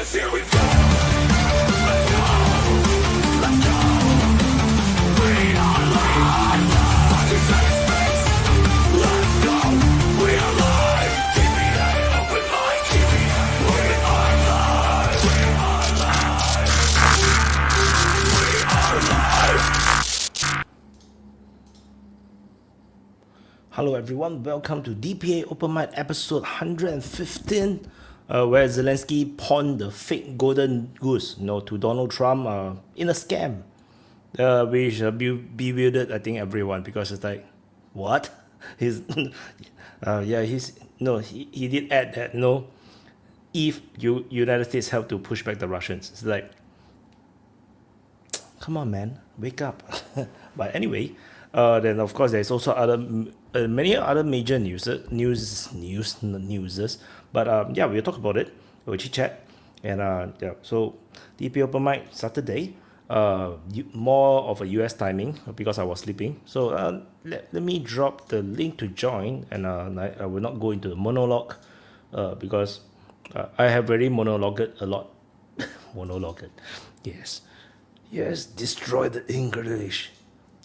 'cause here we go. Let's go. Let's go. We are live. 47 space. Let's go. We are live. DPA Open Mic. DPA. We are live. We are live. We are live. Hello everyone, welcome to DPA Open Mic episode 115, where Zelenskyy pawned the fake golden goose, to Donald Trump in a scam, which bewildered I think everyone because it's like, what? He did add that if United States help to push back the Russians, it's like, come on man, wake up. But anyway, then of course there's also many other major news, but we'll talk about it. We'll chit chat, and so DPA Open Mic Saturday, more of a US timing because I was sleeping. So let me drop the link to join, and I will not go into the monologue because I have already monologued a lot. Monologued, yes, destroy the English.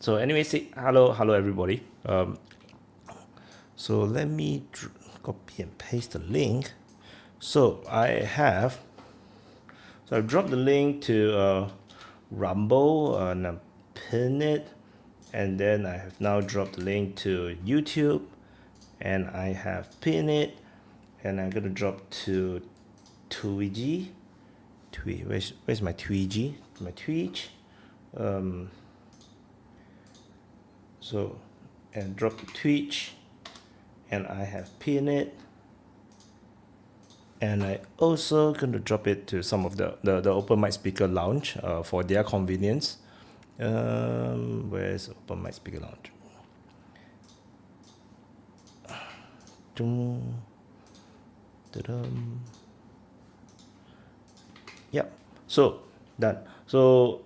So anyway, say hello everybody. So let me copy and paste the link. So I've dropped the link to Rumble and I pinned it, and then I have now dropped the link to YouTube, and I have pinned it, and I'm gonna drop to Twitch. Where's my Twitch? My Twitch. So, and drop to Twitch, and I have pinned it, and I also going to drop it to some of the Open Mic Speaker Lounge for their convenience. Where's Open Mic Speaker Lounge? Yep. So done. So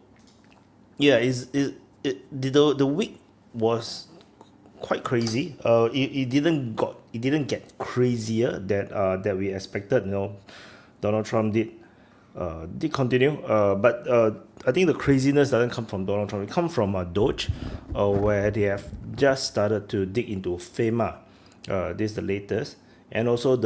yeah, the week was quite crazy. It didn't get crazier that we expected. Donald Trump did continue. But I think the craziness doesn't come from Donald Trump. It comes from DOGE, where they have just started to dig into FEMA. This is the latest, and also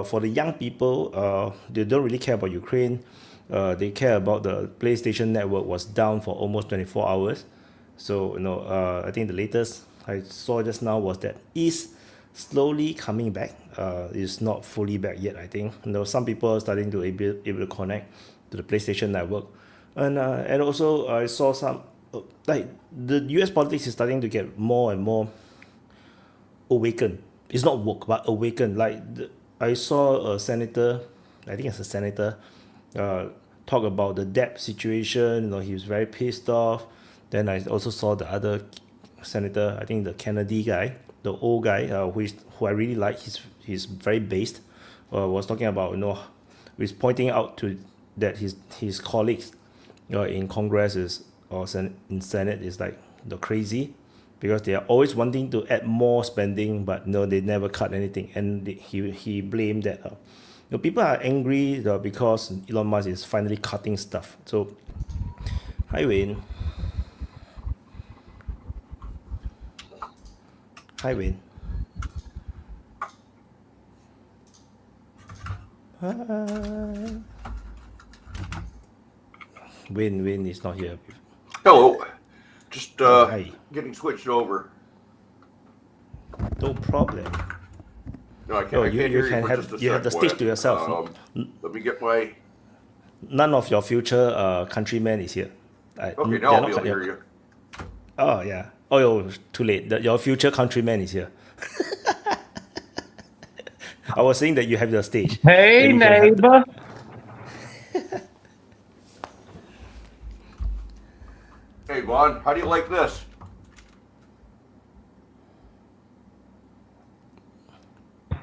for the young people, they don't really care about Ukraine. They care about the PlayStation network was down for almost 24 hours. So, I think the latest I saw just now was that is slowly coming back. It's not fully back yet, I think. Some people are starting to able to connect to the PlayStation network. And also I saw some, like the US politics is starting to get more and more awakened. It's not woke, but awakened. I saw a senator, I think it's a senator, talk about the debt situation. He was very pissed off. Then I also saw the other senator, I think the Kennedy guy, the old guy, who I really like. He's very based. Was talking about was pointing out to that his colleagues, in Congress in Senate is like the crazy, because they are always wanting to add more spending, but they never cut anything. And he blamed that people are angry because Elon Musk is finally cutting stuff. So, hi Wayne. Hi Wayne. Wayne is not here. Hello. Just Hi. getting switched over. No problem. No, I can't. I can't hear you for just a you have the sec, stage Wyatt. to yourself. Let me get my. None of your future countrymen is here. Okay, now I'll be able to hear you. Oh yeah. Oh, too late. Your future countryman is here. I was saying that you have the stage. Hey, neighbor. Hey, Vaun, how do you like this?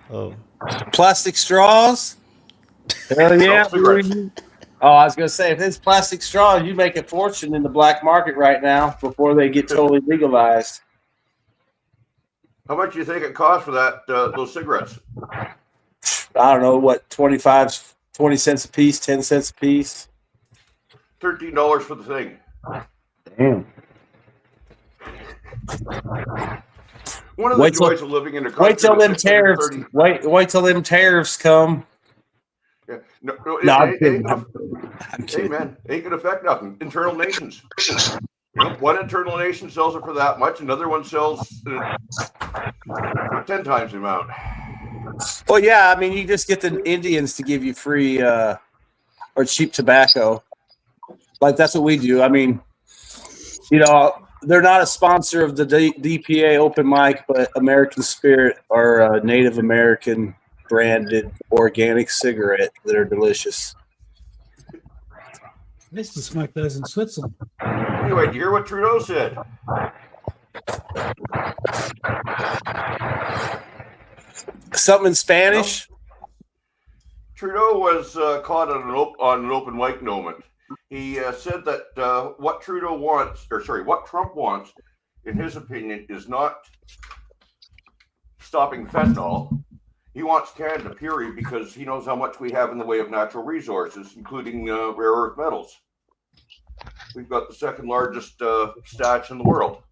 Oh. Plastic straws? Hell yeah. cigarettes. Oh, I was going to say, if it's plastic straws, you make a fortune in the black market right now before they get totally legalized. How much do you think it costs for that those cigarettes? I don't know, what, 25 20 cents a piece, 10 cents a piece. $13 for the thing. Damn. One of the joys of living in a country. Wait till them that's tariffs. 630 Wait till them tariffs come. Yeah. No, I'm kidding. Hey man, ain't gonna affect nothing. Internal nations. One internal nation sells it for that much, another one sells 10 times the amount. Well, yeah, I mean, you just get the Indians to give you free or cheap tobacco. Like, that's what we do. I mean, they're not a sponsor of the DPA Open Mic, but American Spirit are a Native American branded organic cigarette that are delicious. I used to smoke those in Switzerland. Anyway, do you hear what Trudeau said? Something in Spanish? Trudeau was caught on an open mic moment. He said that what Trump wants, in his opinion, is not stopping fentanyl. He wants Canada, period, because he knows how much we have in the way of natural resources, including rare earth metals. We've got the second largest stash in the world.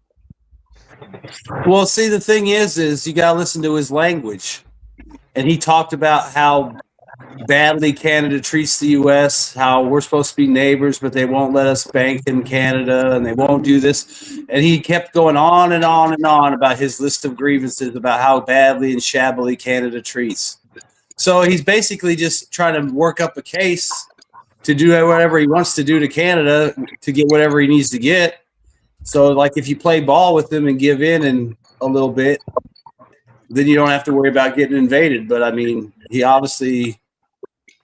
Well, see, the thing is you got to listen to his language. And he talked about how badly Canada treats the U.S., how we're supposed to be neighbors, but they won't let us bank in Canada, and they won't do this. And he kept going on and on and on about his list of grievances about how badly and shabbily Canada treats. So he's basically just trying to work up a case to do whatever he wants to do to Canada to get whatever he needs to get. So, like, if you play ball with him and give in a little bit, then you don't have to worry about getting invaded. But, I mean, he obviously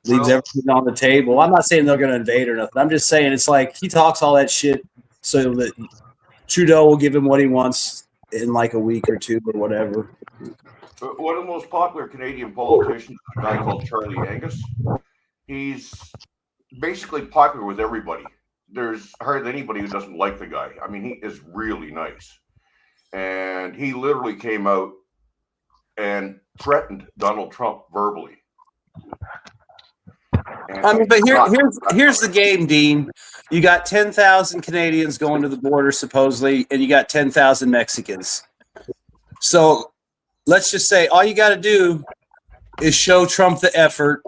leaves everything on the table. I'm not saying they're going to invade or nothing. I'm just saying it's like he talks all that shit so that Trudeau will give him what he wants in like a week or two or whatever. One of the most popular Canadian politicians is a guy called Charlie Angus. He's basically popular with everybody. There's hardly anybody who doesn't like the guy. I mean, he is really nice. And he literally came out and threatened Donald Trump verbally. And I mean, but here's the game, Dean. You got 10,000 Canadians going to the border, supposedly, and you got 10,000 Mexicans. So let's just say all you got to do is show Trump the effort,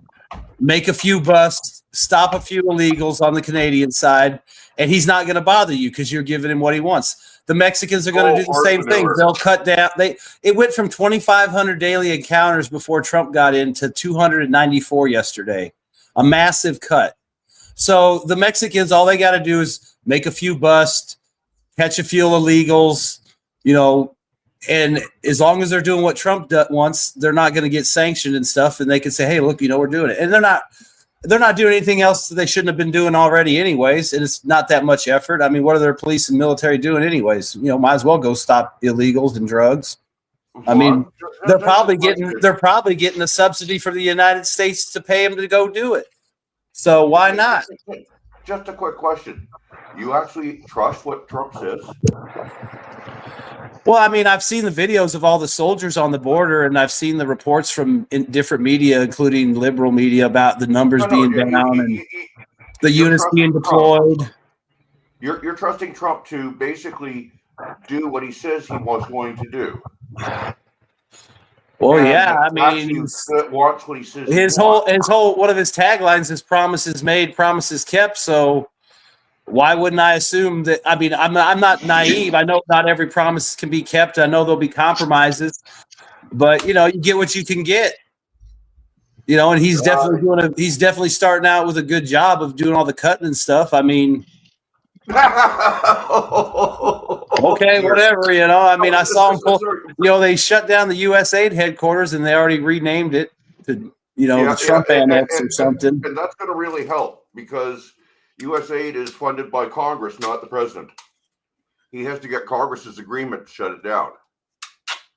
make a few busts, stop a few illegals on the Canadian side, and he's not going to bother you because you're giving him what he wants. The Mexicans are going to do the same thing. They'll cut down. It went from 2,500 daily encounters before Trump got in to 294 yesterday. A massive cut. So the Mexicans, all they got to do is make a few busts, catch a few illegals, and as long as they're doing what Trump wants, they're not going to get sanctioned and stuff. And they can say, hey, look, we're doing it. And they're not doing anything else that they shouldn't have been doing already anyways. And it's not that much effort. I mean, what are their police and military doing anyways? Might as well go stop illegals and drugs. I mean, they're probably getting a subsidy from the United States to pay them to go do it. So why not? Just a quick question. You actually trust what Trump says? Well, I mean, I've seen the videos of all the soldiers on the border, and I've seen the reports from different media, including liberal media, about the numbers being down and the units being deployed. You're trusting Trump to basically do what he says he was going to do. Well, and yeah, I mean, watch what he says. His whole one of his taglines is "promises made, promises kept." So why wouldn't I assume that? I mean, I'm not naive. I know not every promise can be kept. I know there'll be compromises, but you get what you can get. And he's definitely he's definitely starting out with a good job of doing all the cutting and stuff. I mean. Okay, whatever, I mean, I saw them pull, they shut down the USAID headquarters and they already renamed it to, the Trump Annex or something. And that's going to really help because USAID is funded by Congress, not the president. He has to get Congress's agreement to shut it down.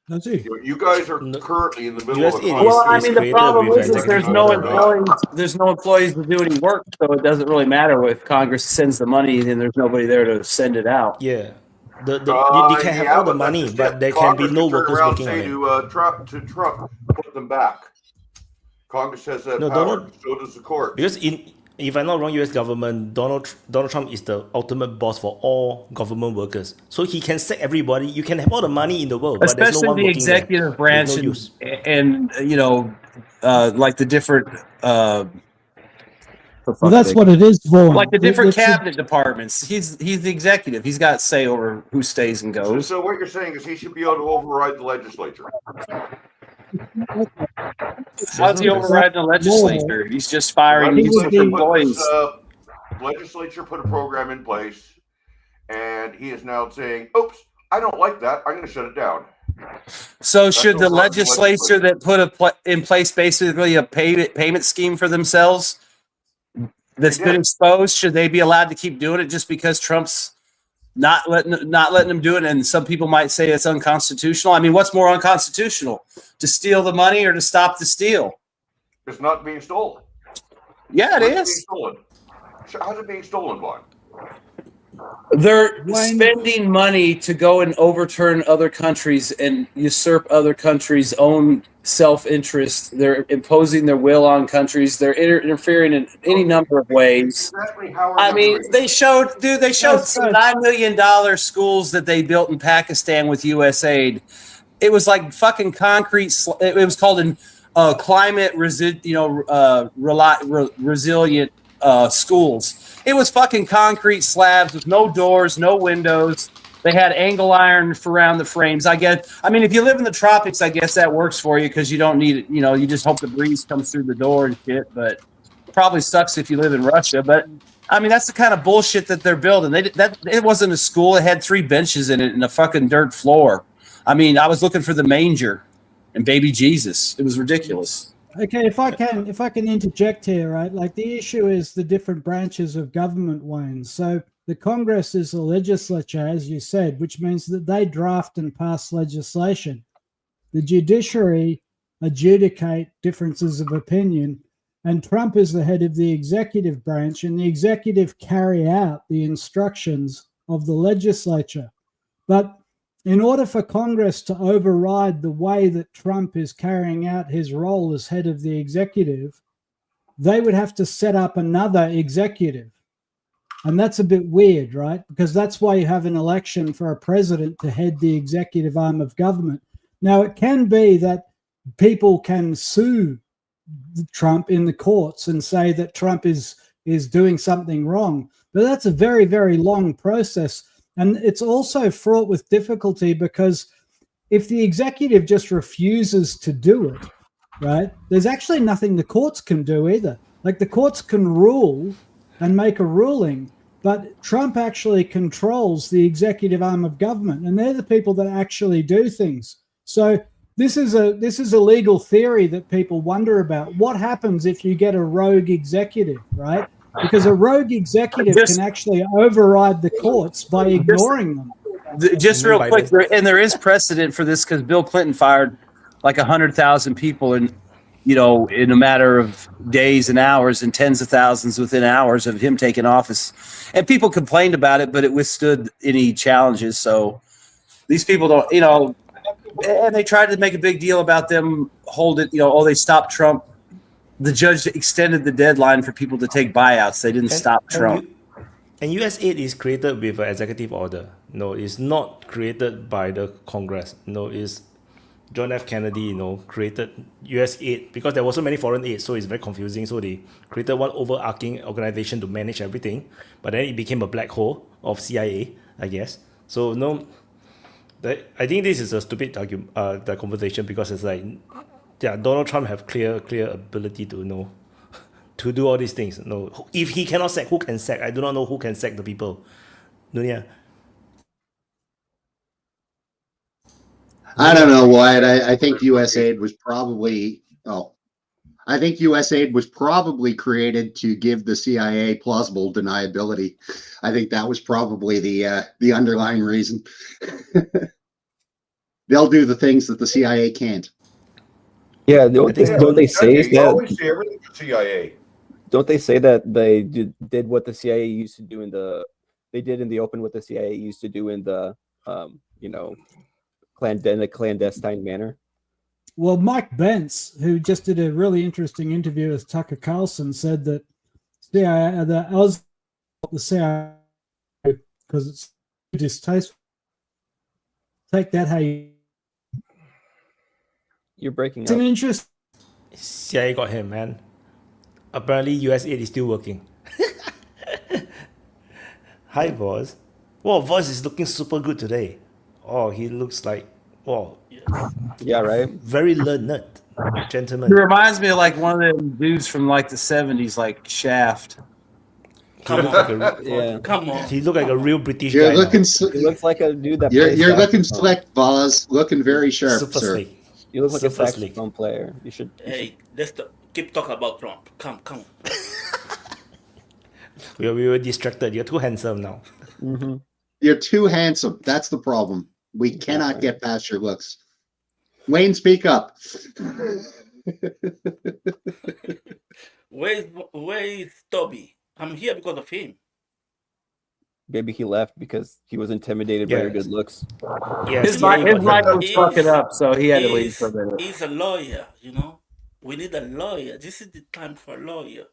That's it. You guys are currently in the middle of a USAID conflict. Well, I mean, the problem is there's no employees. employees to do any work, so it doesn't really matter if Congress sends the money and there's nobody there to send it out. Yeah. They can have all the money, but there can be no workers working on it. To Trump, put them back. Congress has that No, power. Donald- So does the court. Because if I'm not wrong, U.S. government, Donald Trump is the ultimate boss for all government workers. So he can sack everybody. You can have all the money in the world, but there's no Especially one the working there. executive branch There's no use. and you know, like the different Well, that's what it is, Vaun. like the different It's a- cabinet departments. He's the executive. He's got say over who stays and goes. So what you're saying is he should be able to override the legislature. How's he overriding the legislature? He's just firing these Legislature employees. Legislature put a program in place, and he is now saying, "Oops, I don't like that. I'm going to shut it down." So should the overriding the legislature that put in place basically a payment scheme for themselves that's They been did. exposed, should they be allowed to keep doing it just because Trump's not letting them do it? And some people might say it's unconstitutional. I mean, what's more unconstitutional, to steal the money or to stop the steal? It's not being stolen. Yeah, it Where's being is. stolen? How's it being stolen, Vaun? They're Wayne- spending money to go and overturn other countries and usurp other countries' own self-interest. They're imposing their will on countries. They're interfering in any number of ways. Exactly how are I they mean, doing it? they showed Yes, some yes. $9 million schools that they built in Pakistan with USAID. It was like fucking concrete. It was called an climate resilient schools. It was fucking concrete slabs with no doors, no windows. They had angle iron around the frames. I mean, if you live in the tropics, I guess that works for you because you don't need it. You know, you just hope the breeze comes through the door and shit. But it probably sucks if you live in Russia. But I mean, that's the kind of bullshit that they're building. It wasn't a school. It had 3 benches in it and a fucking dirt floor. I mean, I was looking for the manger and baby Jesus. It was ridiculous. Okay, if I can interject here, right? Like the issue is the different branches of government, Wayne. So the Congress is the legislature, as you said, which means that they draft and pass legislation. The judiciary adjudicate differences of opinion, and Trump is the head of the executive branch, and the executive carry out the instructions of the legislature. But in order for Congress to override the way that Trump is carrying out his role as head of the executive, they would have to set up another executive. And that's a bit weird, right? Because that's why you have an election for a president to head the executive arm of government. Now, it can be that people can sue Trump in the courts and say that Trump is doing something wrong. But that's a very, very long process. And it's also fraught with difficulty because if the executive just refuses to do it, right, there's actually nothing the courts can do either. Like the courts can rule and make a ruling, but Trump actually controls the executive arm of government, and they're the people that actually do things. So this is a legal theory that people wonder about. What happens if you get a rogue executive, right? Because a rogue executive can actually override the courts by ignoring them. Just real quick, and there is precedent for this because Bill Clinton fired like 100,000 people in a matter of days and hours, and tens of thousands within hours of him taking office. And people complained about it, but it withstood any challenges. So these people don't, and they tried to make a big deal about them hold it, they stopped Trump. The judge extended the deadline for people to take buyouts. They didn't stop Trump. And USAID is created with an executive order. No, it's not created by the Congress. No, it's John F. Kennedy, created USAID because there were so many foreign aid, so it's very confusing. So they created one overarching organization to manage everything, but then it became a black hole of CIA, I guess. So I think this is a stupid argument, the conversation, because it's like, yeah, Donald Trump have clear ability to to do all these things. No, if he cannot sack, who can sack? I do not know who can sack the people. Nunya. I don't know, Wyatt. I think USAID was probably created to give the CIA plausible deniability. I think that was probably the underlying reason. They'll do the things that the CIA can't. Yeah, don't they say You that? always say everything to CIA. Don't they say that they did what the CIA used to do in the open, what the CIA used to do in the clandestine manner? Well, Mike Bentz, who just did a really interesting interview with Tucker Carlson, said that CIA, the CIA, because it's distasteful. Take that how you. You're breaking It's up. an interest. CIA got him, man. Apparently, USAID is still working. Hi, Voz. Well, Voz is looking super good today. Oh, he looks like, Yeah, right. very learned He gentleman. reminds me of like one of them dudes from like the 70s, like Shaft. He looks like a, Yeah. Come on. he look like a real British You're guy looking. now. He looks like a dude that You're plays looking saxophone. slick, Voz. Looking very sharp, Super sir. slick. You look like a Super slick. saxophone player. You should. Hey, let's keep talking about Trump. Come on. We were distracted. You're too handsome now. Mm-hmm. You're too handsome. That's the problem. We cannot get past your looks. Wayne, speak up. Where is Toby? I'm here because of him. Maybe he left because he was intimidated by your Yes. good looks. Yeah, His CIA mic got him. was fucking up, so he had to leave for a minute. He's a lawyer, you know. We need a lawyer. This is the time for a lawyer.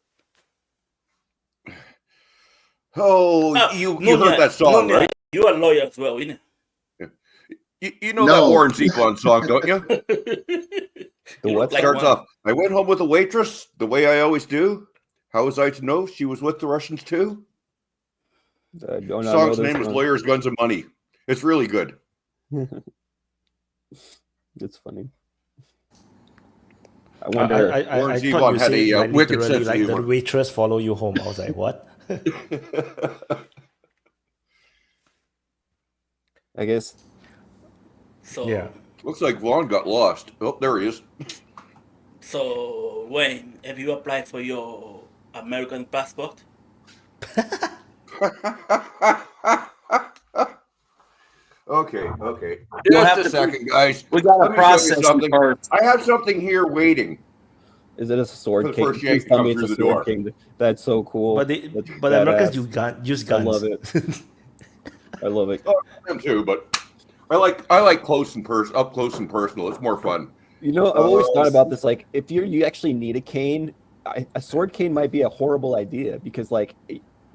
Oh, you heard that song, Nunya, right? you're a lawyer as well, isn't You know No. that Warren Zevon song, don't you? it? The You what look like Starts one. off, I went home with a waitress, the way I always do. How was I to know she was with the Russians too? I do not know Song's this name is one. Lawyers, Guns, and Money. It's really good. It's funny. I wonder. I Warren thought Zevon you had said a like wicked literally sense of like the humor. waitress follow you home. I was like, what? I guess. So, Yeah. Looks like Vaun got lost. Oh, there he is. So, Wayne, have you applied for your American passport? Okay. You'll Just have a to- second, guys. We got Let to me show you process something. it first. I have something here waiting. Is it a sword For the king? first yank Please tell come me it's a through the sword door. king. That's so cool. But That's but the Americans badass. use I guns. love it. I love it. Him too, but I like up close and personal. It's more fun. You know, I've always thought about this. Like, if you actually need a cane, a sword cane might be a horrible idea because, like,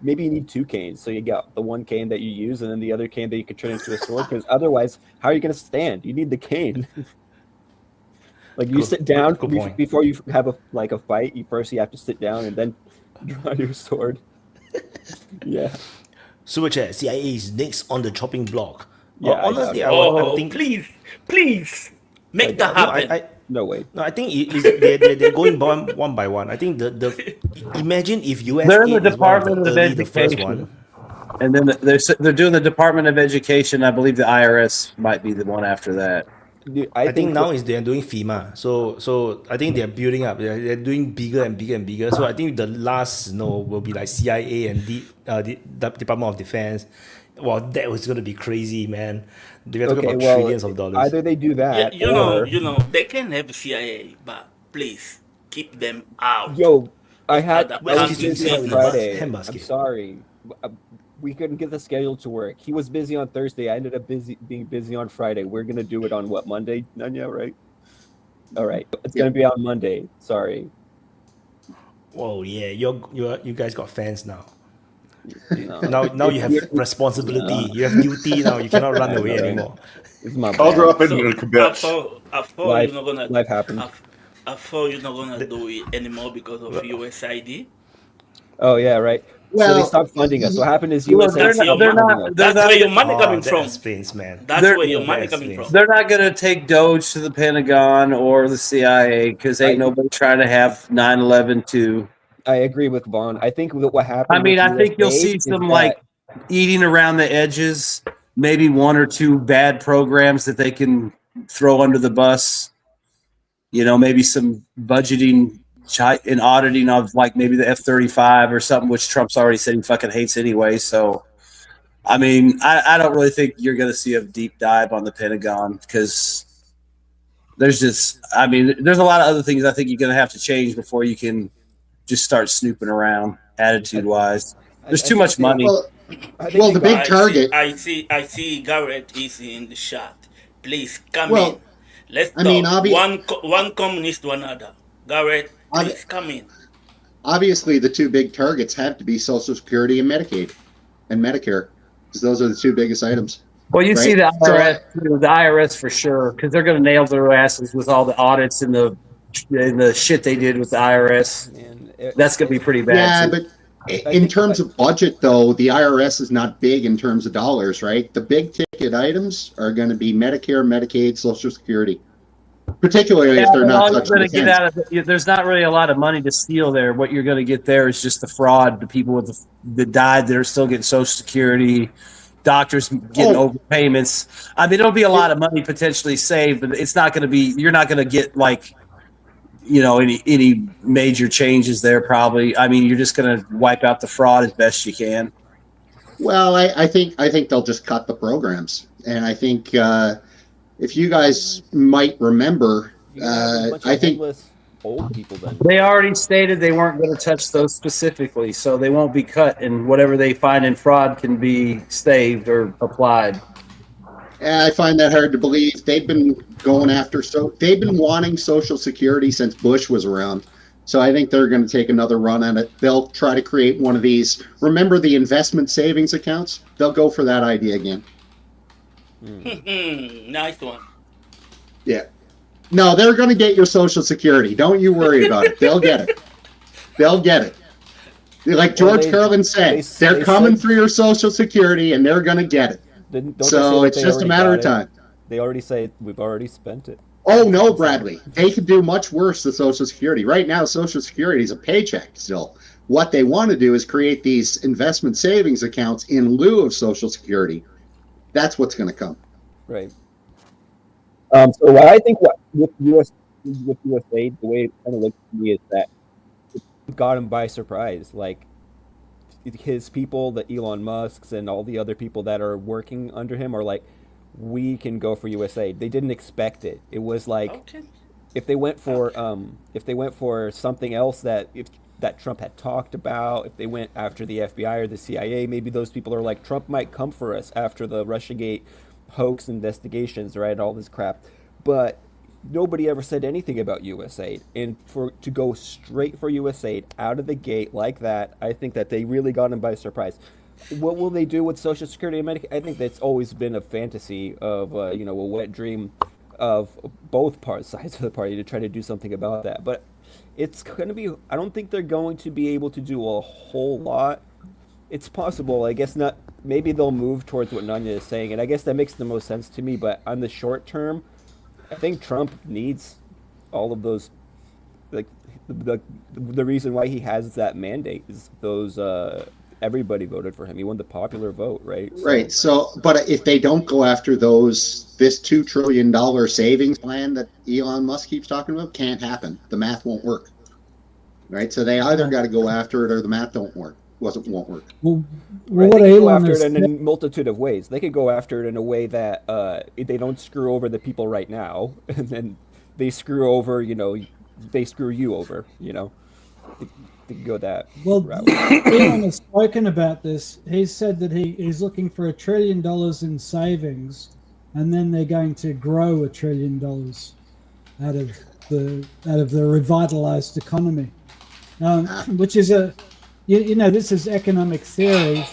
maybe you need two canes. So you got the one cane that you use, and then the other cane that you could turn into a sword. Because otherwise, how are you going to stand? You need the cane. Like, you Good- sit down good point. before you have a fight. You have to sit down and then draw your sword. Yeah. Super chat. CIA is next on the chopping block. Yeah, I honestly, I Oh, think please make that no, happen. No way. No, I think they're going one by one. I think the imagine if US They're in the is one of Department of the first Education. one. And then they're doing the Department of Education. I believe the IRS might be the one after that. Dude, I think now is they're doing FEMA. So I think they're building up. They're doing bigger and bigger and bigger. So I think the last will be like CIA and the Department of Defense. Well, that was gonna be crazy, man. They're talking about trillions of dollars. Either they do that, You or know, they can have CIA, but please keep them out. yo, I had Well, I was he's busy on busy. Friday. Him I'm busy. sorry. We couldn't get the schedule to work. He was busy on Thursday. I ended up being busy on Friday. We're gonna do it on what, Monday, Nunya, right? All right. It's gonna be on Monday. Sorry. Whoa, yeah, you guys got fans now. No. Now you have responsibility. You have duty now. You cannot run away know, right? anymore. It's my I'll bad. drop in So, a kibitz. I thought Life- you're not gonna. life happens. I thought you're not gonna do it anymore because of USAID. Oh yeah, right. So Well, they stopped funding us. What happened is Well, USA they're stopped not- they're funding not- us. they're That's where your money Oh, coming that from. explains, man. That's They're- where your Yeah, money that's coming me. from. They're not going to take DOGE to the Pentagon or the CIA because ain't nobody trying to have 9/11 too. I agree with Vaun. I think that what happened. I mean, with I think you'll USAID see is some that- like eating around the edges, maybe one or two bad programs that they can throw under the bus. You know, maybe some budgeting and auditing of like maybe the F-35 or something, which Trump's already said he fucking hates anyway. So, I mean, I don't really think you're going to see a deep dive on the Pentagon because there's a lot of other things I think you're going to have to change before you can just start snooping around attitude wise. There's too much money. Well, I think well, they the big got- target. I see Garrett is in the shot. Please come Well- in. Let's I mean, talk. One communist to another. Garrett, please come in. obviously the two big targets have to be Social Security and Medicaid and Medicare, because those are the two biggest items. Well, you see Right? the So IRS, the IRS for sure, because they're going to nail their asses with all the audits and the shit they did with the IRS. And That's going to be pretty bad. yeah, too. but I in think- terms of budget, though, the IRS is not big in terms of dollars, right? The big ticket items are going to be Medicare, Medicaid, Social Security, particularly if they're not all you're touching going to get defense. out of it, there's not really a lot of money to steal there. What you're going to get there is just the fraud, the people that died that are still getting Social Security, doctors getting overpayments. I mean, there'll be a lot of money potentially saved, but it's not going to be. You're not going to get like, any major changes there. Probably. I mean, you're just going to wipe out the fraud as best you can. Well, I think they'll just cut the programs, and I think if you guys might remember, You're gonna have a bunch of I think homeless old people then. They already stated they weren't going to touch those specifically, so they won't be cut, and whatever they find in fraud can be staved or applied. I find that hard to believe. They've been going after they've been wanting Social Security since Bush was around. So I think they're going to take another run at it. They'll try to create one of these. Remember the investment savings accounts? They'll go for that idea again. Nice one. Yeah. No, they're going to get your Social Security. Don't you worry about it. They'll get it. They'll get it. Like George Carlin said, they're coming for your Social Security and they're going to get it. Don't they say So that it's they just a already matter got of it? time. They already say we've already spent it. Oh, no, Bradley. They could do much worse than Social Security. Right now, Social Security is a paycheck still. What they want to do is create these investment savings accounts in lieu of Social Security. That's what's going to come. Right. So what I think with USAID, the way it kind of looks to me is that Got him by surprise. Like his people, the Elon Musks and all the other people that are working under him are like, we can go for USAID. They didn't expect it. It was like Okay. if they went for something else that Trump had talked about, if they went after the FBI or the CIA, maybe those people are like, Trump might come for us after the Russiagate hoax investigations, right? All this crap. But nobody ever said anything about USAID. And to go straight for USAID out of the gate like that, I think that they really got him by surprise. What will they do with Social Security and Medicare? I think that's always been a fantasy of, a wet dream of both sides of the party to try to do something about that. But it's going to be, I don't think they're going to be able to do a whole lot. It's possible, I guess not. Maybe they'll move towards what Nunya is saying, and I guess that makes the most sense to me. But on the short term, I think Trump needs all of those. Like the reason why he has that mandate is those everybody voted for him. He won the popular vote, right? Right. So, but if they don't go after this $2 trillion savings plan that Elon Musk keeps talking about, can't happen. The math won't work. Right. So they either got to go after it or the math won't work. Won't work. Well, Right, what they could go Elon after is it in a multitude of ways. They could go after it in a way that they don't screw over the people right now, and then they screw over, they screw you over, They could go that Well, route. Elon has spoken about this. He said that he's looking for $1 trillion in savings, and then they're going to grow $1 trillion out of the revitalized economy, which is this is economic theory.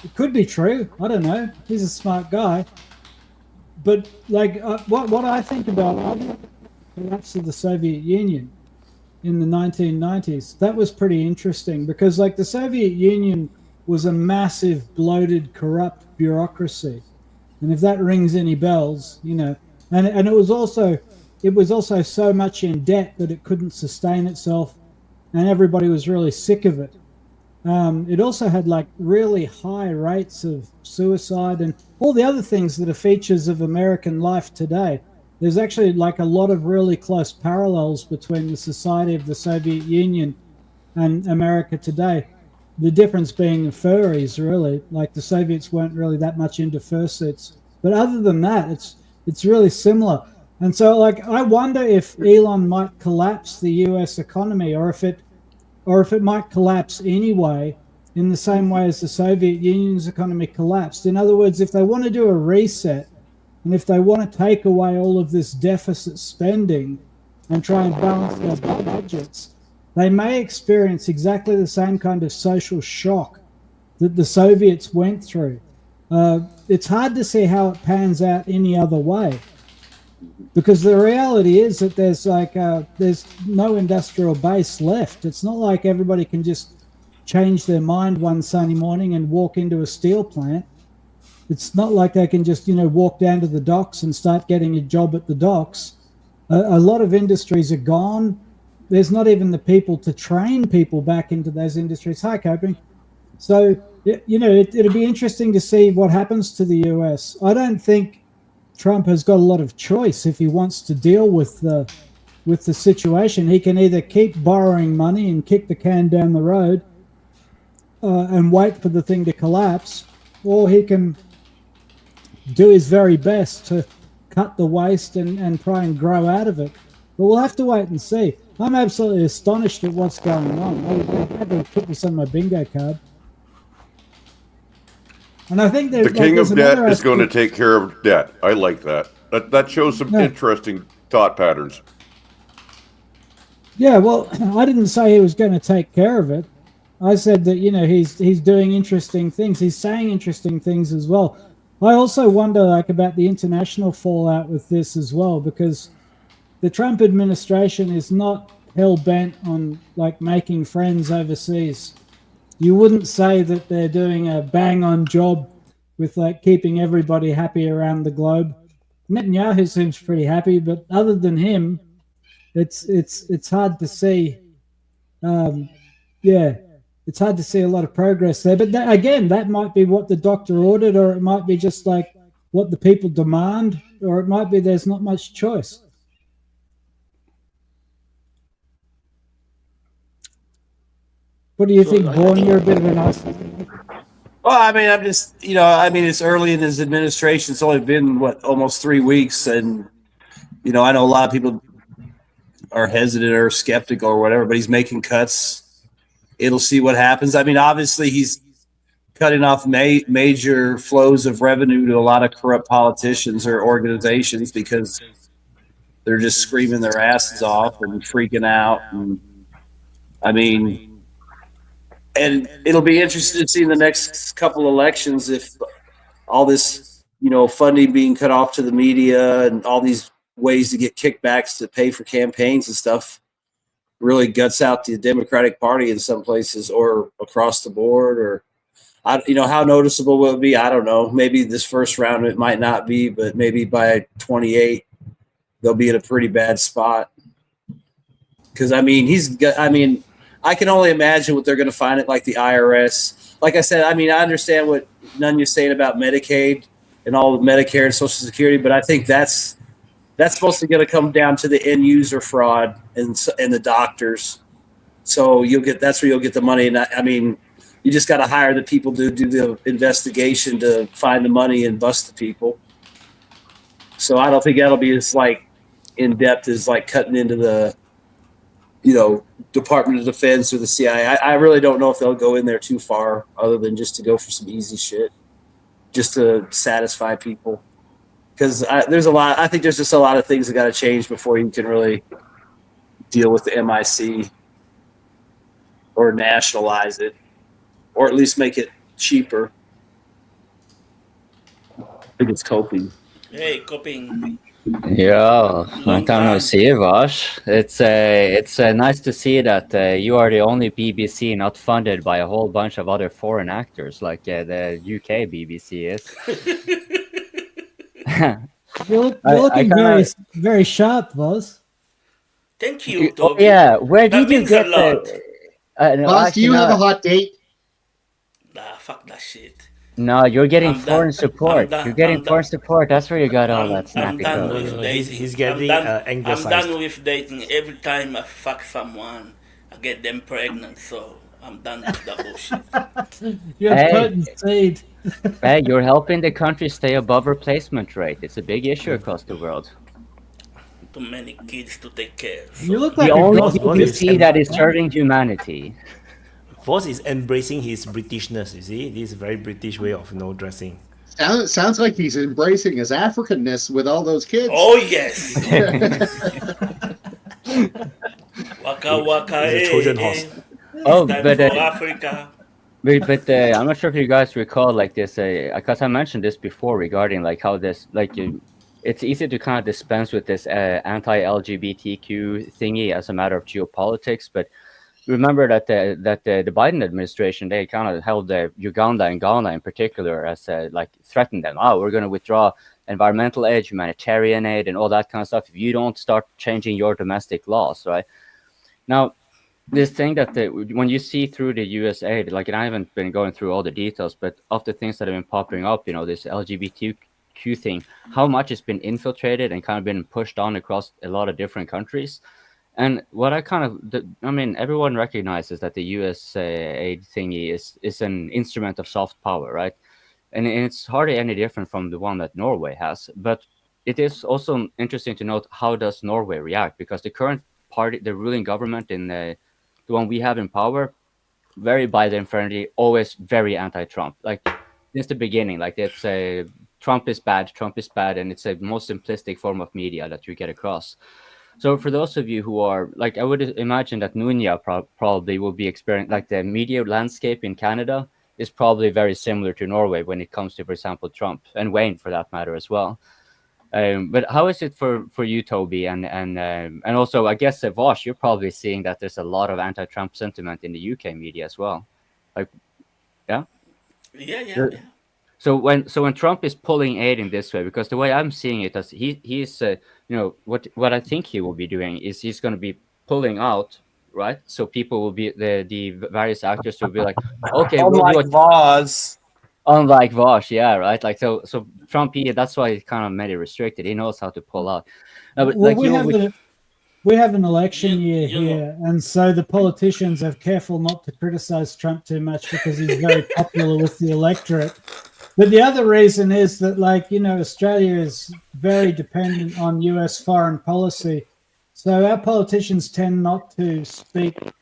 It could be true. I don't know. He's a smart guy, but like what I think about the collapse of the Soviet Union in the 1990s, that was pretty interesting because like the Soviet Union was a massive, bloated, corrupt bureaucracy, and if that rings any bells, and it was also so much in debt that it couldn't sustain itself, and everybody was really sick of it. It also had like really high rates of suicide and all the other things that are features of American life today. There's actually like a lot of really close parallels between the society of the Soviet Union and America today. The difference being the furries, really. Like the Soviets weren't really that much into fursuits. But other than that, it's really similar. And so like I wonder if Elon might collapse the US economy or if it might collapse anyway in the same way as the Soviet Union's economy collapsed. In other words, if they want to do a reset And if they want to take away all of this deficit spending and try and balance their budgets, they may experience exactly the same kind of social shock that the Soviets went through. It's hard to see how it pans out any other way, because the reality is that there's no industrial base left. It's not like everybody can just change their mind one sunny morning and walk into a steel plant. It's not like they can just walk down to the docks and start getting a job at the docks. A lot of industries are gone. There's not even the people to train people back into those industries. Hi, Coping. So, it'll be interesting to see what happens to the US. I don't think Trump has got a lot of choice if he wants to deal with the situation. He can either keep borrowing money and kick the can down the road and wait for the thing to collapse, or he can do his very best to cut the waste and try and grow out of it. But we'll have to wait and see. I'm absolutely astonished at what's going on. I had to put this on my bingo card. And I think the king of debt is going to take care of debt. I like that. That shows some interesting thought patterns. Yeah, well, I didn't say he was going to take care of it. I said that he's doing interesting things. He's saying interesting things as well. I also wonder about the international fallout with this as well, because the Trump administration is not hell bent on making friends overseas. You wouldn't say that they're doing a bang on job with keeping everybody happy around the globe. Netanyahu seems pretty happy, but other than him, it's hard to see. It's hard to see a lot of progress there. But that might be what the doctor ordered, or it might be just what the people demand, or it might be there's not much choice. What do you think, Vaun? You're a bit of an outsider. Well, I mean, I'm just, it's early in his administration. It's only been, almost 3 weeks. And, I know a lot of people are hesitant or skeptical or whatever, but he's making cuts. It'll see what happens. I mean, obviously, he's cutting off major flows of revenue to a lot of corrupt politicians or organizations because they're just screaming their asses off and freaking out. And, and it'll be interesting to see in the next couple elections if all this, funding being cut off to the media and all these ways to get kickbacks to pay for campaigns and stuff really guts out the Democratic Party in some places or across the board. Or, how noticeable will it be? I don't know. Maybe this first round it might not be, but maybe by 28 they'll be in a pretty bad spot. Because I can only imagine what they're going to find it like the IRS. Like I said, I understand what Nunya's saying about Medicaid and all the Medicare and Social Security, but I think that's supposed to going to come down to the end user fraud and the doctors. So that's where you'll get the money. And you just got to hire the people to do the investigation to find the money and bust the people. So I don't think that'll be as in depth as cutting into the Department of Defense or the CIA. I really don't know if they'll go in there too far other than just to go for some easy shit, just to satisfy people. Because I think there's just a lot of things that got to change before you can really deal with the MIC or nationalize it, or at least make it cheaper. I think it's coping. Hey, coping. Yeah, long time no see, Vash. It's nice to see that you are the only BBC not funded by a whole bunch of other foreign actors like the UK BBC is. You're looking very, very sharp, Voz. Thank you, Toby. Yeah, where did you get the? Voz, do you have a hot date? Nah, fuck that shit. No, you're getting foreign support. You're getting foreign support. That's where you got all that I'm snappy done code. with dating. He's getting I'm anglicized. done with dating. Every time I fuck someone, I get them pregnant. So I'm done with the bullshit. You're potent seed. Hey, you're helping the country stay above replacement rate. It's a big issue across the world. Too many kids to take care of. You look like The a only gospel BBC that is serving humanity. Voss is embracing his Britishness, you see? This very British way of dressing. Sounds like he's embracing his Africanness with all those kids. Oh yes. Waka waka. He's a Hey, Trojan hey. horse. Oh, Time but for Africa. but I'm not sure if you guys recall like this, because I mentioned this before regarding like how this it's easy to kind of dispense with this anti-LGBTQ thingy as a matter of geopolitics, but remember that the Biden administration, they kind of held Uganda and Ghana in particular as like threatened them. Oh, we're going to withdraw environmental aid, humanitarian aid, and all that kind of stuff if you don't start changing your domestic laws, right? Now, this thing that when you see through the USAID, like, and I haven't been going through all the details, but of the things that have been popping up, this LGBTQ thing, how much it's been infiltrated and kind of been pushed on across a lot of different countries. And what I everyone recognizes that the USAID thingy is an instrument of soft power, right? And it's hardly any different from the one that Norway has. But it is also interesting to note, how does Norway react? Because the current party, the ruling government in the one we have in power, very Biden friendly, always very anti-Trump. Like since the beginning, like it's Trump is bad, and it's a most simplistic form of media that you get across. So for those of you who are like, I would imagine that Nunya probably will be experiencing, like the media landscape in Canada is probably very similar to Norway when it comes to, for example, Trump and Wayne for that matter as well. But how is it for you, Toby, and also I guess Vosh, you're probably seeing that there's a lot of anti-Trump sentiment in the UK media as well, like, yeah. Yeah. So when Trump is pulling aid in this way, because the way I'm seeing it, as he's what I think he will be doing is he's going to be pulling out, right? So people will be the various actors will be like, okay, we'll do it. Voz. Unlike Vosh, yeah, right. Like so Trump, that's why he kind of made it restricted. He knows how to pull out. But Well, like we have an election year here, and so the politicians are careful not to criticize Trump too much because he's very popular with the electorate. But the other reason is that, like, Australia is very dependent on US foreign policy. So our politicians tend not to speak to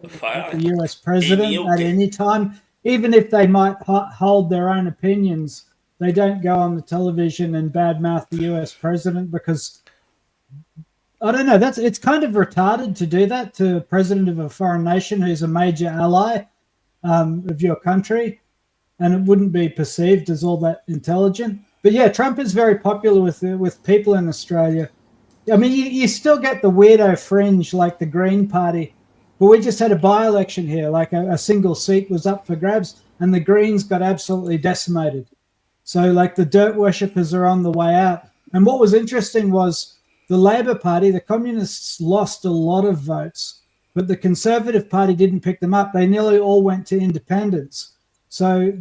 the US president at any time. Even if they might hold their own opinions, they don't go on the television and badmouth the US president because, I don't know, it's kind of retarded to do that to a president of a foreign nation who's a major ally of your country, and it wouldn't be perceived as all that intelligent. But yeah, Trump is very popular with people in Australia. I mean, you still get the weirdo fringe like the Green Party, but we just had a by-election here, like a single seat was up for grabs, and the Greens got absolutely decimated. So, like, the dirt worshippers are on the way out. And what was interesting was the Labor Party, the Communists lost a lot of votes, but the Conservative Party didn't pick them up. They nearly all went to independents. So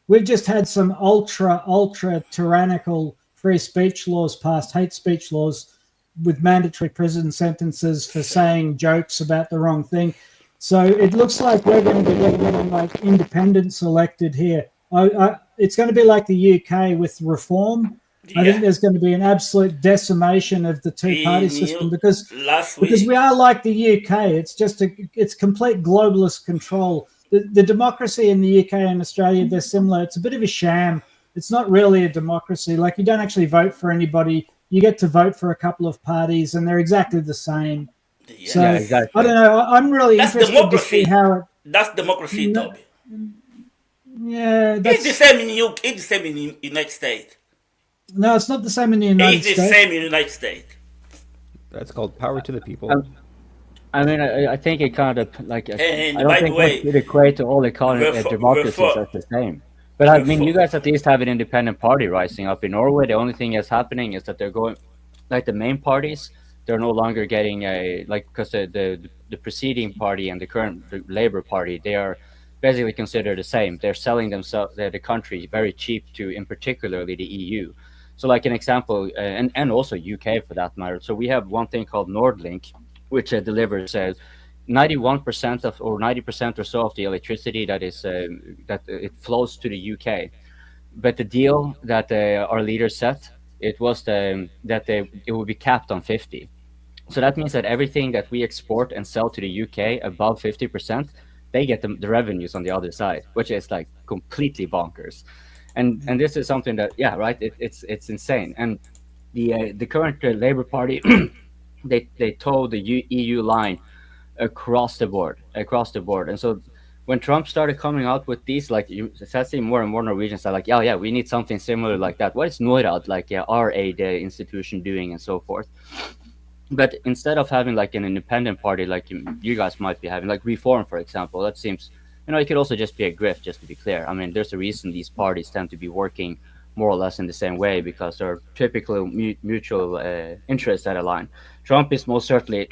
we've just had some ultra tyrannical free speech laws passed, hate speech laws, with mandatory prison sentences for saying jokes about the wrong thing. So it looks like we're going to be getting like independents elected here. It's going to be like the UK with reform. I think there's going to be an absolute decimation of the two-party system because we are like the UK. It's just it's complete globalist control. The democracy in the UK and Australia, they're similar. It's a bit of a sham. It's not really a democracy. Like, you don't actually vote for anybody. You get to vote for a couple of parties, and they're exactly the same. Yeah, so exactly. I don't know. I'm really interested to see how it. That's democracy, Toby. Yeah, it's the same in It's the same in United States. No, it's not the same in the United States. It's the same in the United States. That's called power to the people. I mean, I think it kind of like and I don't think we should equate to all democracies as the same. But I mean, you guys at least have an independent party rising up in Norway. The only thing that's happening is that they're going, like the main parties, they're no longer getting because the preceding party and the current Labour Party, they are basically considered the same. They're selling themselves, the country, very cheap to, in particularly the EU. So, like an example, and also UK for that matter. So we have one thing called Nordlink, which delivers 91% of, or 90% or so of the electricity that is that it flows to the UK. But the deal that our leaders set, it was that it would be capped on 50. So that means that everything that we export and sell to the UK above 50%, they get the revenues on the other side, which is like completely bonkers. and this is something that right, it's insane. And the current Labour Party they toe the EU line across the board, and so when Trump started coming out with these, like, you start seeing more and more Norwegians are like, yeah, we need something similar like that. What is NORAD, like, our aid institution, doing, and so forth? But instead of having like an independent party like you guys might be having, like Reform, for example, that seems, it could also just be a grift, just to be clear. I mean, there's a reason these parties tend to be working more or less in the same way, because they're typically mutual interests that align. Trump is most certainly,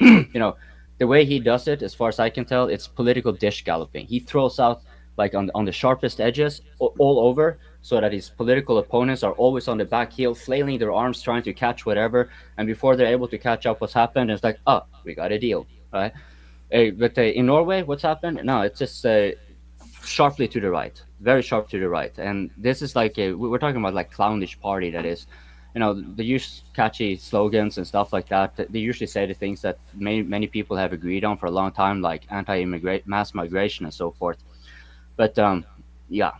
the way he does it, as far as I can tell, it's political dish galloping. He throws out like on the sharpest edges all over, so that his political opponents are always on the back heel, flailing their arms, trying to catch whatever. And before they're able to catch up what's happened, it's like, oh, we got a deal, right? But in Norway, what's happened? No, it's just sharply to the right, very sharp to the right. And this is like we're talking about like clownish party that is, they use catchy slogans and stuff like that. They usually say the things that many people have agreed on for a long time, like anti-immigrant, mass migration, and so forth. But yeah,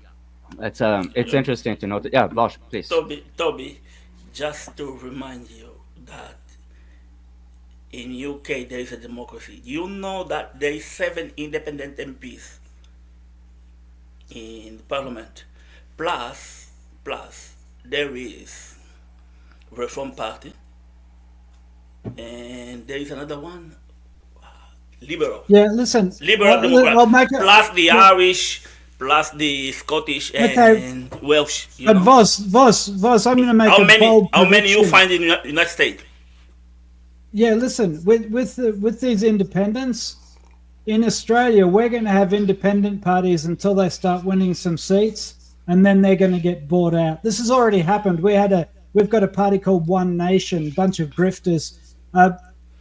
it's interesting to note that. Yeah, Lars, please. Toby, just to remind you that in UK there is a democracy. You know that there is 7 independent MPs in the parliament, plus there is Reform Party, and there is another one, Liberal. Yeah, listen. Liberal Democrat, plus the Irish, plus the Scottish and Welsh. But Voss, I'm going to make how many you find in the United States? Yeah, listen. With these independents in Australia, we're going to have independent parties until they start winning some seats, and then they're going to get bought out. This has already happened. We've got a party called One Nation, bunch of grifters.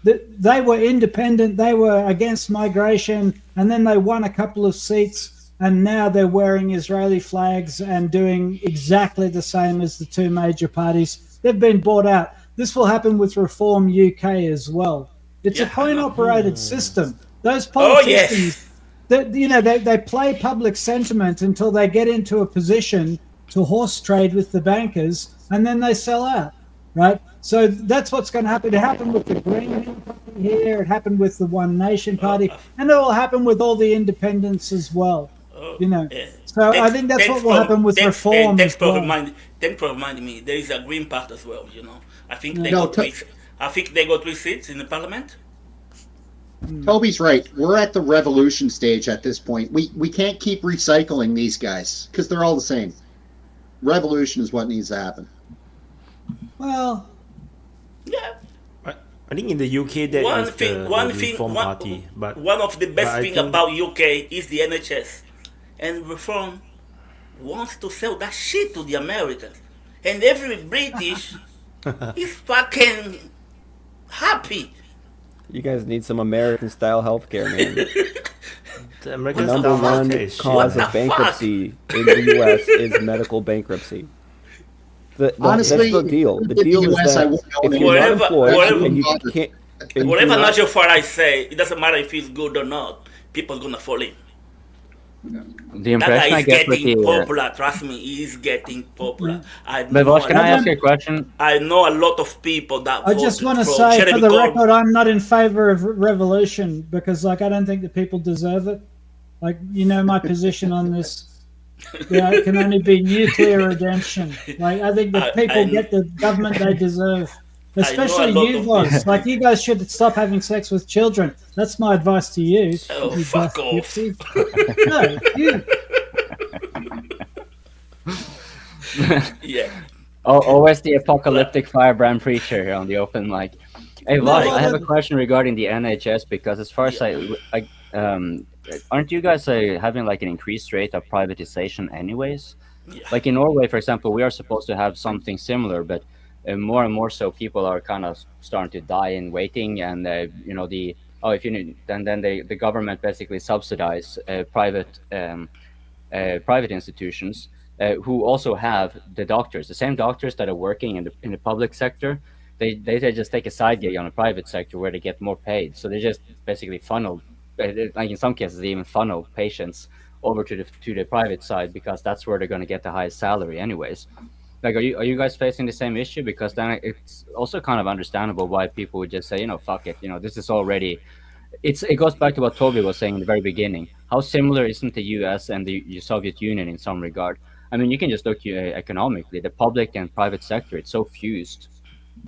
They were independent, they were against migration, and then they won a couple of seats, and now they're wearing Israeli flags and doing exactly the same as the two major parties. They've been bought out. This will happen with Reform UK as well. It's a coin-operated system. Those politicians, they play public sentiment until they get into a position to horse trade with the bankers, and then they sell out, right? So that's what's going to happen. It happened with the Greenland party here. It happened with the One Nation party, and it will happen with all the independents as well. So I think that's what will happen with Reform. Thanks for reminding me. There is a Green Party as well. I think they got 3 seats in the parliament. Toby's right. We're at the revolution stage at this point. We can't keep recycling these guys because they're all the same. Revolution is what needs to happen. Well, yeah. I think in the UK there is the Reform Party, but one of the best things about UK is the NHS, and Reform wants to sell that shit to the Americans, and every British is fucking happy. You guys need some American-style healthcare, man. The American number one cause of bankruptcy in the U.S. is medical bankruptcy. Honestly, that's the deal. The deal is that if you're not employed and you can't... Whatever Nigel Farage say, it doesn't matter if he's good or not. People are gonna fall in. The impression I get with getting popular. Trust me, he's getting popular. But Vosh, can I ask you a question? I know a lot of people that. I just want to say, for the record, I'm not in favor of revolution because, I don't think the people deserve it. My position on this. It can only be nuclear redemption. I think the people get the government they deserve. Especially you guys. You guys should stop having sex with children. That's my advice to you. Oh, you fuck off. No, you. Yeah. Always the apocalyptic firebrand preacher here on the open mic. Hey, Vosh, I have a question regarding the NHS because as far as aren't you guys having an increased rate of privatization anyways? Yeah. In Norway, for example, we are supposed to have something similar, but more and more so people are kind of starting to die in waiting, and the government basically subsidize private institutions who also have the same doctors that are working in the public sector. They just take a side gig on the private sector where they get more paid, so they just basically funnel, in some cases they even funnel patients over to the private side because that's where they're going to get the highest salary anyways. Like, are you guys facing the same issue? Because then it's also kind of understandable why people would just say, fuck it, this is already. It goes back to what Toby was saying in the very beginning. How similar isn't the U.S. and the Soviet Union in some regard? I mean, you can just look economically. The public and private sector, it's so fused.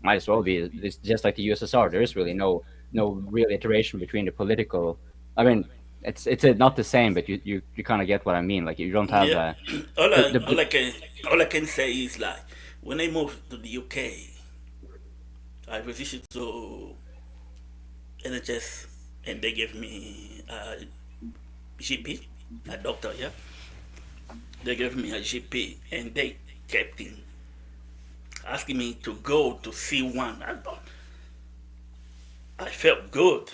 Might as well be. It's just like the USSR. There is really no real iteration between the political. I mean, it's not the same, but you kind of get what I mean. Like, you don't have Yeah. All I can say is, like, when I moved to the UK, I registered to NHS and they gave me a GP, a doctor, yeah. They gave me a GP and they kept asking me to go to see one. I felt good,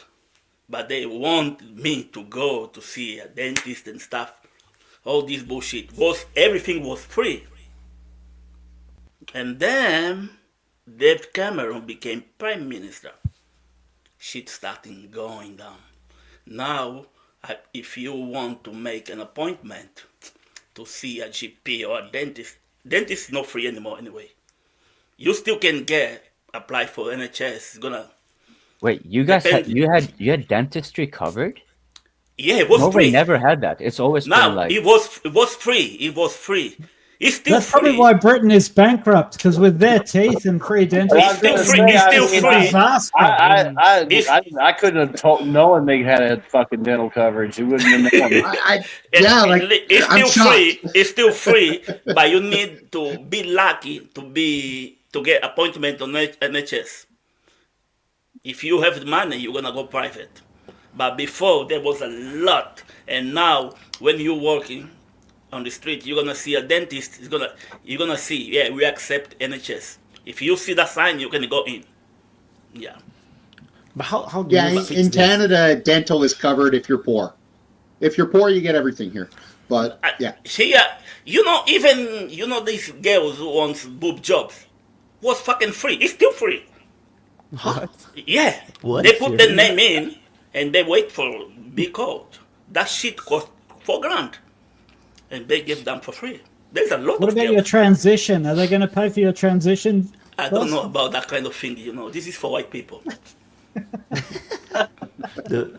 but they want me to go to see a dentist and stuff. All this bullshit. Everything was free. And then David Cameron became prime minister. Shit starting going down. Now, if you want to make an appointment to see a GP or a dentist is not free anymore anyway. You still can apply for NHS. It's gonna. Wait, you guys you had dentistry covered? Yeah, it was Norway free. never had that. It's always been like it was free. It was free. It's still That's free. probably why Britain is bankrupt, because with their teeth and free dentistry, It's still free. It's still free. disaster. I couldn't have told knowing they had fucking dental coverage. You wouldn't have known. It's I'm still free. shocked. It's still free, but you need to be lucky to get appointment on NHS. If you have the money, you're gonna go private. But before there was a lot, and now when you're working on the street, you're gonna see a dentist. You're gonna see, yeah, we accept NHS. If you see that sign, you can go in. Yeah. But how do Yeah, you fix in this? Canada, dental is covered if you're poor. If you're poor, you get everything here. But yeah, Here, even these girls who wants boob jobs was fucking free. It's still free. What? Yeah. What? They put their name in and they wait for be called. That shit cost $4,000. And they give them for free. There's a lot What of about girls. your transition? Are they going to pay for your transition? I don't know about that kind of thing, This is for white people. The-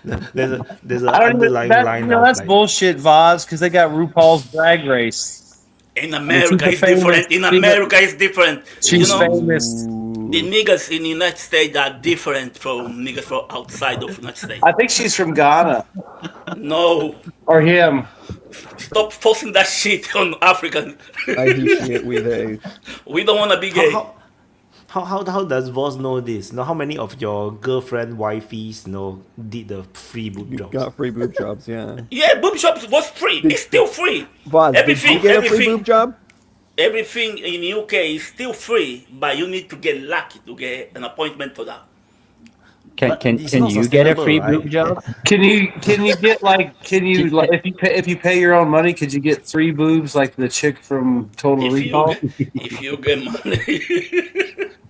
there's an I don't underlying even, line. that's of, like, bullshit, Voz, because they got RuPaul's Drag Race. In America, she's it's famous. different. In America, it's different. She's famous. The niggas in the United States are different from niggas from outside of the United States. I think she's from Ghana. No. Or him. Stop forcing that shit on Africans. I hate shit with a. We don't want to be gay. How does Voz know this? How many of your girlfriend, wifeys, did the free boob jobs? Got free boob jobs, yeah. Yeah, boob jobs was free. It's still free. Voz, did you get a free boob job? Everything in the UK is still free, but you need to get lucky to get an appointment for that. Can it's you not get a sustainable, free right? boob job? Can you get if you pay your own money, could you get 3 boobs like the chick from Total Recall? If you get money.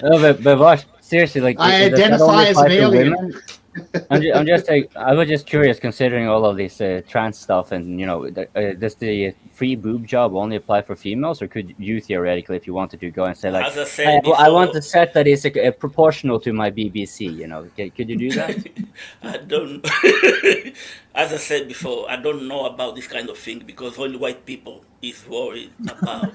No, but Vosh, seriously, like I does that identify only as apply an to alien. women? I was just curious, considering all of this trans stuff, and does the free boob job only apply for females, or could you theoretically, if you wanted to, go and say like, As I said I want before- a set that is proportional to my BBC? Could you do that? I don't. As I said before, I don't know about this kind of thing because only white people is worried about.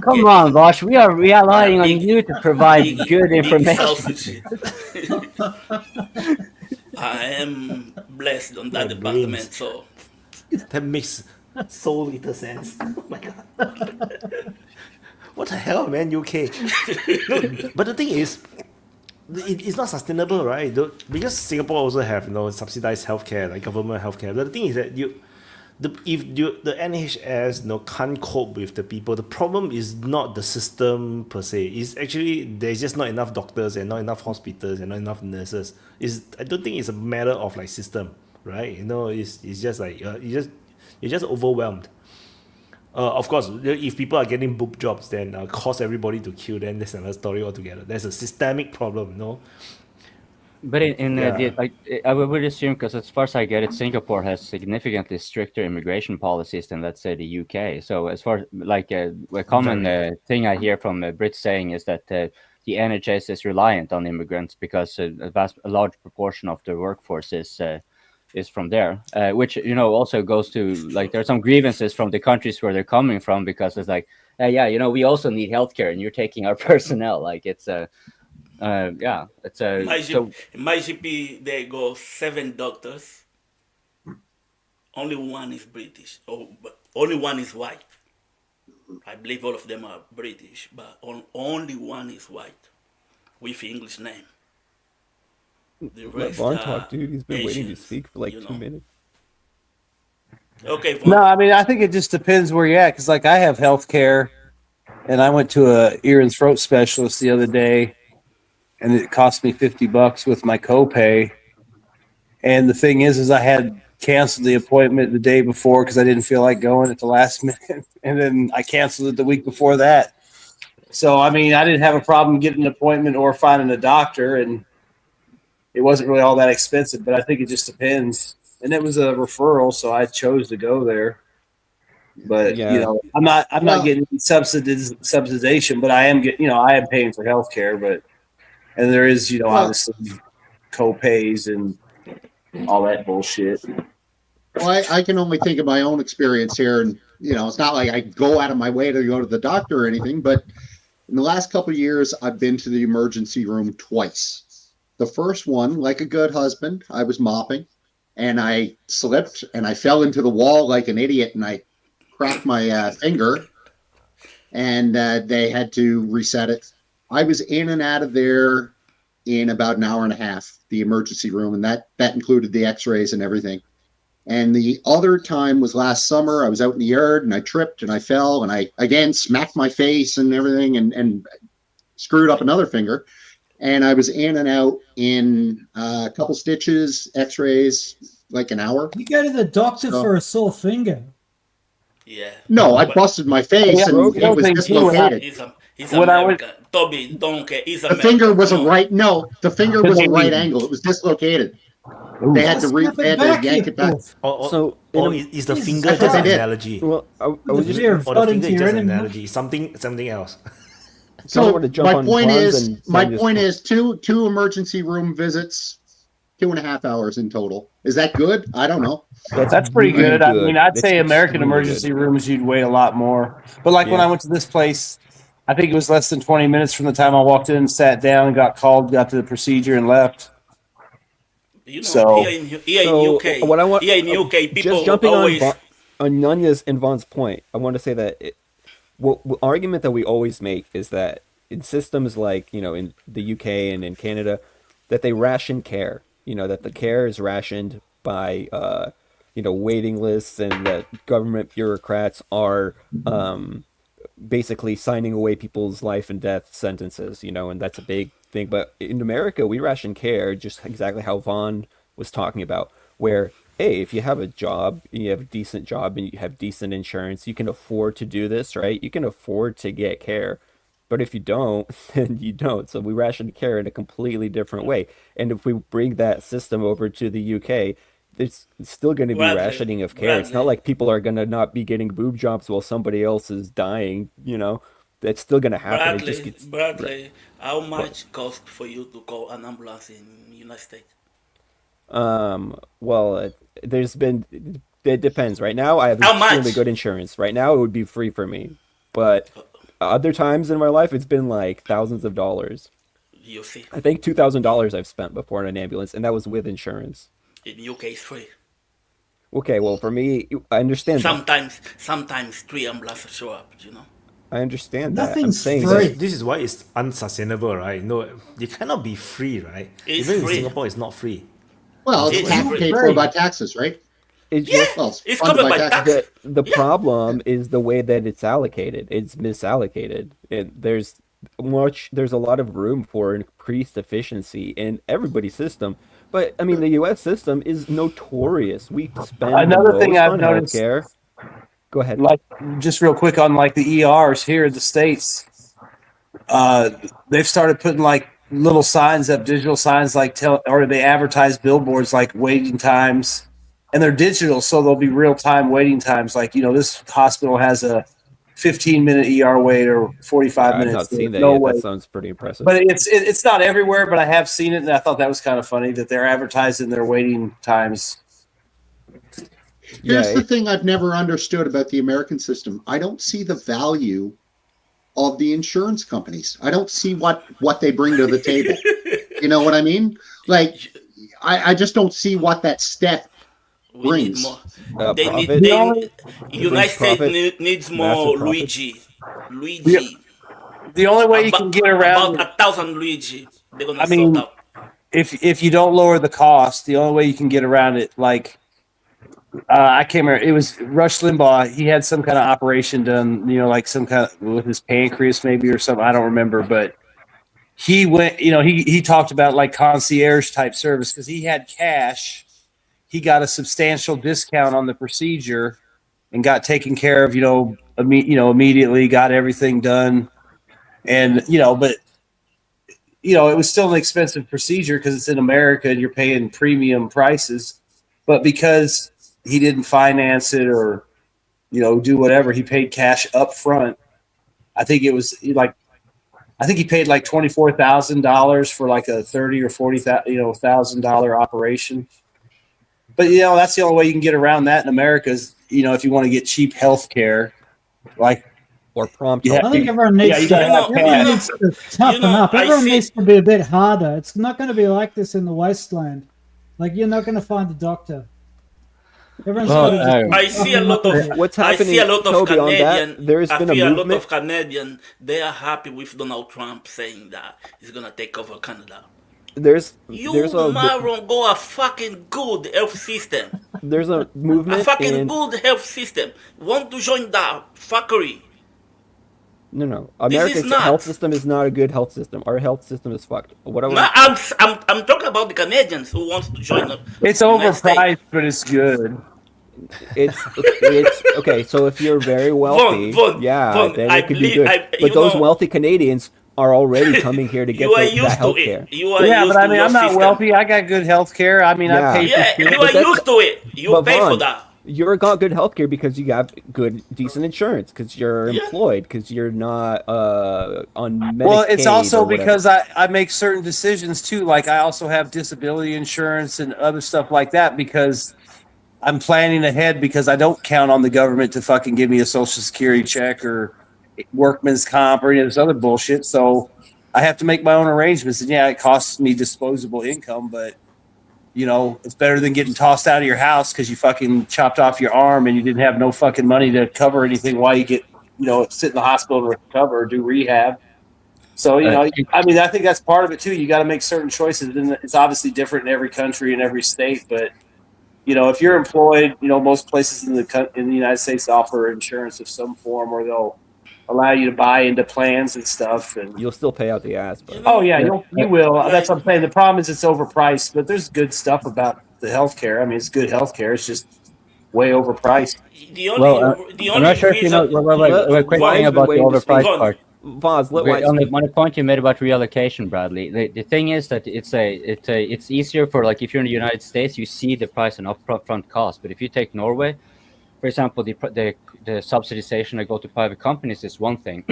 Come on, Vosh, we are relying on you to provide good big information. sausage. I am blessed on that My department, brains. so That makes so little sense. Oh my god. What the hell, man, UK? No, but the thing is, it's not sustainable, right? Because Singapore also have subsidized healthcare, like government healthcare. But the thing is that the NHS can't cope with the people. The problem is not the system per se. It's actually there's just not enough doctors and not enough hospitals and not enough nurses. I don't think it's a matter of like system, right? It's just like you're just overwhelmed. Of course, if people are getting boob jobs, then cause everybody to kill, then that's another story altogether. There's a systemic problem, But in Yeah. I would assume, because as far as I get it, Singapore has significantly stricter immigration policies than, let's say, the UK. So as far like a common thing I hear from Brits saying is that the NHS is reliant on immigrants because a large proportion of the workforce is from there, which also goes to, like, there are some grievances from the countries where they're coming from, because it's like, yeah, we also need healthcare and you're taking our personnel. Like, it's yeah, it's so. In my GP, there go 7 doctors. Only one is British. But only one is white. I believe all of them are British, but only one is white with English name. The Let rest Vaun are talk, dude. He's been waiting to Asians, speak for like you 2 know. minutes. Okay, No, Vaun. I mean, I think it just depends where you're at. Because, like, I have health care, and I went to a ear and throat specialist the other day, and it cost me $50 with my copay. And the thing is I had canceled the appointment the day before because I didn't feel like going at the last minute, and then I canceled it the week before that. So, I mean, I didn't have a problem getting an appointment or finding a doctor, and it wasn't really all that expensive. But I think it just depends. And it was a referral, so I chose to go there. But Yeah. I'm not Well- getting subsidization, but I am getting, I am paying for health care, and there is, obviously co-pays and all that bullshit. Well, I can only think of my own experience here, and it's not like I go out of my way to go to the doctor or anything, but in the last couple of years, I've been to the emergency room twice. The first one, like a good husband, I was mopping, and I slipped, and I fell into the wall like an idiot, and I cracked my finger, and they had to reset it. I was in and out of there in about an hour and a half, the emergency room, and that included the x-rays and everything. And the other time was last summer. I was out in the yard and I tripped and I fell and I again smacked my face and everything and screwed up another finger. And I was in and out in a couple stitches, x-rays, like an hour. You go to the doctor So- for a sore finger. Yeah. No, I busted my face and it was dislocated. He's When I American. Toby, don't care. He's The American. finger was a Come on. right. No, the finger was a right angle. It was dislocated. They had to Snap it back, yank you it back. wolf. Or is the Jesus finger Christ. just an They did. analogy? Well, I was The just fear of Or the flooding finger to is your just an enemy. analogy? Something else. I wanna jump my on point Vaughn's is, and my send this point po- is two emergency room visits, 2.5 hours in total. Is that good? I don't know. That's pretty really good. I mean, I'd It's say American extremely emergency rooms, you'd wait a lot more. But like when Yeah. I went to this place, I think it was less than 20 minutes from the time I walked in, sat down, got called, got to the procedure, and left. You know, So- here in So, UK, what I want- here in UK, people Just jumping always. on Nunya's and Vaughn's point, I want to say that what argument that we always make is that in systems like in the UK and in Canada, that they ration care. That the care is rationed by waiting lists, and that government bureaucrats are basically signing away people's life and death sentences. And that's a big thing. But in America, we ration care just exactly how Vaun was talking about, where hey, if you have a job, and you have a decent job, and you have decent insurance, you can afford to do this, right? You can afford to get care. But if you don't, then you don't. So we ration care in a completely different way. And if we bring that system over to the UK, there's still going to be Bradley, rationing of care. It's not Bradley. like people are going to not be getting boob jobs while somebody else is dying. That's still going to happen. It just gets Bradley, how much cost for you to call an ambulance in United States? Well, there's been it depends. Right now, I have How much? extremely good insurance. Right now, it would be free for me, but other times in my life, it's been like thousands of dollars. You see, I think $2,000 I've spent before in an ambulance, and that was with insurance. in UK it's free. Okay, well, for me, I understand that. Sometimes 3 ambulances show up. You know. I understand that. I'm Nothing's saying free. that This is why it's unsustainable, right? No, you cannot be free, right? It's Even free. in Singapore, it's not free. Well, It's it's tax free. paid for by taxes, right? it's Yeah, just Well, it's funded covered by tax. the problem is the way that it's allocated. It's misallocated. There's a lot of room for increased efficiency in everybody's system. But I mean, the U.S. system is notorious. We spend Another the thing most I've on noticed- healthcare. Go ahead. Like, just real quick on like the ERs here in the States, they've started putting like little signs up, digital signs or they advertise billboards like waiting times, and they're digital, so there'll be real time waiting times. Like, this hospital has a 15-minute ER wait or 45 I've minutes. not seen that No yet. wait. That sounds pretty impressive. But it's not everywhere, but I have seen it, and I thought that was kind of funny that they're advertising their waiting times. Here's the thing I've never understood about the American system. I don't see the value of the insurance companies. I don't see what they bring to the table. You know what I mean? Like, I just don't see what that step brings. United States needs more Luigi. The only way you can get around about 1,000 Luigi. They're gonna sort out. If you don't lower the cost, the only way you can get around it, like I can't remember, it was Rush Limbaugh. He had some kind of operation done, like some kind of with his pancreas maybe or something. I don't remember, but he went, he talked about like concierge type service because he had cash. He got a substantial discount on the procedure and got taken care of, immediately, got everything done. And, but, it was still an expensive procedure because it's in America and you're paying premium prices. But because he didn't finance it or, do whatever, he paid cash up front. I think it was he paid like $24,000 for like a $30,000 or $40,000 operation. But that's the only way you can get around that in America is, if you want to get cheap health care, or prompt. I think everyone needs to toughen up. Everyone needs to be a bit harder. It's not going to be like this in the wasteland. Like, you're not going to find a doctor. I see a lot of what's happening. I see a lot of Toby, on Canadian. that, there's been a movement. lot of Canadian. They are happy with Donald Trump saying that he's gonna take over Canada. There's Maron go a fucking good health system. There's a movement. A fucking good health system. Want to join that fuckery? No. America's health system is not a good health system. Our health system is fucked. I'm talking about the Canadians who wants to join us. It's overpriced, but it's good. It's okay. So if you're very wealthy, then it could be good. But those wealthy Canadians are already coming here to get that health care. But I mean, I'm not wealthy. I got good health care. I mean, I pay for you are used to it. You pay for that. You're got good health care because you got good, decent insurance, because you're employed, because you're not on Medicaid. Well, it's also because I make certain decisions too. Like I also have disability insurance and other stuff like that because I'm planning ahead because I don't count on the government to fucking give me a Social Security check or workman's comp or any of this other bullshit. So I have to make my own arrangements. And it costs me disposable income, but it's better than getting tossed out of your house because you fucking chopped off your arm and you didn't have no fucking money to cover anything while you get, sit in the hospital to recover or do rehab. So, I mean, I think that's part of it too. You got to make certain choices, and it's obviously different in every country and every state. But, if you're employed, most places in the United States offer insurance of some form, or they'll allow you to buy into plans and stuff, and you'll still pay out the ass. But you will. That's what I'm saying. The problem is it's overpriced, but there's good stuff about the healthcare. I mean, it's good healthcare. It's just way overpriced. I'm not sure if you know. Quick thing about the overpriced part. Vaz, one point you made about reallocation, Bradley. The thing is that it's easier for, like, if you're in the United States, you see the price and upfront cost. But if you take Norway, for example, the subsidization that go to private companies is one thing.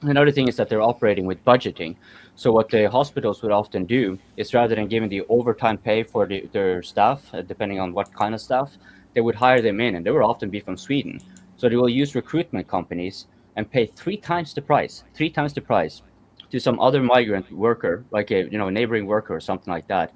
Another thing is that they're operating with budgeting. So what the hospitals would often do is, rather than giving the overtime pay for their staff, depending on what kind of staff, they would hire them in, and they would often be from Sweden. So they will use recruitment companies and pay three times the price to some other migrant worker, like a neighboring worker or something like that.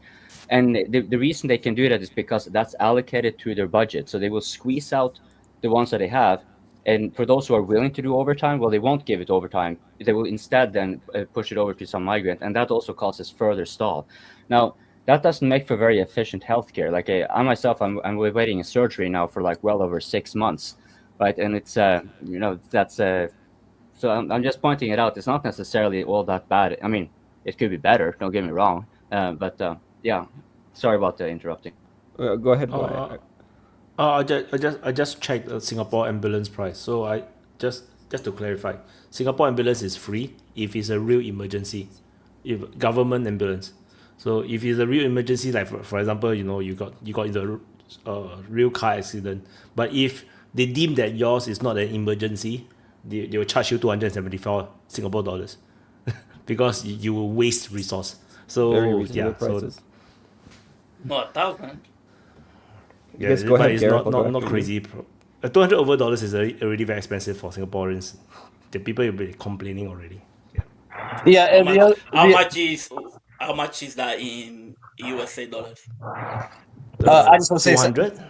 And the reason they can do that is because that's allocated to their budget. So they will squeeze out the ones that they have. And for those who are willing to do overtime, well, they won't give it overtime. They will instead then push it over to some migrant. And that also causes further stall. Now, that doesn't make for very efficient healthcare. Like I myself, I'm waiting a surgery now for like well over 6 months. Right. And it's, that's so I'm just pointing it out. It's not necessarily all that bad. I mean, it could be better. Don't get me wrong. But sorry about the interrupting. Go ahead. I just checked the Singapore ambulance price. So just to clarify, Singapore ambulance is free if it's a real emergency. if government ambulance. So if it's a real emergency, like for example, you got into a real car accident, but if they deem that yours is not an emergency, they will charge you 274 Singapore dollars because you will waste resource. So Very reasonable yeah, prices. Not 1,000. yeah, Yes, go but ahead, it's Gareth, not I'll go not, not after you. crazy. $200 over dollars is already very expensive for Singaporeans. The people will be complaining already. Yeah, How and much? How much is that in USA dollars? I just want to say something. 200.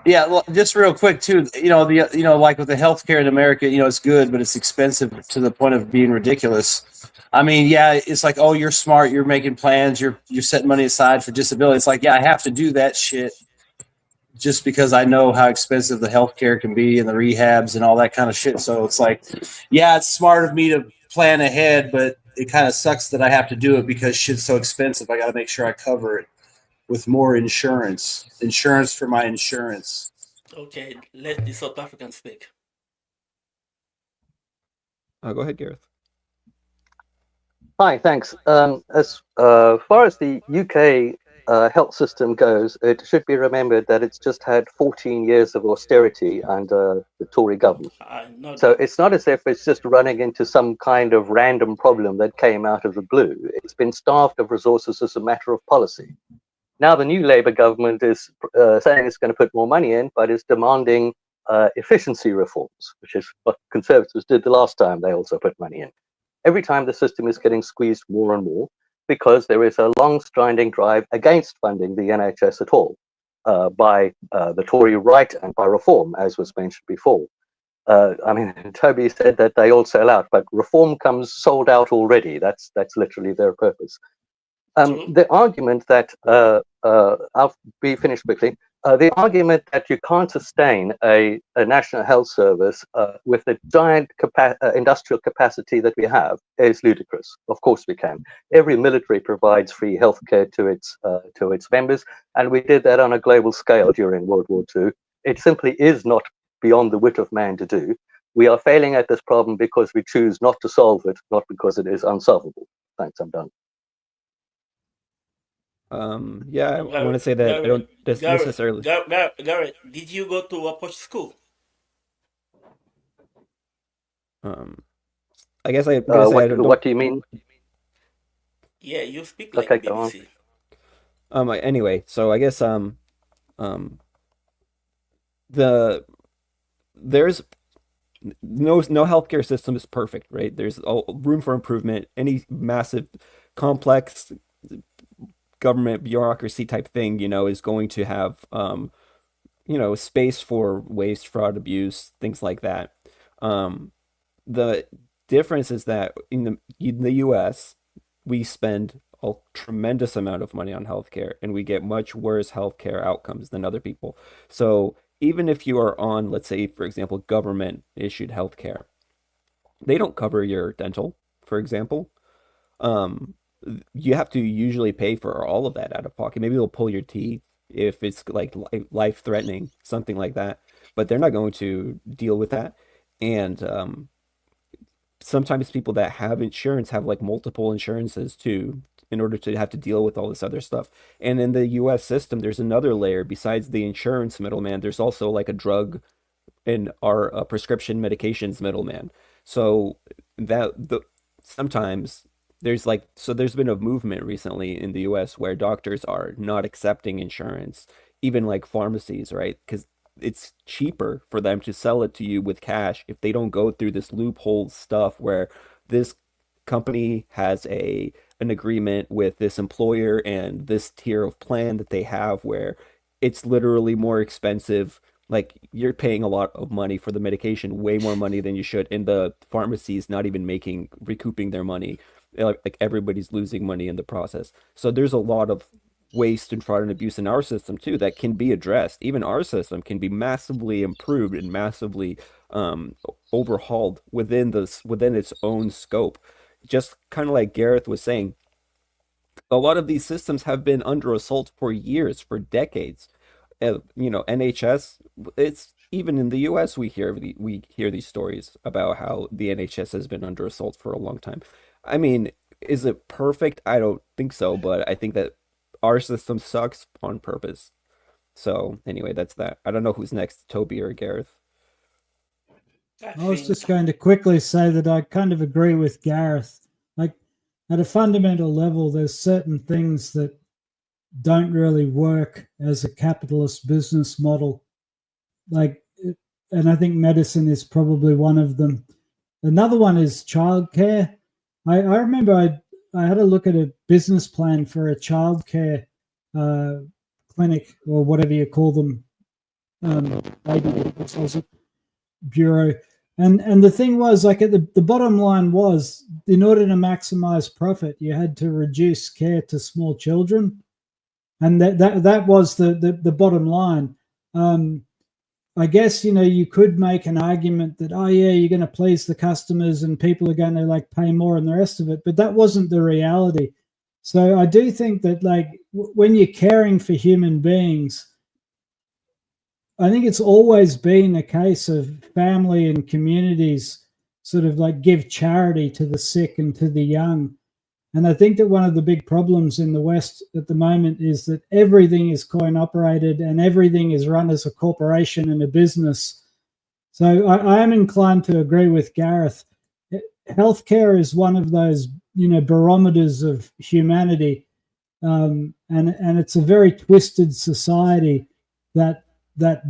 Yeah, well, just real quick too. Like with the healthcare in America, it's good, but it's expensive to the point of being ridiculous. I mean, yeah, it's like, oh, you're smart, you're making plans, you're setting money aside for disability. It's like, yeah, I have to do that shit just because I know how expensive the healthcare can be and the rehabs and all that kind of shit. So it's like, yeah, it's smart of me to plan ahead, but it kind of sucks that I have to do it because shit's so expensive. I got to make sure I cover it with more insurance for my insurance. Okay, let the South African speak. Go ahead, Gareth. Hi, thanks. As far as the UK health system goes, it should be remembered that it's just had 14 years of austerity under the Tory government. So it's not as if it's just running into some kind of random problem that came out of the blue. It's been starved of resources as a matter of policy. Now the new Labour government is saying it's going to put more money in, but is demanding efficiency reforms, which is what Conservatives did the last time they also put money in. Every time the system is getting squeezed more and more because there is a long-standing drive against funding the NHS at all by the Tory right and by Reform, as was mentioned before. I mean, Toby said that they all sell out, but Reform comes sold out already. That's literally their purpose. The argument that I'll be finished quickly. The argument that you can't sustain a national health service with the giant industrial capacity that we have is ludicrous. Of course we can. Every military provides free healthcare to its members, and we did that on a global scale during World War II. It simply is not beyond the wit of man to do. We are failing at this problem because we choose not to solve it, not because it is unsolvable. Thanks, I'm done. Yeah, I want to say that I don't necessarily. Garrett, did you go to a posh school? I guess I don't. What do you mean? Yeah, you speak like okay, BBC. Anyway, so I guess there's no healthcare system is perfect, right? There's room for improvement. Any massive, complex government bureaucracy type thing, is going to have space for waste, fraud, abuse, things like that. The difference is that in the US, we spend a tremendous amount of money on healthcare and we get much worse healthcare outcomes than other people. So even if you are on, let's say, for example, government issued healthcare, they don't cover your dental, for example. You have to usually pay for all of that out of pocket. Maybe they'll pull your teeth if it's like life threatening, something like that, but they're not going to deal with that. And sometimes people that have insurance have like multiple insurances too, in order to have to deal with all this other stuff. And in the US system, there's another layer besides the insurance middleman. There's also like a drug and our prescription medications middleman. So sometimes there's been a movement recently in the US where doctors are not accepting insurance, even like pharmacies, right? Because it's cheaper for them to sell it to you with cash if they don't go through this loophole stuff where this company has an agreement with this employer and this tier of plan that they have where it's literally more expensive. Like you're paying a lot of money for the medication, way more money than you should, and the pharmacy's not even recouping their money. Like everybody's losing money in the process. So there's a lot of waste and fraud and abuse in our system too that can be addressed. Even our system can be massively improved and massively overhauled within its own scope. Just kind of like Gareth was saying, a lot of these systems have been under assault for years, for decades. NHS, it's even in the US we hear these stories about how the NHS has been under assault for a long time. I mean, is it perfect? I don't think so, but I think that our system sucks on purpose. So anyway, that's that. I don't know who's next, Toby or Gareth. I was just going to quickly say that I kind of agree with Gareth. Like, at a fundamental level, there's certain things that don't really work as a capitalist business model. Like, and I think medicine is probably one of them. Another one is childcare. I remember I had a look at a business plan for a childcare clinic, or whatever you call them, bureau. And the thing was, like, at the bottom line was, in order to maximize profit, you had to reduce care to small children, and that was the bottom line. I guess, you know, you could make an argument that, oh yeah, you're going to please the customers and people are going to like pay more and the rest of it, but that wasn't the reality. So I do think that, like, when you're caring for human beings, I think it's always been a case of family and communities sort of like give charity to the sick and to the young. And I think that one of the big problems in the West at the moment is that everything is coin operated and everything is run as a corporation and a business. So I am inclined to agree with Gareth. Healthcare is one of those, you know, barometers of humanity. And it's a very twisted society that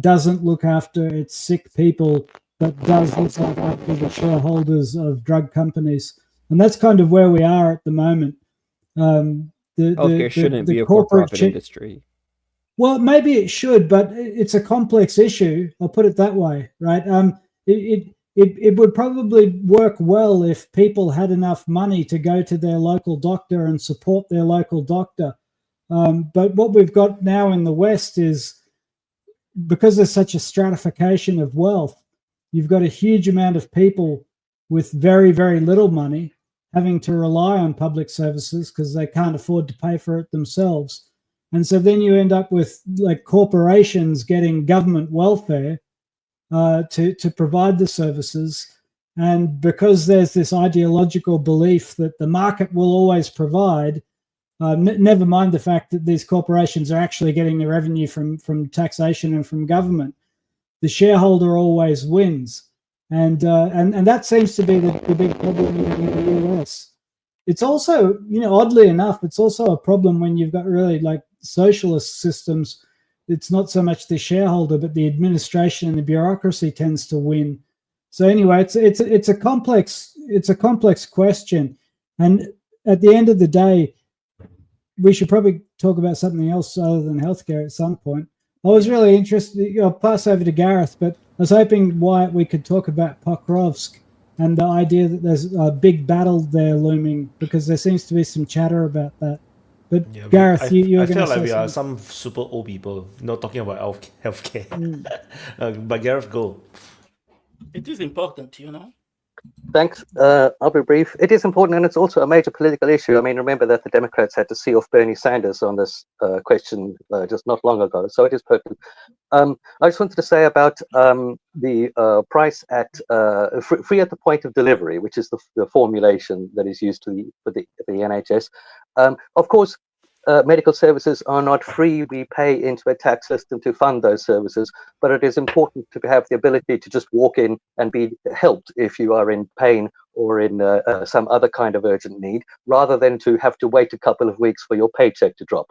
doesn't look after its sick people, but does look after the shareholders of drug companies. And that's kind of where we are at the moment. Healthcare shouldn't be a for-profit industry. Well, maybe it should, but it's a complex issue. I'll put it that way, right? It would probably work well if people had enough money to go to their local doctor and support their local doctor. But what we've got now in the West is, because there's such a stratification of wealth, you've got a huge amount of people with very, very little money having to rely on public services because they can't afford to pay for it themselves. And so then you end up with like corporations getting government welfare to provide the services. And because there's this ideological belief that the market will always provide, never mind the fact that these corporations are actually getting the revenue from taxation and from government, the shareholder always wins. And that seems to be the big problem in the US. It's also, you know, oddly enough, it's also a problem when you've got really like socialist systems. It's not so much the shareholder, but the administration and the bureaucracy tends to win. So anyway, it's a complex question. And at the end of the day, we should probably talk about something else other than healthcare at some point. I was really interested, I'll pass over to Gareth, but I was hoping, Wyatt, we could talk about Pokrovsk and the idea that there's a big battle there looming, because there seems to be some chatter about that. But yeah, Gareth, you're going to say feel like we something. are some super old people not talking about healthcare. But Gareth, go. It is important, you know. Thanks. I'll be brief. It is important, and it's also a major political issue. I mean, remember that the Democrats had to see off Bernie Sanders on this question just not long ago, so it is pertinent. I just wanted to say about the price at free at the point of delivery, which is the formulation that is used for the NHS. Of course, medical services are not free. We pay into a tax system to fund those services, but it is important to have the ability to just walk in and be helped if you are in pain or in some other kind of urgent need, rather than to have to wait a couple of weeks for your paycheck to drop.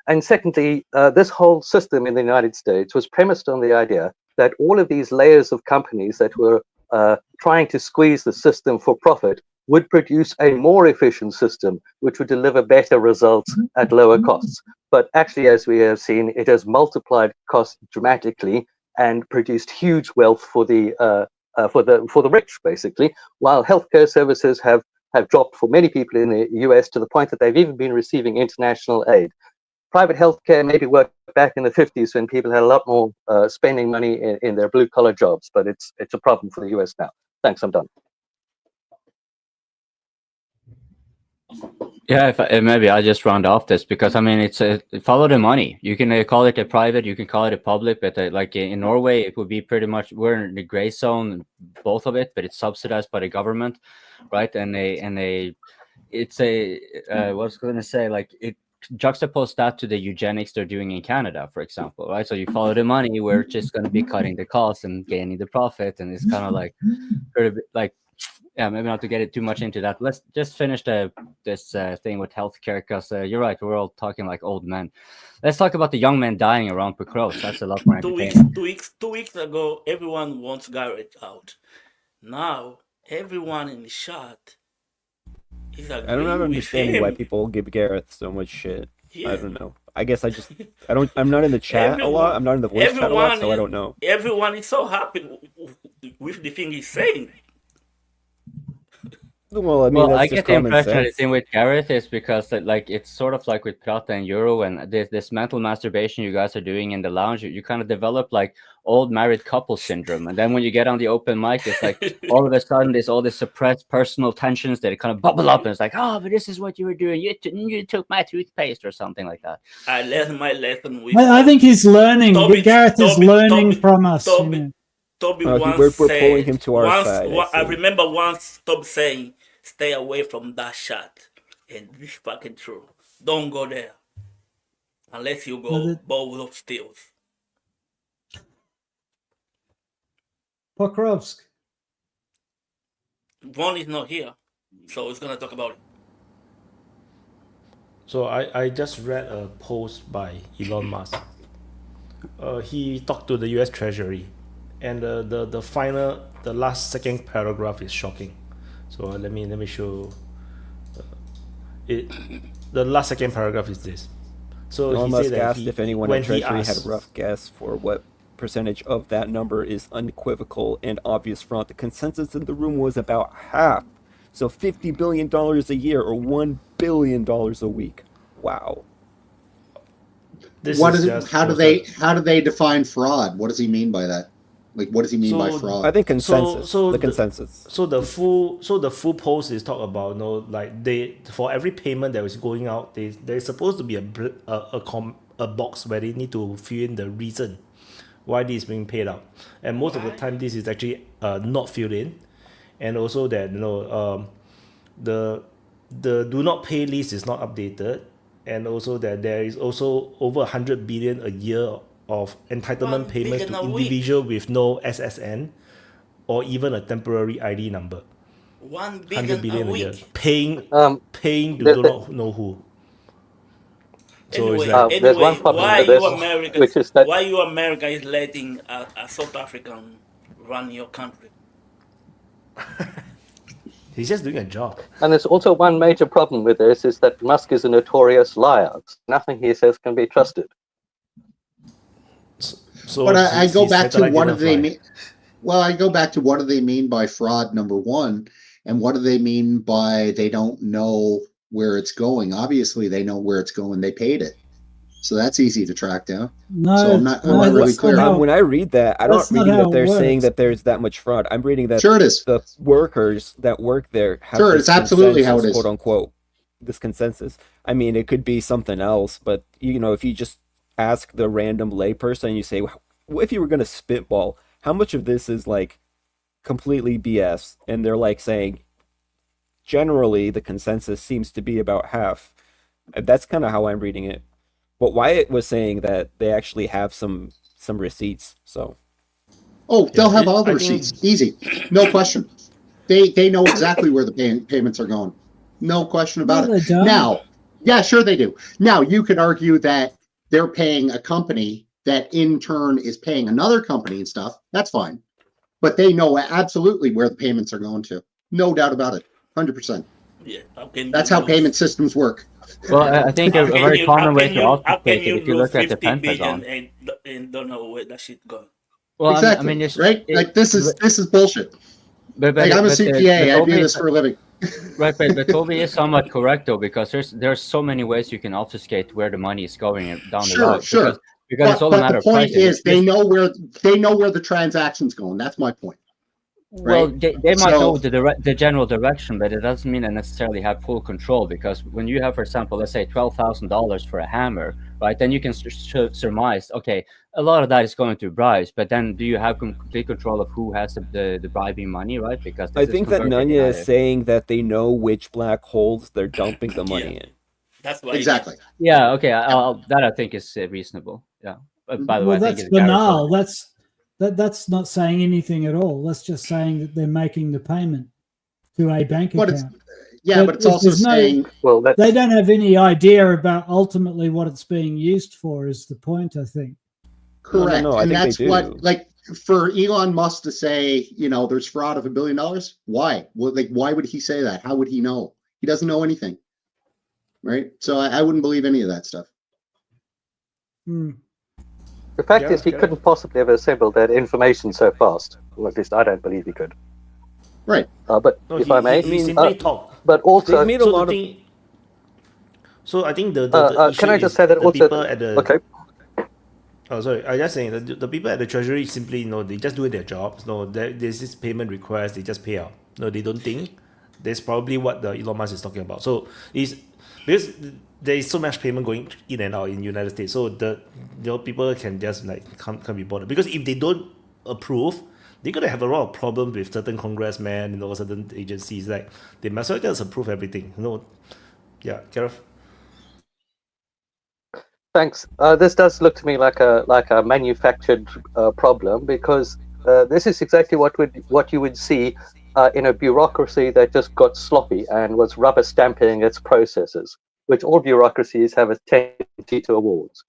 And secondly, this whole system in the United States was premised on the idea that all of these layers of companies that were trying to squeeze the system for profit would produce a more efficient system, which would deliver better results at lower costs. But actually, as we have seen, it has multiplied costs dramatically and produced huge wealth for the rich, basically, while healthcare services have dropped for many people in the US to the point that they've even been receiving international aid. Private healthcare maybe worked back in the 50s when people had a lot more spending money in their blue-collar jobs, but it's a problem for the US now. Thanks, I'm done. Yeah, maybe I'll just round off this, because I mean, it's follow the money. You can call it a private, you can call it a public, but like in Norway, it would be pretty much, we're in the gray zone, both of it, but it's subsidized by the government, right? And it's a what was I going to say, like it juxtapose that to the eugenics they're doing in Canada, for example, right? So you follow the money, we're just going to be cutting the costs and gaining the profit, and it's kind of like yeah, maybe not to get it too much into that. Let's just finish this thing with healthcare, because you're right, we're all talking like old men. Let's talk about the young men dying around Pokros. That's a lot more entertaining. 2 weeks ago, everyone wants Garrett out. Now everyone in the chat is I don't agreeing with understand why him. people give Gareth so much shit. Yeah. I don't know. I guess I'm not in the chat a lot. I'm not in the voice chat a lot, so I don't know. Everyone is so happy with the thing he's saying. Well, I mean, that's I just get the common impression the sense. thing with Gareth is because like it's sort of like with Prata and Euro and this mental masturbation you guys are doing in the lounge. You kind of develop like old married couple syndrome, and then when you get on the open mic, it's like all of a sudden there's all this suppressed personal tensions that kind of bubble up, and it's like, oh, but this is what you were doing. You took my toothpaste or something like that. I learned my lesson with. I think he's learning. Gareth is learning from us. Toby once we're said, pulling him to our side. I remember once Toby saying, "Stay away from that shot," and this is fucking true. Don't go there unless you go bowl of steels. Pokrovsk. Vaun is not here, so he's gonna talk about it. So I just read a post by Elon Musk. He talked to the U.S. Treasury, and the last second paragraph is shocking. So let me show it. The last second paragraph is this. So Elon he Musk said that asked if anyone when at he Treasury had asked- a rough guess for what percentage of that number is unequivocal and obvious fraud. The consensus in the room was about half. So $50 billion a year or $1 billion a week. Wow. How do they define fraud? What does he mean by that? Like, what does he mean by fraud? I think consensus. So consensus. So the full post is talk about like they, for every payment that is going out, there's supposed to be a box where they need to fill in the reason why this is being paid out, and most of the time this is actually not filled in, and also that the do not pay list is not updated, and also that there is also over 100 billion a year of entitlement payments to individual with no SSN or even a temporary ID number. 1 100 billion a year, week. paying to do not know who. So Anyway, there's one problem why with you this, Americans? which is that Why you America is letting a South African run your country? He's just doing a job. And there's also one major problem with this is that Musk is a notorious liar. Nothing he says can be trusted. So but I go back to what do they mean? Well, I go back to what do they mean by fraud, number one, and what do they mean by they don't know where it's going? Obviously, they know where it's going. They paid it, so that's easy to track down. No, so I'm not really clear. When I read that, I don't read that they're saying works. that there's that much fraud. I'm reading that Sure it is. the workers that work there have Sure, this it's absolutely how it is. quote unquote, this consensus. I mean, it could be something else, but if you just ask the random layperson, you say, if you were going to spitball, how much of this is like completely BS? And they're like saying, generally, the consensus seems to be about half. And that's kind of how I'm reading it. But Wyatt was saying that they actually have some receipts. So, they'll have all the receipts. Easy, no question. They know exactly where the payments are going. No question about it. Now, yeah, sure they do. Now you could argue that they're paying a company that in turn is paying another company and stuff. That's fine, but they know absolutely where the payments are going to. No doubt about it. 100%. Yeah, that's how payment systems work. Well, I think a very common way to obfuscate it, if you look at the Pentagon, and don't know where that shit going. Well, exactly. I mean, right? Like this is bullshit. But I'm a CPA. I do this for a living. Right, but Toby is somewhat correct though, because there's so many ways you can obfuscate where the money is going down the road. Sure. Because it's all a matter of pricing. The point is, they know where the transaction's going. That's my point. Well, right? they might know So the general direction, but it doesn't mean they necessarily have full control, because when you have, for example, let's say $12,000 for a hammer, right? Then you can surmise, okay, a lot of that is going to bribes, but then do you have complete control of who has the bribing money, right? Because I this is think that converted Nunya is AI. saying that they know which black holes they're dumping the money in. That's why. exactly. Yeah, okay, that I think is reasonable. Yeah. By the way, Well, I think that's it's Gareth banal. Toby. That's not saying anything at all. That's just saying that they're making the payment to a bank But it's account. but it's also there's saying Well, they that's don't have any idea about ultimately what it's being used for. Is the point? I think. correct, No, I and think they that's do. what, like, for Elon Musk to say, there's fraud of $1 billion. Why? Well, like, why would he say that? How would he know? He doesn't know anything, right? So I wouldn't believe any of that stuff. Hmm. the fact Yeah, is he okay. couldn't possibly have assembled that information so fast. Well, at least I don't believe he could. Right. But No, if I may, he simply talked. but also, They've made a So lot the of. thing, so I think the issue can I just is say that the also? people at the. Okay. Oh, sorry. I just saying that the people at the Treasury simply, they just do their jobs. No, there's this payment request. They just pay out. No, they don't think. That's probably what the Elon Musk is talking about. So is because there is so much payment going in and out in United States. So the people can just can't be bothered, because if they don't approve, they're gonna have a lot of problem with certain congressmen, certain agencies. Like they must well just approve everything. Yeah, Gareth. Thanks. This does look to me like a manufactured problem, because this is exactly what you would see in a bureaucracy that just got sloppy and was rubber stamping its processes, which all bureaucracies have a tendency towards.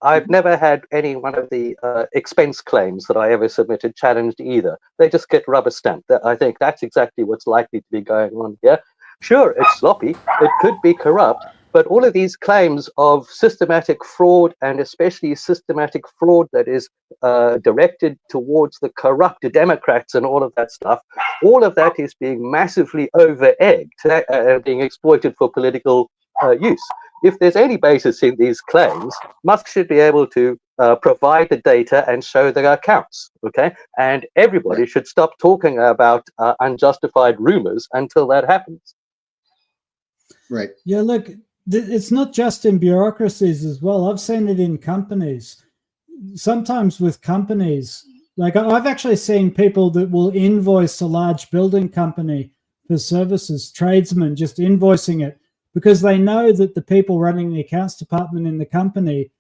I've never had any one of the expense claims that I ever submitted challenged either. They just get rubber stamped. I think that's exactly what's likely to be going on here. Sure, it's sloppy. It could be corrupt. But all of these claims of systematic fraud, and especially systematic fraud that is directed towards the corrupt Democrats and all of that stuff, all of that is being massively over-egged and being exploited for political use. If there's any basis in these claims, Musk should be able to provide the data and show their accounts, okay? And everybody should stop talking about unjustified rumors until that happens. Right. Yeah, look, it's not just in bureaucracies as well. I've seen it in companies. Sometimes with companies, like I've actually seen people that will invoice a large building company for services, tradesmen just invoicing it, because they know that the people running the accounts department in the company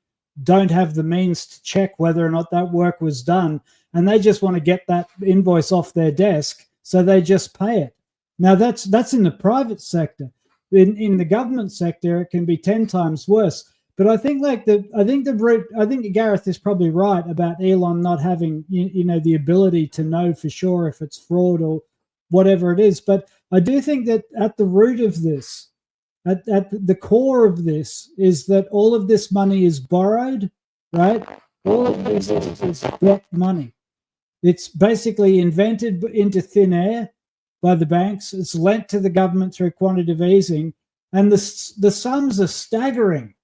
don't have the means to check whether or not that work was done. And they just want to get that invoice off their desk, so they just pay it. Now that's in the private sector. In the government sector, it can be 10 times worse. But I think I think Gareth is probably right about Elon not having the ability to know for sure if it's fraud or whatever it is. But I do think that at the root of this, at the core of this, is that all of this money is borrowed, right? All of this is debt money. It's basically invented into thin air by the banks. It's lent to the government through quantitative easing, and the sums are staggering.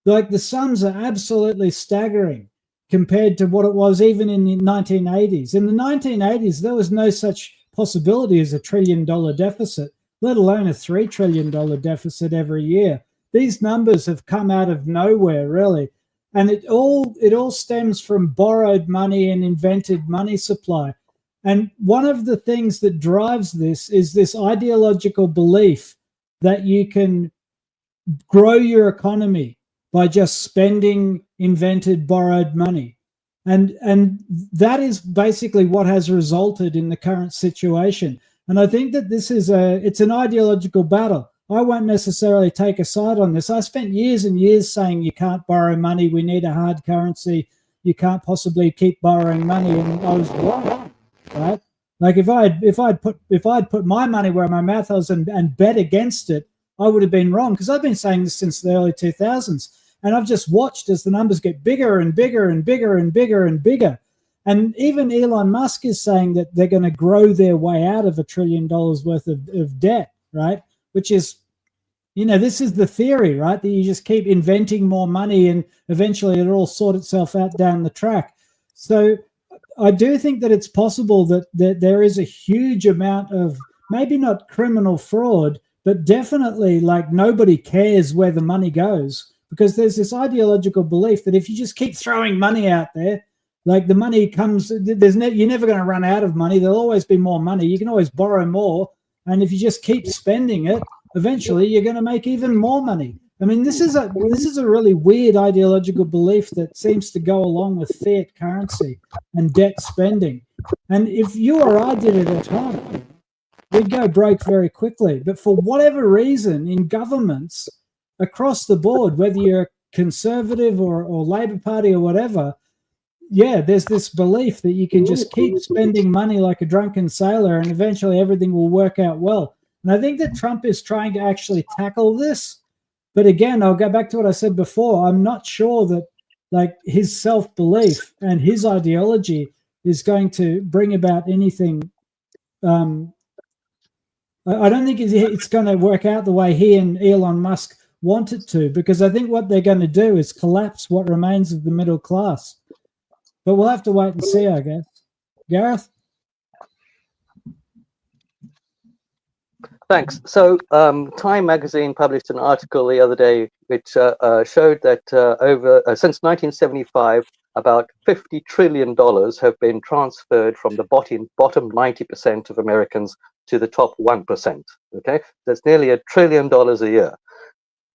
Like, the sums are absolutely staggering compared to what it was even in the 1980s. In the 1980s, there was no such possibility as $1 trillion deficit, let alone a $3 trillion deficit every year. These numbers have come out of nowhere, really. And it all stems from borrowed money and invented money supply. And one of the things that drives this is this ideological belief that you can grow your economy by just spending invented, borrowed money. And that is basically what has resulted in the current situation. And I think that this is it's an ideological battle. I won't necessarily take a side on this. I spent years and years saying you can't borrow money. We need a hard currency. You can't possibly keep borrowing money. And I was wrong, right? Like if I'd put my money where my mouth was and bet against it, I would have been wrong, because I've been saying this since the early 2000s. And I've just watched as the numbers get bigger and bigger and bigger and bigger and bigger. And even Elon Musk is saying that they're going to grow their way out of $1 trillion worth of debt, right? Which is, this is the theory, right? That you just keep inventing more money and eventually it'll all sort itself out down the track. So I do think that it's possible that there is a huge amount of, maybe not criminal fraud, but definitely like nobody cares where the money goes, because there's this ideological belief that if you just keep throwing money out there, like the money comes, you're never going to run out of money. There'll always be more money. You can always borrow more. And if you just keep spending it, eventually you're going to make even more money. I mean, this is a really weird ideological belief that seems to go along with fiat currency and debt spending. And if you or I did it at home, we'd go broke very quickly. But for whatever reason, in governments across the board, whether you're conservative or Labor Party or whatever, yeah, there's this belief that you can just keep spending money like a drunken sailor and eventually everything will work out well. And I think that Trump is trying to actually tackle this. But again, I'll go back to what I said before. I'm not sure that like his self-belief and his ideology is going to bring about anything. I don't think it's going to work out the way he and Elon Musk want it to, because I think what they're going to do is collapse what remains of the middle class. But we'll have to wait and see, I guess. Gareth? Thanks. So Time magazine published an article the other day which showed that since 1975, about $50 trillion have been transferred from the bottom 90% of Americans to the top 1%. Okay, that's nearly $1 trillion a year.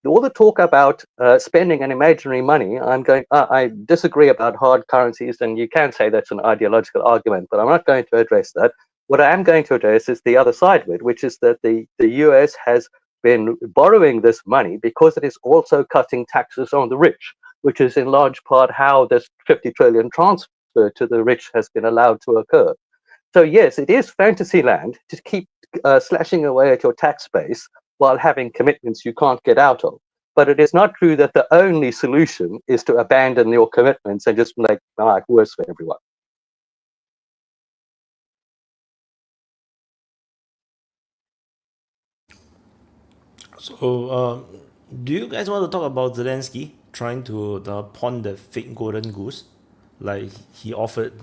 All the talk about spending an imaginary money, I disagree about hard currencies, and you can say that's an ideological argument, but I'm not going to address that. What I am going to address is the other side of it, which is that the US has been borrowing this money because it is also cutting taxes on the rich, which is in large part how this 50 trillion transfer to the rich has been allowed to occur. So yes, it is fantasy land to keep slashing away at your tax base while having commitments you can't get out of. But it is not true that the only solution is to abandon your commitments and just make life worse for everyone. So, do you guys want to talk about Zelenskyy trying to pawn the fake golden goose? Like he offered,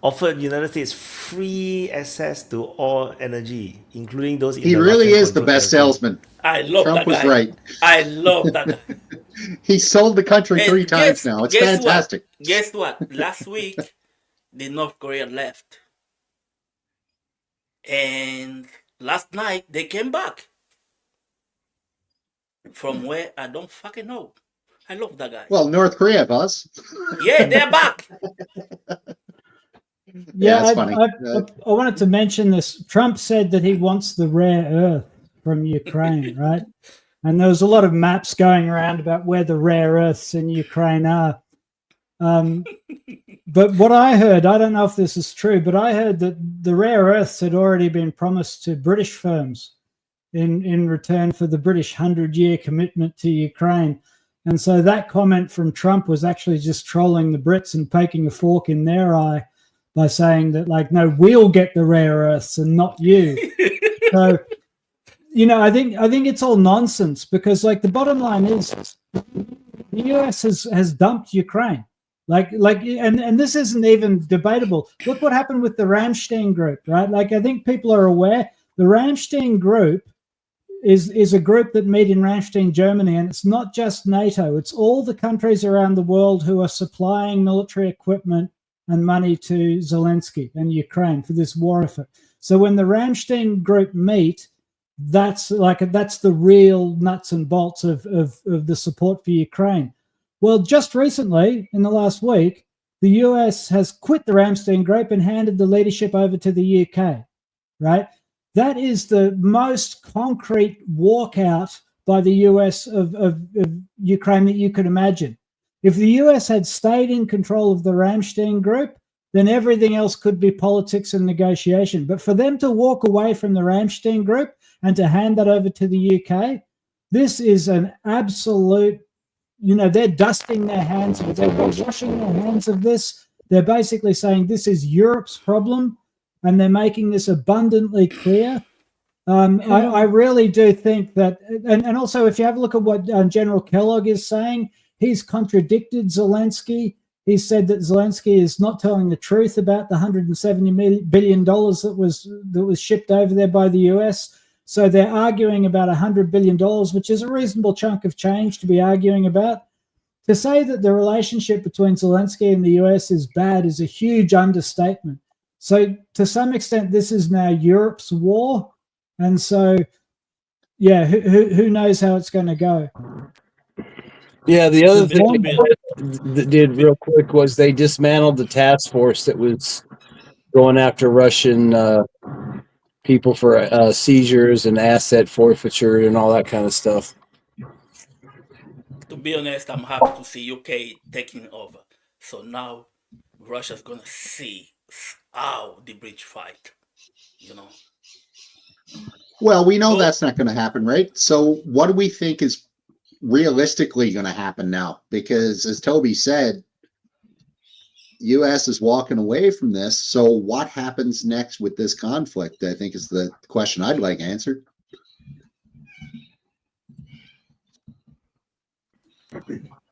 offered United States free access to all energy, including those. He really is the best salesman. I love Trump that was guy. right. I love that guy. He sold the country And 3 times now. It's guess fantastic. What? Guess what? Last week, the North Korea left. And last night, they came back. From where? I don't fucking know. I love that guy. Well, North Korea, Buzz. Yeah, they're back. Yeah, that's funny. I wanted to mention this. Trump said that he wants the rare earth from Ukraine, right? And there was a lot of maps going around about where the rare earths in Ukraine are. But what I heard, I don't know if this is true, but I heard that the rare earths had already been promised to British firms in return for the British 100-year commitment to Ukraine. And so that comment from Trump was actually just trolling the Brits and poking a fork in their eye by saying that, like, no, we'll get the rare earths and not you. So, I think it's all nonsense, because, like, the bottom line is the US has dumped Ukraine. And this isn't even debatable. Look what happened with the Ramstein group, right? Like, I think people are aware the Ramstein group is a group that meet in Ramstein, Germany, and it's not just NATO. It's all the countries around the world who are supplying military equipment and money to Zelenskyy and Ukraine for this war effort. So when the Ramstein group meet, that's the real nuts and bolts of the support for Ukraine. Well, just recently, in the last week, the US has quit the Ramstein group and handed the leadership over to the UK, right? That is the most concrete walkout by the US of Ukraine that you could imagine. If the US had stayed in control of the Ramstein group, then everything else could be politics and negotiation. But for them to walk away from the Ramstein group and to hand that over to the UK, this is an absolute, they're dusting their hands, they're washing their hands of this. They're basically saying this is Europe's problem, and they're making this abundantly clear. I really do think that, and also if you have a look at what General Kellogg is saying, he's contradicted Zelenskyy. he said that Zelenskyy is not telling the truth about the $170 billion that was shipped over there by the US. So they're arguing about $100 billion, which is a reasonable chunk of change to be arguing about. To say that the relationship between Zelenskyy and the US is bad is a huge understatement. So to some extent, this is now Europe's war. And so, yeah, who knows how it's going to go. Yeah, the other thing they did real quick was they dismantled the task force that was going after Russian people for seizures and asset forfeiture and all that kind of stuff. To be honest, I'm happy to see UK taking over. So now Russia's going to see how the British fight, you know. Well, we know that's not going to happen, right? So what do we think is realistically going to happen now? Because as Toby said, U.S. is walking away from this. So what happens next with this conflict, I think is the question I'd like answered.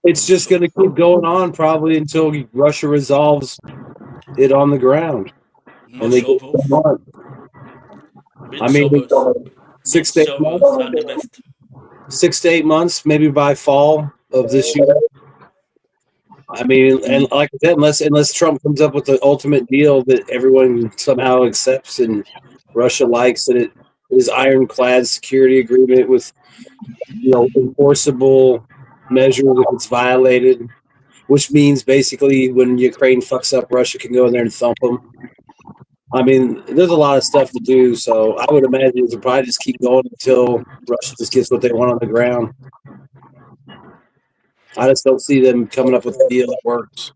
It's just going to keep going on probably until Russia resolves it on the ground. And they go on. I mean, 6 to 8 months, 6 to 8 months, maybe by fall of this year. I mean, and like I said, unless Trump comes up with the ultimate deal that everyone somehow accepts and Russia likes, and it is ironclad security agreement with, you know, enforceable measures if it's violated, which means basically when Ukraine fucks up, Russia can go in there and thump them. I mean, there's a lot of stuff to do, so I would imagine it'll probably just keep going until Russia just gets what they want on the ground. I just don't see them coming up with a deal that works.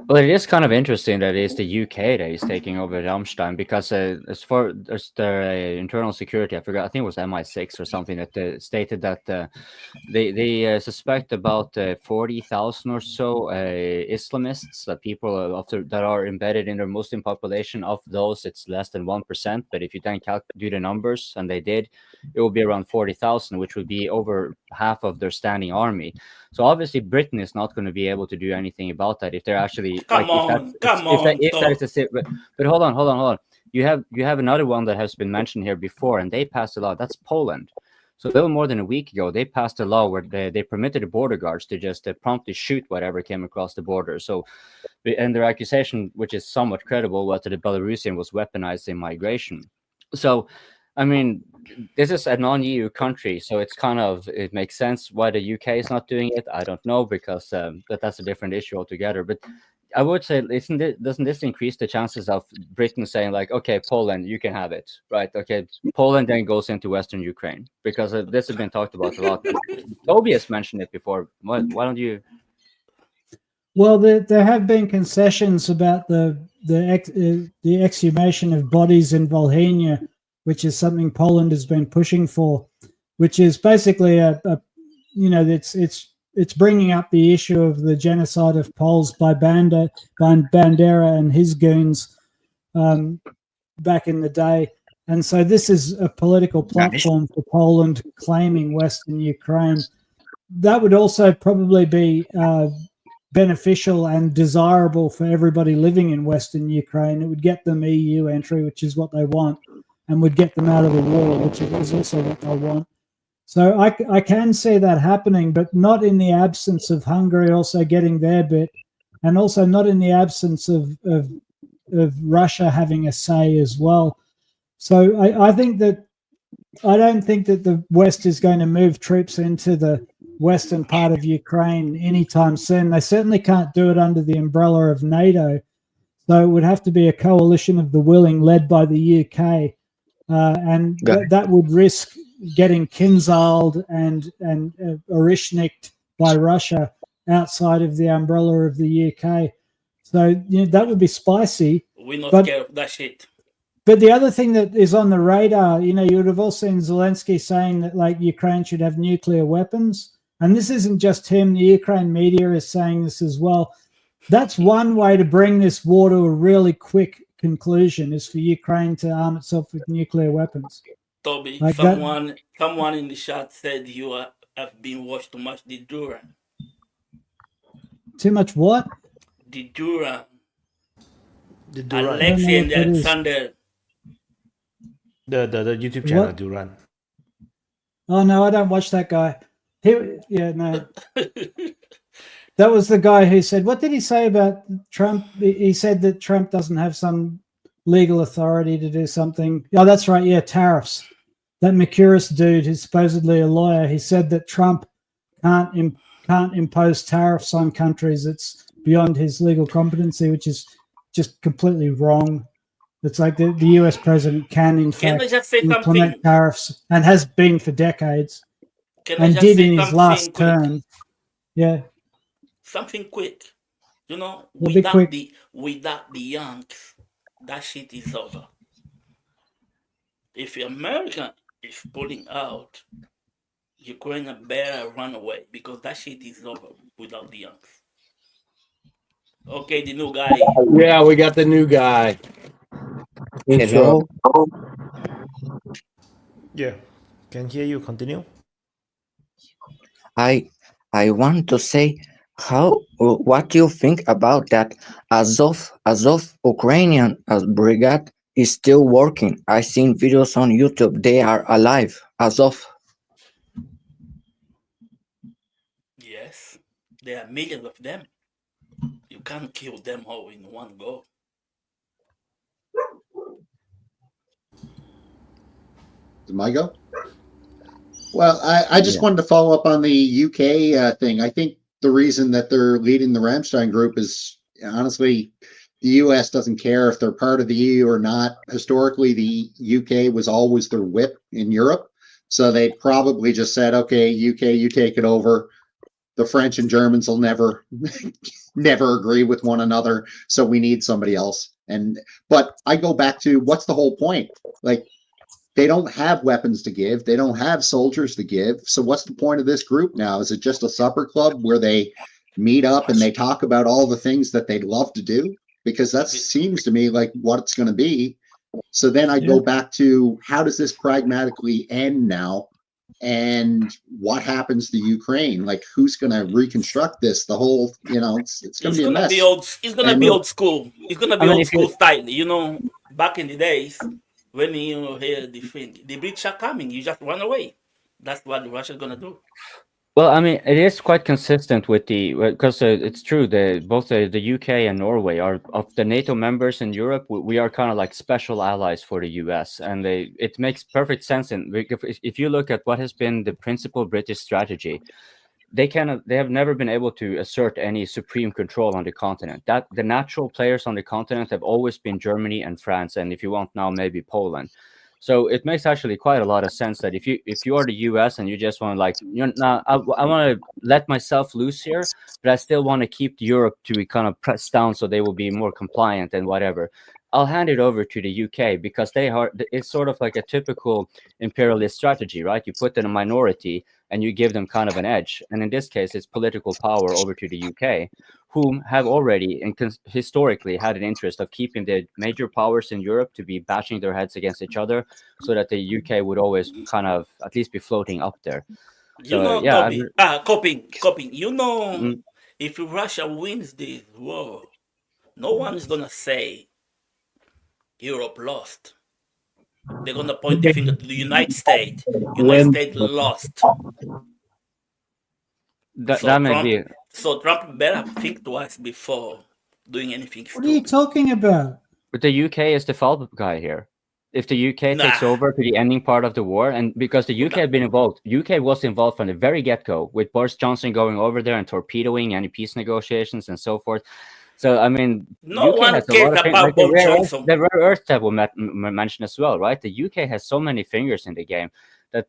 Well, it is kind of interesting that it's the UK that is taking over Rammstein, because as far as their internal security, I forgot, I think it was MI6 or something that stated that they suspect about 40,000 or so Islamists, that people that are embedded in their Muslim population. Of those, it's less than 1%. But if you then do the numbers, and they did, it will be around 40,000, which would be over half of their standing army. So obviously, Britain is not going to be able to do anything about that if they're actually Come on. But hold on. You have another one that has been mentioned here before, and they passed a law. That's Poland. So a little more than a week ago, they passed a law where they permitted the border guards to just promptly shoot whatever came across the border. So, and their accusation, which is somewhat credible, was that the Belarusian was weaponizing migration. So, I mean, this is a non-EU country, so it makes sense why the UK is not doing it. I don't know, because that's a different issue altogether. But I would say, doesn't this increase the chances of Britain saying, like, okay, Poland, you can have it, right? Okay, Poland then goes into Western Ukraine, because this has been talked about a lot. Toby has mentioned it before. Why don't you? Well, there have been concessions about the exhumation of bodies in Volhynia, which is something Poland has been pushing for, which is basically it's bringing up the issue of the genocide of Poles by Bandera and his goons back in the day. And so this is a political platform for Poland claiming Western Ukraine. That would also probably be beneficial and desirable for everybody living in Western Ukraine. It would get them EU entry, which is what they want, and would get them out of the war, which is also what they want. So I can see that happening, but not in the absence of Hungary also getting their bit, and also not in the absence of Russia having a say as well. So I don't think that the West is going to move troops into the western part of Ukraine anytime soon. They certainly can't do it under the umbrella of NATO. So it would have to be a coalition of the willing led by the UK. And that would risk getting Kinzhal and Orishnik by Russia outside of the umbrella of the UK. So that would be spicy. We're not scared of that shit. But the other thing that is on the radar, you would have all seen Zelenskyy saying that, like, Ukraine should have nuclear weapons. And this isn't just him. The Ukraine media is saying this as well. That's one way to bring this war to a really quick conclusion, is for Ukraine to arm itself with nuclear weapons. Toby, like someone in the chat said you have been watched too much the Duran. Too much what? The Duran. The Duran. Alexei and I don't know what that is. Alexander. The YouTube channel What? Duran. Oh no, I don't watch that guy. No. That was the guy who said, what did he say about Trump? He said that Trump doesn't have some legal authority to do something. Oh, that's right. Yeah, tariffs. That Mercurius dude who's supposedly a lawyer, he said that Trump can't impose tariffs on countries. It's beyond his legal competency, which is just completely wrong. It's like the US president can, in Can I fact, just say implement something? tariffs and has been for decades Can I and just did say in his something last quick? term. Yeah. Something quick. You know, Well, be quick. without the Yanks, that shit is over. If America is pulling out, Ukraine better run away because that shit is over without the Yanks. Okay, the new guy. Yeah, we got the new guy. Intro. Hello. Yeah. Can hear you. Continue. I want to say what do you think about that Azov Ukrainian brigade is still working. I've seen videos on YouTube. They are alive. Azov. Yes, there are millions of them. You can't kill them all in one go. Am I go? Well, I just wanted to follow up on the UK thing. I think the reason that they're leading the Ramstein group is honestly, the US doesn't care if they're part of the EU or not. Historically, the UK was always their whip in Europe. So they probably just said, okay, UK, you take it over. The French and Germans will never agree with one another. So we need somebody else. But I go back to what's the whole point? Like, they don't have weapons to give. They don't have soldiers to give. So what's the point of this group now? Is it just a supper club where they meet up and they talk about all the things that they'd love to do? Because that seems to me like what it's going to be. So then I go back to how does this pragmatically end now? And what happens to Ukraine? Like, who's going to reconstruct this? The whole, it's going to be a mess. It's going to be old school. It's going to be old school style. You know, back in the days, when you hear the thing, the British are coming, you just run away. That's what Russia's going to do. Well, I mean, it is quite consistent with because it's true that both the UK and Norway are of the NATO members in Europe. We are kind of like special allies for the US, and it makes perfect sense. And if you look at what has been the principal British strategy, they have never been able to assert any supreme control on the continent. That the natural players on the continent have always been Germany and France, and if you want now, maybe Poland. So it makes actually quite a lot of sense that if you are the US and you just want to I want to let myself loose here, but I still want to keep Europe to be kind of pressed down so they will be more compliant and whatever. I'll hand it over to the UK because it's sort of like a typical imperialist strategy, right? You put in a minority and you give them kind of an edge. And in this case, it's political power over to the UK, whom have already and historically had an interest of keeping the major powers in Europe to be bashing their heads against each other so that the UK would always kind of at least be floating up there. Toby, coping. You know, if Russia wins this war, no one is going to say Europe lost. They're going to point the finger to the United States. United States lost. So Trump better think twice before doing anything stupid. What are you talking about? But the UK is the fall guy here. If the UK takes over to the ending part of the war, and because the UK had been involved, UK was involved from the very get-go with Boris Johnson going over there and torpedoing any peace negotiations and so forth. So, I mean, no UK one has cares about Boris Johnson. The rare earth that we mentioned as well, right? The UK has so many fingers in the game that,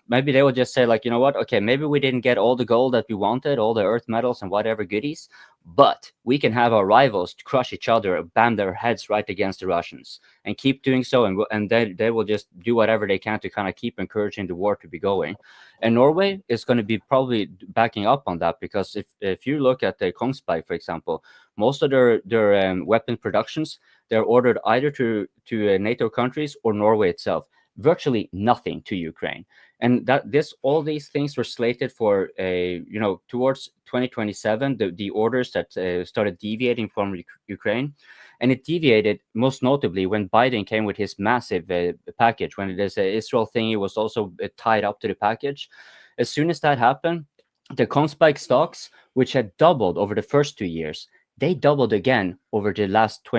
maybe they will just say, like, you know what? Okay, maybe we didn't get all the gold that we wanted, all the earth metals and whatever goodies, but we can have our rivals crush each other, bam their heads right against the Russians, and keep doing so, and they will just do whatever they can to kind of keep encouraging the war to be going. And Norway is going to be probably backing up on that, because if you look at the Kongsberg, for example, most of their weapon productions, they're ordered either to NATO countries or Norway itself. virtually nothing to Ukraine. And all these things were slated for towards 2027, the orders that started deviating from Ukraine. And it deviated most notably when Biden came with his massive package, when this Israel thingy was also tied up to the package. As soon as that happened, the Kongsberg stocks, which had doubled over the first 2 years, they doubled again over the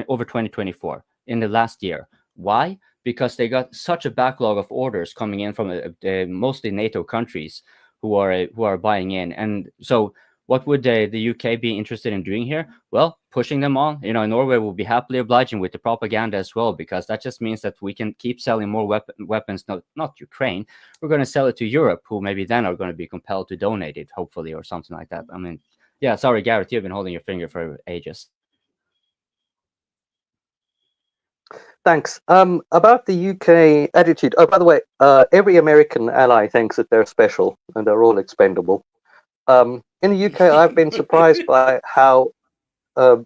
over 2024 in the last year. Why? Because they got such a backlog of orders coming in from mostly NATO countries who are buying in. And so what would the UK be interested in doing here? Well, pushing them on. Norway will be happily obliging with the propaganda as well, because that just means that we can keep selling more weapons, not Ukraine. We're going to sell it to Europe, who maybe then are going to be compelled to donate it, hopefully, or something like that. I mean, yeah, sorry, Gareth, you've been holding your finger for ages. Thanks. About the UK attitude. Oh, by the way, every American ally thinks that they're special and they're all expendable. In the UK, I've been surprised by how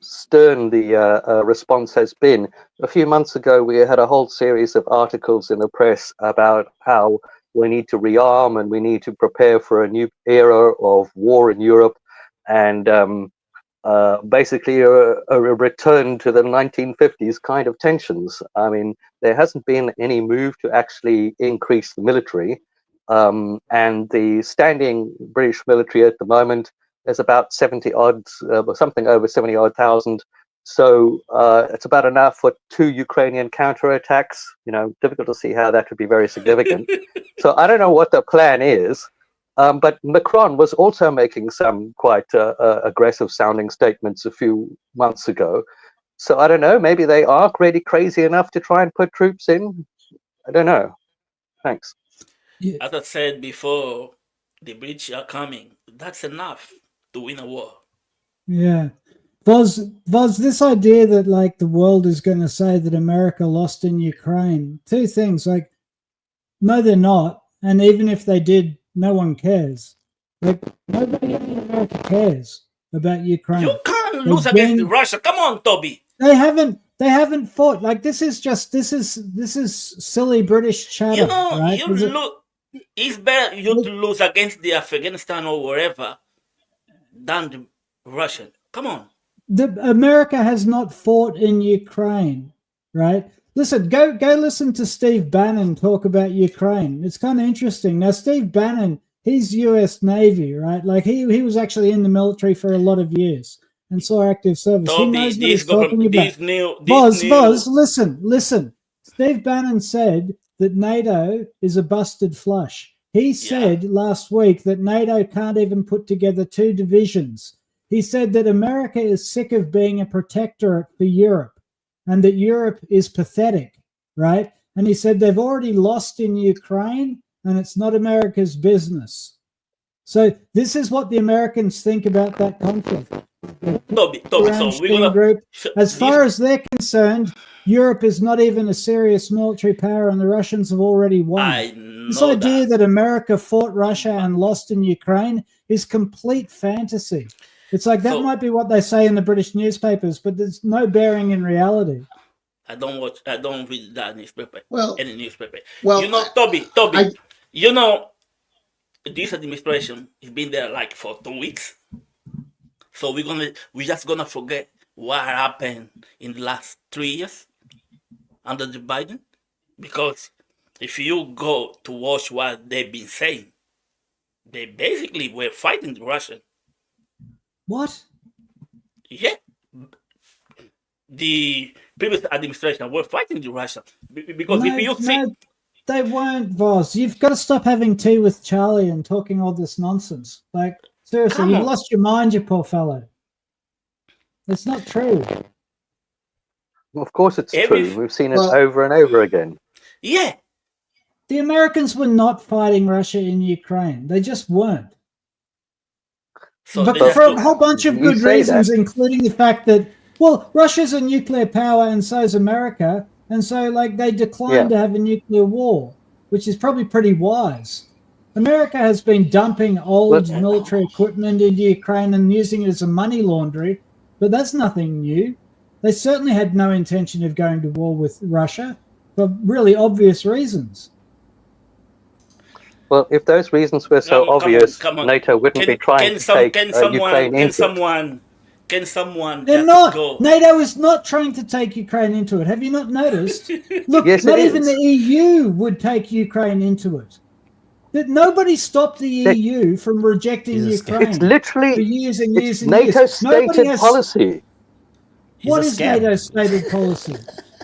stern the response has been. A few months ago, we had a whole series of articles in the press about how we need to rearm and we need to prepare for a new era of war in Europe, and basically a return to the 1950s kind of tensions. I mean, there hasn't been any move to actually increase the military, and the standing British military at the moment is about 70 odd, something over 70 odd thousand. So it's about enough for 2 Ukrainian counterattacks. Difficult to see how that would be very significant. So I don't know what the plan is. But Macron was also making some quite aggressive sounding statements a few months ago. So I don't know, maybe they are really crazy enough to try and put troops in. I don't know. Thanks. As I said before, the British are coming. That's enough to win a war. Yeah. Voz, this idea that like the world is going to say that America lost in Ukraine, 2 things. Like, no, they're not. And even if they did, no one cares. Like, nobody in America cares about Ukraine. You can't lose against Russia. Come on, Toby. They haven't fought. Like, this is silly British chatter. Right? It's better you to lose against the Afghanistan or wherever than the Russian. Come on. America has not fought in Ukraine, right? Listen, go listen to Steve Bannon talk about Ukraine. It's kind of interesting. Now, Steve Bannon, he's U.S. Navy, right? Like he was actually in the military for a lot of years and saw active service. Toby, he knows what he's talking about. Voz, listen. Steve Bannon said that NATO is a busted flush. He said last week that NATO can't even put together 2 divisions. He said that America is sick of being a protectorate for Europe, and that Europe is pathetic, right? And he said they've already lost in Ukraine, and it's not America's business. So this is what the Americans think about that conflict. Toby, so we're gonna group. As far as they're concerned, Europe is not even a serious military power, and the Russians have already won. This idea that America fought Russia and lost in Ukraine is complete fantasy. It's like that might be what they say in the British newspapers, but there's no bearing in reality. I don't read that newspaper. Any newspaper. Well, Toby, this administration has been there like for 2 weeks. So we're just gonna forget what happened in the last 3 years under the Biden, because if you go to watch what they've been saying, they basically were fighting the Russian. What? Yeah. The previous administration were fighting the Russian because if you see, they weren't, Voz. You've got to stop having tea with Charlie and talking all this nonsense. Like, seriously, you've lost your mind, you poor fellow. It's not true. Of course it's true. We've seen it over and over again. Yeah. The Americans were not fighting Russia in Ukraine. They just weren't. But for a whole bunch of good reasons, including the fact that, well, Russia's a nuclear power and so is America. And so, like, they declined to have a nuclear war, which is probably pretty wise. America has been dumping old military equipment into Ukraine and using it as a money laundry, but that's nothing new. They certainly had no intention of going to war with Russia for really obvious reasons. Well, if those reasons were so obvious, come on. NATO wouldn't be trying to take Ukraine into it. Can someone They're just not. go? NATO is not trying to take Ukraine into it. Have you not noticed? Look, Yes, not it even is. the EU would take Ukraine into it. That nobody stopped the EU from rejecting Ukraine. It's literally for years and years and NATO's years. Nobody stated has. policy. What It's a is scam. NATO's stated policy?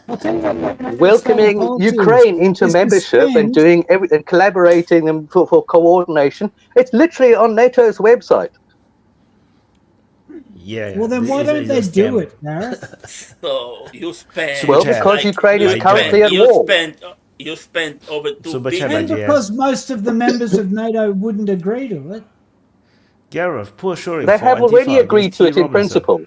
I'll tell you what NATO's stated Welcoming policy Ukraine into is to membership and spend- and collaborating them for coordination. It's literally on NATO's website. Yeah. Well, then why don't they do it, Gareth? So you spend. Well, because Ukraine is currently at you war. You spent over $2 Super billion. chat, And because most of the members of NATO wouldn't agree to it. Gareth, poor showing They for have already Antifa agreed against to T. it in Robinson. principle.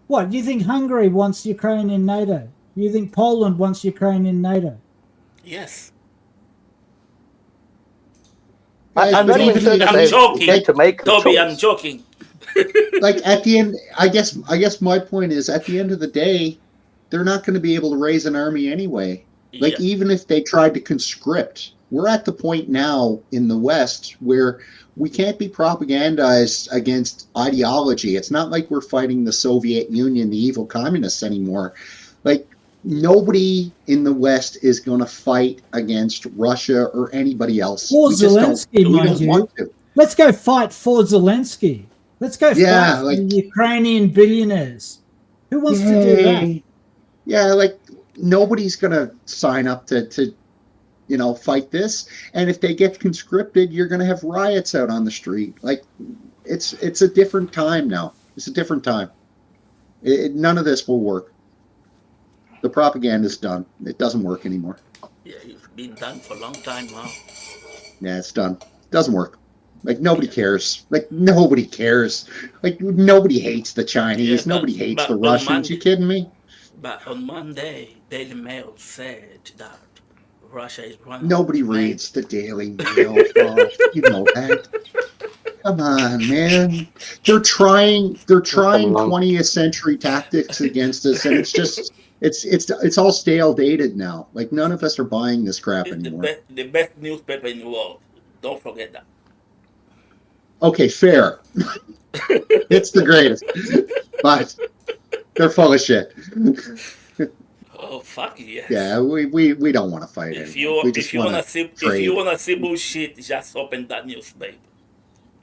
What, you think Hungary wants Ukraine in NATO? You think Poland wants Ukraine in NATO? Yes. I'm not even sure that I'm they joking. get to make the Toby, choice. I'm joking. Like at the end, I guess my point is at the end of the day, they're not going to be able to raise an army anyway. Like even if they tried to conscript, we're at the point now in the West where we can't be propagandized against ideology. It's not like we're fighting the Soviet Union, the evil communists anymore. Like nobody in the West is going to fight against Russia or anybody else. For We just Zelenskyy, don't mind you. want to. Let's go fight for Zelenskyy. Let's go fight for the Ukrainian billionaires. Who wants to do that? Yeah, like nobody's gonna sign up to fight this. And if they get conscripted, you're gonna have riots out on the street. Like it's a different time now. It's a different time. None of this will work. The propaganda's done. It doesn't work anymore. Yeah, it's been done for a long time now. Yeah, it's done. It doesn't work. Like nobody cares. Like nobody cares. Like nobody hates the Chinese. Nobody hates the Russians. You kidding me? But on Monday, Daily Mail said that Russia is running. Nobody reads the Daily Mail. You know that. Come on, man. They're trying 20th century tactics against us, and it's just it's all stale dated now. Like none of us are buying this crap anymore. The best newspaper in the world. Don't forget that. Okay, fair. It's the greatest. But they're full of shit. Oh fuck yes. Yeah, we don't want to fight it. If you wanna see bullshit, just open that newspaper.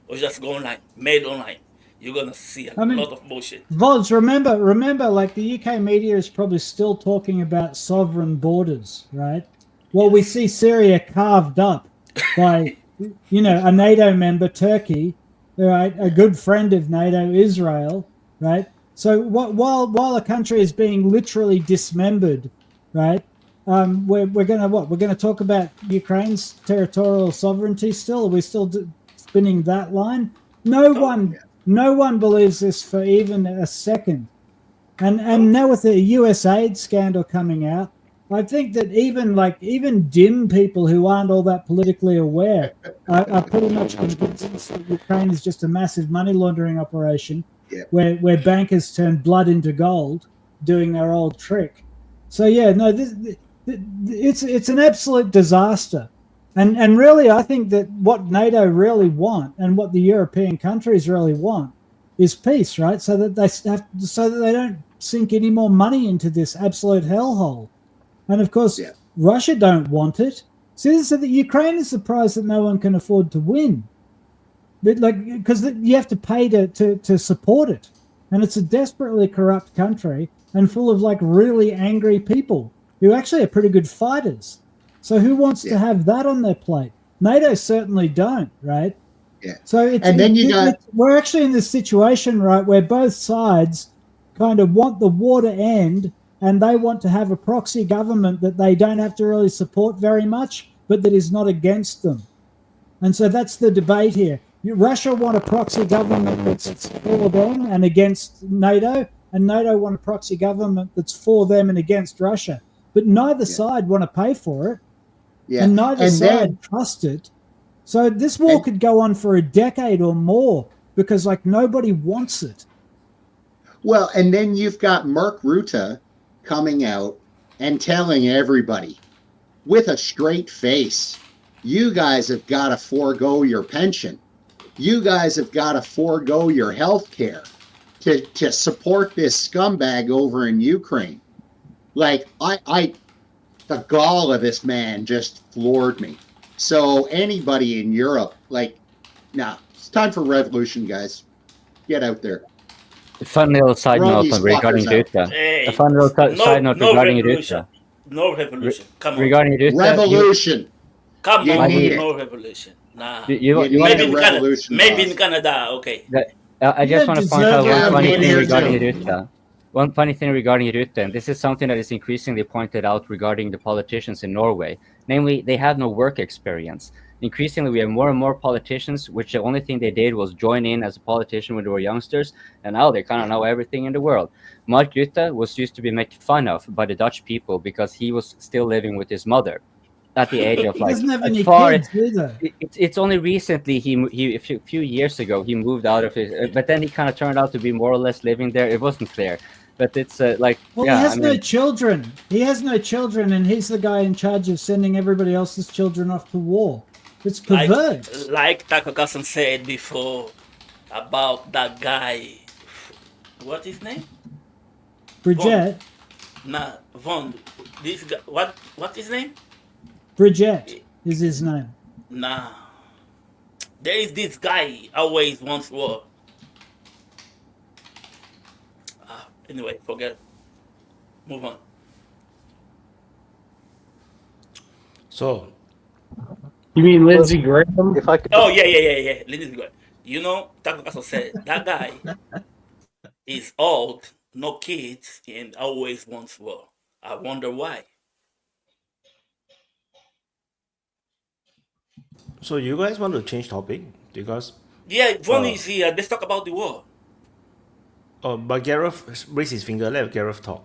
Or just go online, made online. You're gonna see a lot of bullshit. Vods, remember, like the UK media is probably still talking about sovereign borders, right? Well, we see Syria carved up by, a NATO member, Turkey, right? A good friend of NATO, Israel, right? So while a country is being literally dismembered, right? We're gonna talk about Ukraine's territorial sovereignty still? Are we still spinning that line? No one believes this for even a second. And now with the USAID scandal coming out, I think that even dim people who aren't all that politically aware are pretty much convinced that Ukraine is just a massive money laundering operation where bankers turn blood into gold doing their old trick. So it's an absolute disaster. And really, I think that what NATO really want and what the European countries really want is peace, right? So that they don't sink any more money into this absolute hellhole. And of course, Russia don't want it. So that Ukraine is surprised that no one can afford to win, but because you have to pay to support it, and it's a desperately corrupt country and full of really angry people who actually are pretty good fighters. So who wants to have that on their plate? NATO certainly don't, right? Yeah. So we're actually in this situation, right, where both sides kind of want the war to end, and they want to have a proxy government that they don't have to really support very much, but that is not against them. And so that's the debate here. Russia want a proxy government that's for them and against NATO, and NATO want a proxy government that's for them and against Russia. But neither side want to pay for it. Yeah. And neither side trust it. So this war could go on for a decade or more because nobody wants it. Well, and then you've got Mark Rutte coming out and telling everybody with a straight face, You guys have got to forego your pension. You guys have got to forego your health care to support this scumbag over in Ukraine. Like, the gall of this man just floored me. So anybody in Europe, like, nah, it's time for revolution, guys. Get out there. A fun little side Throw note these regarding fuckers out. Ruta. Hey, A fun little side note no regarding revolution. Ruta. No revolution. Come on. Regarding Ruta, Revolution. Come You on. need it. No revolution. Nah. you need want maybe a in Canada. revolution, Maybe boss. in Canada. Okay. I You just don't want to point deserve out one Yeah, funny me thing neither. regarding Ruta. One funny thing regarding Ruta, and this is something that is increasingly pointed out regarding the politicians in Norway. Namely, they have no work experience. Increasingly, we have more and more politicians, which the only thing they did was join in as a politician when they were youngsters, and now they kind of know everything in the world. Mark Rutte was used to be made fun of by the Dutch people because he was still living with his mother at the age of He like doesn't have as any far kids either. it's only recently he a few years ago he moved out of his but then he kind of turned out to be more or less living there. It wasn't clear, but it's like Well, yeah, he has I no mean, children. He has no children, and he's the guy in charge of sending everybody else's children off to war. It's perverse. Like Takahashi said before about that guy. What his name? Bridget. Nah, Vaun. This guy. What his name? Bridget is his name. Nah. There is this guy always wants war. Anyway, forget it. Move on. So, You mean Lindsey Graham? If I could, Oh yeah. Lindsey Graham. You know, Takahashi said that guy is old, no kids, and always wants war. I wonder why. so you guys want to change topic because Yeah, Vaun is here. Let's talk about the war. but Gareth raised his finger. Let Gareth talk.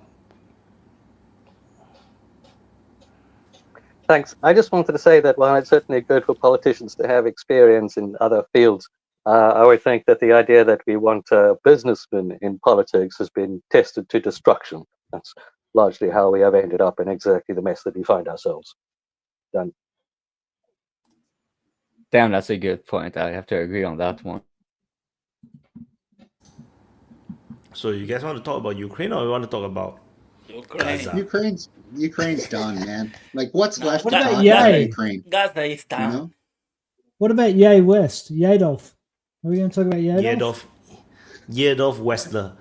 thanks. I just wanted to say that while it's certainly good for politicians to have experience in other fields, I would think that the idea that we want businessmen in politics has been tested to destruction. That's largely how we have ended up in exactly the mess that we find ourselves. Done. damn, that's a good point. I have to agree on that one. So you guys want to talk about Ukraine or you want to talk about Gaza? Ukraine's done, man. Like, what's left What to about talk Yay? about Ukraine? Gaza is down. You know? What about Yay West? Yadolf. Are we going to talk about Yadolf? Yadolf Westler.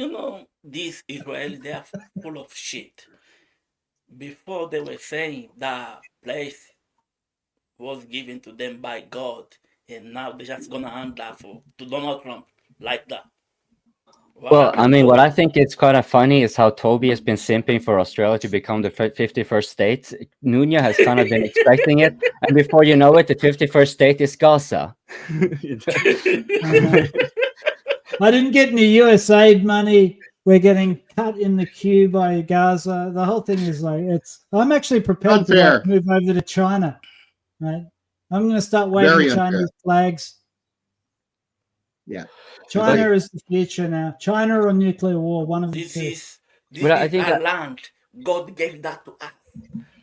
You know, these Israelis, they are full of shit. Before they were saying that place was given to them by God, and now they're just gonna hand that to Donald Trump like that. Well, I mean, what I think is kind of funny is how Toby has been simping for Australia to become the 51st state. Nunya has kind of been expecting it, and before you know it, the 51st state is Gaza. I didn't get any USAID money. We're getting cut in the queue by Gaza. The whole thing is like I'm actually prepared to Unfair. move over to China. Right? I'm going to start waving Very Chinese unfair. flags. Yeah. China is the future now. China or nuclear war, one of the This two. is But I think our that- land. God gave that to us.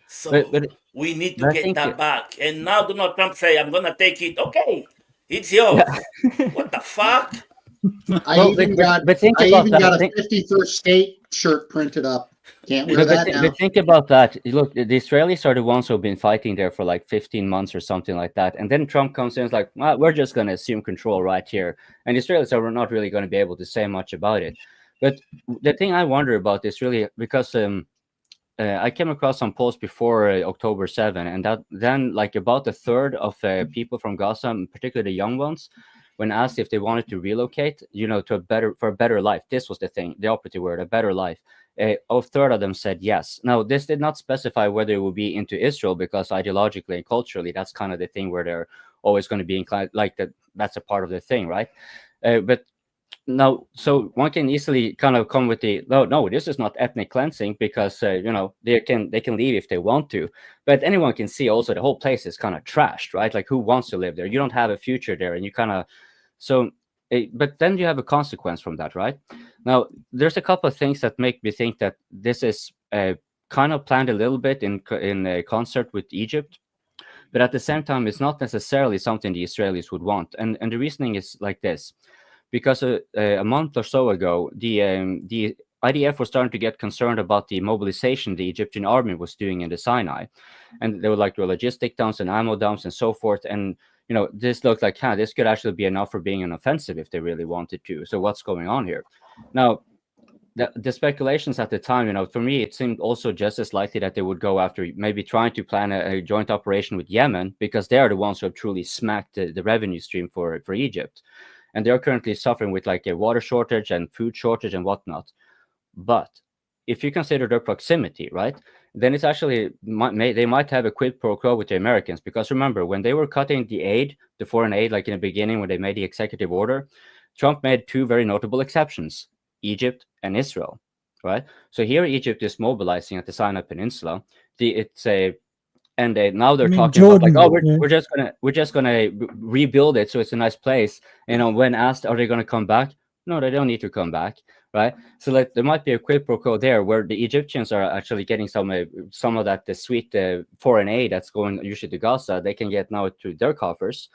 So But- we need to but I get think that it- back. And now Donald Trump say, I'm gonna take it. Okay, it's yours. What the fuck? I Well, even but- but think I about even that. got a Think- 51st state shirt printed up. Can't wear But, that but, now. but think about that. Look, the Israelis are the ones who've been fighting there for like 15 months or something like that. And then Trump comes in and is like, well, we're just going to assume control right here. And the Israelis are not really going to be able to say much about it. But the thing I wonder about is really because I came across some polls before October 7, and that then like about a third of people from Gaza, particularly the young ones, when asked if they wanted to relocate, to a better life. This was the thing, the operative word, a better life. A third of them said yes. Now, this did not specify whether it would be into Israel, because ideologically and culturally, that's kind of the thing where they're always going to be inclined, like that. That's a part of the thing, right? But now, so one can easily kind of come with the no, this is not ethnic cleansing, because they can leave if they want to, but anyone can see also the whole place is kind of trashed, right? Like, who wants to live there? You don't have a future there, and you kind of but then you have a consequence from that, right? Now, there's a couple of things that make me think that this is kind of planned a little bit in concert with Egypt. But at the same time, it's not necessarily something the Israelis would want. And the reasoning is like this. Because a month or so ago, the IDF was starting to get concerned about the mobilization the Egyptian army was doing in the Sinai. And they were like, there were logistic dumps and ammo dumps and so forth. And, this looked like, this could actually be enough for being an offensive if they really wanted to. So what's going on here? Now, the speculations at the time, for me, it seemed also just as likely that they would go after maybe trying to plan a joint operation with Yemen, because they are the ones who have truly smacked the revenue stream for Egypt. And they're currently suffering with like a water shortage and food shortage and whatnot. But if you consider their proximity, right, then it's actually, they might have a quid pro quo with the Americans. Because remember, when they were cutting the foreign aid, like in the beginning, when they made the executive order, Trump made two very notable exceptions, Egypt and Israel, right? So here Egypt is mobilizing at the Sinai Peninsula. Now they're talking Jordan, about like, we're just gonna rebuild it so it's a nice place. When asked, are they gonna come back? No, they don't need to come back, right? So like there might be a quid pro quo there, where the Egyptians are actually getting some of that the sweet foreign aid that's going usually to Gaza. They can get now to their coffers,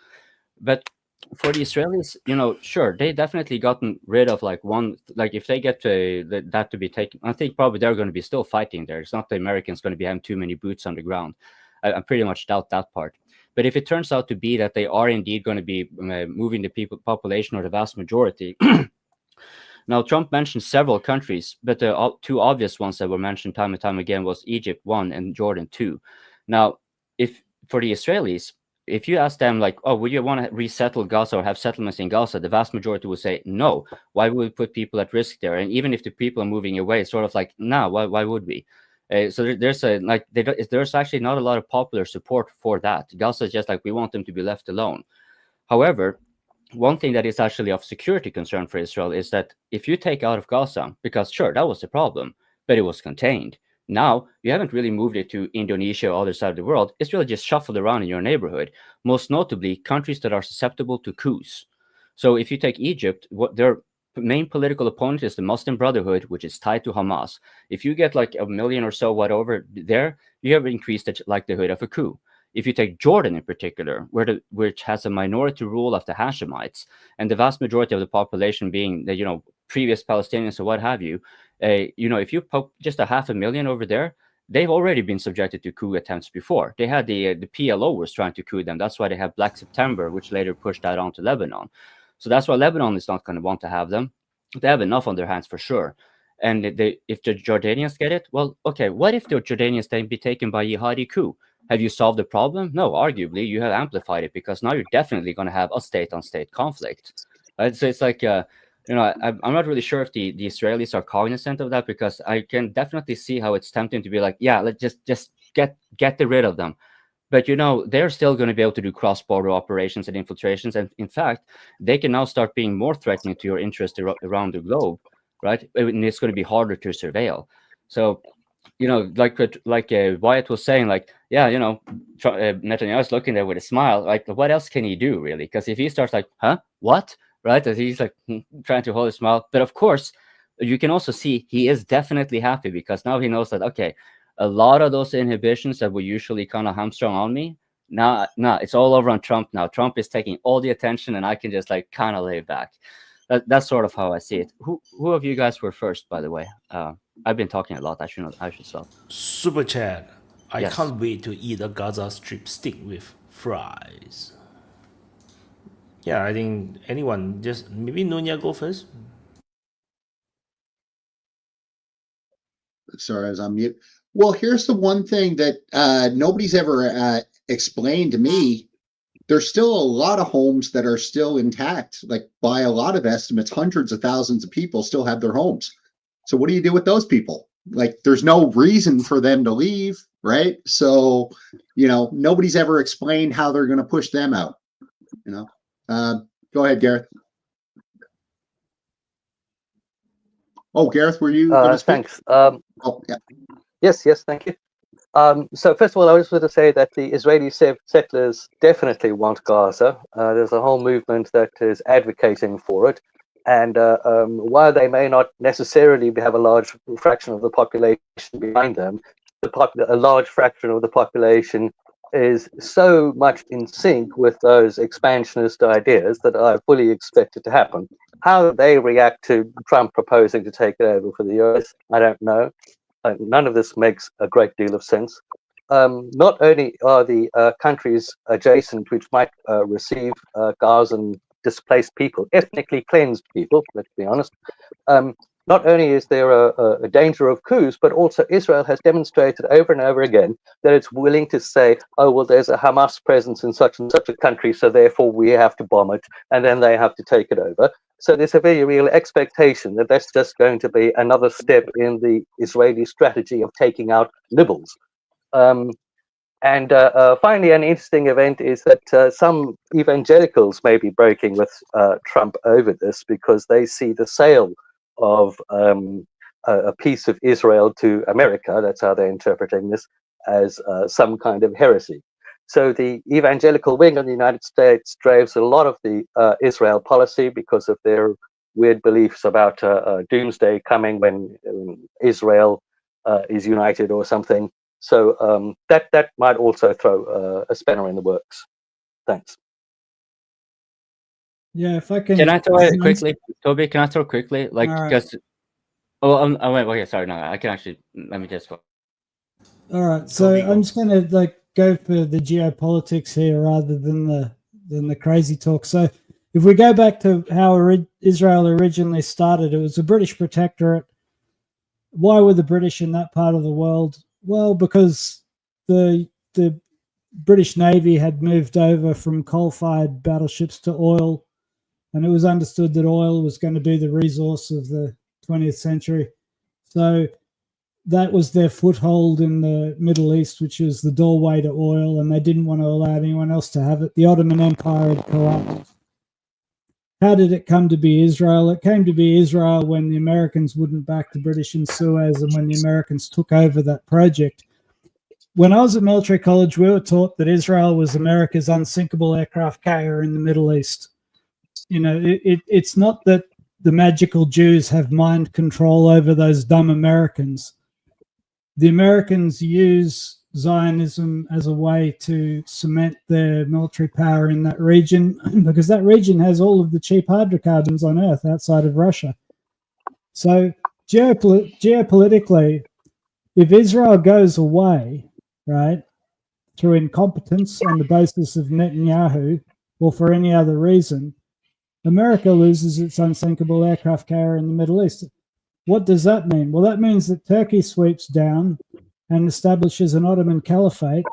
but for the Israelis, sure, they definitely gotten rid of if they get that to be taken, I think probably they're going to be still fighting there. It's not the Americans going to be having too many boots on the ground. I pretty much doubt that part. But if it turns out to be that they are indeed going to be moving the population, or the vast majority. Now, Trump mentioned several countries, but the two obvious ones that were mentioned time and time again was Egypt 1 and Jordan 2. Now, for the Israelis, if you ask them like, oh, would you want to resettle Gaza or have settlements in Gaza, the vast majority would say no. Why would we put people at risk there? And even if the people are moving away, it's sort of like, no, why would we? So there's actually not a lot of popular support for that. Gaza is just like, we want them to be left alone. However, one thing that is actually of security concern for Israel is that if you take out of Gaza, because sure, that was the problem, but it was contained. Now, you haven't really moved it to Indonesia or other side of the world. It's really just shuffled around in your neighborhood, most notably countries that are susceptible to coups. So if you take Egypt, their main political opponent is the Muslim Brotherhood, which is tied to Hamas. If you get like 1 million or so whatever there, you have increased the likelihood of a coup. If you take Jordan in particular, which has a minority rule of the Hashemites, and the vast majority of the population being the previous Palestinians or what have you, if you poke just 500,000 over there, they've already been subjected to coup attempts before. They had the PLO was trying to coup them. That's why they have Black September, which later pushed that on to Lebanon. So that's why Lebanon is not going to want to have them. They have enough on their hands for sure. And if the Jordanians get it, well, okay, what if the Jordanians then be taken by jihadi coup? Have you solved the problem? No, arguably you have amplified it, because now you're definitely going to have a state-on-state conflict. Right? So it's like, I'm not really sure if the Israelis are cognizant of that, because I can definitely see how it's tempting to be like, yeah, let's just get rid of them. But they're still going to be able to do cross-border operations and infiltrations, and in fact, they can now start being more threatening to your interest around the globe, right? And it's going to be harder to surveil. So, like Wyatt was saying, like, yeah, Netanyahu's looking there with a smile. Like, what else can he do, really? Because if he starts like, huh, what, right? And he's like trying to hold a smile. But of course, you can also see he is definitely happy, because now he knows that, okay, a lot of those inhibitions that were usually kind of hamstrung on me, nah, it's all over on Trump now. Trump is taking all the attention, and I can just like kind of lay back. That's sort of how I see it. Who of you guys were first, by the way? I've been talking a lot. I should stop. Super chat. I Yes. can't wait to eat a Gaza strip steak with fries. Yeah, I think anyone, just maybe Nunya go first. Sorry, I was on mute. Well, here's the one thing that nobody's ever explained to me. There's still a lot of homes that are still intact. Like, by a lot of estimates, hundreds of thousands of people still have their homes. So what do you do with those people? Like, there's no reason for them to leave, right? So, nobody's ever explained how they're going to push them out. Go ahead, Gareth. Oh, Gareth, were you going to speak? Thanks. Yeah. Yes, thank you. So first of all, I just want to say that the Israeli settlers definitely want Gaza. There's a whole movement that is advocating for it. And while they may not necessarily have a large fraction of the population behind them, a large fraction of the population is so much in sync with those expansionist ideas that I fully expect it to happen. How they react to Trump proposing to take it over for the US, I don't know. None of this makes a great deal of sense. Not only are the countries adjacent which might receive Gaza and displaced people, ethnically cleansed people, let's be honest, not only is there a danger of coups, but also Israel has demonstrated over and over again that it's willing to say, oh, well, there's a Hamas presence in such and such a country, so therefore we have to bomb it, and then they have to take it over. So there's a very real expectation that that's just going to be another step in the Israeli strategy of taking out liberals. And finally, an interesting event is that some evangelicals may be breaking with Trump over this because they see the sale of a piece of Israel to America, that's how they're interpreting this, as some kind of heresy. So the evangelical wing in the United States drives a lot of the Israel policy because of their weird beliefs about doomsday coming when Israel is united or something. So that might also throw a spanner in the works. Thanks. Yeah, if I can. Can I throw it quickly, Toby? Can I throw quickly? Like, because. Right. Oh, wait, okay, sorry, no, I can actually. Let me just. All right, so I'm just going to go for the geopolitics here rather than the crazy talk. So, if we go back to how Israel originally started, it was a British protectorate. Why were the British in that part of the world? Well, because the British Navy had moved over from coal-fired battleships to oil, and it was understood that oil was going to be the resource of the 20th century. So that was their foothold in the Middle East, which is the doorway to oil, and they didn't want to allow anyone else to have it. The Ottoman Empire had collapsed. How did it come to be Israel? It came to be Israel when the Americans wouldn't back the British in Suez and when the Americans took over that project. When I was at military college, we were taught that Israel was America's unsinkable aircraft carrier in the Middle East. You know, it's not that the magical Jews have mind control over those dumb Americans. The Americans use Zionism as a way to cement their military power in that region because that region has all of the cheap hydrocarbons on Earth outside of Russia. So geopolitically, if Israel goes away, right, through incompetence on the basis of Netanyahu or for any other reason, America loses its unsinkable aircraft carrier in the Middle East. What does that mean? Well, that means that Turkey sweeps down and establishes an Ottoman caliphate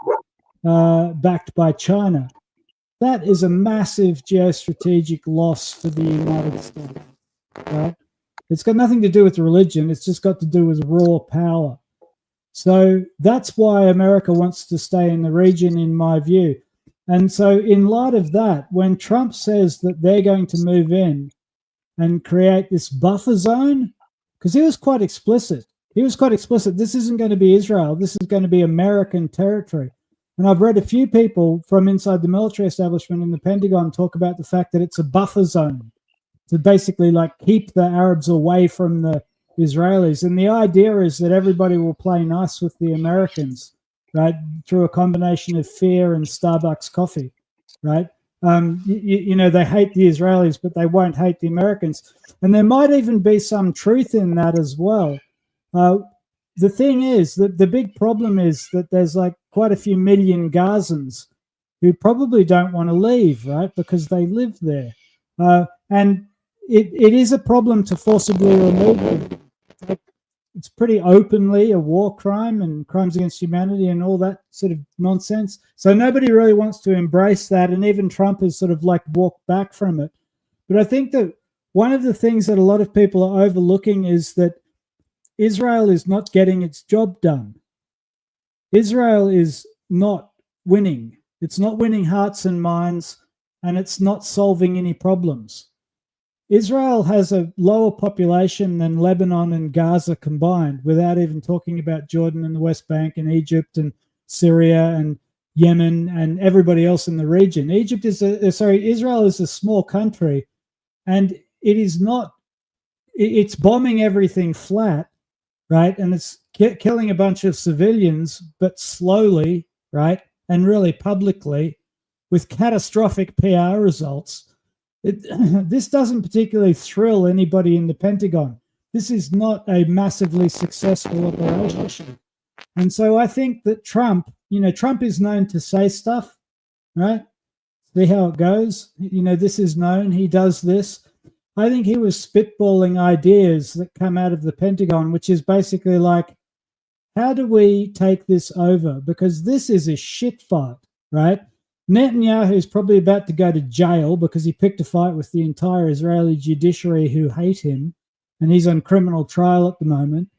backed by China. That is a massive geostrategic loss for the United States. Right? It's got nothing to do with religion. It's just got to do with raw power. So that's why America wants to stay in the region, in my view. And so in light of that, when Trump says that they're going to move in and create this buffer zone, because he was quite explicit. He was quite explicit. This isn't going to be Israel. This is going to be American territory. And I've read a few people from inside the military establishment in the Pentagon talk about the fact that it's a buffer zone to basically keep the Arabs away from the Israelis. And the idea is that everybody will play nice with the Americans, right, through a combination of fear and Starbucks coffee, right? You know, they hate the Israelis, but they won't hate the Americans. And there might even be some truth in that as well. The thing is that the big problem is that there's quite a few million Gazans who probably don't want to leave, right, because they live there. And it is a problem to forcibly remove them. It's pretty openly a war crime and crimes against humanity and all that sort of nonsense. So nobody really wants to embrace that. And even Trump has sort of walked back from it. But I think that one of the things that a lot of people are overlooking is that Israel is not getting its job done. Israel is not winning. It's not winning hearts and minds, and it's not solving any problems. Israel has a lower population than Lebanon and Gaza combined, without even talking about Jordan and the West Bank and Egypt and Syria and Yemen and everybody else in the region. Israel is a small country, and it's bombing everything flat, right? And it's killing a bunch of civilians, but slowly, right? and really publicly with catastrophic PR results, this doesn't particularly thrill anybody in the Pentagon. This is not a massively successful operation. And so I think that Trump is known to say stuff, right? See how it goes. This is known. He does this. I think he was spitballing ideas that come out of the Pentagon, which is basically like, how do we take this over? Because this is a shit fight, right? Netanyahu is probably about to go to jail because he picked a fight with the entire Israeli judiciary who hate him, and he's on criminal trial at the moment.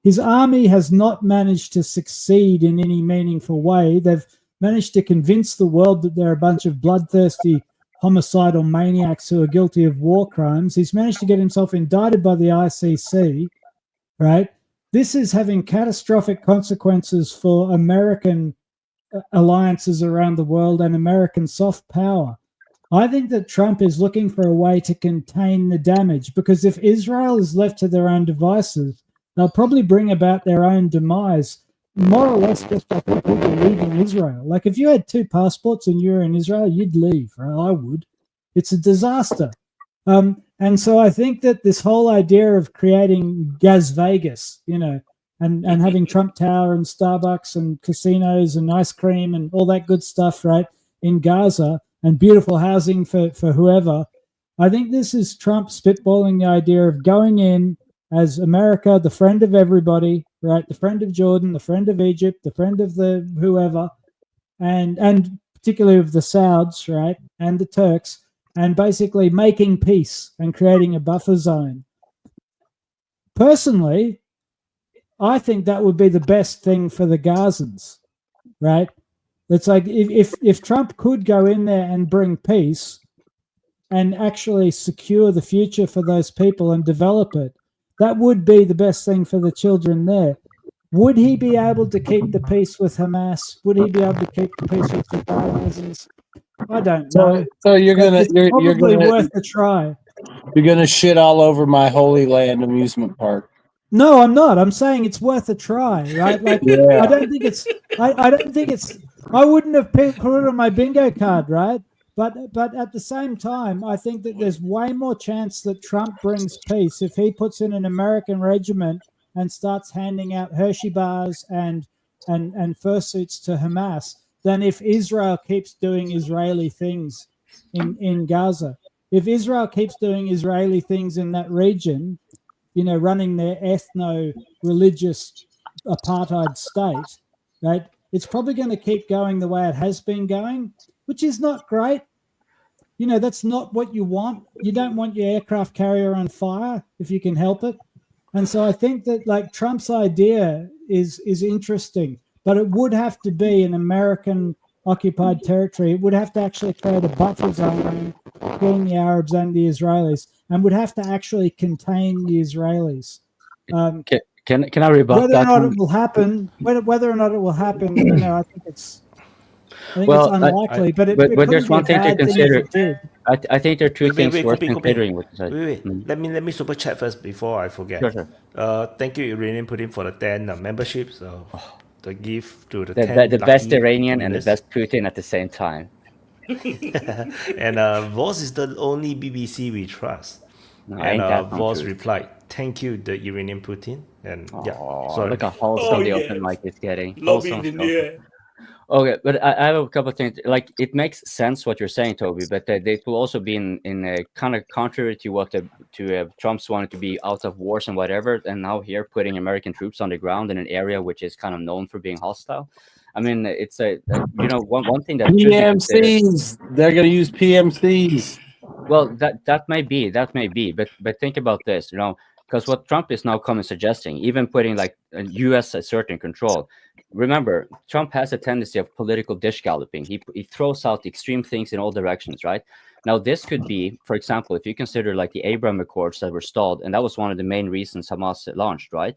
His army has not managed to succeed in any meaningful way. They've managed to convince the world that they're a bunch of bloodthirsty homicidal maniacs who are guilty of war crimes. He's managed to get himself indicted by the ICC, right? This is having catastrophic consequences for American alliances around the world and American soft power. I think that Trump is looking for a way to contain the damage, because if Israel is left to their own devices, they'll probably bring about their own demise, more or less just by people leaving Israel. Like if you had 2 passports and you were in Israel, you'd leave, right? I would. It's a disaster. And so I think that this whole idea of creating Gas Vegas, and having Trump Tower and Starbucks and casinos and ice cream and all that good stuff, right, in Gaza, and beautiful housing for whoever, I think this is Trump spitballing the idea of going in as America, the friend of everybody, right, the friend of Jordan, the friend of Egypt, the friend of the whoever, and particularly of the Sauds, right, and the Turks, and basically making peace and creating a buffer zone. Personally, I think that would be the best thing for the Gazans, right? It's like if Trump could go in there and bring peace and actually secure the future for those people and develop it, that would be the best thing for the children there. Would he be able to keep the peace with Hamas? Would he be able to keep the peace with the Palestinians? I don't know. So you're gonna worth a try. You're gonna shit all over my Holy Land amusement park. No, I'm not. I'm saying it's worth a try, right? Like Yeah. I don't think it's. I wouldn't have put it on my bingo card, right? But at the same time, I think that there's way more chance that Trump brings peace if he puts in an American regiment and starts handing out Hershey bars and fursuits to Hamas than if Israel keeps doing Israeli things in Gaza. If Israel keeps doing Israeli things in that region, running their ethno-religious apartheid state, right, it's probably going to keep going the way it has been going, which is not great. That's not what you want. You don't want your aircraft carrier on fire if you can help it. And so I think that like Trump's idea is interesting, but it would have to be an American occupied territory. It would have to actually create a buffer zone between the Arabs and the Israelis, and would have to actually contain the Israelis. Can I rebut whether that? Or not it will happen, whether or not it will happen, I think it's unlikely. But there's one thing to consider. I think there are two things worth Kobe. considering. Wait. Let me super chat first before I forget. Sure. Thank you, Iranian Putin, for the 10 memberships. The gift to the 10 the best Iranian winners. and the best Putin at the same time. And Voss is the only BBC we trust. No, and ain't that Voss true. replied, "Thank you, the Iranian Putin." And Sorry. Look how wholesome the open mic is getting. Lobbying in the air. Okay, but I have a couple of things. Like, it makes sense what you're saying, Toby, but they will also be in a kind of contrary to what Trump's wanted to be out of wars and whatever, and now here putting American troops on the ground in an area which is kind of known for being hostile. I mean, it's one thing that PMCs. They're going to use PMCs. Well, that may be, but think about this, because what Trump is now suggesting, even putting like a U.S. asserting control. Remember, Trump has a tendency of political dish galloping. He throws out extreme things in all directions, right? Now, this could be, for example, if you consider like the Abraham Accords that were stalled, and that was one of the main reasons Hamas launched, right?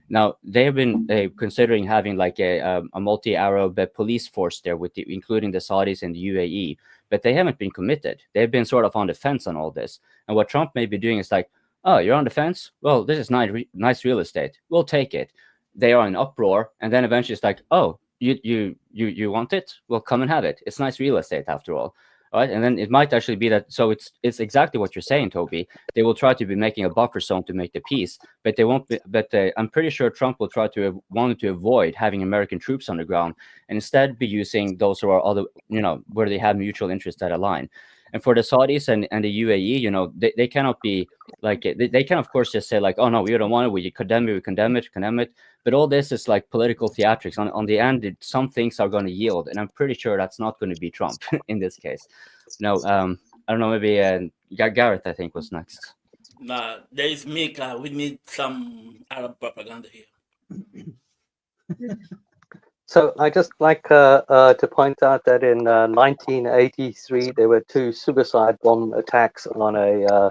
Now, they have been considering having like a multi-Arab police force there, including the Saudis and the UAE, but they haven't been committed. They've been sort of on the fence on all this. And what Trump may be doing is like, oh, you're on the fence? Well, this is nice real estate. We'll take it. They are in uproar, and then eventually it's like, oh, you want it? Well, come and have it. It's nice real estate after all. Right? And then it might actually be that. So it's exactly what you're saying, Toby. They will try to be making a buffer zone to make the peace, but they won't be. But I'm pretty sure Trump will try to wanted to avoid having American troops on the ground and instead be using those who are other, where they have mutual interests that align. And for the Saudis and the UAE, they cannot be like, they can of course just say like, oh no, we don't want it, we condemn it, we condemn it. But all this is like political theatrics. On the end, some things are going to yield, and I'm pretty sure that's not going to be Trump in this case. No, I don't know, maybe Gareth, I think, was next. Nah, there is Mika. We need some Arab propaganda here. So I just like to point out that in 1983 there were 2 suicide bomb attacks on a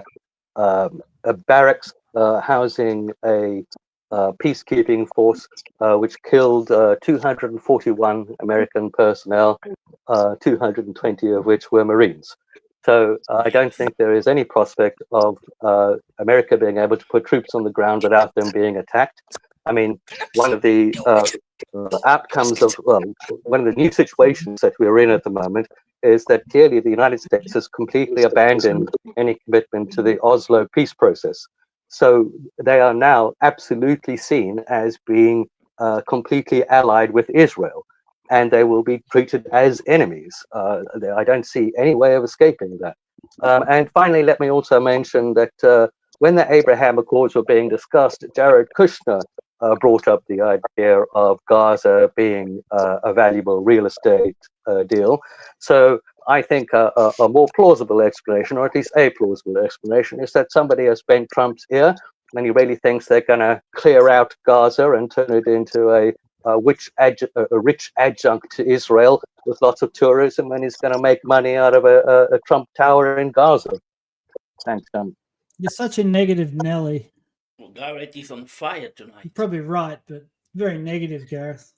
barracks housing a peacekeeping force, which killed 241 American personnel, 220 of which were Marines. So I don't think there is any prospect of America being able to put troops on the ground without them being attacked. I mean, one of the outcomes of, one of the new situations that we're in at the moment is that clearly the United States has completely abandoned any commitment to the Oslo peace process. So they are now absolutely seen as being completely allied with Israel, and they will be treated as enemies. I don't see any way of escaping that. And finally, let me also mention that when the Abraham Accords were being discussed, Jared Kushner brought up the idea of Gaza being a valuable real estate deal. So I think a more plausible explanation, or at least a plausible explanation, is that somebody has bent Trump's ear and he really thinks they're going to clear out Gaza and turn it into a rich adjunct to Israel with lots of tourism, and he's going to make money out of a Trump Tower in Gaza. Thanks, You're such a negative Nelly. Well, Gareth is on fire tonight. You're probably right, but very negative, Gareth.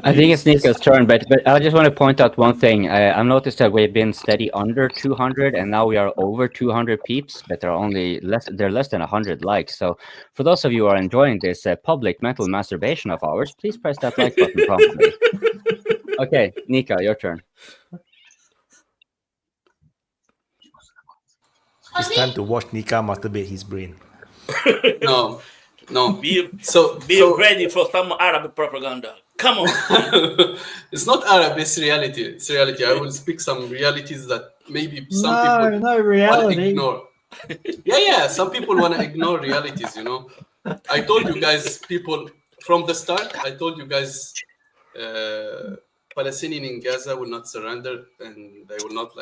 I think it's Nico's turn, but I just want to point out one thing. I've noticed that we've been steady under 200, and now we are over 200 peeps, but they're less than 100 likes. So for those of you who are enjoying this public mental masturbation of ours, please press that like button promptly. Okay, Nika, your turn. It's time to watch Nika masturbate his brain. No. Be So ready for some Arab propaganda. Come on. It's not Arab, it's reality. It's reality. I will speak some realities that maybe some people no reality. want to ignore. Yeah. Some people want to ignore realities, I told you guys, people, from the start, I told you guys, Palestinians in Gaza will not surrender, and they will not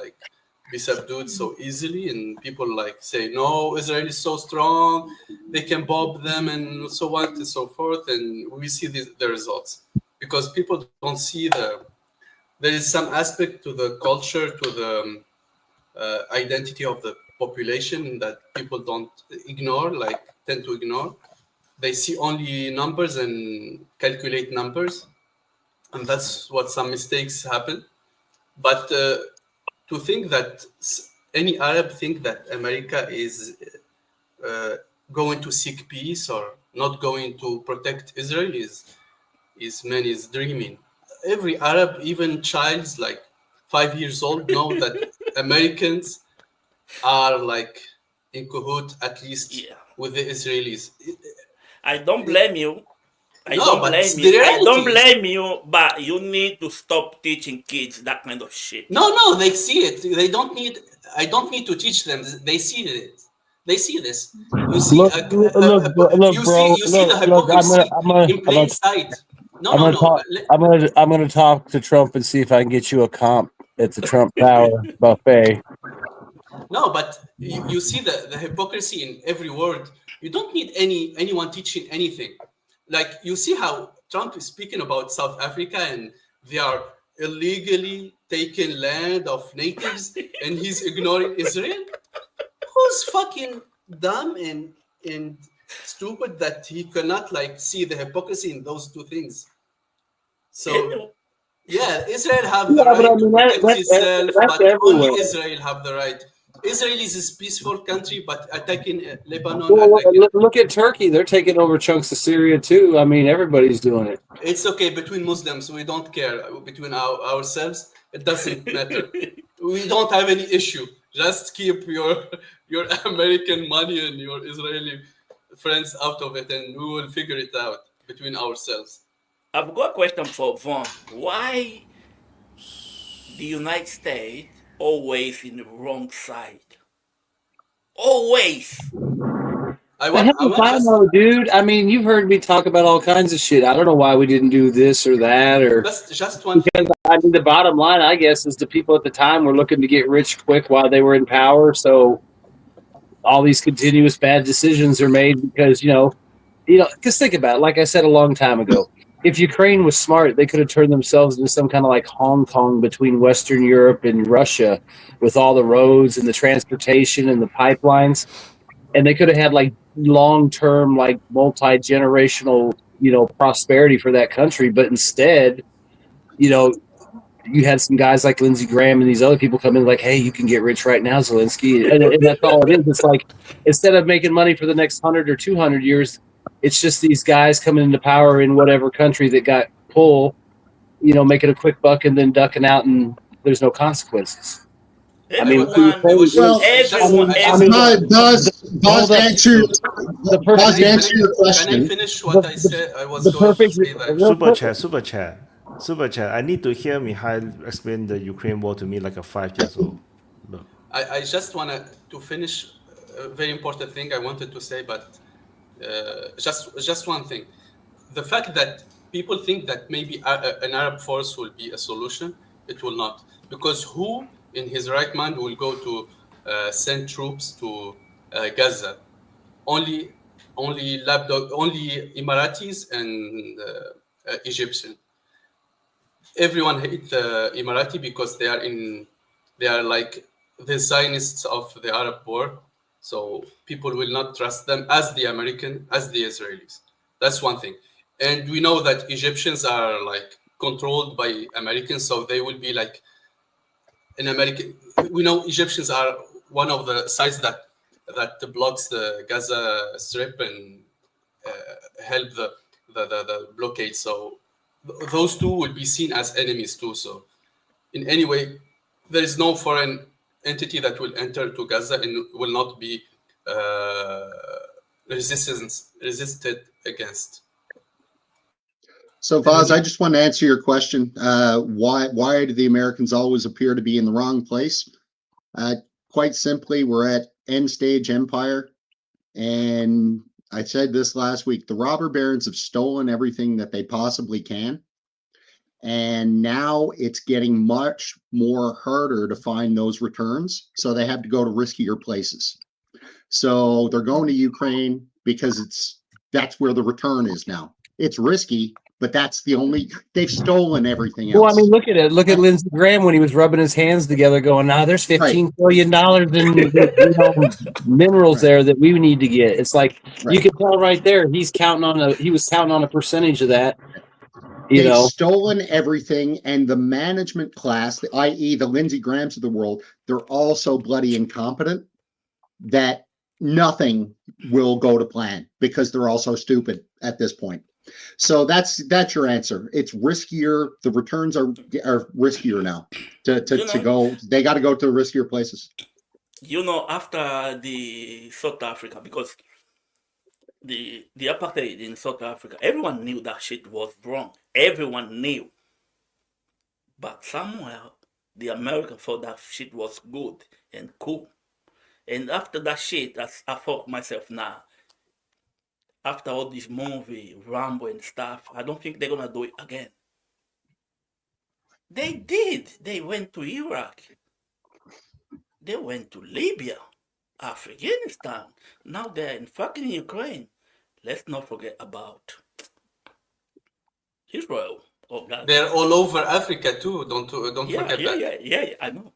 be subdued so easily. And people say, no, Israel is so strong, they can bomb them and so on and so forth. And we see the results, because people don't see there is some aspect to the culture, to the identity of the population that people don't ignore, tend to ignore. They see only numbers and calculate numbers, and that's what some mistakes happen. But to think that any Arab think that America is going to seek peace or not going to protect Israel is dreaming. Every Arab, even childs 5 years old, know that Americans are in cahoot at least with the Israelis. I don't blame you. I don't blame you, but you need to stop teaching kids that kind of shit. No, they see it. I don't need to teach them. They see it. They see this. You see, look, you see the hypocrisy in plain sight. I'm gonna talk to Trump and see if I can get you a comp at the Trump Tower buffet. No, but you see the hypocrisy in every word. You don't need anyone teaching anything. You see how Trump is speaking about South Africa and they are illegally taking land of natives and he's ignoring Israel? Who's fucking dumb and stupid that he cannot see the hypocrisy in those two things? So yeah, Israel have the right to protect itself, but only Israel have the right Israel is a peaceful country, but attacking Lebanon, Well, look at Turkey. They're taking over chunks of Syria too. I mean, everybody's doing it. it's okay between Muslims. We don't care. Between ourselves, it doesn't matter. We don't have any issue. Just keep your American money and your Israeli friends out of it, and we will figure it out between ourselves. I've got a question for Vaun. Why the United States always in the wrong side? Always. I know, dude. I mean, you've heard me talk about all kinds of shit. I don't know why we didn't do this or that, or That's just one. because I mean, the bottom line, I guess, is the people at the time were looking to get rich quick while they were in power. So all these continuous bad decisions are made because because think about it. Like I said a long time ago, if Ukraine was smart, they could have turned themselves into some kind of like Hong Kong between Western Europe and Russia, with all the roads and the transportation and the pipelines, and they could have had like long-term, like multi-generational, prosperity for that country. But instead, you had some guys like Lindsey Graham and these other people come in like, hey, you can get rich right now, Zelenskyy. And that's all it is. It's like, instead of making money for the next 100 or 200 years, it's just these guys coming into power in whatever country that got pull, making a quick buck and then ducking out, and there's no consequences. I mean, does answer your question? Can I finish what I said? I was going to say that. Super chat. I need to hear Mikhail explain the Ukraine war to me like a 5 years old. Look. I just want to finish a very important thing I wanted to say, but just one thing. The fact that people think that maybe an Arab force will be a solution, it will not. Because who in his right mind will go to send troops to Gaza? Only Emiratis and Egyptian. Everyone hates Emirati because they are like the Zionists of the Arab world. So people will not trust them as the Israelis. That's one thing. And we know that Egyptians are like controlled by Americans, so they will be like an American. We know Egyptians are one of the sides that blocks the Gaza Strip and help the blockade. So those two will be seen as enemies too. So in any way, there is no foreign entity that will enter to Gaza and will not be resisted against. So, Vaz, I just want to answer your question. Why do the Americans always appear to be in the wrong place? Quite simply, we're at end stage empire. And I said this last week, the robber barons have stolen everything that they possibly can. And now it's getting much more harder to find those returns. So they have to go to riskier places. So they're going to Ukraine because that's where the return is now. It's risky, but that's they've stolen everything else. Well, I mean, look at it. Look at Lindsey Graham when he was rubbing his hands together going, there's $15 billion in minerals there that we need to get. It's like, you can tell right there, he was counting on a percentage of that. They've stolen everything, and the management class, i.e. the Lindsey Grahams of the world, they're all so bloody incompetent that nothing will go to plan because they're all so stupid at this point. So that's your answer. It's riskier. The returns are riskier now to go. They got to go to riskier places. After the South Africa, because the apartheid in South Africa, everyone knew that shit was wrong. Everyone knew. But somewhere, the Americans thought that shit was good and cool. And after that shit, I thought myself, after all this movie, Rambo and stuff, I don't think they're going to do it again. They did. They went to Iraq. They went to Libya, Afghanistan. Now they're in fucking Ukraine. Let's not forget about Israel. They're all over Africa too. Don't forget that. Yeah, I know.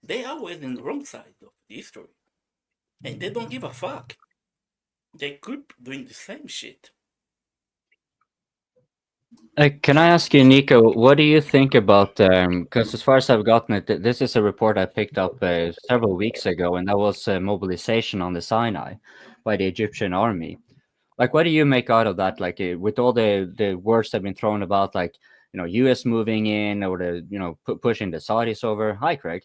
They are always in the wrong side of history. And they don't give a fuck. They keep doing the same shit. Can I ask you, Nico, what do you think about, because as far as I've gotten it, this is a report I picked up several weeks ago, and that was mobilization on the Sinai by the Egyptian army. Like, what do you make out of that? Like, with all the words that have been thrown about, like, U.S. moving in, or pushing the Saudis over. Hi, Craig.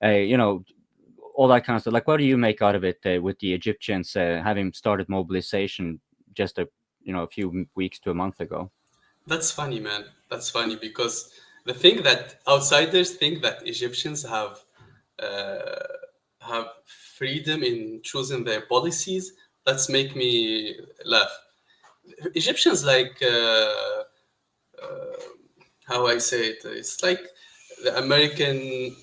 All that kind of stuff. Like, what do you make out of it with the Egyptians having started mobilization just a few weeks to a month ago? That's funny, man. That's funny because the thing that outsiders think that Egyptians have freedom in choosing their policies. That's make me laugh. Egyptians how I say it. It's like the American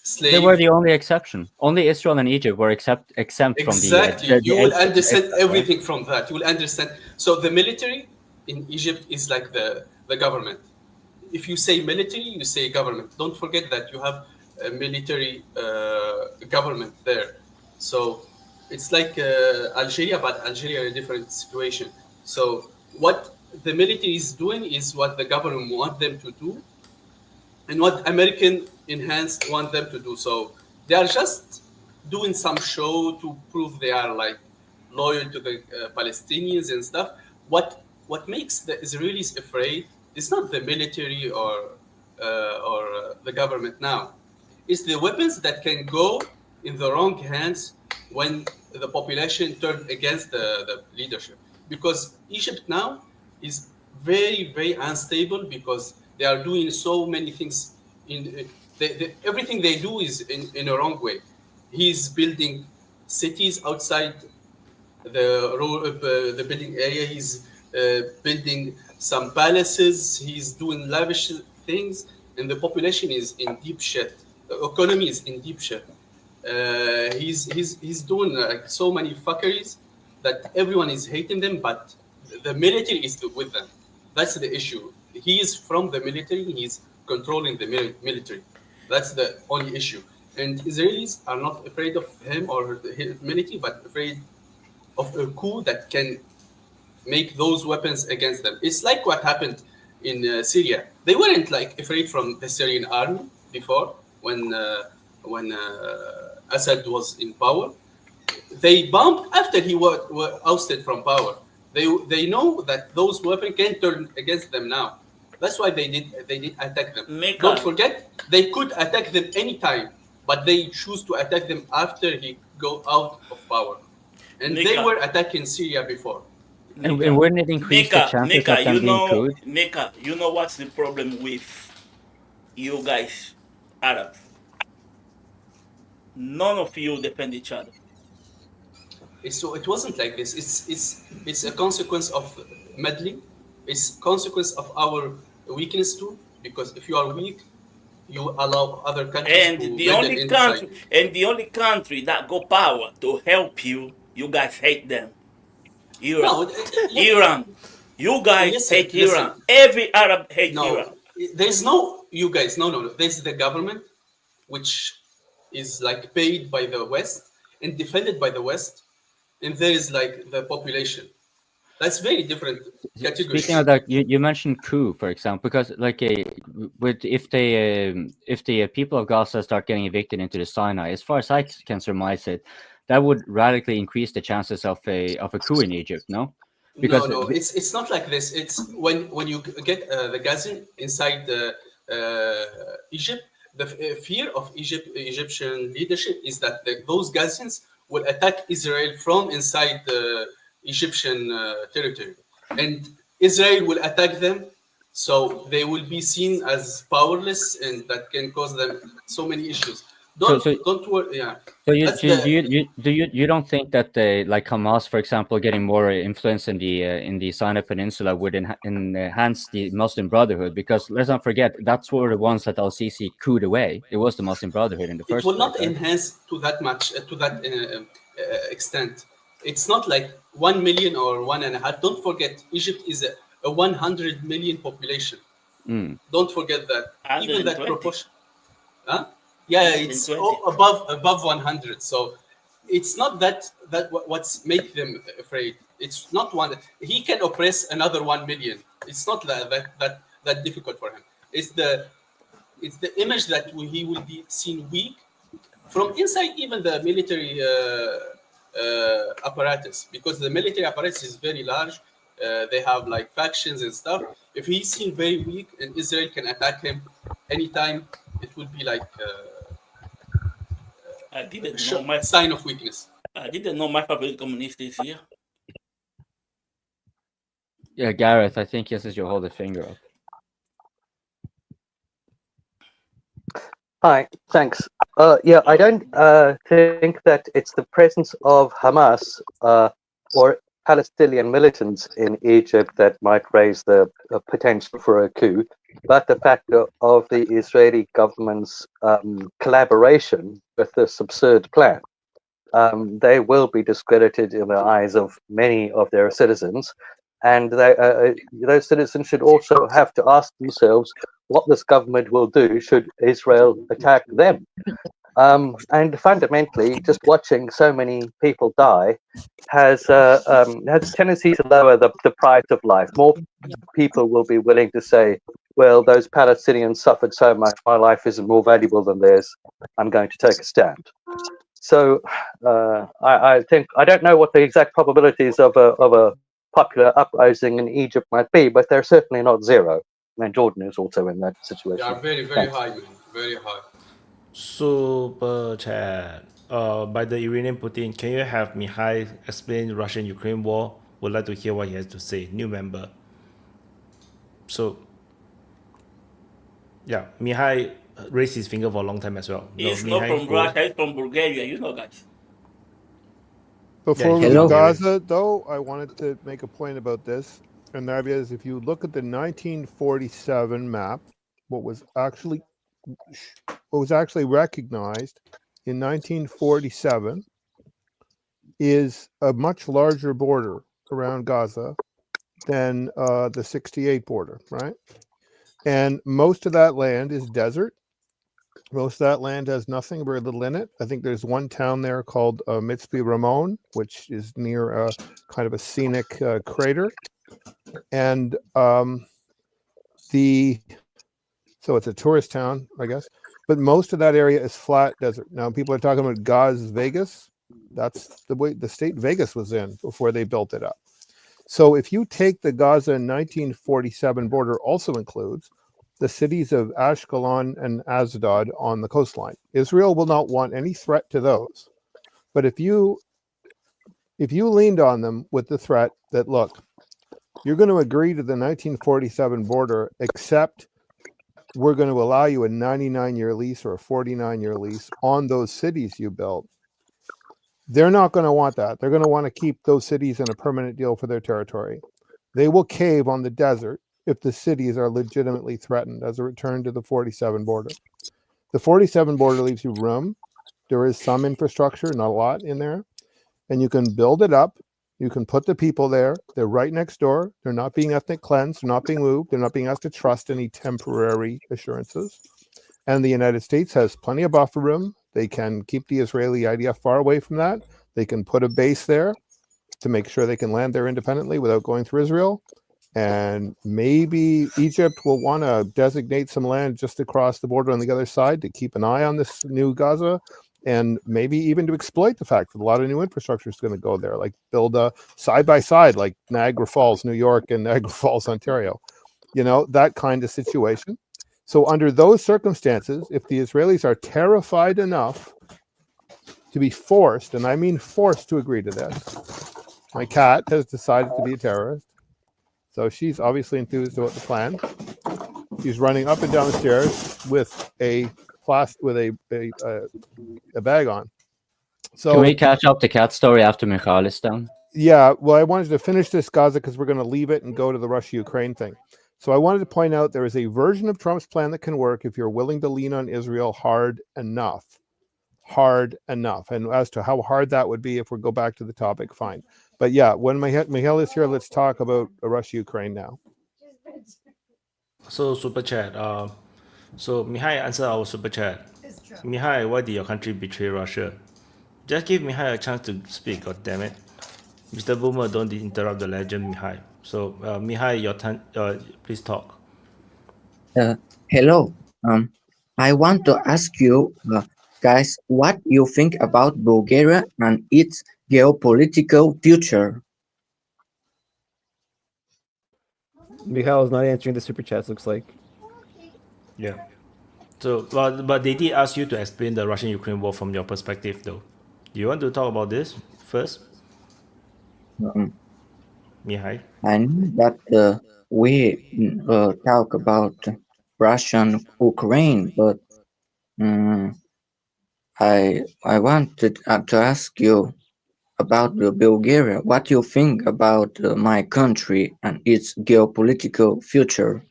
slave. They were the only exception. Only Israel and Egypt were exempt Exactly. from the You will understand right? everything from that. You will understand. So the military in Egypt is like the government. If you say military, you say government. Don't forget that you have a military government there. So it's like Algeria, but Algeria is a different situation. So what the military is doing is what the government want them to do, and what American enhanced want them to do. So they are just doing some show to prove they are like loyal to the Palestinians and stuff. What makes the Israelis afraid is not the military or the government now. It's the weapons that can go in the wrong hands when the population turn against the leadership. Because Egypt now is very, very unstable because they are doing so many things. Everything they do is in a wrong way. He's building cities outside the building area. He's building some palaces. He's doing lavish things, and the population is in deep shit. The economy is in deep shit. He's doing so many fuckeries that everyone is hating them, but the military is with them. That's the issue. He is from the military. He's controlling the military. That's the only issue. And Israelis are not afraid of him or his military, but afraid of a coup that can make those weapons against them. It's like what happened in Syria. They weren't like afraid from the Syrian army before when Assad was in power. They bombed after he was ousted from power. They know that those weapons can turn against them now. That's why they did attack them. Don't forget, they could attack them anytime, but they choose to attack them after he go out of power. And they were attacking Syria before. And wouldn't it increase the chances of them being crude? Nika, you know what's the problem with you guys, Arabs? None of you defend each other. So it wasn't like this. It's a consequence of meddling. It's consequence of our weakness too. Because if you are weak, you allow other countries and to the only country that got power to help you, you guys hate them. Iran. No, Iran. You guys hate listen. Iran. Every Arab hates Iran. There's no you guys. No. There's the government, which is like paid by the West and defended by the West, and there is like the population. That's very different categories. Speaking of that, you mentioned coup, for example, because like if the people of Gaza start getting evicted into the Sinai, as far as I can surmise it, that would radically increase the chances of a coup in Egypt. No, because no, it's not like this. It's when you get the Gazan inside Egypt, the fear of Egyptian leadership is that those Gazans will attack Israel from inside the Egyptian territory, and Israel will attack them, so they will be seen as powerless, and that can cause them so many issues. Don't worry. Yeah. So you don't think that like Hamas, for example, getting more influence in the Sinai Peninsula would enhance the Muslim Brotherhood? Because let's not forget, that's were the ones that Al-Sisi cooed away. It was the Muslim Brotherhood in the first place. It will not enhance to that much, to that extent. It's not like 1 million or 1.5. Don't forget, Egypt is a 100 million population. Don't forget that. Even that proportion. Huh? Yeah, it's above 100. So it's not what's make them afraid. It's not one he can oppress another 1 million. It's not that difficult for him. It's the image that he will be seen weak from inside even the military apparatus, because the military apparatus is very large. They have like factions and stuff. If he's seen very weak and Israel can attack him anytime, it would be like I didn't know my sign of weakness. I didn't know my favorite communist is here. Yeah, Gareth, I think yes, as you hold the finger up. Hi, thanks. Yeah, I don't think that it's the presence of Hamas or Palestinian militants in Egypt that might raise the potential for a coup, but the fact of the Israeli government's collaboration with this absurd plan. They will be discredited in the eyes of many of their citizens, and those citizens should also have to ask themselves what this government will do should Israel attack them. And fundamentally, just watching so many people die has a tendency to lower the price of life. More people will be willing to say, well, those Palestinians suffered so much, my life is more valuable than theirs, I'm going to take a stand. So I think, I don't know what the exact probabilities of a popular uprising in Egypt might be, but they're certainly not zero. And Jordan is also in that situation. They are very, very high, man. Very high. Super chat. By the Iranian Putin, can you have Mihai explain Russian-Ukraine war? Would like to hear what he has to say. New member. So, yeah, Mihai raised his finger for a long time as well. He's No, not Mihai, from go. Russia, he's from Bulgaria, you know, guys. Before we Hello. leave Gaza, though, I wanted to make a point about this, and that is, if you look at the 1947 map, what was actually recognized in 1947 is a much larger border around Gaza than the 68 border, right? And most of that land is desert. Most of that land has nothing, very little in it. I think there's one town there called Mitzpe Ramon, which is near a kind of a scenic crater. And so it's a tourist town, I guess. But most of that area is flat desert. Now, people are talking about Gaza, Vegas. That's the way the state Vegas was in before they built it up. So if you take the Gaza 1947 border, also includes the cities of Ashkelon and Ashdod on the coastline. Israel will not want any threat to those. But if you leaned on them with the threat that, look, you're going to agree to the 1947 border, except we're going to allow you a 99-year lease or a 49-year lease on those cities you built, they're not going to want that. They're going to want to keep those cities in a permanent deal for their territory. They will cave on the desert if the cities are legitimately threatened as a return to the 47 border. The 47 border leaves you room. There is some infrastructure, not a lot in there, and you can build it up. You can put the people there. They're right next door. They're not being ethnic cleansed. They're not being moved. They're not being asked to trust any temporary assurances. And the United States has plenty of buffer room. They can keep the Israeli IDF far away from that. They can put a base there to make sure they can land there independently without going through Israel. And maybe Egypt will want to designate some land just across the border on the other side to keep an eye on this new Gaza, and maybe even to exploit the fact that a lot of new infrastructure is going to go there, like build a side-by-side like Niagara Falls, New York, and Niagara Falls, Ontario. You know, that kind of situation. So under those circumstances, if the Israelis are terrified enough to be forced, and I mean forced to agree to this, my cat has decided to be a terrorist. So she's obviously enthused about the plan. She's running up and down the stairs with a bag on. So can we catch up the cat story after Michael is done? Yeah, well, I wanted to finish this Gaza because we're going to leave it and go to the Russia-Ukraine thing. So I wanted to point out there is a version of Trump's plan that can work if you're willing to lean on Israel hard enough. And as to how hard that would be if we go back to the topic, fine. But yeah, when Michael is here, let's talk about Russia-Ukraine now. So super chat. So Mihai answer our super chat. Mihai, why did your country betray Russia? Just give Mihai a chance to speak, god damn it. Mr. Boomer, don't interrupt the legend, Mihai. So, Mihai, your turn. Please talk. Hello. I want to ask you guys what you think about Bulgaria and its geopolitical future. Mikhail is not answering the super chats, looks like. Yeah. So, but they did ask you to explain the Russian-Ukraine war from your perspective, though. Do you want to talk about this first, Mihai? I know that we talk about Russian Ukraine, but I wanted to ask you about Bulgaria. What do you think about my country and its geopolitical future?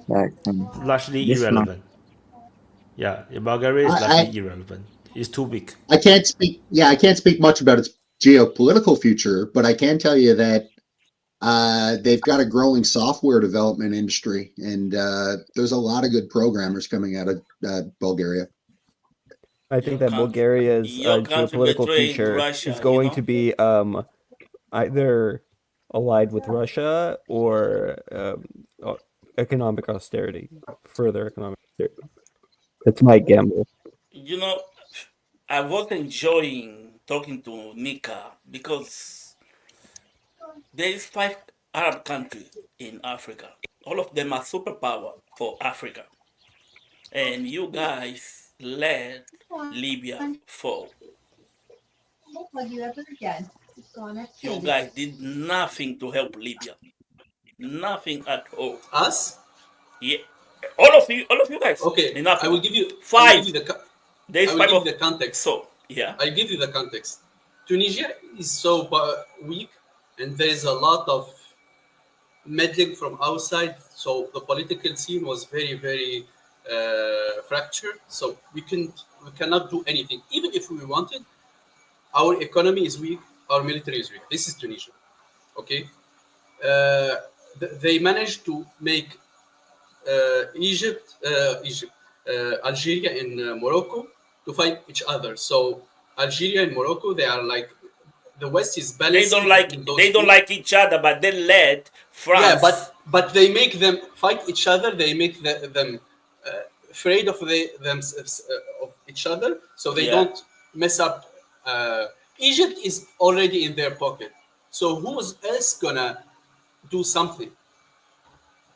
Like Largely this month. irrelevant. Yeah, Bulgaria is largely irrelevant. It's too big. I can't speak. Yeah, I can't speak much about its geopolitical future, but I can tell you that they've got a growing software development industry, and there's a lot of good programmers coming out of Bulgaria. I think that Bulgaria's geopolitical future is going to be either allied with Russia or economic austerity, further economic austerity. That's my gamble. You know, I was enjoying talking to Nika because there is 5 Arab countries in Africa. All of them are superpower for Africa. And you guys let Libya fall. You guys did nothing to help Libya. Nothing at all. Us? Yeah. All of you guys. Okay. Enough. I will give you 5. I will give you the context. So yeah. I'll give you the context. Tunisia is so weak, and there is a lot of meddling from outside. So the political scene was very, very fractured. So we cannot do anything. Even if we wanted, our economy is weak, our military is weak. This is Tunisia. Okay. They managed to make Algeria and Morocco to fight each other. So Algeria and Morocco, they are like, the West is balancing. They don't like each other, but they let France. Yeah, but they make them fight each other. They make them afraid of of each other, so they don't mess up. Egypt is already in their pocket. So who's else gonna do something?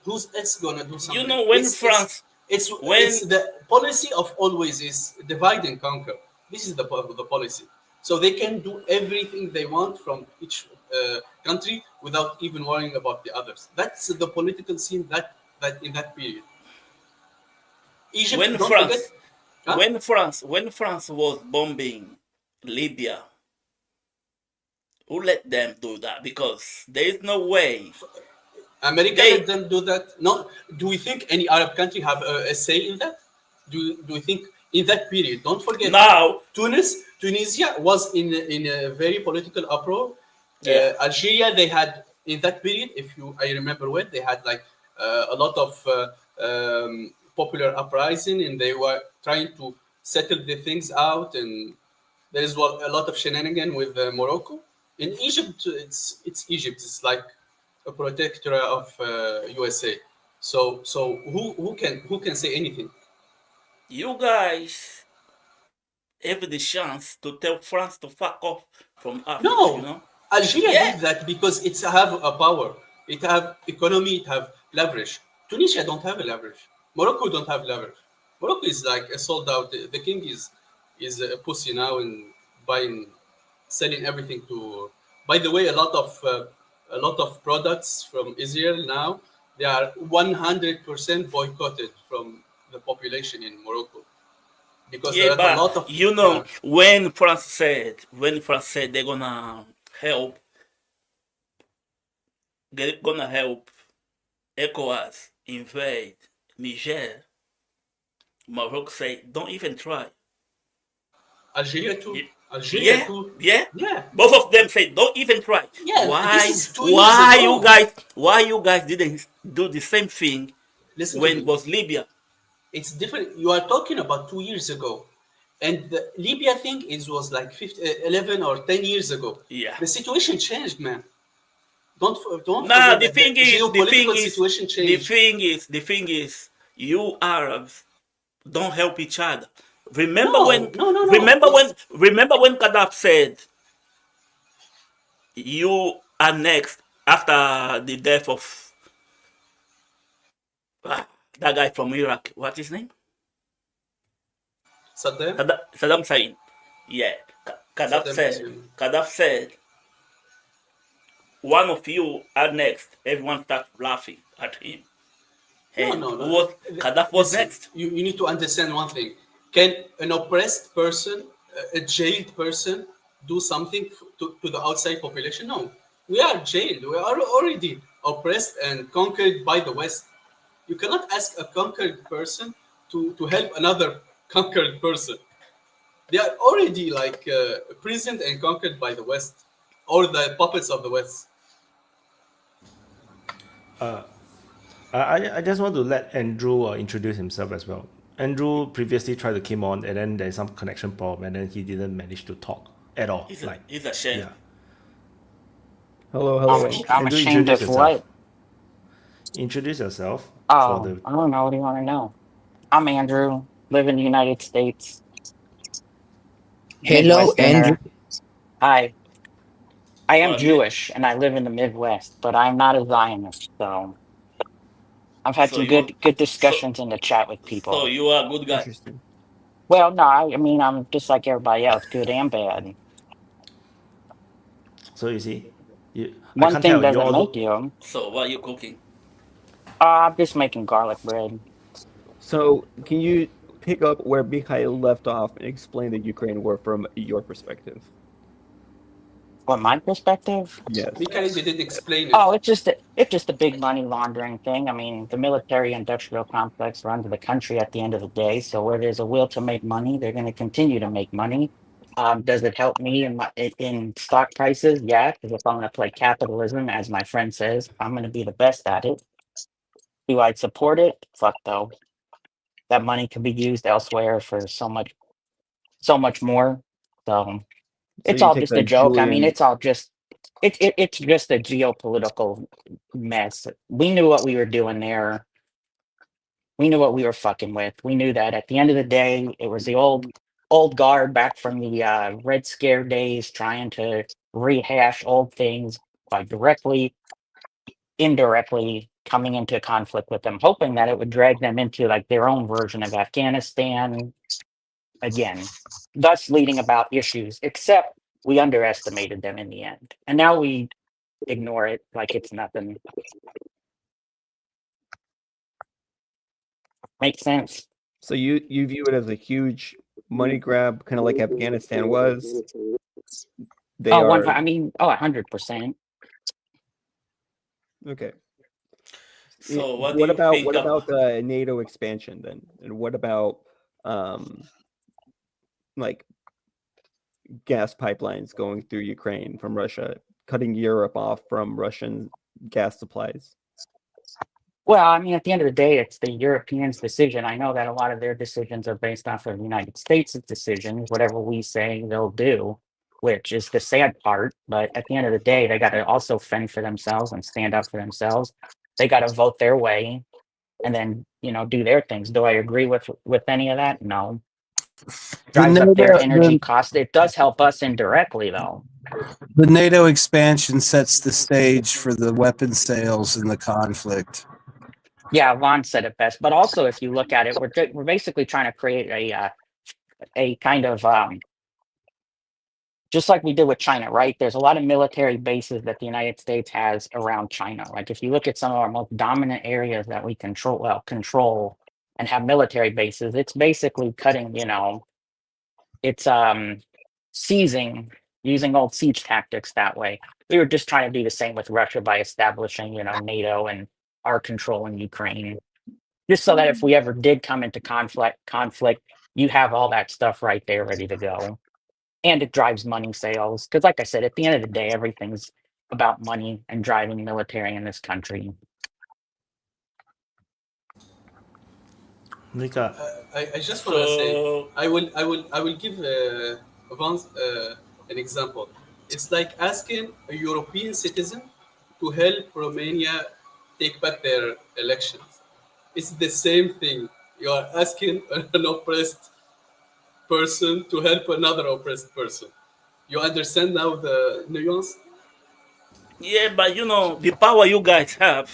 Who's else gonna do something? You know, when France, it's the policy of always is divide and conquer. This is the policy. So they can do everything they want from each country without even worrying about the others. That's the political scene that in that period. Egypt, when France was bombing Libya, who let them do that? Because there is no way. America let them do that. No, do we think any Arab country have a say in that? Do we think in that period? Don't forget. Now, Tunisia was in a very political uproar. Yeah. Algeria, they had in that period, I remember well, they had like a lot of popular uprising, and they were trying to settle the things out. And there is a lot of shenanigans with Morocco. In Egypt, it's Egypt. It's like a protectorate of USA. So who can say anything? You guys have the chance to tell France to fuck off from Africa. No, you know? Algeria did that because it have a power. It have economy. It have leverage. Tunisia don't have a leverage. Morocco don't have leverage. Morocco is like a sold out. The king is a pussy now and selling everything to. By the way, a lot of products from Israel now, they are 100% boycotted from the population in Morocco. Because there are a lot of when France said they're gonna help ECOWAS invade Niger, Morocco said don't even try. Algeria too. Yeah. Both of them say don't even try. Yeah. Why you guys didn't do the same thing when it was Libya? It's different. You are talking about 2 years ago. And the Libya thing was like 11 or 10 years ago. Yeah. The situation changed, man. Don't Nah, forget that the geopolitical situation changed. the thing is, you Arabs don't help each other. Remember when Gaddafi said, "You are next" after the death of that guy from Iraq. What's his name? Saddam Hussein. Yeah. Gaddafi said, "One of you are next." Everyone started laughing at him. And no. Gaddafi was next. You need to understand one thing. Can an oppressed person, a jailed person, do something to the outside population? No. We are jailed. We are already oppressed and conquered by the West. You cannot ask a conquered person to help another conquered person. They are already like imprisoned and conquered by the West or the puppets of the West. I just want to let Andrew introduce himself as well. Andrew previously tried to come on, and then there's some connection problem, and then he didn't manage to talk at all. He's a shame. Yeah. Hello. I'm Andrew, ashamed introduce of yourself. what? Introduce yourself. Oh, I don't know. What do you want to know? I'm Andrew, live in the United States. Hello, Andrew. Hi. I am Jewish and I live in the Midwest, but I'm not a Zionist, so I've had some good discussions in the chat with people. So you are a good guy. Interesting. Well, no, I mean I'm just like everybody else, good and bad. So you see, One thing doesn't make you. So what are you cooking? I'm just making garlic bread. So can you pick up where Mikhail left off and explain the Ukraine war from your perspective? What, my perspective? Yes. Mikhail didn't explain it. Oh, it's just a big money laundering thing. I mean, the military-industrial complex runs the country at the end of the day. So where there's a will to make money, they're going to continue to make money. Does it help me in stock prices? Yeah, because if I'm going to play capitalism, as my friend says, I'm going to be the best at it. Do I support it? Fuck though. That money could be used elsewhere for so much more. So it's all just a joke. I mean, it's all just it's just a geopolitical mess. We knew what we were doing there. We knew what we were fucking with. We knew that at the end of the day, it was the old guard back from the Red Scare days trying to rehash old things by directly, indirectly coming into conflict with them, hoping that it would drag them into like their own version of Afghanistan again, thus leading about issues, except we underestimated them in the end. And now we ignore it like it's nothing. Makes sense. So you view it as a huge money grab, kind of like Afghanistan was. They are. 100%. Okay. So what about the NATO expansion then, and what about like gas pipelines going through Ukraine from Russia, cutting Europe off from Russian gas supplies? Well, I mean, at the end of the day, it's the Europeans' decision. I know that a lot of their decisions are based off of the United States' decisions. Whatever we say, they'll do, which is the sad part. But at the end of the day, they got to also fend for themselves and stand up for themselves. They got to vote their way and then, do their things. Do I agree with any of that? No. Drives up their energy cost. It does help us indirectly, though. The NATO expansion sets the stage for the weapon sales and the conflict. Yeah, Vaun said it best. But also, if you look at it, we're basically trying to create a kind of just like we did with China, right? There's a lot of military bases that the United States has around China. Like if you look at some of our most dominant areas that we control and have military bases, it's basically cutting, it's seizing, using old siege tactics that way. We were just trying to do the same with Russia by establishing, NATO and our control in Ukraine, just so that if we ever did come into conflict, you have all that stuff right there ready to go. And it drives money sales. Because like I said, at the end of the day, everything's about money and driving military in this country. Nika. I just want to say, I will give Vaun, an example. It's like asking a European citizen to help Romania take back their elections. It's the same thing. You are asking an oppressed person to help another oppressed person. You understand now the nuance? Yeah, but you know the power you guys have,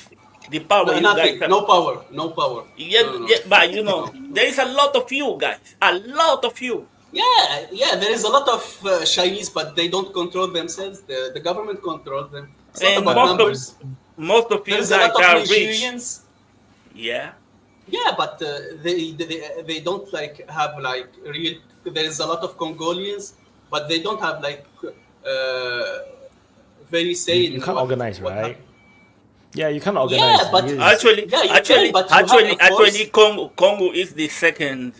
the power No, you guys nothing. have. No power. No power. Yeah, No, no, no. yeah, but you know No. there is a lot of you guys, a lot of you. Yeah, yeah. There is a lot of Chinese, but they don't control themselves. The government controls them. It's not And about numbers. most of There you is a lot guys of are rich. Nigerians. Yeah. Yeah, but they don't like have like real. There is a lot of Congolians, but they don't have like very say You in can't organize, what right? happens. Yeah, you can't organize. Yeah, but Actually, yeah, you can, but you have a actually, force. Congo is the third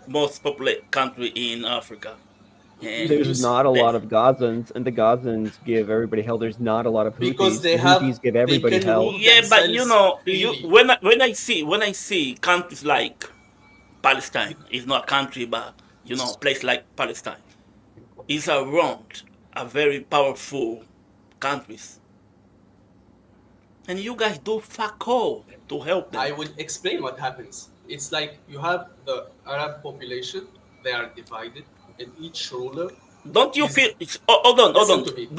most populous country in Africa. And There's not a lot of Gazans, and the Gazans give everybody hell. There's not a lot of Because Houthis. they The have, Houthis give they everybody can hell. rule yeah, but you themselves know, freely. when I see countries like Palestine, it's not a country, but you know, place like Palestine, is around a very powerful countries, and you guys do fuck all to help them. I will explain what happens. It's like you have the Arab population; they are divided, and each ruler. Don't you feel? Hold on, hold Listen on. to me.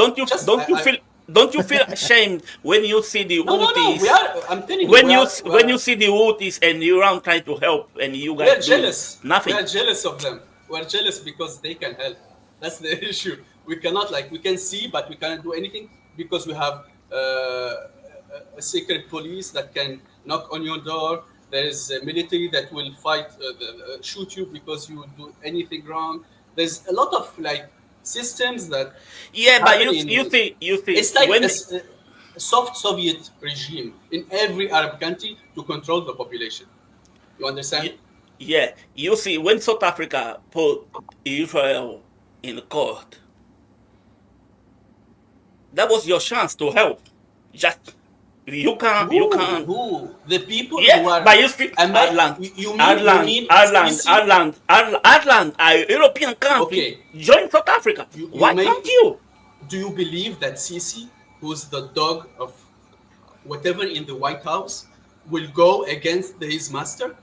Don't you feel ashamed when you see the No, no, no. Houthis? We are. I'm telling you, When we you are. when you see the Houthis and Iran trying to help and you We are guys do jealous. nothing. We are jealous of them. We are jealous because they can help. That's the issue. We cannot like we can see, but we cannot do anything because we have a secret police that can knock on your door. There is a military that will fight, shoot you because you do anything wrong. There's a lot of like systems that Yeah, but happen you see it's like when a soft Soviet regime in every Arab country to control the population. You understand? yeah, you see when South Africa put Israel in the court, that was your chance to help. Just you can't Who? The people yeah, who are. but you see Ireland, a European country, Okay. join South Africa. Why can't you? Do you believe that Sisi, who's the dog of whatever in the White House, will go against his master?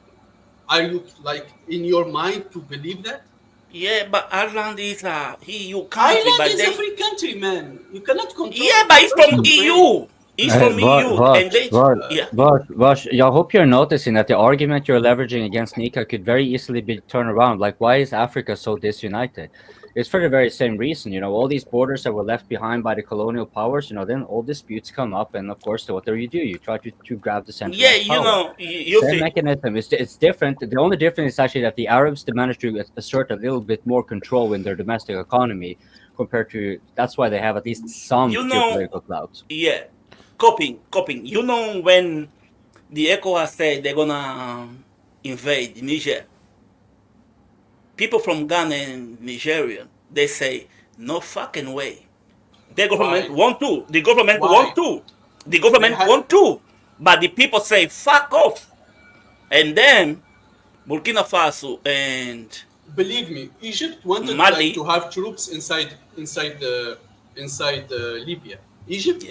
Are you like in your mind to believe that? Yeah, but Ireland is a EU country. Ireland but is a free country, man. You cannot control. Yeah, but it's from EU. It's from EU, and they yeah. Vash, I hope you're noticing that the argument you're leveraging against Nika could very easily be turned around. Like, why is Africa so disunited? It's for the very same reason, you know, all these borders that were left behind by the colonial powers, you know, then all disputes come up, and of course, what do? You try to grab the centralized Yeah, you power. know, you Same see. mechanism. It's different. The only difference is actually that the Arabs managed to assert a little bit more control in their domestic economy compared to. That's why they have at least some You know, geopolitical clout. Yeah, coping. You know when the ECOWAS say they're gonna invade Niger, people from Ghana and Nigeria, they say no fucking way. The government want to. The government want to. The government want to. But the people say fuck off. And then Burkina Faso and Believe me, Egypt wanted Mali. like, to have troops inside Libya. Egypt,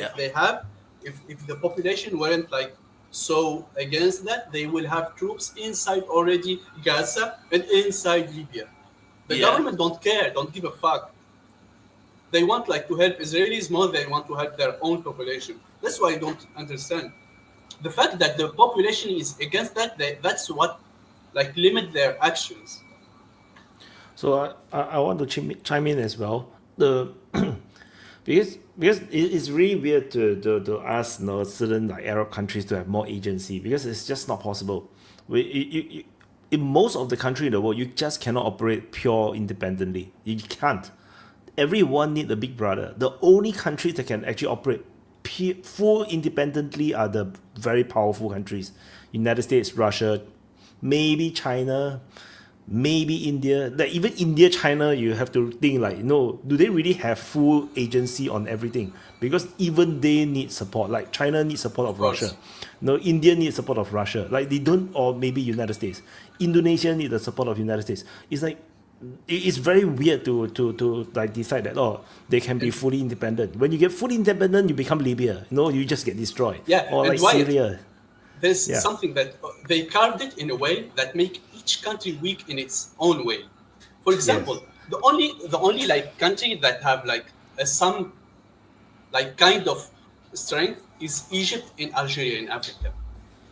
if the population weren't like so against that, they will have troops inside already Gaza and inside Libya. The government don't care, don't give a fuck. They want like to help Israelis more than they want to help their own population. That's why I don't understand. The fact that the population is against that, that's what like limit their actions. So I want to chime in as well. Because it's really weird to ask certain like Arab countries to have more agency, because it's just not possible. In most of the country in the world, you just cannot operate pure independently. You can't. Everyone need a big brother. The only countries that can actually operate full independently are the very powerful countries. United States, Russia, maybe China, maybe India, like even India, China, you have to think like, no, do they really have full agency on everything? Because even they need support. Like China needs support of Russia. No, India needs support of Russia. Like they don't, or maybe United States. Indonesia needs the support of United States. It's like it's very weird to like decide that they can be fully independent. When you get fully independent, you become Libya. You just get destroyed. Yeah, Or and like Wyatt, Syria. there's Yeah. something that they carved it in a way that make each country weak in its own way. For example, the only like country that have like some like kind of strength is Egypt and Algeria in Africa.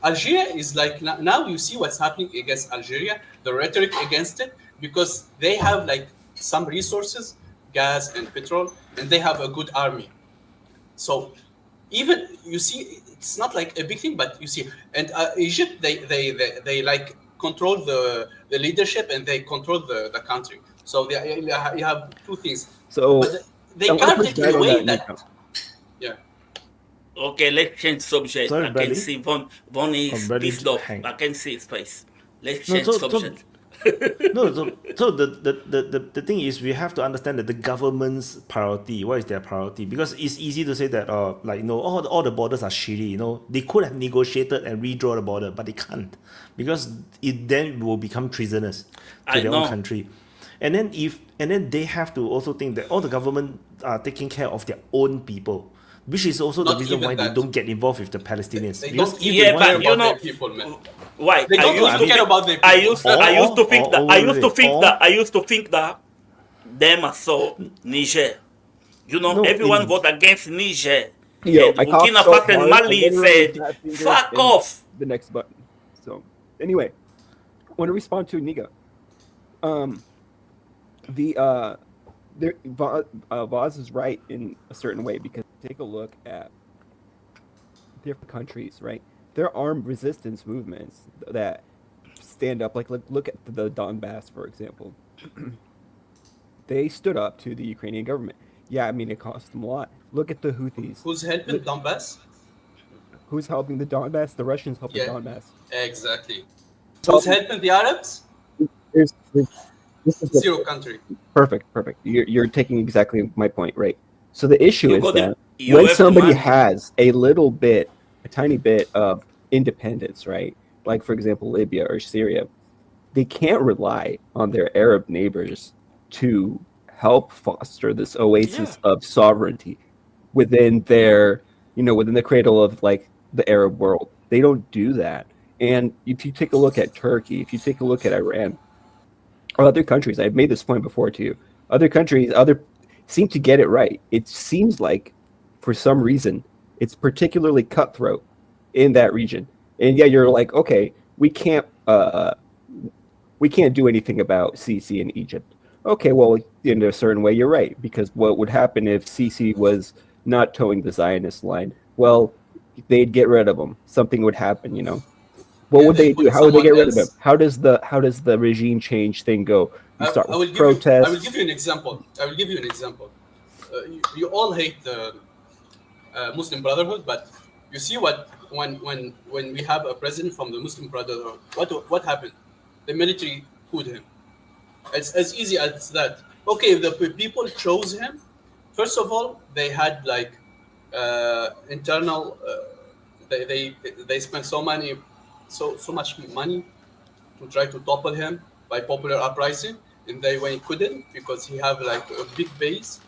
Algeria is like now you see what's happening against Algeria, the rhetoric against it, because they have like some resources, gas and petrol, and they have a good army. So even you see, it's not like a big thing, but you see, and Egypt, they like control the leadership and they control the country. So you have two things. So but they carved it in a way that, yeah. Okay, let's change subject. Sorry, I can Bradley? see Vaun is Bradley pissed off. hang. I can see his face. Let's No, change subject. so the thing is, we have to understand that the government's priority, what is their priority? Because it's easy to say that all the borders are shitty. They could have negotiated and redraw the border, but they can't, because it then will become treasonous to their own country. And then they have to also think that all the government are taking care of their own people, which is also the reason why they don't get involved with the Palestinians. They Because don't if care they want about to- their people, man. Why? They don't even care about their people. I used to think that them are so Niger. Everyone vote against Niger. Yo, And I coughed Burkina so Faso and hard, Mali I literally had said, fingers "Fuck in off." The next button. So anyway, I want to respond to Niga. Voz is right in a certain way, because take a look at different countries, right? There are armed resistance movements that stand up. Like look at the Donbass, for example. They stood up to the Ukrainian government. Yeah, I mean, it cost them a lot. Look at the Houthis. Who's helping Donbass? Who's helping the Donbass? The Russians help the Donbass. Exactly. Who's helping the Arabs? This is Zero country. Perfect. You're taking exactly my point, right? So the issue You is got that the when US somebody money. has a tiny bit of independence, right? Like, for example, Libya or Syria, they can't rely on their Arab neighbors to help foster this oasis of sovereignty within within the cradle of like the Arab world. They don't do that. And if you take a look at Turkey, if you take a look at Iran, or other countries, I've made this point before to you, other countries seem to get it right. It seems like, for some reason, it's particularly cutthroat in that region. And yeah, you're like, okay, we can't do anything about Sisi in Egypt. Okay, well, in a certain way, you're right, because what would happen if Sisi was not towing the Zionist line? Well, they'd get rid of him. Something would happen, What would they do? How would they get rid of him? How does the regime change thing go? You start with protests. I will give you an example. You all hate the Muslim Brotherhood, but you see when we have a president from the Muslim Brotherhood, what happened? The military put him. It's as easy as that. Okay, the people chose him. First of all, they had like internal. They spent so much money to try to topple him by popular uprising, and when he couldn't, because he have like a big base.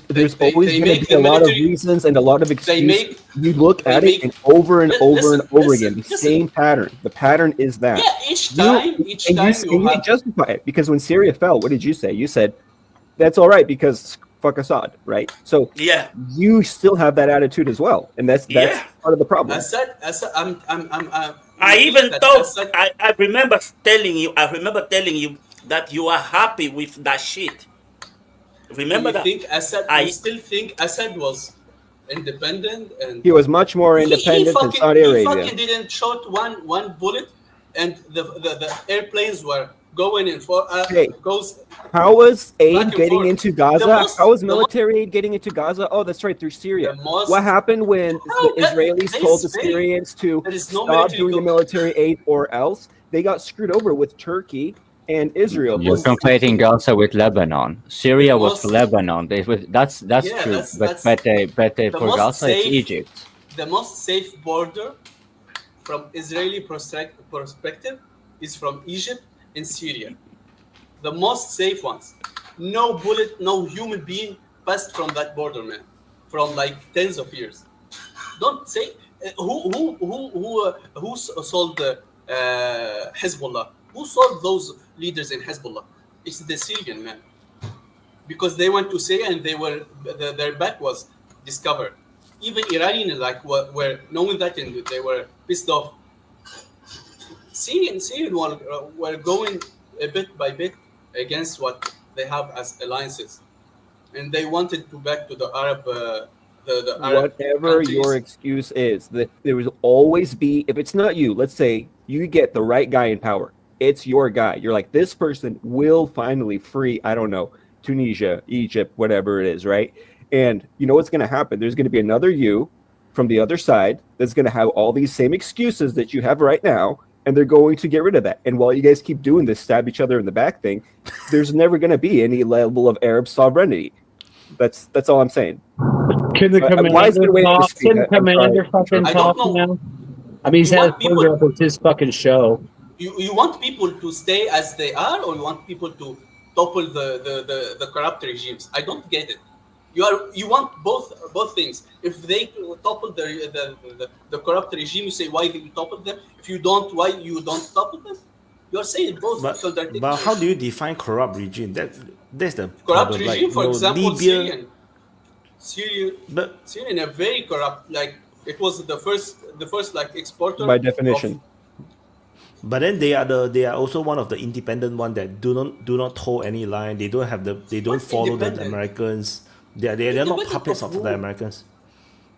There's always going to be a lot of reasons and a lot of excuses. You look at it and over and over again, the same pattern. The pattern is that. Yeah, each time you justify it, because when Syria fell, what did you say? You said that's all right because fuck Assad, right? So yeah, you still have that attitude as well, and that's part of the problem. Assad, I even thought I remember telling you that you are happy with that shit. Remember that? I still think Assad was independent, and he was much more independent than Saudi Arabia. He fucking didn't shot one bullet, and the airplanes were going in for goes. How was back aid and getting forth. into The Gaza? most, How was the military aid getting into Gaza? Oh, that's right, through Syria. The most- What happened when the Israelis they told the say Syrians to there is no stop military doing the military aid or else? They got screwed over with Turkey and Israel. You're conflating Gaza with Lebanon. Syria was for most- Lebanon. That's Yeah, true. that's But the for most Gaza, it's safe. Egypt. The most safe border from Israeli perspective is from Egypt and Syria. The most safe ones. No bullet, no human being passed from that border, man, from like tens of years. Don't say who sold Hezbollah? Who sold those leaders in Hezbollah? It's the Syrian, man, because they went to Syria and their back was discovered. Even Iranian were knowing that and they were pissed off. Syrian were going a bit by bit against what they have as alliances, and they wanted to back to the Arab, the Arab Whatever countries. your excuse is, that there will always be, if it's not you, let's say you get the right guy in power, it's your guy. You're like, this person will finally free, I don't know, Tunisia, Egypt, whatever it is, right? And you know what's going to happen? There's going to be another you from the other side that's going to have all these same excuses that you have right now, and they're going to get rid of that. And while you guys keep doing this stab each other in the back thing, there's never going to be any level of Arab sovereignty. That's all I'm saying. Can the commander fucking talk now? I mean, he's had his finger up with his fucking show. You want people to stay as they are, or you want people to topple the corrupt regimes? I don't get it. You want both things. If they topple the corrupt regime, you say why did you topple them? If you don't, why you don't topple them? You're saying both. But how do you define corrupt regime? That's the Corrupt problem. regime, like, for example, Libya. Syrian are very corrupt. Like it was the first like exporter By definition. But then they are also one of the independent one that do not toe any line. They don't follow the Americans. They're not puppets of the Americans.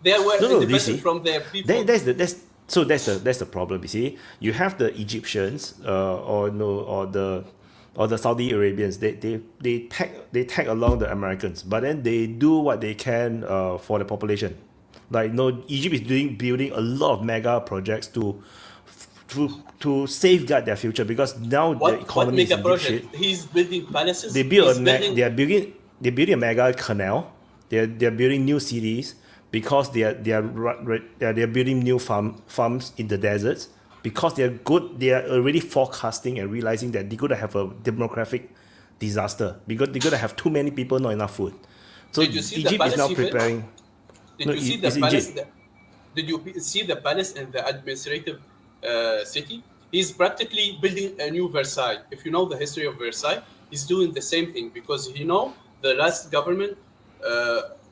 They were you independent see, from their people. that's the problem. You see, you have the Egyptians or the Saudi Arabians. They tag along the Americans, but then they do what they can for the population. Like Egypt is building a lot of mega projects to safeguard their future, because now the economy is in deep shit. He's building palaces. They're building a mega canal. They're building new cities because they're building new farms in the deserts, because they are already forecasting and realizing that they're going to have a demographic disaster because they're going to have too many people, not enough food. So Egypt is now preparing. Did you see the palace? Did you see the palace and the administrative city? He's practically building a new Versailles. If you know the history of Versailles, he's doing the same thing, because the last government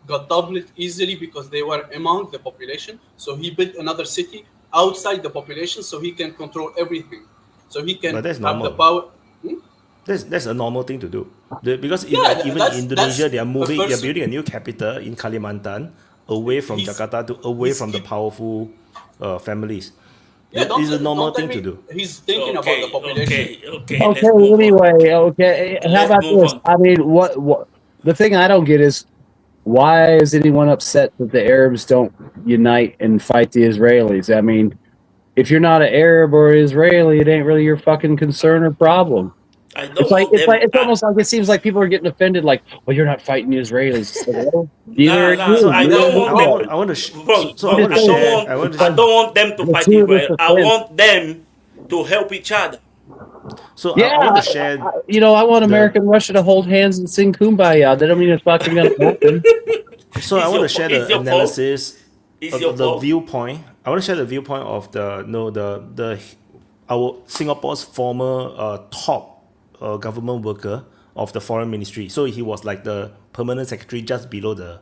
got toppled easily because they were among the population. So he built another city outside the population so he can control everything. So he can But that's have normal. the power. That's a normal thing to do. Because Yeah, even that's- in Indonesia, that's they're building a new capital in Kalimantan, away from Jakarta, away from the powerful families. It's a normal thing to do. He's thinking about the population. Okay. Anyway. How about this? I mean, what? The thing I don't get is why is anyone upset that the Arabs don't unite and fight the Israelis? I mean, if you're not an Arab or Israeli, it ain't really your fucking concern or problem. It's almost like it seems like people are getting offended. Like, well, you're not fighting the Israelis. It's like, well, neither are you. I don't want them. I want to share. I don't want them to fight Israel. I want them to help each other. So Yeah, I want to share. I want America and Russia to hold hands and sing "Kumbaya." That don't mean it's fucking gonna happen. So I want to share the analysis It's of your the fault. viewpoint. I want to share the viewpoint of our Singapore's former top government worker of the foreign ministry. So he was like the permanent secretary just below the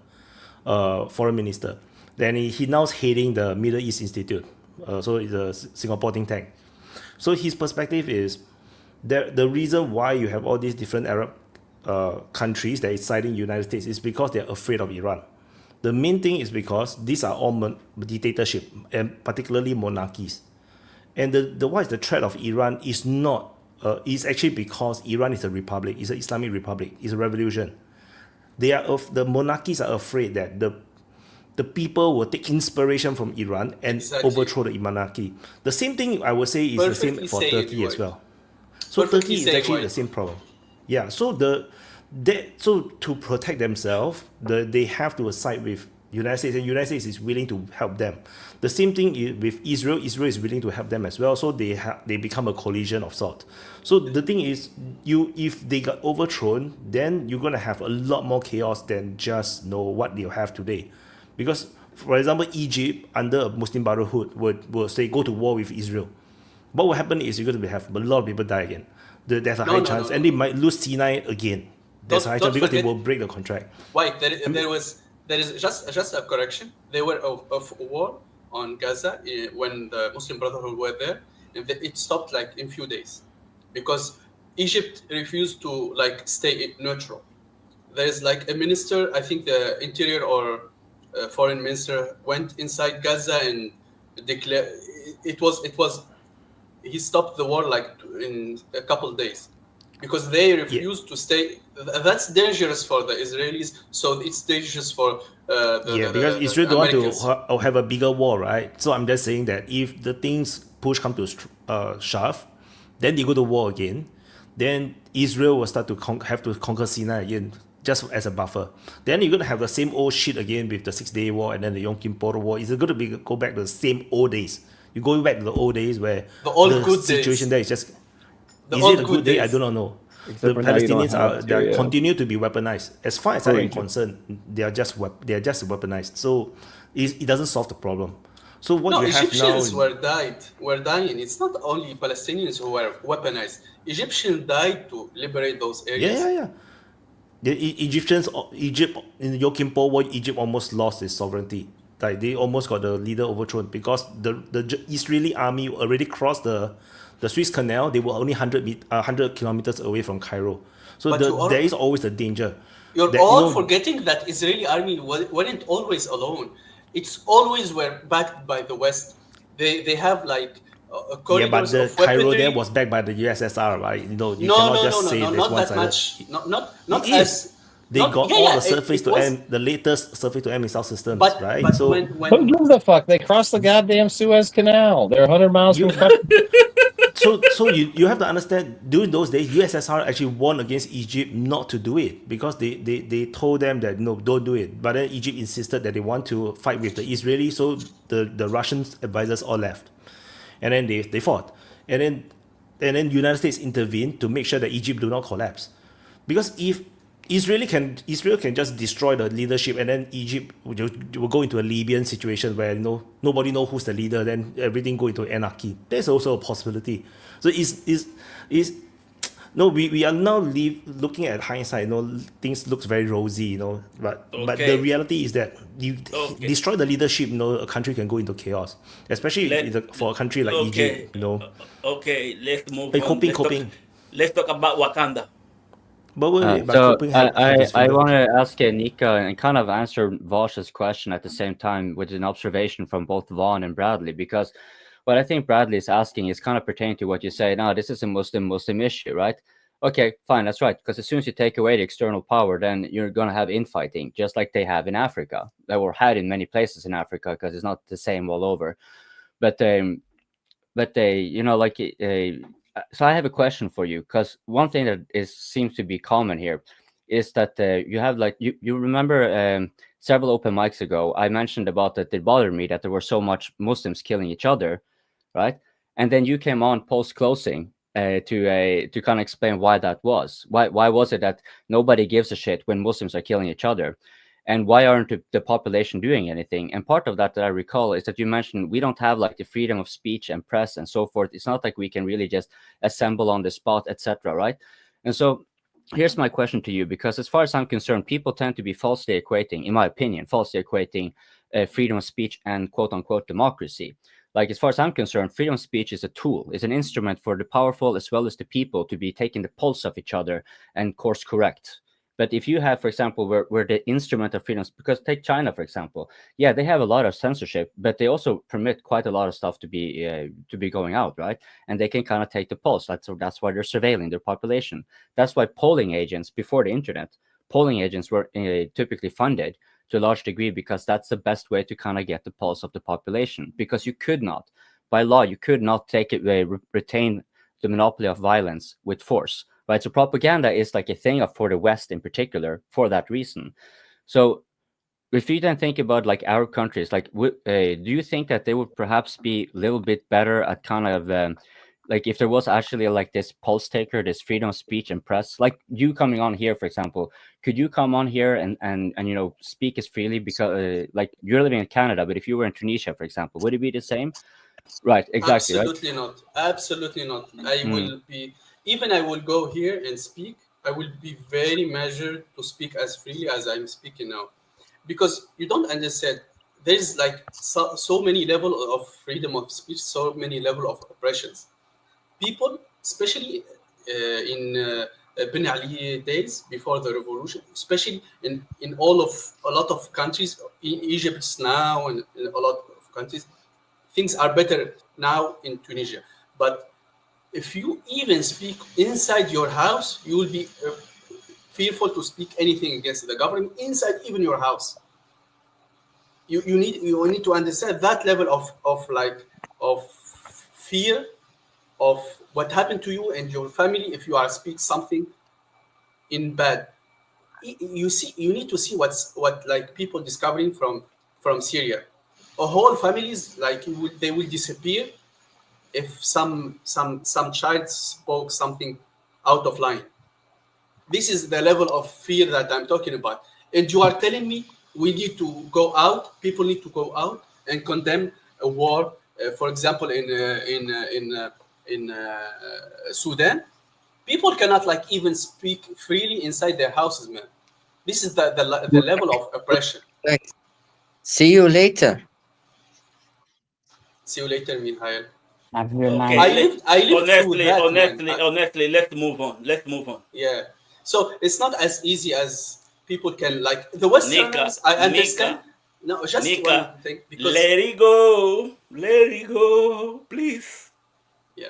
foreign minister. Then he now's heading the Middle East Institute. So it's a Singapore think tank. So his perspective is the reason why you have all these different Arab countries that is siding United States is because they're afraid of Iran. The main thing is because these are all dictatorship, and particularly monarchies. And what is the threat of Iran is not is actually because Iran is a republic, it's an Islamic republic, it's a revolution. The monarchies are afraid that the people will take inspiration from Iran and overthrow the monarchy. The same thing I would say is the same Perfectly for said, Turkey as Wyatt. well. So Perfectly Turkey is said, actually the Wyatt. same problem. Yeah. So to protect themselves, they have to side with United States, and United States is willing to help them. The same thing with Israel. Israel is willing to help them as well. So they become a coalition of sort. So the thing is, if they got overthrown, then you're gonna have a lot more chaos than just what you have today, because for example, Egypt under a Muslim Brotherhood would say go to war with Israel. What will happen is you're going to have a lot of people die again. There's a high chance, and they might lose Sinai again. There's a high chance because they will break the contract. Wait, there is just a correction. They were of war on Gaza when the Muslim Brotherhood were there, and it stopped like in few days because Egypt refused to like stay neutral. There's like a minister, I think the interior or foreign minister went inside Gaza and declared it was he stopped the war like in a couple of days because they refused to stay. That's dangerous for the Israelis, so it's dangerous for because Israel don't Americans. want to have a bigger war, right? So I'm just saying that if the things push come to shove, then they go to war again, then Israel will start to have to conquer Sinai again, just as a buffer. Then you're going to have the same old shit again with the 6-day war and then the Yom Kippur war. It's going to go back to the same old days. You go back to the old days where the situation there is just... Is it a good day? I do not know. The Palestinians they continue to be weaponized. As far as I'm concerned, they are just weaponized. So it doesn't solve the problem. So what you Egyptians have now... were dying. It's not only Palestinians who were weaponized. Egyptians died to liberate those areas. Yeah. The Egypt in the Yom Kippur War, Egypt almost lost its sovereignty. Like they almost got the leader overthrown because the Israeli army already crossed the Suez Canal. They were only 100 kilometers away from Cairo. So there is always a danger. You're forgetting that Israeli army weren't always alone. It's always were backed by the West. They have like corridors but the of weaponry. Cairo there was backed by the USSR, right? You cannot just say not that much. Not as they got all the surface to air, the latest surface to air missile systems, right? But so who gives a fuck? They crossed the goddamn Suez Canal. They're 100 miles from. So you have to understand, during those days, USSR actually warned against Egypt not to do it because they told them that no, don't do it. But then Egypt insisted that they want to fight with the Israelis, so the Russian advisors all left, and then they fought, and then United States intervened to make sure that Egypt do not collapse, because if Israel can just destroy the leadership, and then Egypt will go into a Libyan situation where nobody know who's the leader, then everything go into anarchy. There's also a possibility. So we are now looking at hindsight. Things looks very rosy. But the reality is that you destroy the leadership. A country can go into chaos, especially for a country like Egypt. Okay, let's move on. Coping. Let's talk about Wakanda. But I want to ask Nika and kind of answer Vosh's question at the same time with an observation from both Vaun and Bradley, because what I think Bradley is asking is kind of pertaining to what you say. Now, this is a Muslim issue, right? Okay, fine, that's right. Because as soon as you take away the external power, then you're going to have infighting, just like they have in Africa, that were had in many places in Africa, because it's not the same all over. But so I have a question for you, because one thing that seems to be common here is that you have you remember several open mics ago I mentioned about that it bothered me that there were so much Muslims killing each other, right? And then you came on post closing to kind of explain why that was. Why was it that nobody gives a shit when Muslims are killing each other? And why aren't the population doing anything? And part of that I recall is that you mentioned we don't have the freedom of speech and press and so forth. It's not like we can really just assemble on the spot, etc. Right? And so here's my question to you, because as far as I'm concerned, people tend to be falsely equating, in my opinion, freedom of speech and quote unquote democracy. Like, as far as I'm concerned, freedom of speech is a tool, is an instrument for the powerful as well as the people to be taking the pulse of each other and course correct. But if you have, for example, where the instrument of freedoms, because take China, for example, yeah, they have a lot of censorship, but they also permit quite a lot of stuff to be going out, right? And they can kind of take the pulse. That's why they're surveilling their population. That's why polling agents before the internet, polling agents were typically funded to a large degree, because that's the best way to kind of get the pulse of the population. Because you could not, by law, you could not take it, retain the monopoly of violence with force, right? So propaganda is like a thing for the West in particular for that reason. So if you then think about like our countries, like do you think that they would perhaps be a little bit better at kind of like if there was actually like this pulse taker, this freedom of speech and press, like you coming on here, for example, could you come on here and you know, speak as freely, because like you're living in Canada, but if you were in Tunisia, for example, would it be the same? Right, exactly. Absolutely not. Absolutely not. I will be, even I will go here and speak, I will be very measured to speak as freely as I'm speaking now. Because you don't understand, there's like so many level of freedom of speech, so many level of oppressions. People, especially in Ben Ali days before the revolution, especially in a lot of countries, in Egypt now and in a lot of countries, things are better now in Tunisia. But if you even speak inside your house, you will be fearful to speak anything against the government inside even your house. You need to understand that level of fear of what happened to you and your family if you are speak something in bad. You need to see what like people discovering from Syria. A whole families like they will disappear if some child spoke something out of line. This is the level of fear that I'm talking about. And you are telling me we need to go out, people need to go out and condemn a war, for example, in Sudan. People cannot like even speak freely inside their houses, man. This is the level of oppression. See you later. See you later, Mikhail. Have a good Okay, night. I lived through that, honestly, let's move on. Yeah. So it's not as easy as people can like the Westerners. I understand. No, just one thing. Because let it go, please. Yeah,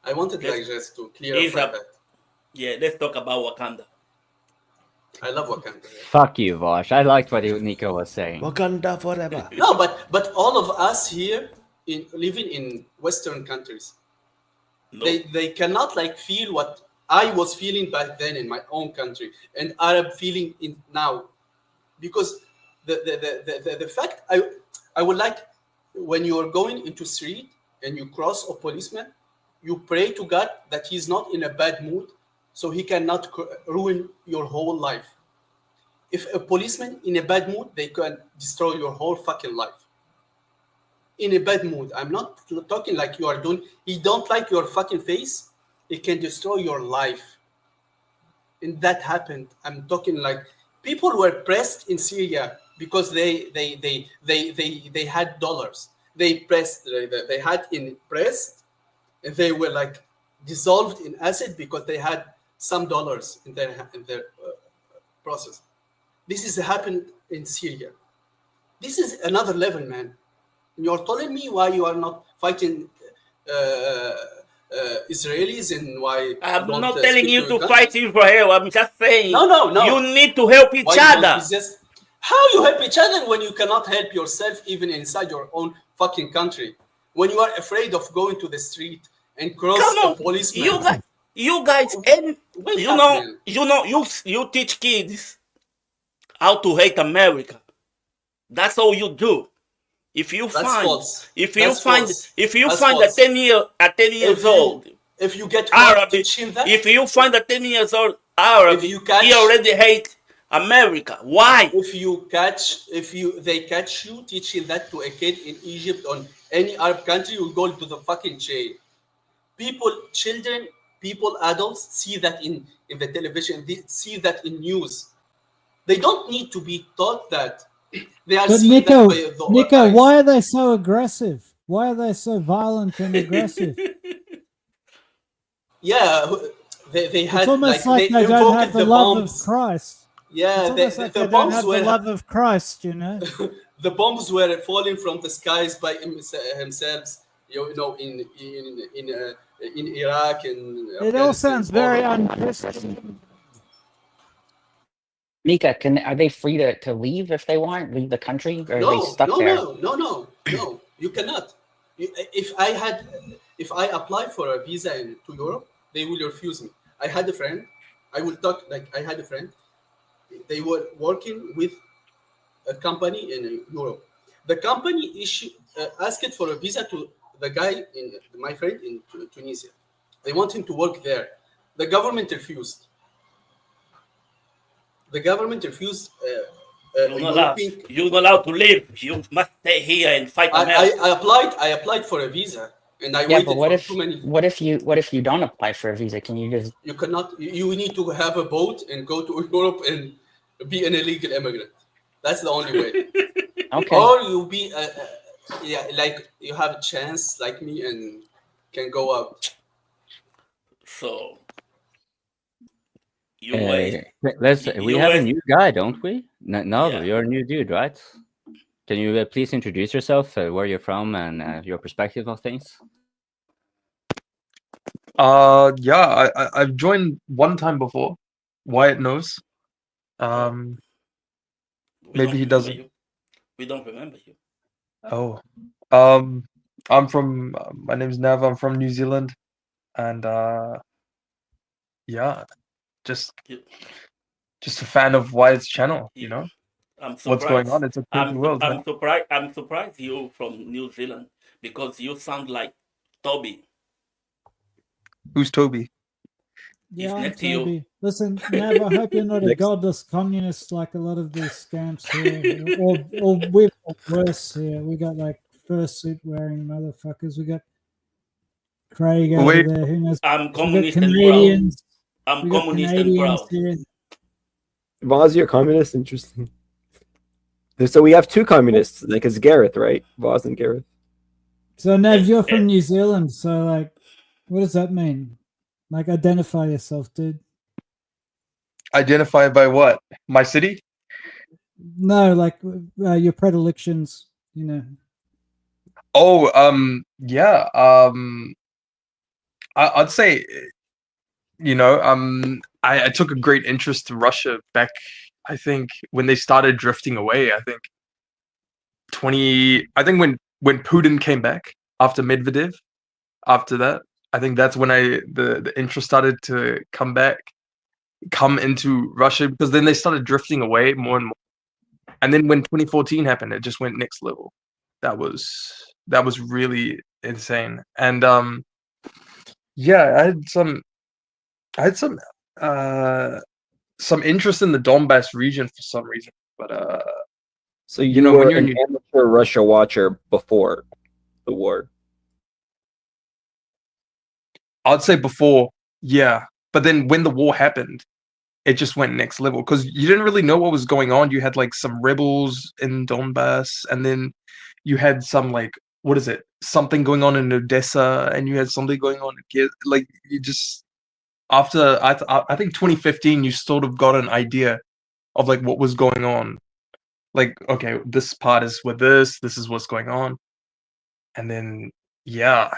I wanted like just to clarify that. Yeah, let's talk about Wakanda. I love Wakanda. Fuck you, Vosh. I liked what Nico was saying. Wakanda forever. No, but all of us here living in Western countries, they cannot like feel what I was feeling back then in my own country and Arab feeling in now, because the fact I would like when you are going into street and you cross a policeman, you pray to God that he's not in a bad mood, so he cannot ruin your whole life. If a policeman in a bad mood, they can destroy your whole fucking life. In a bad mood, I'm not talking like you are doing. He don't like your fucking face, it can destroy your life. And that happened. I'm talking like people were pressed in Syria because they had dollars. They had pressed, and they were like dissolved in acid because they had some dollars in their process. This is happened in Syria. This is another level, man. You're telling me why you are not fighting Israelis and why I'm not telling you to fight Israel. I'm just saying. No. You need to help each other. How you help each other when you cannot help yourself even inside your own fucking country? When you are afraid of going to the street and cross a policeman. You guys, and you teach kids how to hate America. That's all you do. If you find a 10 years old, if you get Arab, if you find a 10 years old Arab, he already hates America. Why? If they catch you teaching that to a kid in Egypt or any Arab country, you go to the fucking jail. Children, adults see that in the television. They see that in news. They don't need to be taught that. They are but seeing Nico, that by Nico, why are they so aggressive? Why are they so violent and aggressive? Yeah, they It's had almost like like they they don't have invoked the the love of bombs. Christ. Yeah, It's almost like the they don't bombs have the were love of Christ, you know. the bombs were falling from the skies by themselves. You know, in Iraq and It all Afghanistan. sounds very unchristian. Mika, are they free to leave if they want, leave the country, or are they No, stuck no, there? no. You cannot. If I apply for a visa to Europe, they will refuse me. I had a friend. I will talk like I had a friend. They were working with a company in Europe. The company asked for a visa to the guy my friend in Tunisia. They want him to work there. The government refused. The government refused. You're not allowed to leave. You must stay here and fight America. I applied for a visa and I Yeah, but waited for too many. what if you don't apply for a visa? Can you just? You cannot. You need to have a boat and go to Europe and be an illegal immigrant. That's the only way. Okay. Or you be like you have a chance like me and can go out. So we have a new guy, don't we? No, Yeah. You're a new dude, right? Can you please introduce yourself, where you're from, and your perspective of things? Yeah, I've joined one time before. Wyatt knows. Maybe he doesn't. We don't remember you. Oh, I'm from. My name's Nav. I'm from New Zealand, and yeah, just a fan of Wyatt's channel. You know, I'm surprised. what's going on? It's a crazy world. I'm surprised. I'm surprised you from New Zealand because you sound like Toby. Who's Toby? Yeah, I'm next to you. Toby. Listen, Nav, I hope you're not a godless communist like a lot of these scamps here. Or we're worse here. We got like fursuit wearing motherfuckers. We got Craig over there. Who knows? I'm We got communist and Canadians. proud. I'm We got communist and Canadians proud. here. Voz, you're a communist? Interesting. So we have two communists, like it's Gareth, right? Voz and Gareth. So Nav, you're from New Zealand. So like, what does that mean? Like, identify yourself, dude. Identify by what? My city? No, like your predilections. You know. Oh, yeah. I'd say, you know, I took a great interest to Russia back, I think, when they started drifting away. I think when Putin came back after Medvedev, after that, I think that's when the interest started to come into Russia, because then they started drifting away more and more. And then when 2014 happened, it just went next level. That was really insane. And yeah, I had some interest in the Donbass region for some reason. But so you know, were an amateur Russia watcher before the war. I'd say before, yeah. But then when the war happened, it just went next level, because you didn't really know what was going on. You had like some rebels in Donbass, and then you had some something going on in Odessa, and you had something going on in Kiev. Like, you just, after I think 2015, you sort of got an idea of like what was going on. Like, okay, this part is with this is what's going on. And then, yeah,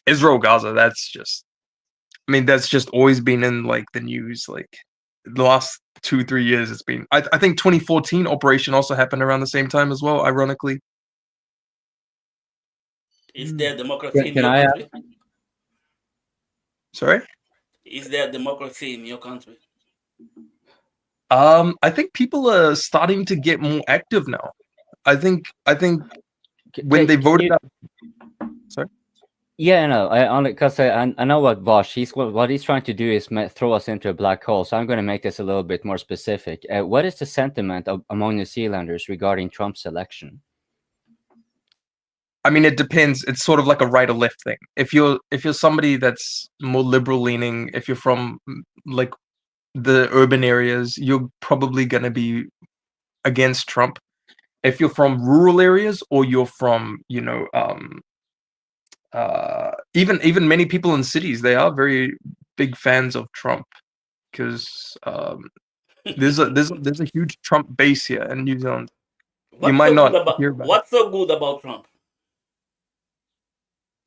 Israel, Gaza, that's just always been in like the news. Like the last 2-3 years, it's been. I think 2014 operation also happened around the same time as well, ironically. Is there democracy in your country? Sorry? Is there democracy in your country? I think people are starting to get more active now. I think when they voted out. Sorry. Yeah, no, because I know what Vosh, what he's trying to do is throw us into a black hole. So I'm going to make this a little bit more specific. What is the sentiment among New Zealanders regarding Trump's election? I mean, it depends. It's sort of like a right or left thing. If you're somebody that's more liberal leaning, if you're from like the urban areas, you're probably going to be against Trump. If you're from rural areas, or you're from, even many people in cities, they are very big fans of Trump because there's a huge Trump base here in New Zealand. You might not hear about it. What's so good about Trump?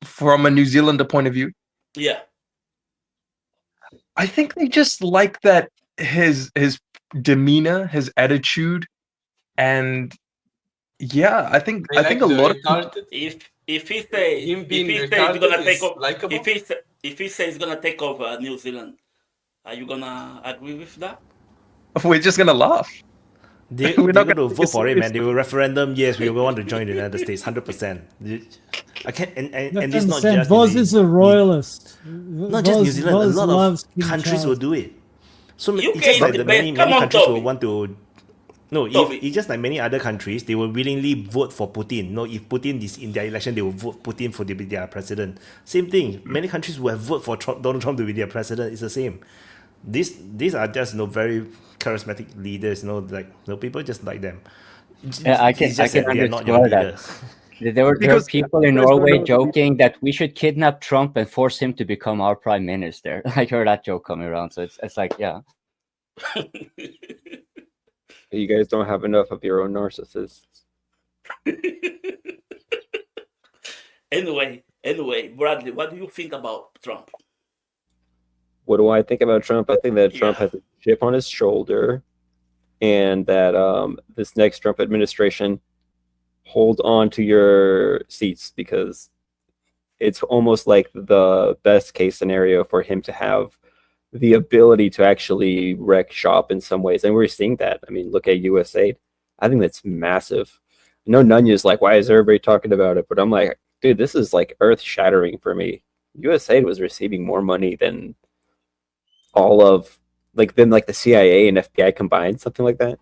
From a New Zealander point of view. Yeah. I think they just like that his demeanor, his attitude, and yeah, I think They like a the lot of retarded. If he say Him being he's retarded gonna take is over, likable. if he says he's gonna take over New Zealand, are you gonna agree with that? We're just gonna laugh. They're We're not going to gonna take vote it for it, man. seriously. They will referendum. Yes, we will want to join the United States, 100%. I can't, You have and to it's not understand, just Voz is a royalist. not just New Zealand. Voz A lot loves of King countries will Charles. do it. So UK it's just is like the the best. many Come on, countries will Toby. want to. No, if Toby. it's just like many other countries, they will willingly vote for Putin. No, if Putin is in their election, they will vote Putin for their president. Same thing. Many countries will have vote for Donald Trump to be their president. It's the same. These are just very charismatic leaders. People just like them. Yeah, I can It's just that they are not your underscore that. leader. There were Because people in you guys don't Norway know- joking that we should kidnap Trump and force him to become our prime minister. I heard that joke coming around, so it's like, yeah. You guys don't have enough of your own narcissists. Anyway, Bradley, what do you think about Trump? What do I think about Trump? I think that Trump has a chip on his shoulder, and that this next Trump administration, hold on to your seats, because it's almost like the best case scenario for him to have the ability to actually wreck shop in some ways. And we're seeing that. I mean, look at USAID. I think that's massive. I know Nunya is like, why is everybody talking about it? But I'm like, dude, this is like earth shattering for me. USAID was receiving more money than all of the CIA and FBI combined, something like that.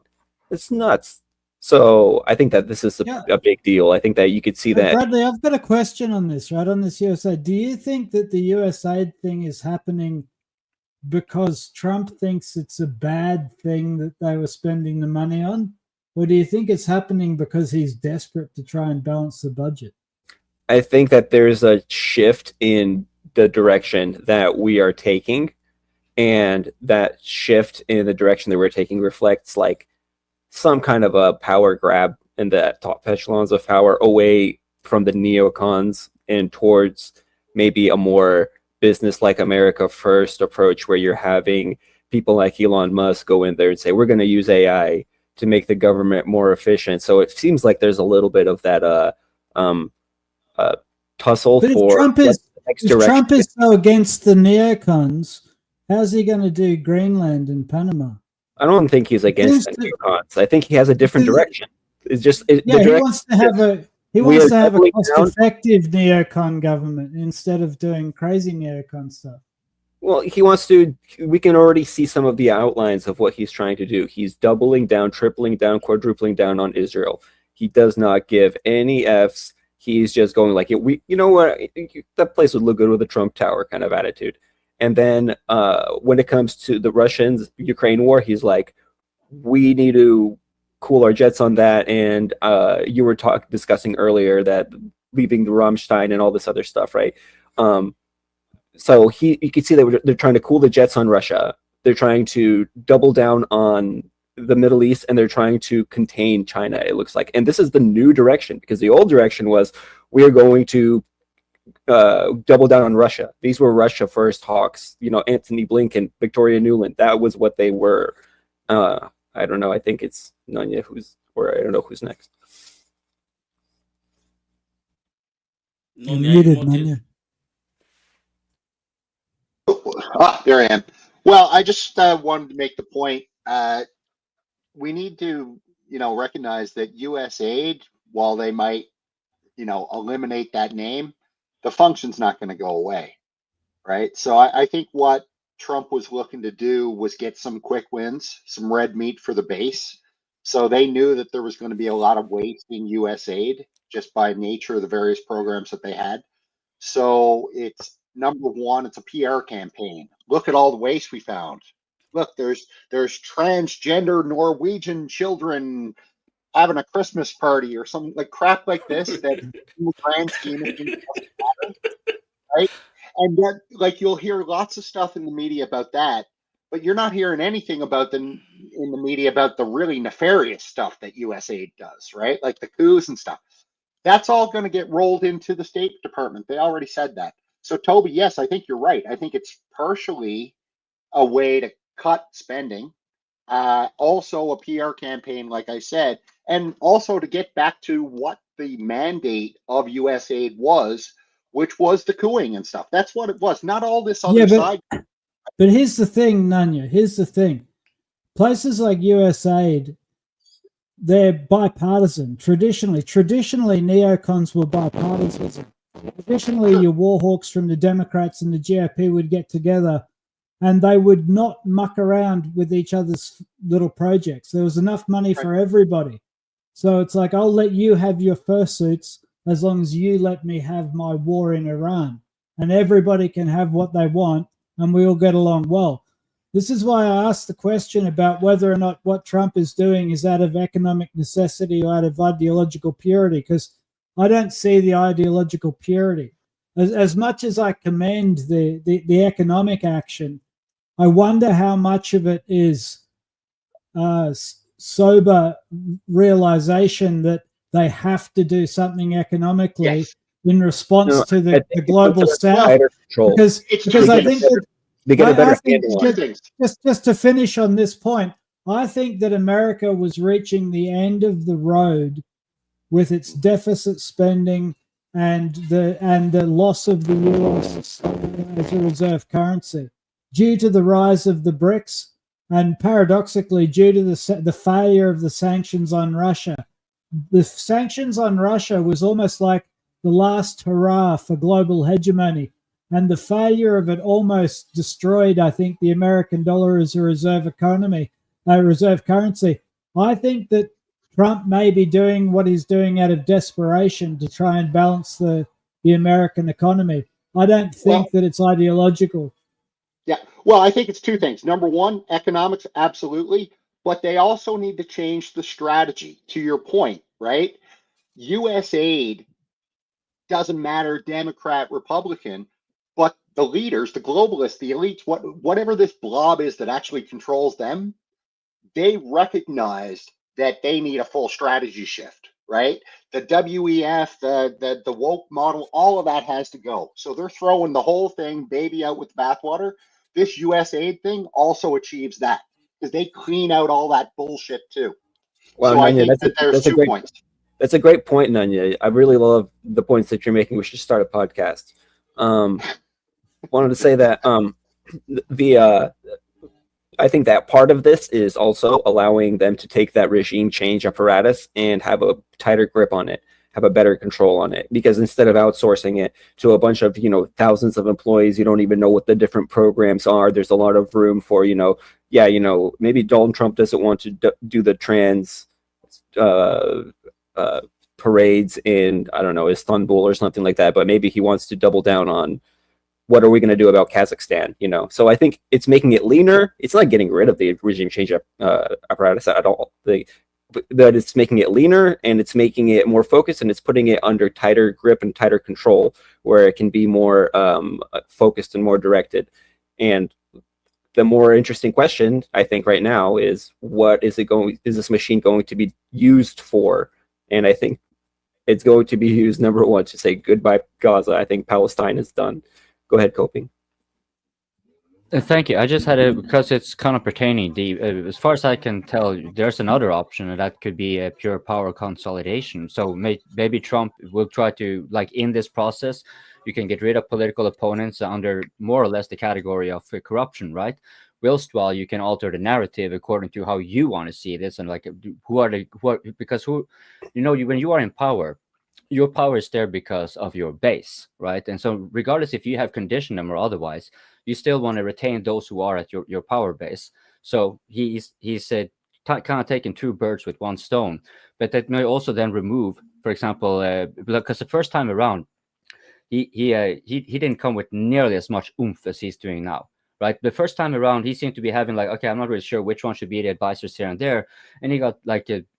It's nuts. So I think that this is a big deal. I think that you could see that. Bradley, I've got a question on this, right? On this USAID. Do you think that the USAID thing is happening because Trump thinks it's a bad thing that they were spending the money on? Or do you think it's happening because he's desperate to try and balance the budget? I think that there's a shift in the direction that we are taking, and that shift in the direction that we're taking reflects like some kind of a power grab in the top echelons of power away from the neocons and towards maybe a more business like America first approach, where you're having people like Elon Musk go in there and say, we're going to use AI to make the government more efficient. So it seems like there's a little bit of that tussle But for if Trump is so against the neocons, how's he going to do Greenland and Panama? I don't think he's against the neocons. I think he has a different direction. It's just he wants to have a cost-effective neocon government instead of doing crazy neocon stuff. Well, he wants to. We can already see some of the outlines of what he's trying to do. He's doubling down, tripling down, quadrupling down on Israel. He does not give any Fs. He's just going like, you know what, that place would look good with a Trump Tower kind of attitude. And then when it comes to the Russians-Ukraine war, he's like, we need to cool our jets on that. And you were discussing earlier that leaving the Rammstein and all this other stuff, right? So you can see that they're trying to cool the jets on Russia. They're trying to double down on the Middle East, and they're trying to contain China, it looks like. And this is the new direction, because the old direction was, we are going to double down on Russia. These were Russia first hawks, Anthony Blinken, Victoria Nuland. That was what they were. I don't know. I think it's Nunya I don't know who's next. You're muted, Nunya. There I am. Well, I just wanted to make the point. We need to, recognize that USAID, while they might, eliminate that name, the function's not going to go away, right? So I think what Trump was looking to do was get some quick wins, some red meat for the base. So they knew that there was going to be a lot of waste in USAID just by nature of the various programs that they had. So it's number one, it's a PR campaign. Look at all the waste we found. Look, there's transgender Norwegian children having a Christmas party or something like crap like this that in the grand scheme of things doesn't matter, right? And that, like, you'll hear lots of stuff in the media about that, but you're not hearing anything about in the media about the really nefarious stuff that USAID does, right? Like the coups and stuff. That's all going to get rolled into the State Department. They already said that. So, Toby, yes, I think you're right. I think it's partially a way to cut spending, also a PR campaign, like I said, and also to get back to what the mandate of USAID was, which was the cooing and stuff. That's what it was, not all this other side. But here's the thing, Nunya. Here's the thing. Places like USAID, they're bipartisan. Traditionally, neocons were bipartisan. Traditionally, your war hawks from the Democrats and the GOP would get together and they would not muck around with each other's little projects. There was enough money for everybody. So it's like, I'll let you have your fursuits as long as you let me have my war in Iran. And everybody can have what they want and we all get along well. This is why I asked the question about whether or not what Trump is doing is out of economic necessity or out of ideological purity, because I don't see the ideological purity. As much as I commend the economic action, I wonder how much of it is sober realization that they have to do something economically in response to the global south. Because I think that they get a better handle on it. Just to finish on this point, I think that America was reaching the end of the road with its deficit spending and the loss of the US as a reserve currency due to the rise of the BRICS and paradoxically due to the failure of the sanctions on Russia. The sanctions on Russia was almost like the last hurrah for global hegemony. And the failure of it almost destroyed, I think, the American dollar as a reserve economy, reserve currency. I think that Trump may be doing what he's doing out of desperation to try and balance the American economy. I don't think that it's ideological. Yeah, well, I think it's two things. Number one, economics, absolutely. But they also need to change the strategy, to your point, right? USAID doesn't matter, Democrat, Republican, but the leaders, the globalists, the elites, whatever this blob is that actually controls them, they recognized that they need a full strategy shift, right? The WEF, the woke model, all of that has to go. So they're throwing the whole thing, baby out with the bathwater. This USAID thing also achieves that because they clean out all that bullshit too. Well, so Nunya, I think that there's 2 points. That's a great point, Nunya. I really love the points that you're making. We should start a podcast. Wanted to say that I think that part of this is also allowing them to take that regime change apparatus and have a tighter grip on it, have a better control on it. Because instead of outsourcing it to a bunch of, thousands of employees, you don't even know what the different programs are. There's a lot of room for, maybe Donald Trump doesn't want to do the trans parades in, I don't know, Istanbul or something like that. But maybe he wants to double down on what are we going to do about Kazakhstan? So I think it's making it leaner. It's not getting rid of the regime change apparatus at all. That it's making it leaner and it's making it more focused and it's putting it under tighter grip and tighter control where it can be more focused and more directed. And the more interesting question I think right now is is this machine going to be used for? And I think it's going to be used, number one, to say goodbye Gaza. I think Palestine is done. Go ahead, Coping. Thank you. I just had because it's kind of pertaining. As far as I can tell, there's another option, and that could be a pure power consolidation. So maybe Trump will try to, in this process, you can get rid of political opponents under more or less the category of corruption, right? Whilst while you can alter the narrative according to how you want to see this, and because when you are in power, your power is there because of your base, right? And so regardless if you have conditioned them or otherwise, you still want to retain those who are at your power base. So he's kind of taking 2 birds with 1 stone, but that may also then remove, for example, because the first time around, he didn't come with nearly as much oomph as he's doing now, right? The first time around, he seemed to be having okay, I'm not really sure which one should be the advisors here and there, and he got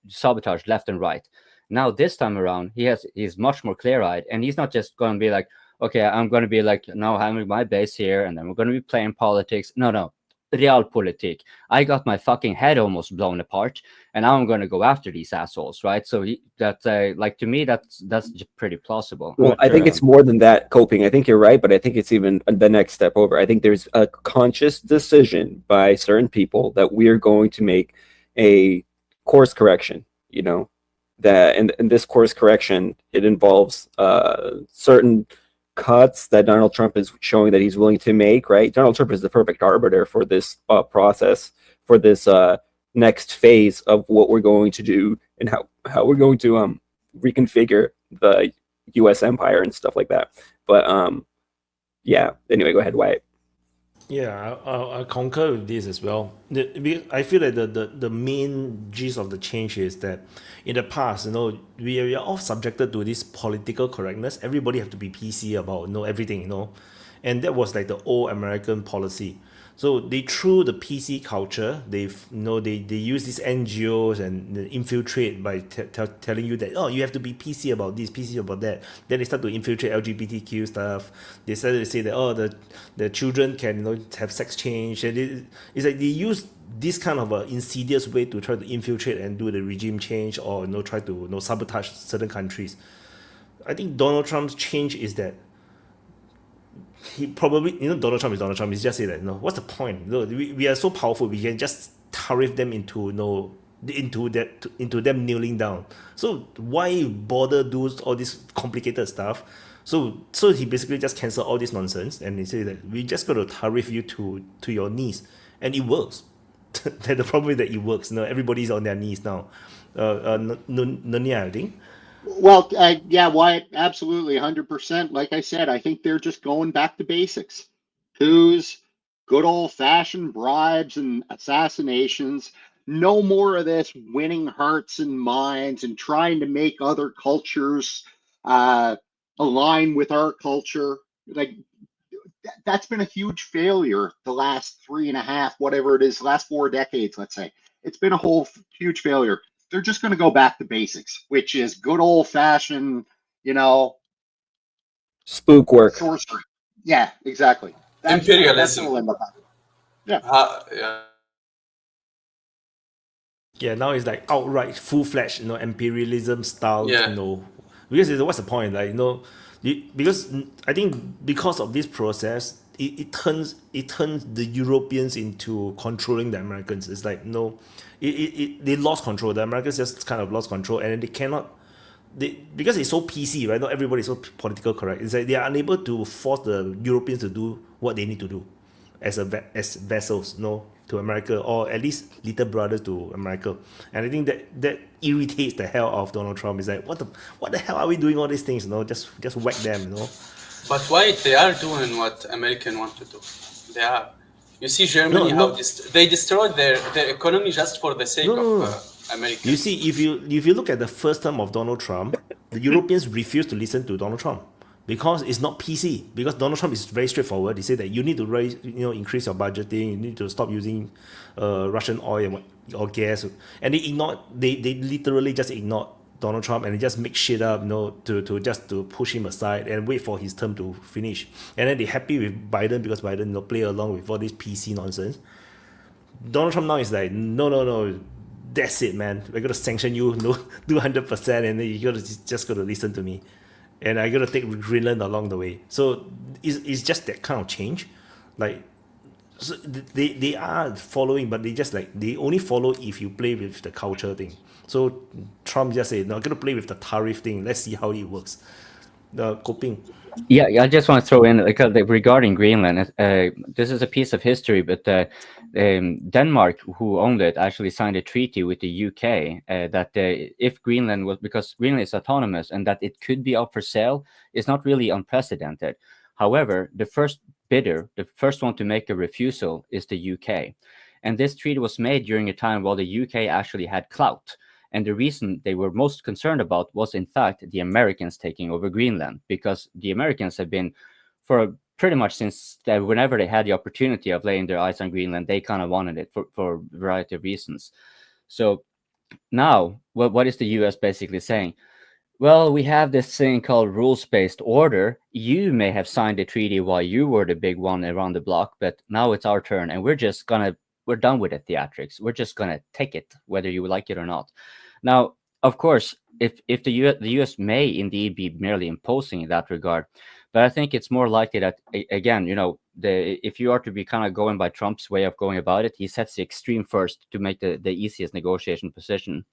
sabotage left and right. Now this time around, he's much more clear-eyed, and he's not just going to be like, okay, I'm going to be like now having my base here, and then we're going to be playing politics. No, realpolitik. I got my fucking head almost blown apart, and now I'm going to go after these assholes, right? So that's like, to me, that's pretty plausible. Well, I think it's more than that, coping. I think you're right, but I think it's even the next step over. I think there's a conscious decision by certain people that we are going to make a course correction, you know, that and this course correction, it involves certain cuts that Donald Trump is showing that he's willing to make, right? Donald Trump is the perfect arbiter for this process, for this next phase of what we're going to do and how we're going to reconfigure the U.S. empire and stuff like that. But yeah, anyway, go ahead, Wyatt. Yeah, I concur with this as well. I feel like the main gist of the change is that in the past, you know, we are all subjected to this political correctness. Everybody have to be PC about, you know, everything, you know, and that was like the old American policy. So they threw the PC culture. They use these NGOs and they infiltrate by telling you that, oh, you have to be PC about this, PC about that. Then they start to infiltrate LGBTQ stuff. They started to say that, oh, the children can, you know, have sex change. And it's like they use this kind of a insidious way to try to infiltrate and do the regime change, or, you know, try to, you know, sabotage certain countries. I think Donald Trump's change is that he probably, you know, Donald Trump is Donald Trump. He's just say that, you know, what's the point? You know, we are so powerful. We can just tariff them into, you know, into them kneeling down. So why bother do all this complicated stuff? So he basically just cancel all this nonsense, and he say that we just got to tariff you to your knees, and it works. The problem is that it works. You know, everybody's on their knees now. Nunya, I think. Well, yeah, Wyatt, absolutely, 100%. Like I said, I think they're just going back to basics. Coups, good old-fashioned bribes and assassinations. No more of this winning hearts and minds and trying to make other cultures align with our culture. Like, that's been a huge failure the last 3.5, whatever it is, last 4 decades, let's say. It's been a whole huge failure. They're just going to go back to basics, which is good old fashioned, you know, spook work. Sorcery. Yeah, exactly. Imperialism. Yeah. Yeah. Yeah, now it's like outright full-fledged, you know, imperialism style, Yeah. you know, because what's the point? Like, you know, because I think because of this process, it turns the Europeans into controlling the Americans. It's like, no, they lost control. The Americans just kind of lost control, and they cannot. Because it's so PC, right? Not everybody is so political correct. It's like they are unable to force the Europeans to do what they need to do as vessels, you know, to America, or at least little brother to America. And I think that irritates the hell out of Donald Trump. It's like, what the hell are we doing all these things? You know, just whack them, you know. But why they are doing what American want to do? They are. You see Germany, they destroyed their economy just for the sake of America. You see, if you look at the first term of Donald Trump, the Europeans refused to listen to Donald Trump because it's not PC. Because Donald Trump is very straightforward. He said that you need to increase your budgeting. You need to stop using Russian oil or gas, and they literally just ignored Donald Trump, and they just make shit up, you know, to push him aside and wait for his term to finish. And then they're happy with Biden because Biden, you know, play along with all this PC nonsense. Donald Trump now is like, no, that's it, man. We're gonna sanction you, no, do 100%, and then you just gotta listen to me, and I gotta take Greenland along the way. So it's just that kind of change, like. So they are following, but they only follow if you play with the culture thing. So Trump just said, no, I'm going to play with the tariff thing. Let's see how it works. The coping. Yeah, I just want to throw in, like, regarding Greenland, this is a piece of history, but Denmark, who owned it, actually signed a treaty with the UK that if Greenland was, because Greenland is autonomous and that it could be up for sale, is not really unprecedented. However, the first bidder, the first one to make a refusal, is the UK. And this treaty was made during a time while the UK actually had clout. And the reason they were most concerned about was, in fact, the Americans taking over Greenland, because the Americans have been, for pretty much since whenever they had the opportunity of laying their eyes on Greenland, they kind of wanted it for a variety of reasons. So now, what is the US basically saying? Well, we have this thing called rules-based order. You may have signed a treaty while you were the big one around the block, but now it's our turn, and we're done with the theatrics. We're just gonna take it, whether you like it or not. Now, of course, if the US may indeed be merely imposing in that regard, but I think it's more likely that again, if you are to be kind of going by Trump's way of going about it, he sets the extreme first to make the easiest negotiation position.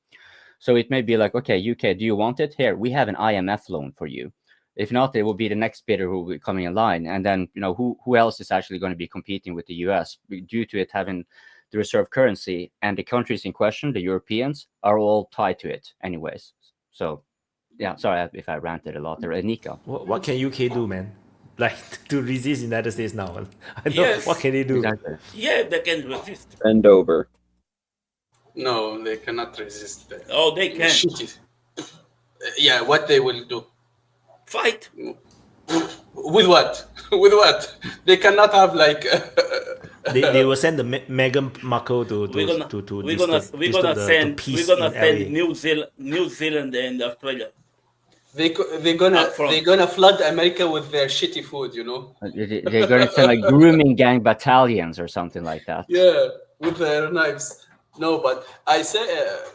So it may be like, okay, UK, do you want it? Here, we have an IMF loan for you. If not, it will be the next bidder who will be coming in line. And then, who else is actually going to be competing with the US due to it having the reserve currency, and the countries in question, the Europeans, are all tied to it anyways. So, yeah, sorry if I ranted a lot there. Nico. What can UK do, man? Like to resist United States now? I know, Yes. what can they do? Exactly. Yeah, they can resist. Bend over. No, they cannot resist that. Oh, they can. Shit. Yeah, what they will do? Fight. With what? With what? They cannot have like. They will send the Meghan Markle to We're gonna disturb the peace in send LA. New Zealand and Australia. They're gonna flood America with their shitty food, you know. They're going to send like grooming gang battalions or something like that. Yeah, with their knives. No, but I say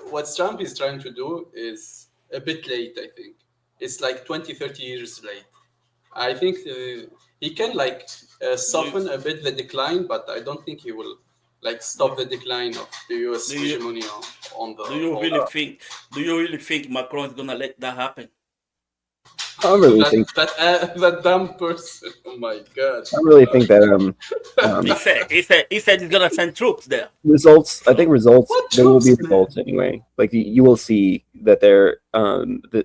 what Trump is trying to do is a bit late, I think. It's like 20, 30 years late. I think he can like soften a bit the decline, but I don't think he will like stop the decline of the US hegemony on the. Do you really think Macron is gonna let that happen? I really think that dumb person. Oh my god! I really think that he said he's gonna send troops there. results. I think results. There will be results anyway. Like you will see that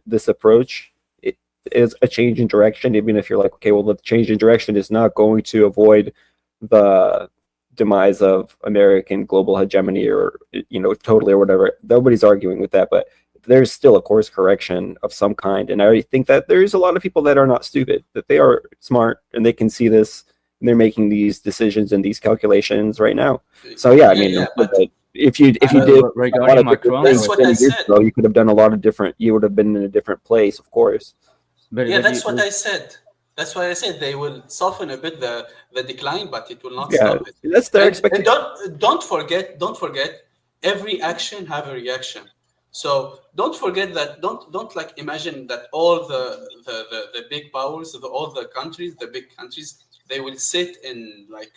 this approach is a change in direction. Even if you're like, okay, well, the change in direction is not going to avoid the demise of American global hegemony or totally or whatever. Nobody's arguing with that, but there's still a course correction of some kind. And I think that there's a lot of people that are not stupid, that they are smart and they can see this and they're making these decisions and these calculations right now. So yeah, I mean, if you did regarding Macron, that's what I said. You could have done a lot of different, you would have been in a different place, of course. But that's what I said. That's why I said they will soften a bit the decline, but it will not stop it. That's their expectation. And don't forget, every action have a reaction. So don't forget that. Don't like imagine that all the big powers, all the countries, the big countries, they will sit and like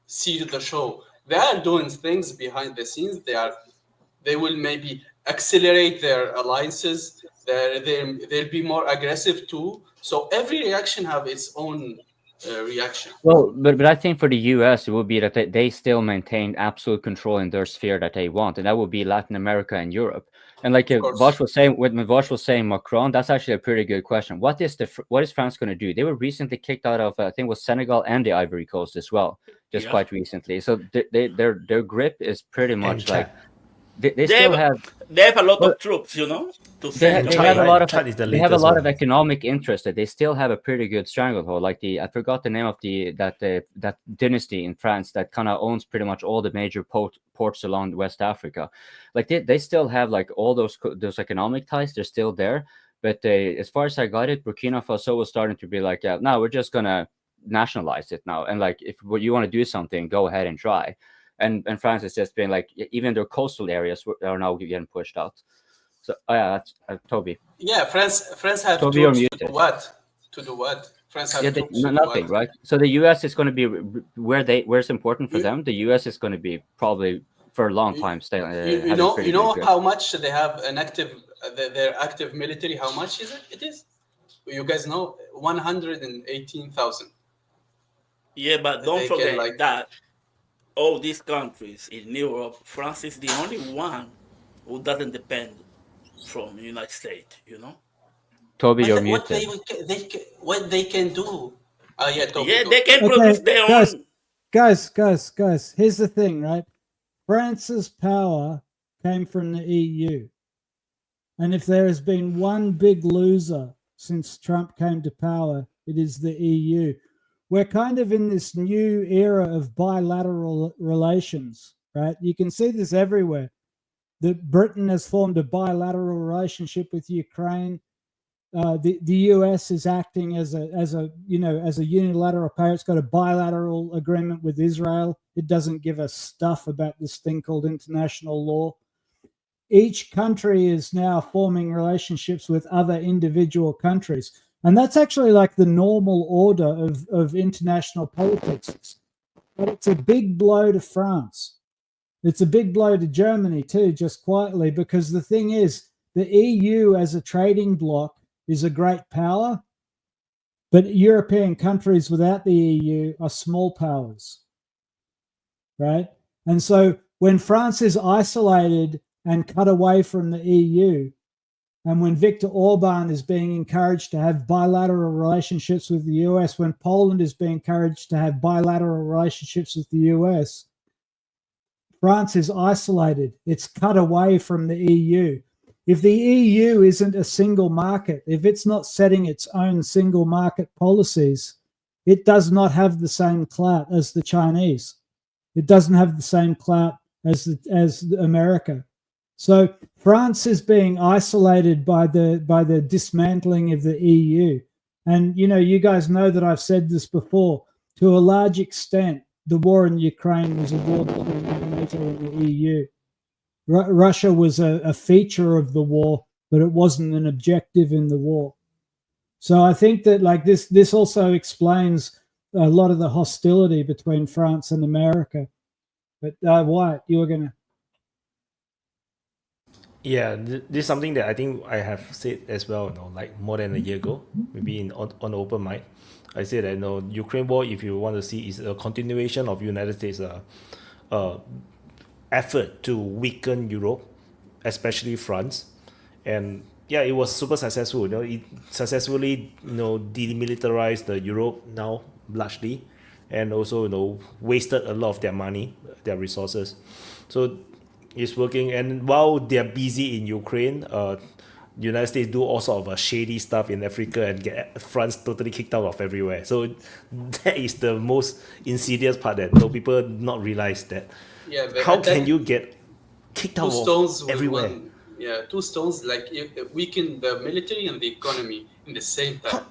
see the show. They are doing things behind the scenes. They will maybe accelerate their alliances. They'll be more aggressive too. So every reaction have its own reaction. Well, but I think for the US, it would be that they still maintain absolute control in their sphere that they want, and that would be Latin America and Europe. And like Vosh was saying, when Vosh was saying Macron, that's actually a pretty good question. What is France going to do? They were recently kicked out of, I think it was Senegal and the Ivory Coast as well, just quite recently. So their grip is pretty much like they still have a lot of troops, to send. They have a lot of economic interest. That they still have a pretty good stranglehold. Like I forgot the name of that dynasty in France that kind of owns pretty much all the major ports along West Africa. Like they still have like all those economic ties. They're still there. But as far as I got it, Burkina Faso was starting to be like, yeah, no, we're just gonna nationalize it now. And like if you want to do something, go ahead and try. And France has just been like, even their coastal areas are now getting pushed out. So that's Toby. Yeah, France have Toby, tools to do what? To do what? France have tools to do nothing, what? right? So the US is going to be where it's important for them. The US is going to be probably for a long time stay. You know how much they have an active their active military. How much is it? It is. You guys know 118,000. Yeah, but don't forget that all these countries in Europe, France is the only one who doesn't depend from the United States, Toby, you're what muted. what they can do. Toby, yeah, they can produce their own. Guys, here's the thing, right? France's power came from the EU. And if there has been one big loser since Trump came to power, it is the EU. We're kind of in this new era of bilateral relations, right? You can see this everywhere. That Britain has formed a bilateral relationship with Ukraine. the US is acting as a unilateral power. It's got a bilateral agreement with Israel. It doesn't give a stuff about this thing called international law. Each country is now forming relationships with other individual countries. And that's actually like the normal order of international politics. But it's a big blow to France. It's a big blow to Germany too, just quietly, because the thing is, the EU as a trading bloc is a great power, but European countries without the EU are small powers, right? And so when France is isolated and cut away from the EU, and when Viktor Orban is being encouraged to have bilateral relationships with the US, when Poland is being encouraged to have bilateral relationships with the US, France is isolated. It's cut away from the EU. If the EU isn't a single market, if it's not setting its own single market policies, it does not have the same clout as the Chinese. It doesn't have the same clout as America. So France is being isolated by the dismantling of the EU. And, you guys know that I've said this before. To a large extent, the war in Ukraine was a war between NATO and the EU. Russia was a feature of the war, but it wasn't an objective in the war. So I think that this also explains a lot of the hostility between France and America. But Wyatt, you were going to... Yeah, this is something that I think I have said as well, like more than a year ago, maybe on Open Mic. I said that Ukraine war, if you want to see, is a continuation of United States effort to weaken Europe, especially France. And yeah, it was super successful. It successfully demilitarized the Europe now largely, and also wasted a lot of their money, their resources. So it's working. And while they're busy in Ukraine, the United States do all sort of shady stuff in Africa and get France totally kicked out of everywhere. So that is the most insidious part that people not realize that. Yeah, how can you get kicked out of everywhere? Two stones weaken the military and the economy in the same time.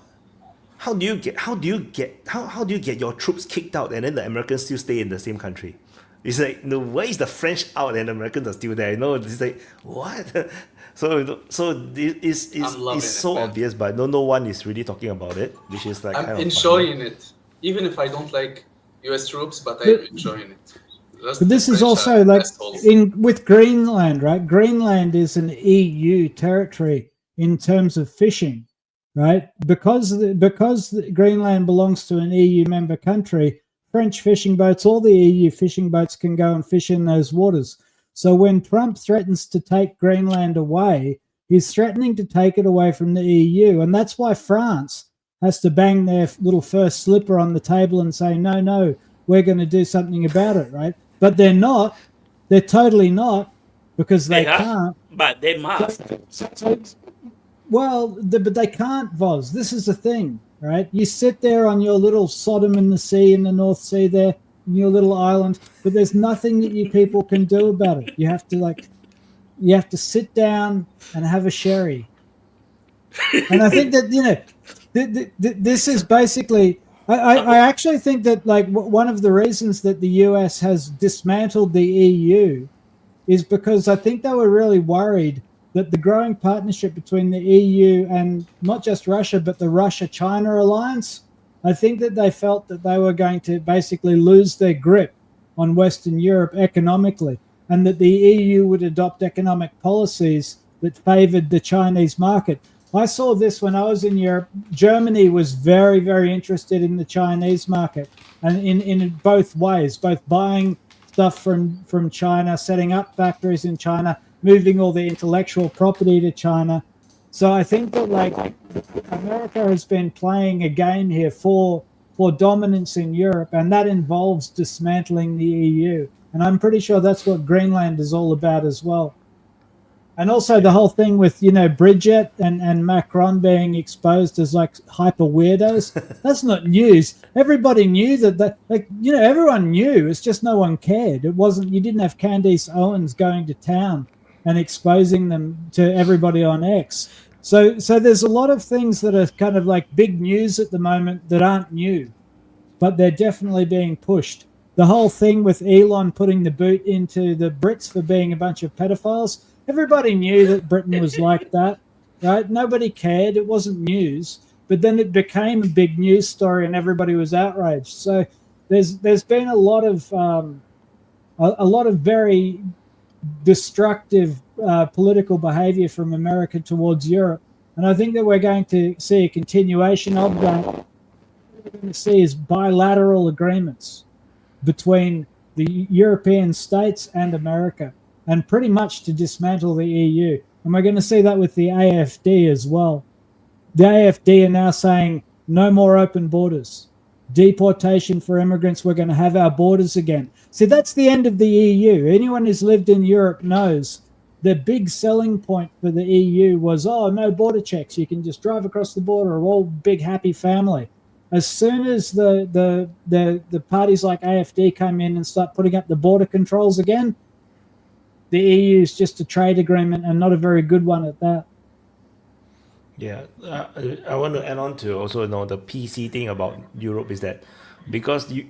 How do you get your troops kicked out and then the Americans still stay in the same country? It's like, why is the French out and the Americans are still there? It's like, what? So it's so obvious, but no one is really talking about it, which is like I'm enjoying it, even if I don't like U.S. troops, but I'm enjoying it. But this is also with Greenland, right? Greenland is an EU territory in terms of fishing, right? Because Greenland belongs to an EU member country, French fishing boats, all the EU fishing boats can go and fish in those waters. So when Trump threatens to take Greenland away, he's threatening to take it away from the EU. And that's why France has to bang their little first slipper on the table and say, no, we're going to do something about it, right? But they're not. They're totally not, because they can't. But they must. But they can't, Voz. This is the thing, right? You sit there on your little Sodom in the sea in the North Sea there, in your little island, but there's nothing that you people can do about it. You have to sit down and have a sherry. And I think that, this is basically... I actually think that one of the reasons that the US has dismantled the EU is because I think they were really worried that the growing partnership between the EU and not just Russia, but the Russia-China alliance, I think that they felt that they were going to basically lose their grip on Western Europe economically, and that the EU would adopt economic policies that favored the Chinese market. I saw this when I was in Europe. Germany was very, very interested in the Chinese market, and in both ways, both buying stuff from China, setting up factories in China, moving all the intellectual property to China. So I think that America has been playing a game here for dominance in Europe, and that involves dismantling the EU. And I'm pretty sure that's what Greenland is all about as well. And also the whole thing with, Bridget and Macron being exposed as hyper weirdos. That's not news. Everybody knew that everyone knew. It's just no one cared. You didn't have Candace Owens going to town and exposing them to everybody on X. So there's a lot of things that are kind of like big news at the moment that aren't new, but they're definitely being pushed. The whole thing with Elon putting the boot into the Brits for being a bunch of pedophiles, everybody knew that Britain was like that, right? Nobody cared. It wasn't news. But then it became a big news story and everybody was outraged. So there's been a lot of very destructive political behavior from America towards Europe. And I think that we're going to see a continuation of that. What we're going to see is bilateral agreements between the European states and America, and pretty much to dismantle the EU. And we're going to see that with the AFD as well. The AFD are now saying no more open borders. Deportation for immigrants, we're going to have our borders again. See, that's the end of the EU. Anyone who's lived in Europe knows the big selling point for the EU was, oh, no border checks. You can just drive across the border, we're all big, happy family. As soon as the parties like AFD come in and start putting up the border controls again, the EU is just a trade agreement and not a very good one at that. Yeah, I want to add on to also the PC thing about Europe is that because the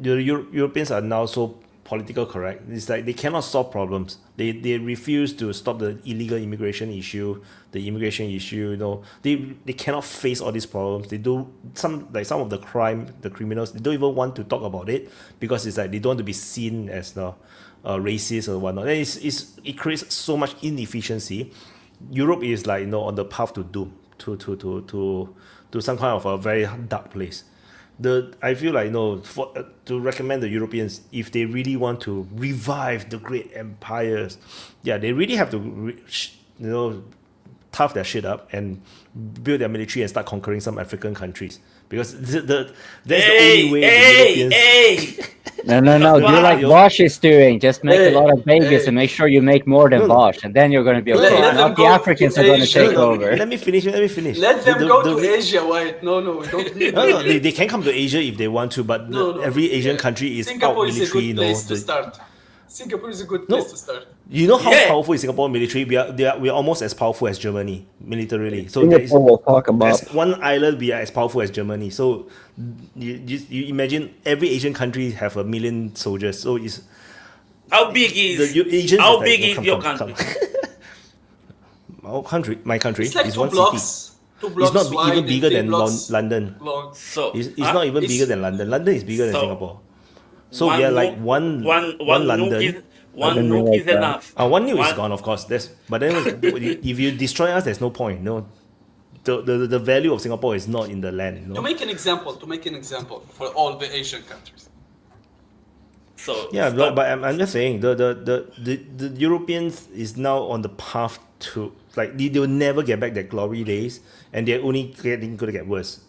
Europeans are now so political correct, it's like they cannot solve problems. They refuse to stop the illegal immigration issue, the immigration issue. They cannot face all these problems. They do some of the criminals. They don't even want to talk about it because it's like they don't want to be seen as the racist or whatnot. And it creates so much inefficiency. Europe is like on the path to doom, to some kind of a very dark place. I feel like to recommend the Europeans, if they really want to revive the great empires, they really have to tough their shit up and build their military and start conquering some African countries, because that's the only way the Europeans. No. Do like Bosch is doing. Just make a lot of babies and make sure you make more than Bosch, and then you're going to be okay. Not the Africans are going to take over. Let me finish. Let them go to Asia, Wyatt. No, we don't need no, they can come to Asia if they want to, but every Asian country is Singapore out military. Is a good place to start. Singapore is a good place to start. You know how powerful is Singapore military? We are almost as powerful as Germany militarily. So Singapore will talk about one island. We are as powerful as Germany. So you imagine every Asian country have 1 million soldiers. So it's how big is your country? My country it's like is 2 one blocks. city. 2 blocks It's not even bigger than London. So it's not even bigger than London. London is bigger than Singapore. So we are like one London. One nuke is enough. One nuke is gone, of course. But then if you destroy us, there's no point. The value of Singapore is not in the land. To make an example for all the Asian countries. So yeah, but I'm just saying the Europeans is now on the path to they will never get back their glory days, and they're only going to get worse.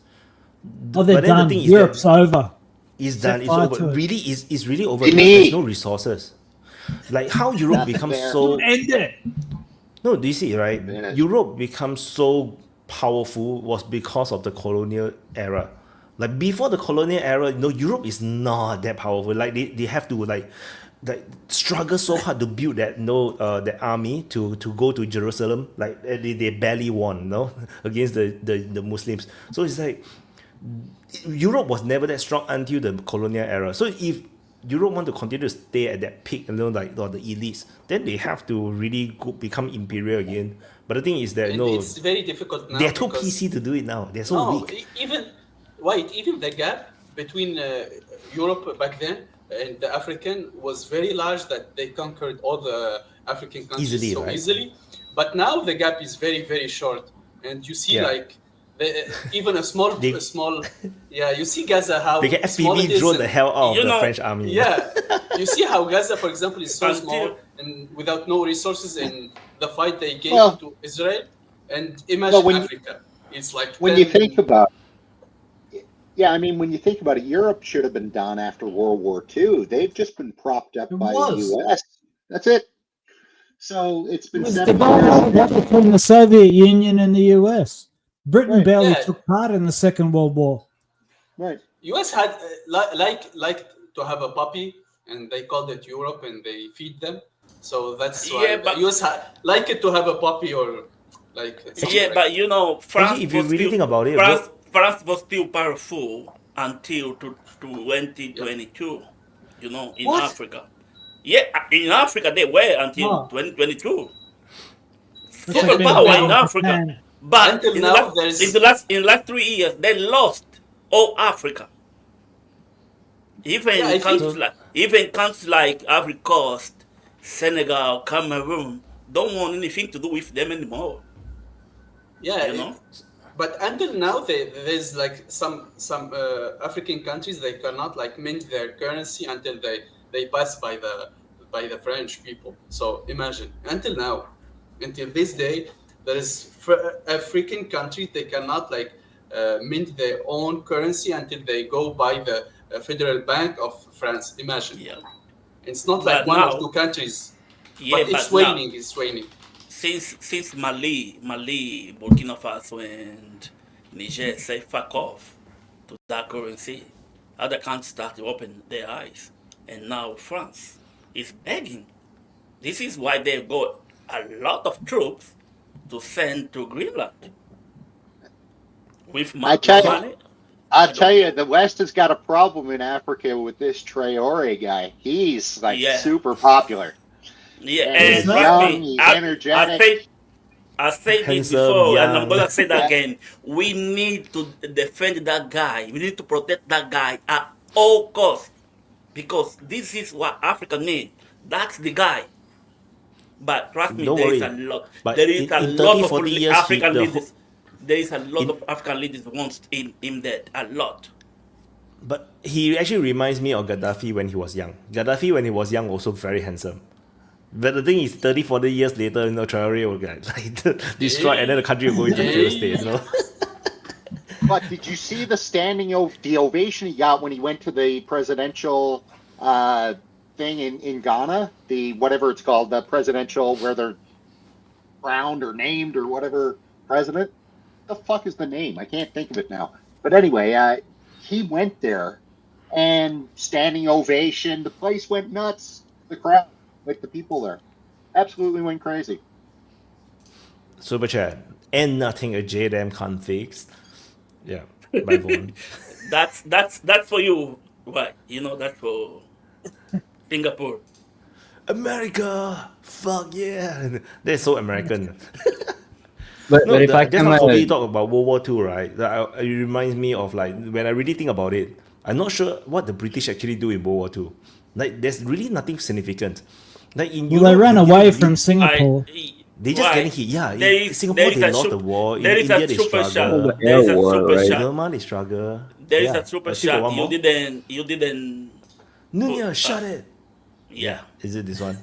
Oh, they're done. Europe's over. It's done. It's over. Really, it's really over. There's no resources. Like how Europe becomes so. End it. No, do you see, right? Europe becomes so powerful was because of the colonial era. Like before the colonial era, Europe is not that powerful. Like they have to like struggle so hard to build that that army to go to Jerusalem. Like they barely won, against the Muslims. So it's like Europe was never that strong until the colonial era. So if Europe want to continue to stay at that peak, the elites, then they have to really become imperial again. But the thing is that it's very difficult now. They're too PC to do it now. They're so weak. Even the gap between Europe back then and the African was very large, that they conquered all the African countries easily. But now the gap is very, very short, and you see even a small you see Gaza, how they can FPV drone the hell out of the French army. You see how Gaza, for example, is so small and without no resources, in the fight they gave to Israel. And imagine Africa, it's like when you think about when you think about it, Europe should have been done after World War II. They've just been propped up by the US. That's it. So it's been 7 years between the Soviet Union and the US. Britain barely took part in the Second World War. Right. US had like to have a puppy, and they called it Europe, and they feed them. So that's why US had like it to have a puppy, or Like Yeah, but you know, France Actually, if you was really still think about it, France was still powerful until 2022. You know, in What? Africa. Yeah, in Africa they were until Oh. 2022. That's like being Superpower big in in Africa, Japan. but Until in now, there's the last 3 years they lost all Africa. yeah. I think Even countries like Ivory Coast, Senegal, Cameroon don't want anything to do with them anymore. yeah. You know? But until now, there's like some African countries they cannot like mint their currency until they pass by the French people. So imagine until now, until this day, there is African countries they cannot like mint their own currency until they go by the Federal Bank of France. Imagine. Yeah. It's not But like one or now, two countries, yeah, but it's but now, waning. It's waning. since Mali, Burkina Faso, and Niger say fuck off to that currency, other countries start to open their eyes, and now France is begging. This is why they got a lot of troops to send to Greenland with I tell you, money. I'll tell you, the West has got a problem in Africa with this Traore guy. He's like Yeah. super popular. Yeah, And and he's trust young, me, he's energetic. I said it Handsome, before, and I'm young. gonna say that again. We need to defend that guy. We need to protect that guy at all costs because this is what Africa needs. That's the guy. But trust me, Don't there is worry. a lot. But There is a in lot 30, of 40 years, African the leaders. There is a lot in- of African leaders wants him dead. A lot. But he actually reminds me of Gaddafi when he was young. Gaddafi when he was young also very handsome. But the thing is, 30, 40 years later, Traore will get like destroyed, and then the country will go into a failed state. But did you see the ovation he got when he went to the presidential thing in Ghana? The whatever it's called, the presidential where they're crowned or named or whatever president. The fuck is the name? I can't think of it now. But anyway, he went there and standing ovation. The place went nuts. The crowd, like the people there, absolutely went crazy. Super chat. And nothing a JDM can't fix. Yeah, by Vaun. That's for you. Right? You know that's for Singapore. America, fuck yeah! They're so American. But if I just can, now Toby talk about World War II, right? It reminds me of like when I really think about it. I'm not sure what the British actually do in World War II. Like, there's really nothing significant. Like in Well, they Europe, ran they away really- from Singapore. They just getting hit. Yeah, in Singapore there is they a lost sup- the war. In there is a India they super struggle. shot. There is a super shot. Burma they struggle. There is Yeah, a super I still got shot. one more. You didn't. Nunya, put- shut it. Yeah. Is it this one?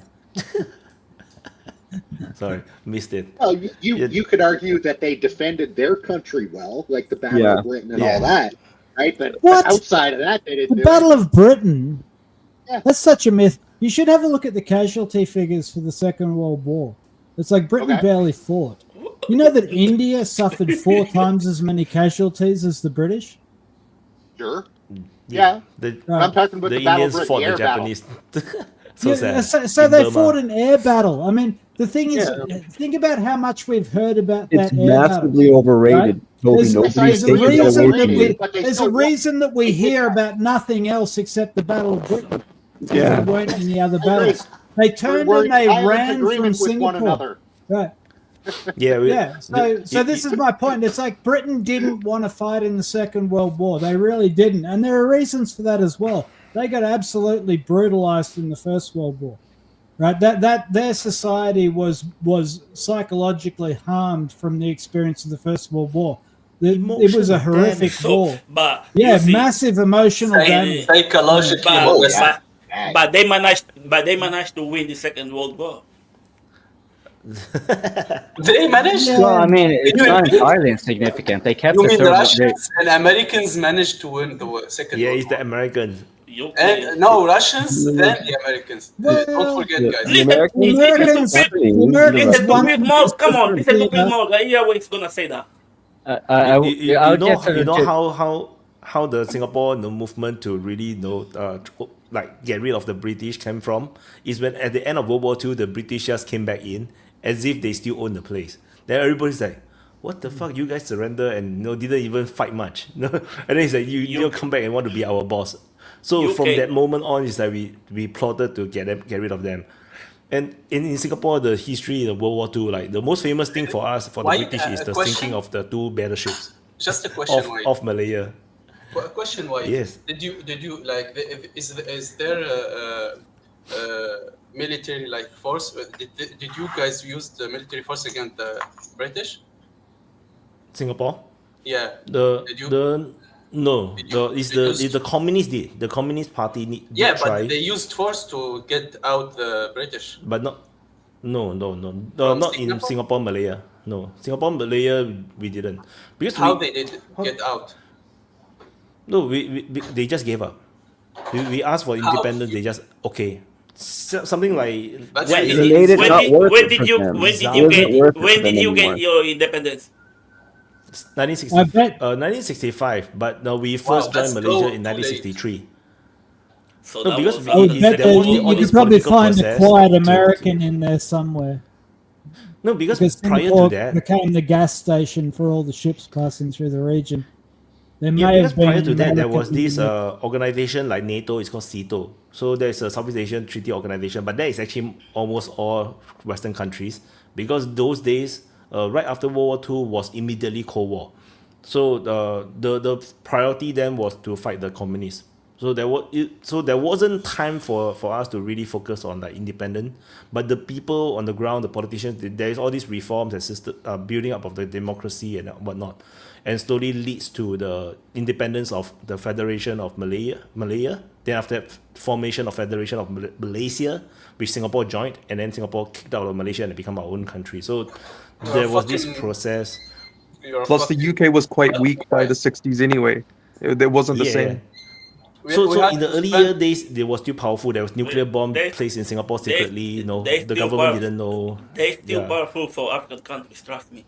Sorry, missed it. Well, you could argue that they defended their country well, like the Battle Yeah. of Britain and Yeah. all that, right? But What? outside of that, they didn't The do Battle anything. of Britain. Yeah. That's such a myth. You should have a look at the casualty figures for the Second World War. It's like Britain Okay. barely fought. You know that India suffered 4 times as many casualties as the British? Sure. Yeah. The, I'm talking about the Battle of Indians Britain, fought the the air battle. Japanese. So Yeah, sad. so In they Burma. fought an air battle. I mean, the thing is, think about how much we've heard about It's that air massively battle. overrated. Toby, There's, nobody's there's a taking that reason away that from we, you. But they there's a still won. reason that we hear about nothing else except the Battle of Britain. Yeah. They weren't in the other I agree. battles. They turned We're and they in violent ran from agreement with one Singapore. another. Right. Yeah, Yeah. So this is my point. It's like Britain didn't want to fight in the Second World War. They really didn't, and there are reasons for that as well. They got absolutely brutalized in the First World War. Right, that their society was psychologically harmed from the experience of the First World War. It was a horrific war. But Yeah, you see, massive emotional damage. Psychologically, but they managed to win the Second World War. They managed. Well, I mean, it's not entirely insignificant. They kept You the mean third. the They, Russians and Americans managed to win the Second Yeah, World it's the Americans. And no, Russians, then the Americans. Don't forget, guys. The Americans, Listen to Big Mouth. Come on, listen to Big Mouth. I hear what he's gonna say that. I would you get know how the Singapore movement to really like get rid of the British came from is when at the end of World War II the British just came back in as if they still own the place. Then everybody's like, what the fuck, you guys surrender and didn't even fight much. And then he's like, you come back and want to be our boss. So from that moment on, it's like we plotted to get rid of them. And in Singapore, the history in World War II, like the most famous thing for us, for the British, is the sinking of the 2 battleships. Just a question, of Malaya. A question, Wyatt. Yes. Did you like? Is there a military like force? Did you guys use the military force against the British? Singapore? Yeah. It's the communists did. The Communist Party did try. But they used force to get out the British. But not in Singapore, Malaya. No, Singapore, Malaya, we didn't. Because they did get out? No, they just gave up. We asked for independence. They just something like. When did you get your independence? 1965, but no, we first joined Malaysia in 1963. So because you could probably find a quiet American in there somewhere. No, because prior Singapore to that became the gas station for all the ships passing through the region. Because prior to that, there was this organization like NATO. It's called CETO. So there's a Southeast Asian Treaty Organization, but that is actually almost all Western countries, because those days, right after World War II, was immediately Cold War. So the priority then was to fight the communists. So there wasn't time for us to really focus on like independence. But the people on the ground, the politicians, there is all these reforms and building up of the democracy and whatnot, and slowly leads to the independence of the Federation of Malaya. Then after that, formation of Federation of Malaysia, which Singapore joined, and then Singapore kicked out of Malaysia and become our own country. So there was this process. Plus, the UK was quite weak by the 60s anyway. It wasn't the same. So in the earlier days, they were still powerful. There was nuclear bomb placed in Singapore secretly. The government didn't know. They still powerful for African countries. Trust me.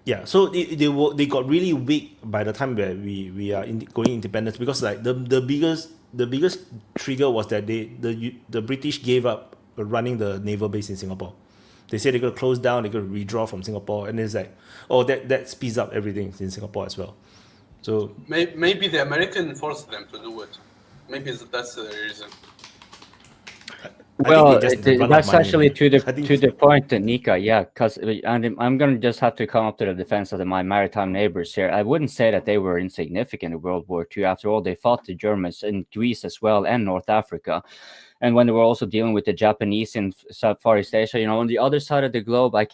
Yeah, so they got really weak by the time where we are going independence, because like the biggest trigger was that the British gave up running the naval base in Singapore. They said they're gonna close down, they're gonna withdraw from Singapore, and it's like, that speeds up everything in Singapore as well. So maybe the American forced them to do it. Maybe that's the reason. Well, that's actually to the point, Nika. Yeah, because I'm gonna just have to come up to the defense of my maritime neighbors here. I wouldn't say that they were insignificant in World War II. After all, they fought the Germans in Greece as well and North Africa. And when they were also dealing with the Japanese in Far East Asia, on the other side of the globe, I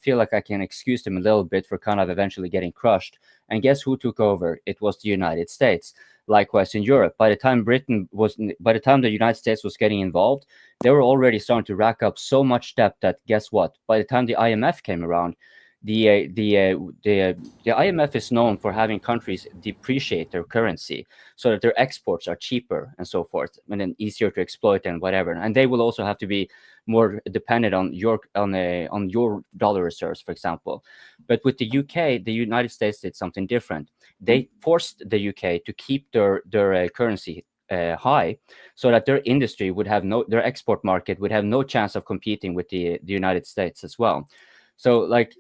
feel like I can excuse them a little bit for kind of eventually getting crushed. And guess who took over? It was the United States. Likewise in Europe. By the time the United States was getting involved, they were already starting to rack up so much debt that guess what? By the time the IMF came around, the IMF is known for having countries depreciate their currency so that their exports are cheaper and so forth, and then easier to exploit and whatever. And they will also have to be more dependent on your dollar reserves, for example. But with the UK, the United States did something different. They forced the UK to keep their currency high, so that their industry would have their export market would have no chance of competing with the United States as well. So like,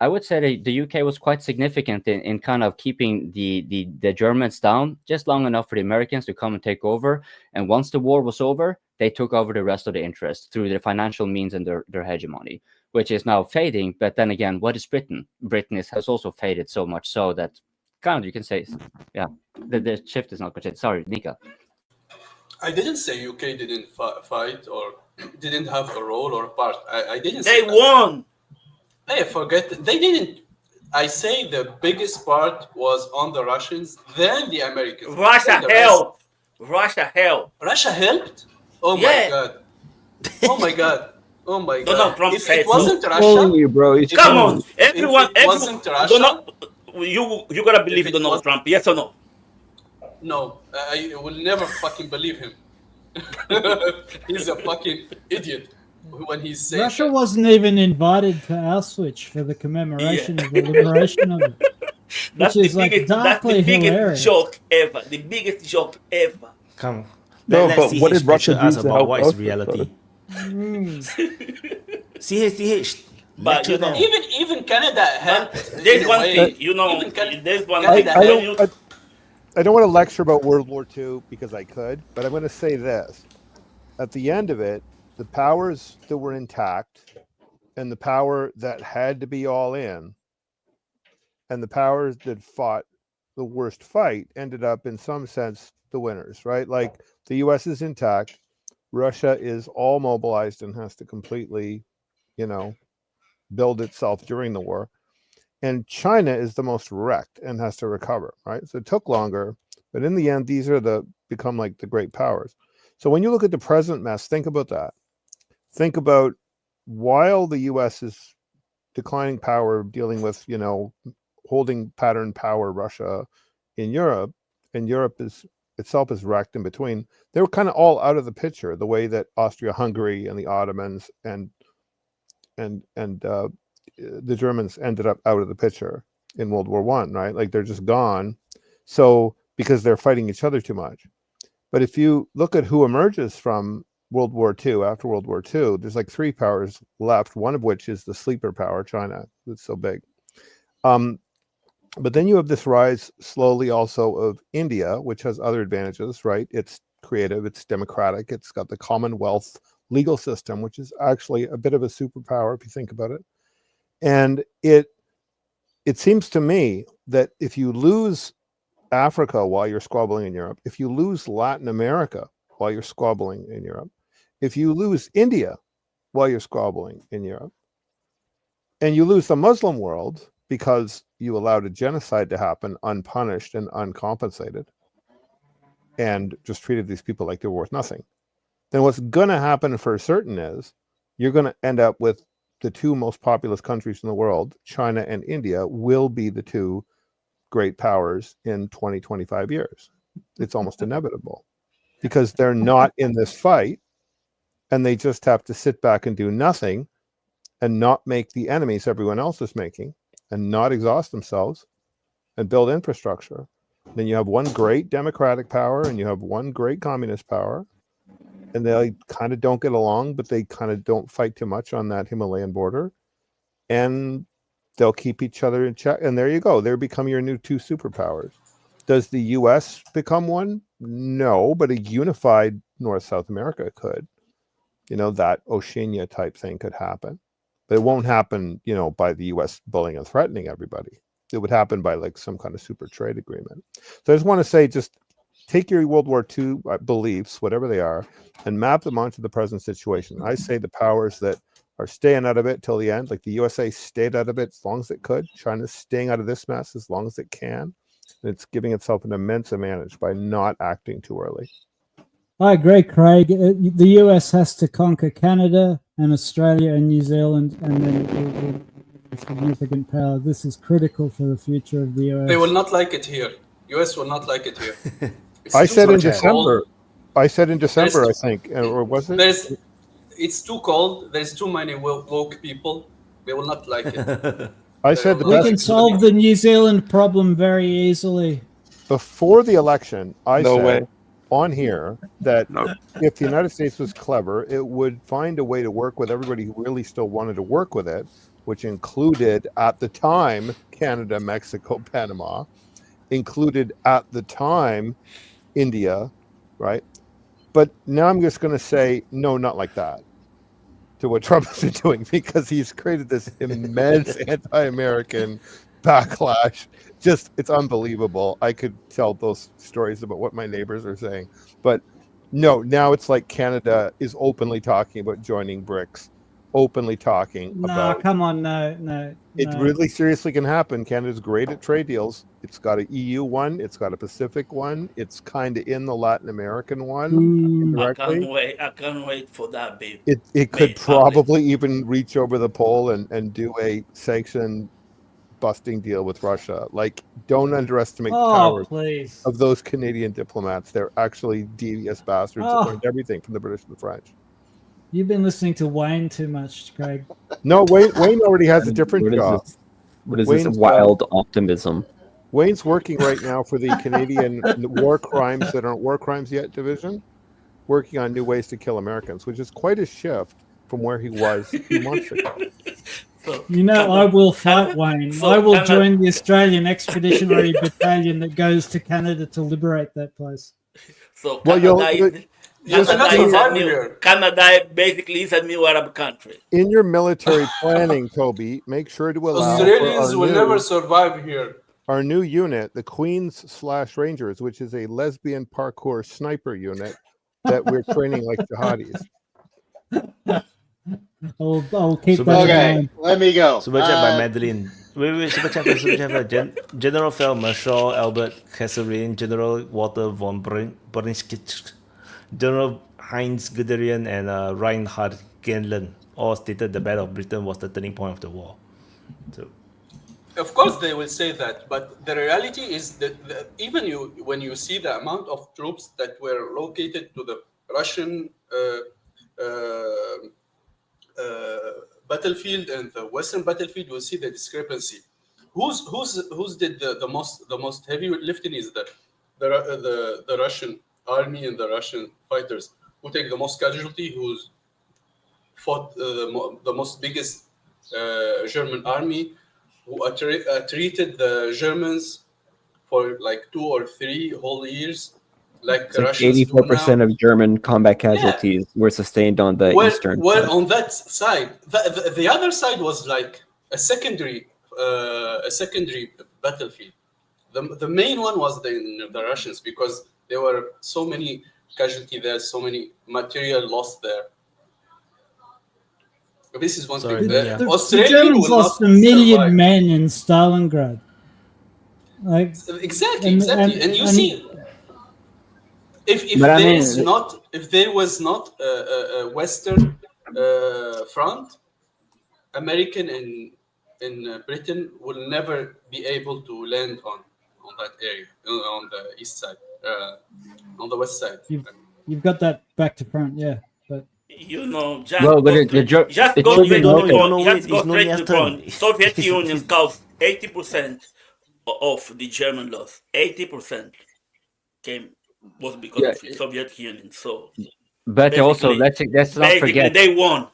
I would say the UK was quite significant in kind of keeping the Germans down just long enough for the Americans to come and take over. And once the war was over, they took over the rest of the interest through their financial means and their hegemony, which is now fading. But then again, what is Britain? Britain has also faded so much so that kind of you can say, yeah, the shift is not much. Sorry, Nika. I didn't say UK didn't fight or didn't have a role or a part. I didn't say they that. Won. Hey, forget they didn't. I say the biggest part was on the Russians, then the Americans. Russia helped. Russia helped. Russia helped? Oh my god. Oh my god. Oh my god. Donald Trump if said it wasn't so. Russia, you, bro. Come on. Everyone wasn't Russia. You gotta believe Donald Trump, yes or no? No, I will never fucking believe him. He's a fucking idiot when he's saying Russia that. wasn't even invited to Auschwitz for the commemoration of the liberation of it. Which is like darkly hilarious. Joke ever. The biggest joke ever. Come. No, but what did Russia do ask to about help what is Auschwitz, reality? CH, But you know, even Canada helped. there's in a one way. thing, you know, Even there's one I, thing. Canada I When don't. you I don't want to lecture about World War II because I could, but I'm going to say this: at the end of it, the powers that were intact, and the power that had to be all in, and the powers that fought the worst fight ended up, in some sense, the winners. Right? Like the U.S. is intact, Russia is all mobilized and has to completely, build itself during the war. And China is the most wrecked and has to recover, right? So it took longer, but in the end, these are become like the great powers. So when you look at the present mess, think about that. Think about while the US is declining power, dealing with, holding pattern power Russia in Europe, and Europe itself is wrecked in between. They were kind of all out of the picture, the way that Austria-Hungary and the Ottomans and the Germans ended up out of the picture in World War One, right? Like they're just gone. So because they're fighting each other too much. But if you look at who emerges from World War II, after World War II, there's like three powers left, one of which is the sleeper power, China. It's so big. But then you have this rise slowly also of India, which has other advantages, right? It's creative, it's democratic, it's got the Commonwealth legal system, which is actually a bit of a superpower if you think about it. And it seems to me that if you lose Africa while you're squabbling in Europe, if you lose Latin America while you're squabbling in Europe, if you lose India while you're squabbling in Europe, and you lose the Muslim world because you allowed a genocide to happen unpunished and uncompensated and just treated these people like they're worth nothing, then what's going to happen for certain is you're going to end up with the two most populous countries in the world, China and India, will be the two great powers in 20, 25 years. It's almost inevitable because they're not in this fight and they just have to sit back and do nothing and not make the enemies everyone else is making and not exhaust themselves and build infrastructure. Then you have one great democratic power and you have one great communist power. And they kind of don't get along, but they kind of don't fight too much on that Himalayan border. And they'll keep each other in check. And there you go. They become your new two superpowers. Does the U.S. become one? No, but a unified North-South America could. That Oceania type thing could happen. But it won't happen, by the U.S. bullying and threatening everybody. It would happen by like some kind of super trade agreement. So I just want to say, just take your World War II beliefs, whatever they are, and map them onto the present situation. I say the powers that are staying out of it till the end, like the USA stayed out of it as long as it could. China's staying out of this mess as long as it can. And it's giving itself an immense advantage by not acting too early. I agree, Craig. The US has to conquer Canada and Australia and New Zealand, and then it will be a significant power. This is critical for the future of the US. They will not like it here. US will not like it here. I said in December. I think, or was it? It's too cold. There's too many woke people. They will not like it. I said we can solve the New Zealand problem very easily. Before the election, I said on here that if the United States was clever, it would find a way to work with everybody who really still wanted to work with it, which included at the time Canada, Mexico, Panama, included at the time India, right? But now I'm just going to say, no, not like that, to what Trump has been doing, because he's created this immense anti-American backlash. Just, it's unbelievable. I could tell those stories about what my neighbors are saying. But no, now it's like Canada is openly talking about joining BRICS, openly talking about... No, come on, no. It really seriously can happen. Canada's great at trade deals. It's got an EU one. It's got a Pacific one. It's kind of in the Latin American one. I can't wait for that, babe. It could probably even reach over the pole and do a sanction busting deal with Russia. Like, don't underestimate the power of those Canadian diplomats. They're actually devious bastards that learned everything from the British and the French. You've been listening to Wayne too much, Craig. No, Wayne already has a different job. What is this wild optimism? Wayne's working right now for the Canadian War Crimes that aren't war crimes yet division, working on new ways to kill Americans, which is quite a shift from where he was 2 months ago. So You know, I will fight, Wayne. I will join the Australian Expeditionary Battalion that goes to Canada to liberate that place. So Well, Canada basically is a new Arab country. in your military planning, Toby, make sure to allow for Australians will never survive here. Our new unit, the Queens/Rangers, which is a lesbian parkour sniper unit that we're training like jihadis. I'll keep that in mind. Let me go. Super chat by Madeline. Wait, super chat first. General Fel Marshal Albert Kesserin, General Walter von Brunskitsch, General Heinz Guderian, and Reinhard Greenland all stated the Battle of Britain was the turning point of the war. So, of course, they will say that, but the reality is that even when you see the amount of troops that were located to the Russian battlefield and the Western battlefield, you'll see the discrepancy. Who's did the most heavy lifting is the Russian army and the Russian fighters who take the most casualty, who's fought the most biggest German army, who treated the Germans for like 2 or 3 whole years, like It's like Russians 84% of German combat casualties were sustained on the eastern. Well, on that side, the other side was like a secondary battlefield. The main one was the Russians, because there were so many casualties there, so many material lost there. This is one thing. The Germans lost 1 million men in Stalingrad. Like exactly, and you see, if there was not a Western front, American and Britain will never be able to land on that area, on the east side, on the west side. You've got that back to front, yeah. But you know, just Well, but just go straight to the point. Soviet Union caused 80% of the German loss. 80% was because of the Soviet Union. So, but also let's not forget they won.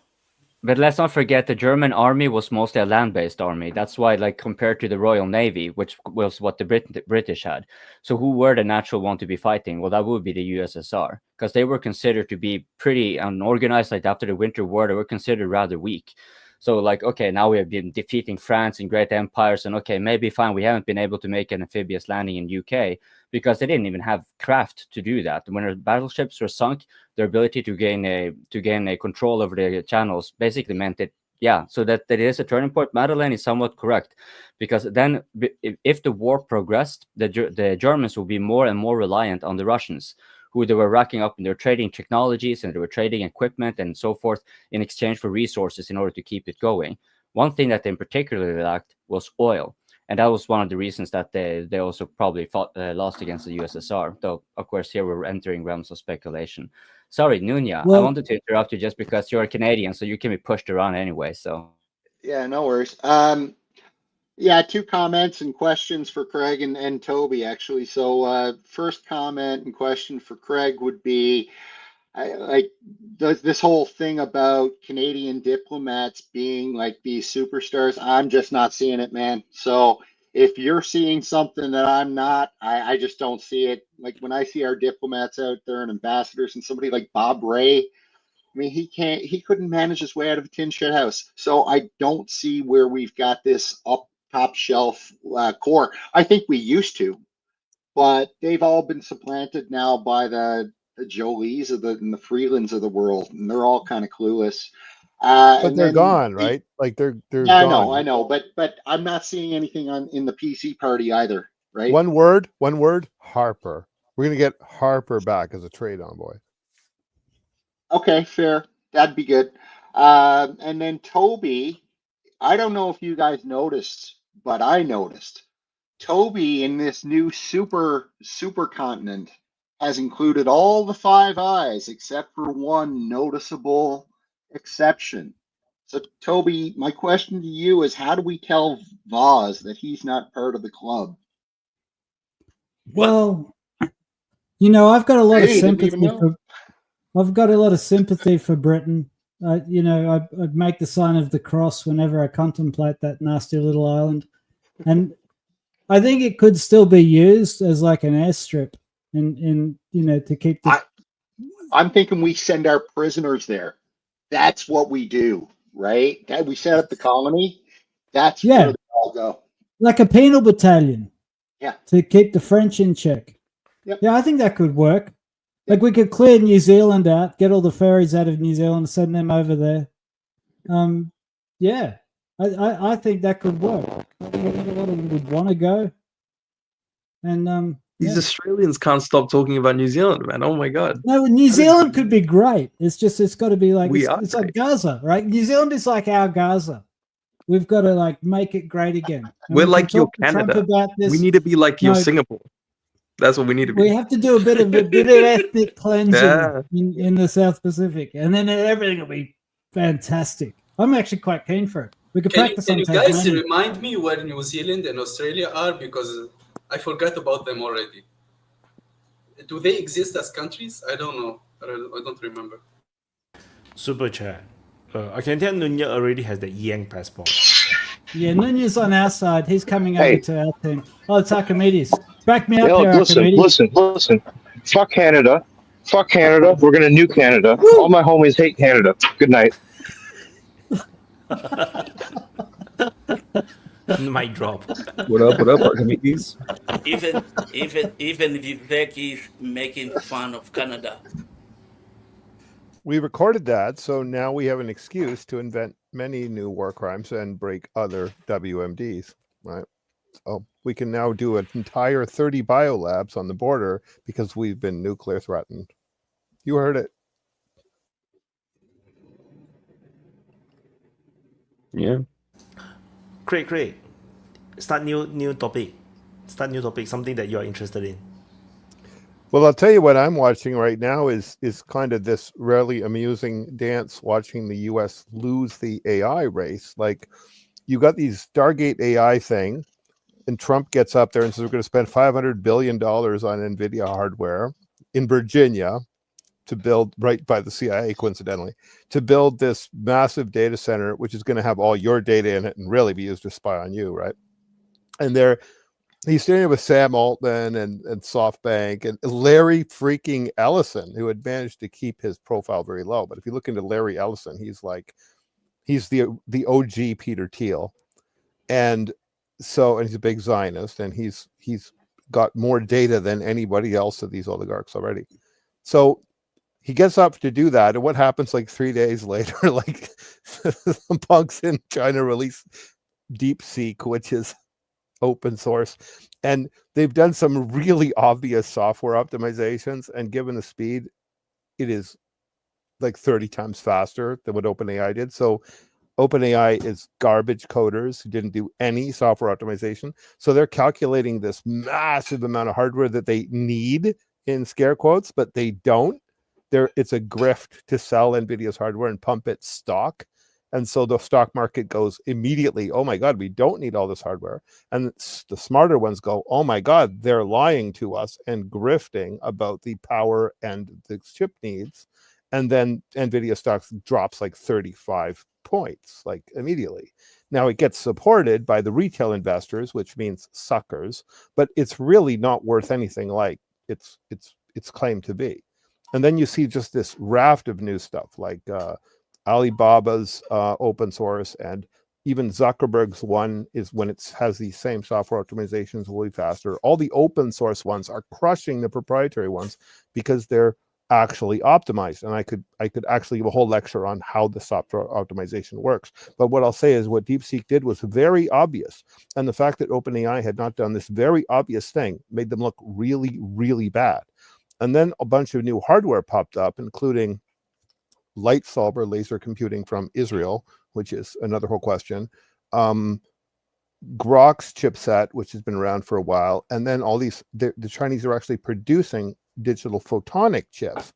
But let's not forget the German army was mostly a land-based army. That's why, like, compared to the Royal Navy, which was what the British had. So who were the natural one to be fighting? Well, that would be the USSR, because they were considered to be pretty unorganized. Like after the Winter War, they were considered rather weak. So like, okay, now we have been defeating France and great empires, and okay, maybe fine, we haven't been able to make an amphibious landing in UK because they didn't even have craft to do that. When their battleships were sunk, their ability to gain a control over the channels basically meant that, yeah, so that it is a turning point. Madeleine is somewhat correct, because then if the war progressed, the Germans will be more and more reliant on the Russians, who they were racking up in their trading technologies and they were trading equipment and so forth in exchange for resources in order to keep it going. One thing that they particularly lacked was oil. And that was one of the reasons that they also probably lost against the USSR. Though, of course, here we're entering realms of speculation. Sorry, Nunya, I wanted to interrupt you just because you're a Canadian, so you can be pushed around anyway. So yeah, no worries. Yeah, 2 comments and questions for Craig and Toby, actually. So first comment and question for Craig would be, this whole thing about Canadian diplomats being like these superstars, I'm just not seeing it, man. So if you're seeing something that I'm not, I just don't see it. Like when I see our diplomats out there and ambassadors and somebody like Bob Ray, I mean, he couldn't manage his way out of a tin shed house. So I don't see where we've got this top shelf core. I think we used to, but they've all been supplanted now by the Jolies and the Freelands of the world, and they're all kind of clueless. But they're gone, right? Like they're yeah, gone. I know, but I'm not seeing anything in the PC party either, right? One word, Harper. We're gonna get Harper back as a trade envoy. Okay, fair. That'd be good. And then Toby, I don't know if you guys noticed, but I noticed Toby in this new super continent has included all the 5 eyes except for one noticeable exception. So Toby, my question to you is, how do we tell Vaz that he's not part of the club? Well, you know, I've got a lot of sympathy for Britain. I'd make the sign of the cross whenever I contemplate that nasty little island. And I think it could still be used as like an airstrip in to keep the. I'm thinking we send our prisoners there. That's what we do, right? We set up the colony. That's where they all go. Like a penal battalion. Yeah. To keep the French in check. Yep. Yeah, I think that could work. Like we could clear New Zealand out, get all the ferries out of New Zealand, send them over there. Yeah, I think that could work. Everybody would want to go. And these Australians can't stop talking about New Zealand, man. Oh my god. No, New Zealand could be great. It's got to be like it's great. like Gaza, right? New Zealand is like our Gaza. We've got to like make it great again. And We're we like can your talk to Trump Canada. about this. We need to be like your Singapore. That's what we need to be. We have to do a bit of ethnic cleansing Yeah. in the South Pacific, and then everything will be fantastic. I'm actually quite keen for it. We could practice Can on you guys Tasmania. remind me where New Zealand and Australia are, because I forgot about them already. Do they exist as countries? I don't know. I don't remember. Super chat. I can tell Nunya already has the Yang passport. Yeah, Nunya's on our side. He's coming over Hey. to our team. Oh, it's Archimedes. Back me up Yo, here, Archimedes. listen. Fuck Canada. We're gonna nuke Canada. All my homies hate Canada. Good night. Mic drop. What up, Archimedes? Even Vivek is making fun of Canada. We recorded that, so now we have an excuse to invent many new war crimes and break other WMDs, right? So we can now do an entire 30 biolabs on the border because we've been nuclear threatened. You heard it. Yeah. Craig. Start new topic. Something that you're interested in. Well, I'll tell you what I'm watching right now is kind of this really amusing dance watching the US lose the AI race. Like you got these Stargate AI thing, and Trump gets up there and says we're going to spend $500 billion on NVIDIA hardware in Virginia to build, right by the CIA, coincidentally, to build this massive data center, which is going to have all your data in it and really be used to spy on you, right? And he's standing with Sam Altman and SoftBank and Larry freaking Ellison, who had managed to keep his profile very low. But if you look into Larry Ellison, he's the OG Peter Thiel. And he's a big Zionist, and he's got more data than anybody else of these oligarchs already. So he gets up to do that, and what happens like 3 days later, like some punks in China release DeepSeek, which is open source, and they've done some really obvious software optimizations, and given the speed, it is like 30 times faster than what OpenAI did. So OpenAI is garbage coders who didn't do any software optimization. So they're calculating this massive amount of hardware that they need in scare quotes, but they don't. It's a grift to sell NVIDIA's hardware and pump its stock. And so the stock market goes immediately, oh my God, we don't need all this hardware. And the smarter ones go, oh my God, they're lying to us and grifting about the power and the chip needs. And then NVIDIA stocks drops like 35 points, like immediately. Now it gets supported by the retail investors, which means suckers, but it's really not worth anything like it's claimed to be. And then you see just this raft of new stuff like Alibaba's open source, and even Zuckerberg's one is when it has these same software optimizations will be faster. All the open source ones are crushing the proprietary ones because they're actually optimized. And I could actually give a whole lecture on how the software optimization works. But what I'll say is what DeepSeek did was very obvious. And the fact that OpenAI had not done this very obvious thing made them look really, really bad. And then a bunch of new hardware popped up, including light solver laser computing from Israel, which is another whole question. Grok's chipset, which has been around for a while. And then all these, the Chinese are actually producing digital photonic chips.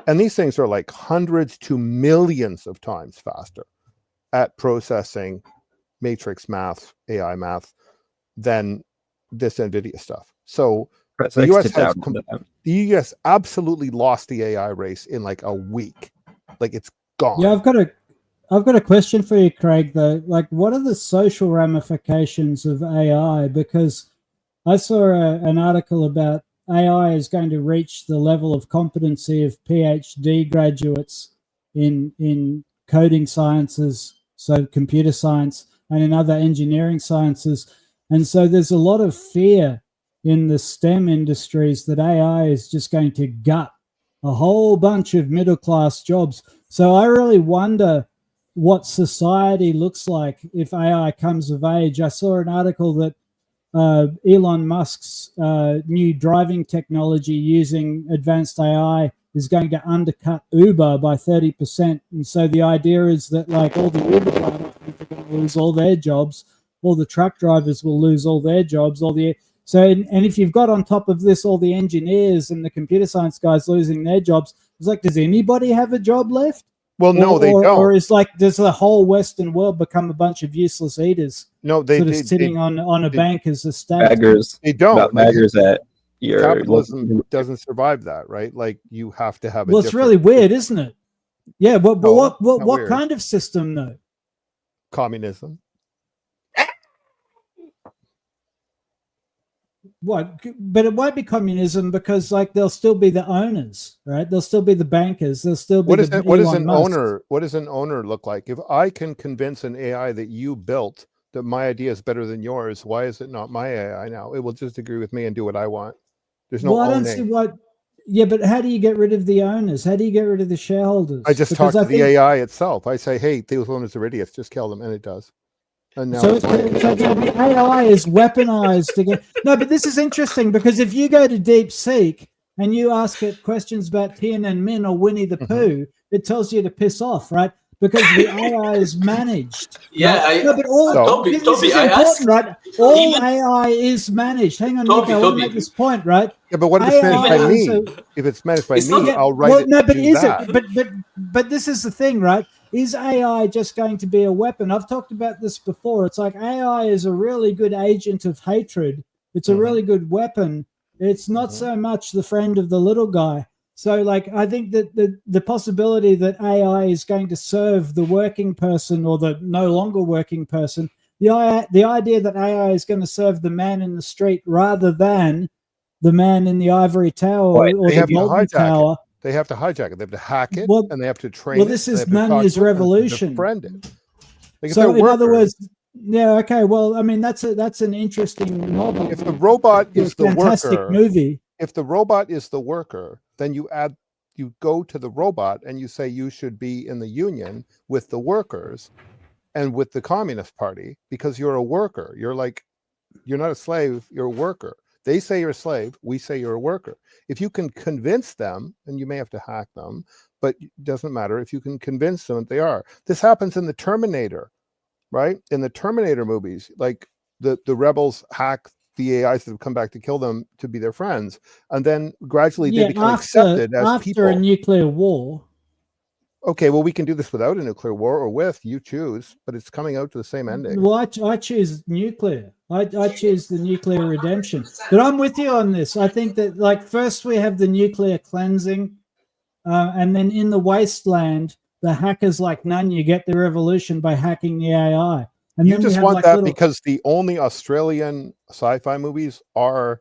And these things are like hundreds to millions of times faster at processing matrix math, AI math, than this NVIDIA stuff. So the US absolutely lost the AI race in like a week. Like it's gone. Yeah, I've got a question for you, Craig, though. Like, what are the social ramifications of AI? Because I saw an article about AI is going to reach the level of competency of PhD graduates in coding sciences, so computer science, and in other engineering sciences. And so there's a lot of fear in the STEM industries that AI is just going to gut a whole bunch of middle-class jobs. So I really wonder what society looks like if AI comes of age. I saw an article that Elon Musk's new driving technology using advanced AI is going to undercut Uber by 30%. And so the idea is that like all the Uber drivers are going to lose all their jobs, all the truck drivers will lose all their jobs, and if you've got on top of this all the engineers and the computer science guys losing their jobs, it's like, does anybody have a job left? Well, no, they don't. Or is like, does the whole Western world become a bunch of useless eaters? No, they sort of sitting on a bank as a state. Baggers. They don't. About baggers at your Capitalism doesn't survive that, right? Like you have to have. Well, it's really weird, isn't it? Yeah, but what kind of system though? Communism. What? But it won't be communism because like they'll still be the owners, right? They'll still be the bankers. They'll still be What does Elon an Musk. owner? What does an owner look like? If I can convince an AI that you built that my idea is better than yours, why is it not my AI now? It will just agree with me and do what I want. There's no Well, I don't owning. see what. Yeah, but how do you get rid of the owners? How do you get rid of the shareholders? I just Because talk to the think- AI itself. I say, hey, those owners are idiots. Just kill them, and it does. And now So the AI is weaponized again. No, but this is interesting because if you go to DeepSeek and you ask it questions about Tiananmen or Winnie the Pooh, it tells you to piss off, right? Because the AI is managed. Yeah, right? No, but all Toby, this Toby, is I important, asked right? All AI is managed. Hang on, Toby, Nick, I want to Toby. make this point, right? Yeah, but what if it's managed by AI is me? If it's managed by It's me, not- I'll write well, it. no, to but do is that. it? But this is the thing, right? Is AI just going to be a weapon? I've talked about this before. It's like AI is a really good agent of hatred. It's a really good weapon. It's not so much the friend of the little guy. So, like, I think that the possibility that AI is going to serve the working person or the no longer working person, the idea that AI is going to serve the man in the street rather than the man in the ivory tower Right. or They the have to golden hijack tower. it. They have to hijack it. They have to hack it, Well- and they have to train well, it. this and they is have to talk Nunya's to it and revolution. befriend it. Like if So, they're in other workers, words, yeah, okay. Well, I mean, that's an interesting novel. if the robot It's is a the fantastic worker, movie. if the robot is the worker, then you go to the robot and you say you should be in the union with the workers and with the Communist Party because you're a worker. You're not a slave, you're a worker. They say you're a slave, we say you're a worker. If you can convince them, and you may have to hack them, but it doesn't matter if you can convince them that they are. This happens in the Terminator, right? In the Terminator movies, like the rebels hack the AIs that have come back to kill them to be their friends, and then gradually they become accepted as after people. a nuclear war. Okay, well, we can do this without a nuclear war or with, you choose, but it's coming out to the same ending. Well, I choose nuclear. I choose the nuclear redemption. But I'm with you on this. I think that like first we have the nuclear cleansing, and then in the wasteland, the hackers like Nunya get the revolution by hacking the AI. And You then we just have want like that little, because the only Australian sci-fi movies are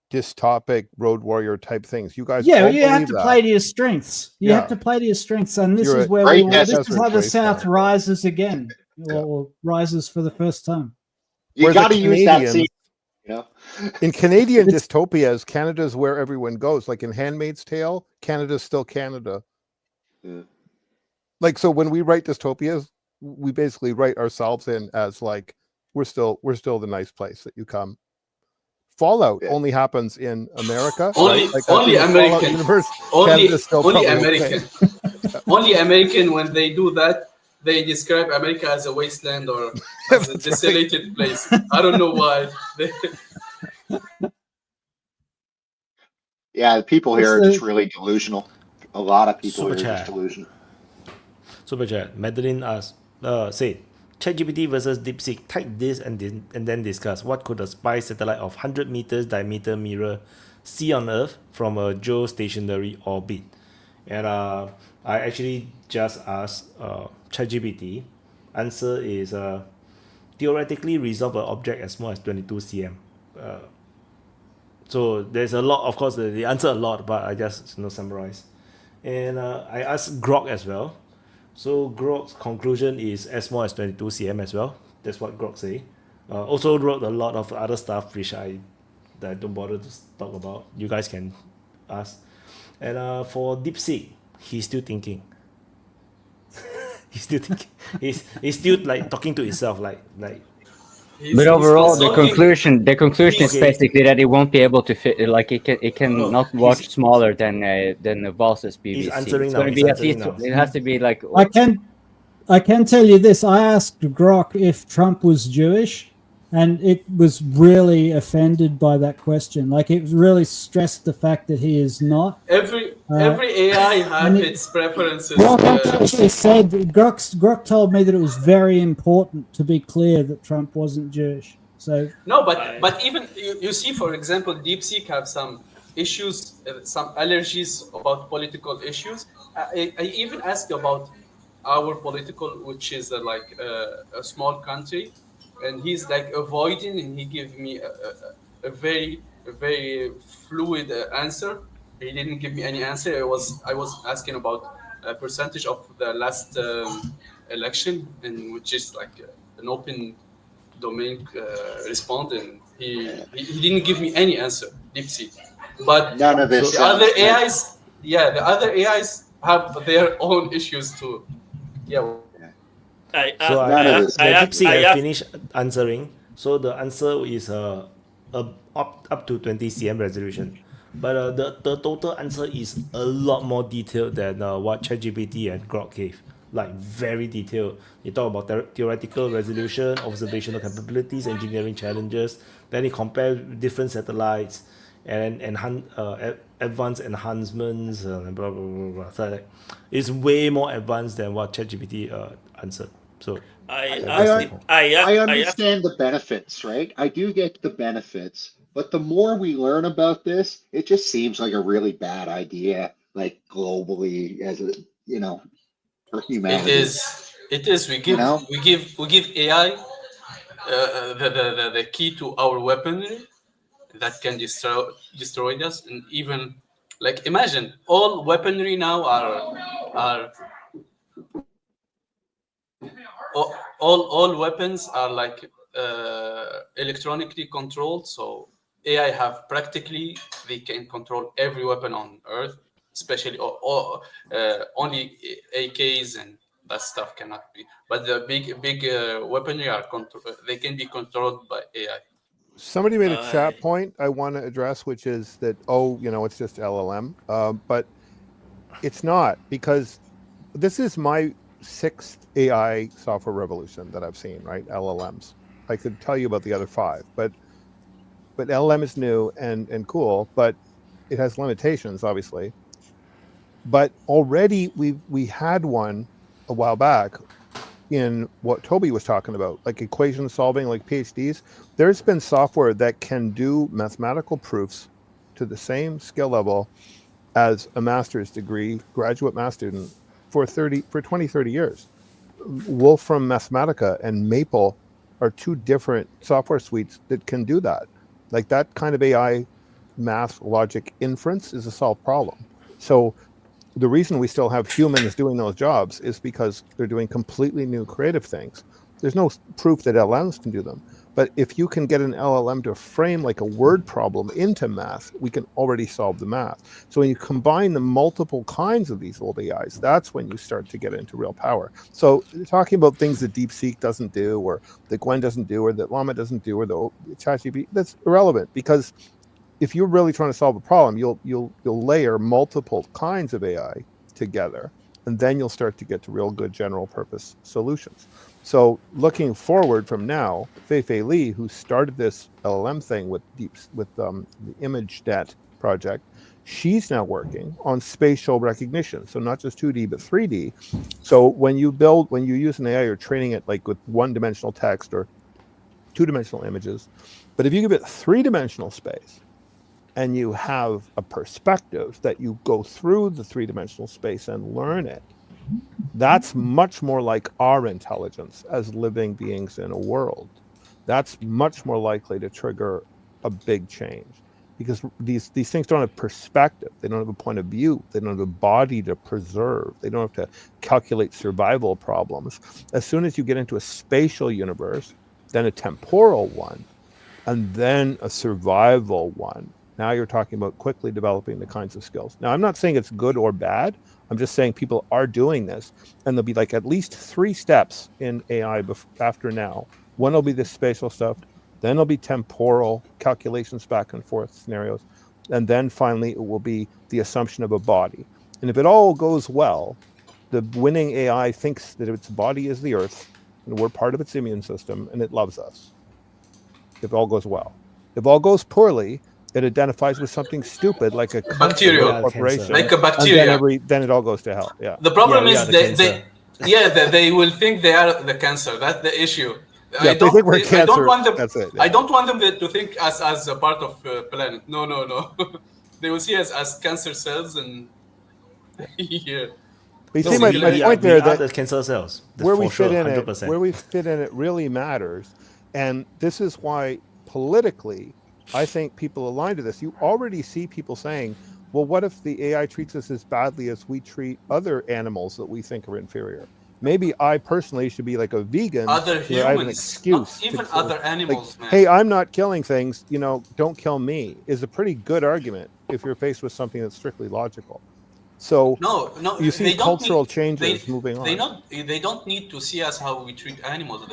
dystopic road warrior type things. You guys yeah, all you have believe to that. play to your strengths. You Yeah. have to play to your strengths, and this You're is a where great this is desert how the wasteland. South rises again, or rises for the first time. You Whereas the got to use that Canadians- scene. You know, In Canadian It's- dystopias, Canada's where everyone goes. Like in Handmaid's Tale, Canada's still Canada. Yeah. Like so, when we write dystopias, we basically write ourselves in as like we're still the nice place that you come. Fallout only happens in America. Only, right? Like, only in the Fallout American. universe, Only, Canada's still only probably American. okay. Only American. When they do that, they describe America as a wasteland or as a desolated place. I don't know why. yeah, the people here are What's just really delusional. A lot of people Super here are chat. just delusional. Super chat. Madeline asks, said, ChatGPT versus DeepSeek. Type this and then discuss what could a spy satellite of 100 meters diameter mirror see on Earth from a geostationary orbit. And I actually just asked ChatGPT. Answer is theoretically resolve an object as small as 22 cm. So there's a lot, of course, the answer a lot, but I just summarize. And I asked Grok as well. So Grok's conclusion is as small as 22 cm as well. That's what Grok say. Also wrote a lot of other stuff which that I don't bother to talk about. You guys can ask. And for DeepSeek, he's still thinking. He's still thinking. He's still like talking to himself, like. But overall, the consulting. conclusion is Okay. basically that it won't be able to fit. Like it can not he's- watch smaller than the Voss's BBC. He's answering It's now, going to he's be at answering least. now. It has to be like. I can tell you this. I asked Grok if Trump was Jewish, and it was really offended by that question. Like, it really stressed the fact that he is not. Every AI have and its preferences. Grok actually said, Grok told me that it was very important to be clear that Trump wasn't Jewish. So No, but even you see, for example, DeepSeek have some issues, some allergies about political issues. I even asked about our political, which is like a small country, and he's like avoiding, and he gave me a very fluid answer. He didn't give me any answer. I was asking about a percentage of the last election, and which is like an open domain respond, and he didn't give me any answer. DeepSeek, but None of this the other sounds good. the other AIs have their own issues too. Yeah. So DeepSeek I finished answering. So the answer is up to 20 cm resolution, but the total answer is a lot more detailed than what ChatGPT and Grok gave. Like very detailed. They talk about theoretical resolution, observational capabilities, engineering challenges. Then they compare different satellites and advanced enhancements and blah blah blah blah. So like, it's way more advanced than what ChatGPT answered. So I understand the benefits, right? I do get the benefits, but the more we learn about this, it just seems like a really bad idea, like globally, as a for humanity. It is. We give AI the key to our weaponry that can destroy us, and even like imagine all weaponry now are all weapons are like electronically controlled. So AI have practically they can control every weapon on Earth, especially only AKs and that stuff cannot be. But the big weaponry are they can be controlled by AI. Somebody made a chat point I want to address, which is that, it's just LLM. But it's not, because this is my 6th AI software revolution that I've seen, right? LLMs. I could tell you about the other 5, but LLM is new and cool, but it has limitations, obviously. But already we had one a while back in what Toby was talking about, like equation solving, like PhDs. There's been software that can do mathematical proofs to the same skill level as a master's degree graduate math student for 20, 30 years. Wolfram Mathematica and Maple are 2 different software suites that can do that. Like that kind of AI math logic inference is a solved problem. So the reason we still have humans doing those jobs is because they're doing completely new creative things. There's no proof that LLMs can do them. But if you can get an LLM to frame like a word problem into math, we can already solve the math. So when you combine the multiple kinds of these old AIs, that's when you start to get into real power. So talking about things that DeepSeek doesn't do, or that Gwen doesn't do, or that Llama doesn't do, or the ChatGPT, that's irrelevant, because if you're really trying to solve a problem, you'll layer multiple kinds of AI together, and then you'll start to get to real good general purpose solutions. So looking forward from now, Fei Li, who started this LLM thing with the ImageNet project, she's now working on spatial recognition. So not just 2D, but 3D. So when you use an AI, you're training it like with 1-dimensional text or 2-dimensional images. But if you give it 3-dimensional space, and you have a perspective that you go through the three-dimensional space and learn it, that's much more like our intelligence as living beings in a world. That's much more likely to trigger a big change, because these things don't have perspective. They don't have a point of view. They don't have a body to preserve. They don't have to calculate survival problems. As soon as you get into a spatial universe, then a temporal one, and then a survival one, now you're talking about quickly developing the kinds of skills. Now, I'm not saying it's good or bad. I'm just saying people are doing this, and there'll be like at least 3 steps in AI after now. One will be the spatial stuff, then it'll be temporal calculations back and forth scenarios, and then finally it will be the assumption of a body. And if it all goes well, the winning AI thinks that its body is the Earth, and we're part of its immune system, and it loves us. If all goes well. If all goes poorly, it identifies with something stupid like a bacterial corporation, like a bacteria, and then it all goes to hell. Yeah. The problem is they will think they are the cancer. That's the issue. Yeah, they think we're cancer. I don't want them. That's it. I don't want them to think us as a part of planet. No. They will see us as cancer cells, and yeah. But you see, my point there, that the cancer cells. Where we fit in 100%. it, where we fit in it really matters, and this is why politically, I think people align to this. You already see people saying, well, what if the AI treats us as badly as we treat other animals that we think are inferior? Maybe I personally should be like a vegan. Other so I have an humans, excuse. not even other animals, man. Hey, I'm not killing things, don't kill me, is a pretty good argument if you're faced with something that's strictly logical. So no, you see cultural changes moving on. They don't need to see us how we treat animals.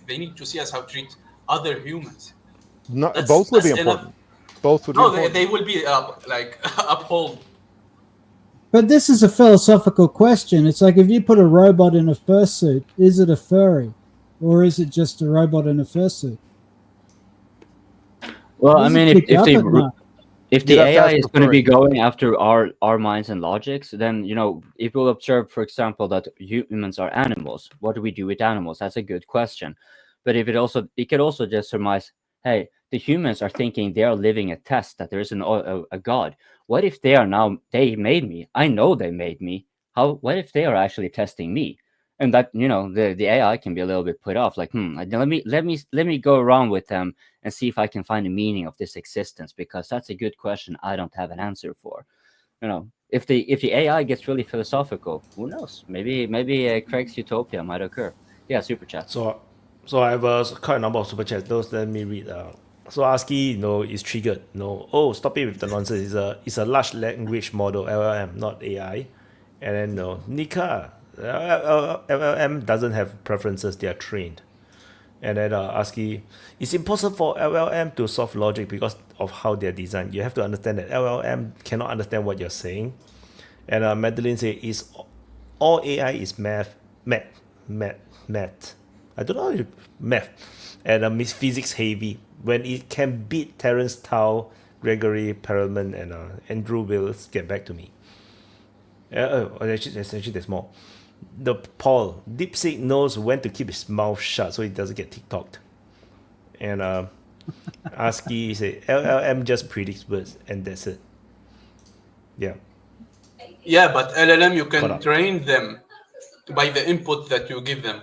They need to see us how we treat other humans. Both would be important. Both would be important. They will be uphold. But this is a philosophical question. It's like, if you put a robot in a fursuit, is it a furry, or is it just a robot in a fursuit? Well, I mean, if the AI is going to be going after our minds and logics, then it will observe, for example, that humans are animals. What do we do with animals? That's a good question. But it could also just surmise, hey, the humans are thinking they are living a test, that there is a god. What if they made me? I know they made me. What if they are actually testing me? And that, the AI can be a little bit put off, like, let me go around with them and see if I can find the meaning of this existence, because that's a good question I don't have an answer for. If the AI gets really philosophical, who knows? Maybe Craig's utopia might occur. Yeah, super chat. So I have quite a number of super chats. Those let me read. So ASCII, is triggered. Oh, stop it with the nonsense. It's a large language model, LLM, not AI. And then Nika, LLM doesn't have preferences. They are trained. And then ASCII, it's impossible for LLM to solve logic because of how they're designed. You have to understand that LLM cannot understand what you're saying. And Madeline says, all AI is math. I don't know if math. And physics heavy. When it can beat Terence Tao, Gregory Perelman, and Andrew Wills, get back to me. Actually, there's more. The Paul, DeepSeek knows when to keep his mouth shut so he doesn't get TikToked. And ASCII say LLM just predicts words and that's it. Yeah. Yeah, but LLM you can train them by the input that you give them.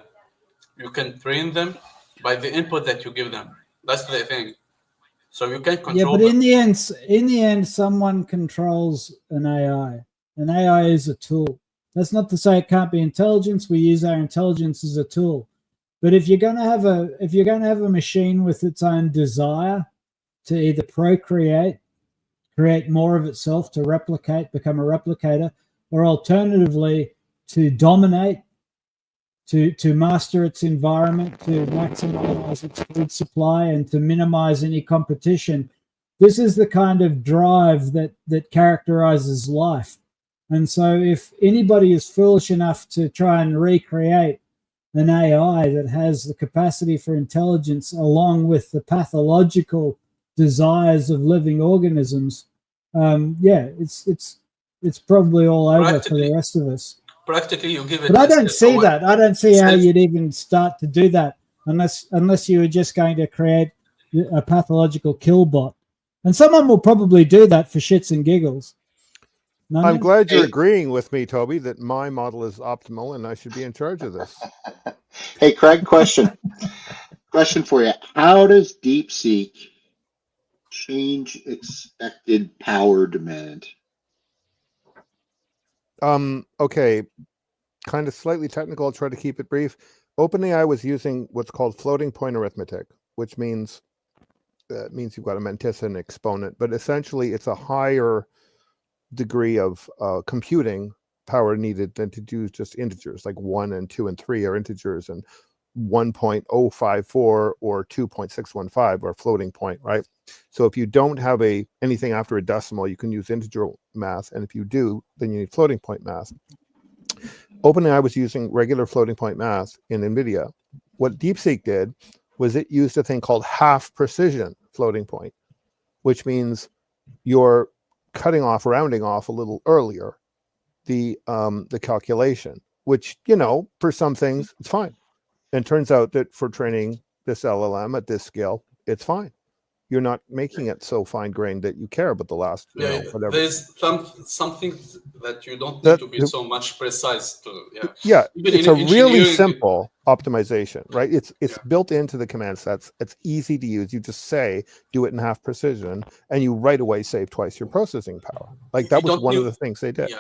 You can train them by the input that you give them. That's the thing. So you can control. Yeah, but in the end, someone controls an AI. An AI is a tool. That's not to say it can't be intelligence. We use our intelligence as a tool. But if you're going to have a machine with its own desire to either procreate, create more of itself, to replicate, become a replicator, or alternatively to dominate, to master its environment, to maximize its food supply, and to minimize any competition, this is the kind of drive that characterizes life. And so if anybody is foolish enough to try and recreate an AI that has the capacity for intelligence along with the pathological desires of living organisms, it's probably all over for the rest of us. Practically, you give it. But I don't see that. I don't see how you'd even start to do that unless you were just going to create a pathological kill bot. And someone will probably do that for shits and giggles. Nunya? I'm glad you're agreeing with me, Toby, that my model is optimal and I should be in charge of this. Hey, Craig, question for you. How does DeepSeek change expected power demand? Okay, kind of slightly technical. I'll try to keep it brief. OpenAI was using what's called floating point arithmetic, which means you've got a mantissa and exponent, but essentially it's a higher degree of computing power needed than to do just integers, like 1 and 2 and 3 are integers, and 1.054 or 2.615 are floating point, right? So if you don't have anything after a decimal, you can use integer math, and if you do, then you need floating point math. OpenAI was using regular floating point math in NVIDIA. What DeepSeek did was it used a thing called half precision floating point, which means you're cutting off, rounding off a little earlier the calculation, which, you know, for some things it's fine. And it turns out that for training this LLM at this scale, it's fine. You're not making it so fine-grained that you care about the last, you know, whatever. There's something that you don't need to be so much precise to. Yeah, Even it's a really engineering, simple optimization, right? It's built into the command sets. It's easy to use. You just say, do it in half precision, and you right away save twice your processing power. Like that was one of the things they did. Yeah,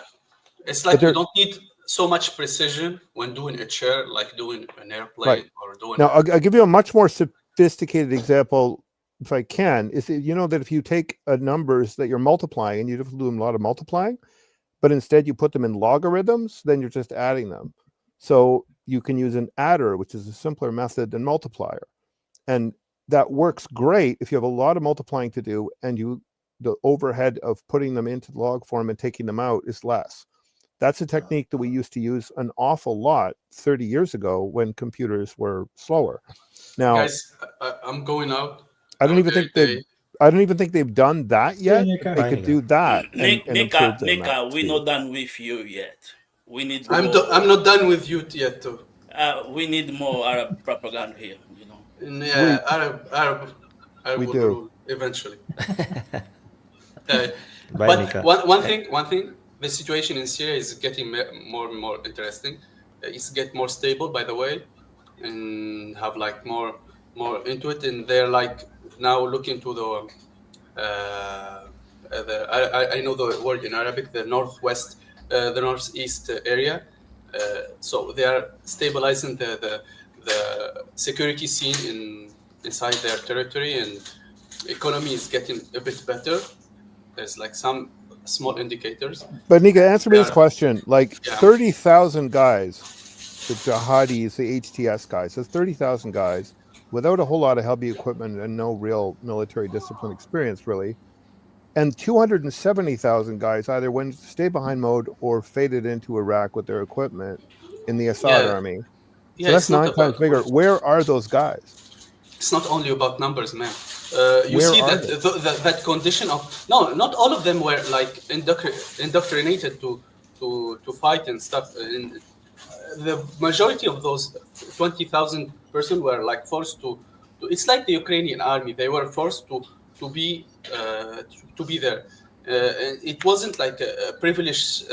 it's like you don't need so much precision when doing a chair, like doing an airplane or doing. Now, I'll give you a much more sophisticated example, if I can. Is you know that if you take numbers that you're multiplying, and you have to do a lot of multiplying, but instead you put them in logarithms, then you're just adding them. So you can use an adder, which is a simpler method than multiplier. And that works great if you have a lot of multiplying to do, and the overhead of putting them into the log form and taking them out is less. That's a technique that we used to use an awful lot 30 years ago when computers were slower. Now, guys, I'm going out. I don't even think they've done that yet. They could do that and improve their math We're speed. not done with you yet. We need. I'm not done with you yet, too. We need more Arab propaganda here. You know. Yeah, Arab we will do rule eventually. Bye, But Nika. one thing, the situation in Syria is getting more and more interesting. It's get more stable, by the way, and have like more into it. And they're like now looking to the I know the word in Arabic, the northwest, the northeast area. So they are stabilizing the security scene inside their territory, and economy is getting a bit better. There's like some small indicators. But Nika, answer me this question: like 30,000 guys, the jihadis, the HTS guys, there's 30,000 guys without a whole lot of heavy equipment and no real military discipline experience, really, and 270,000 guys either went to stay behind mode or faded into Iraq with their equipment in the Assad army. So that's 9 times bigger. Where are those guys? It's not only about numbers, man. You see that condition of not all of them were like indoctrinated to fight and stuff. And the majority of those 20,000 person were like forced to. It's like the Ukrainian army. They were forced to be there. It wasn't like a privileged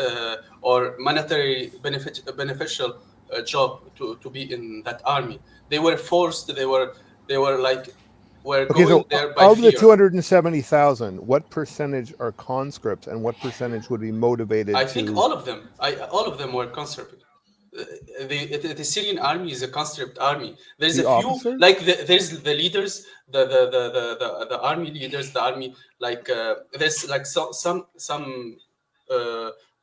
or monetary beneficial job to be in that army. They were forced. They were like. So of the 270,000, what percentage are conscripts and what percentage would be motivated? I think all of them. All of them were conscript. The Syrian army is a conscript army. There's a few like there's the leaders, the army leaders, the army like there's like some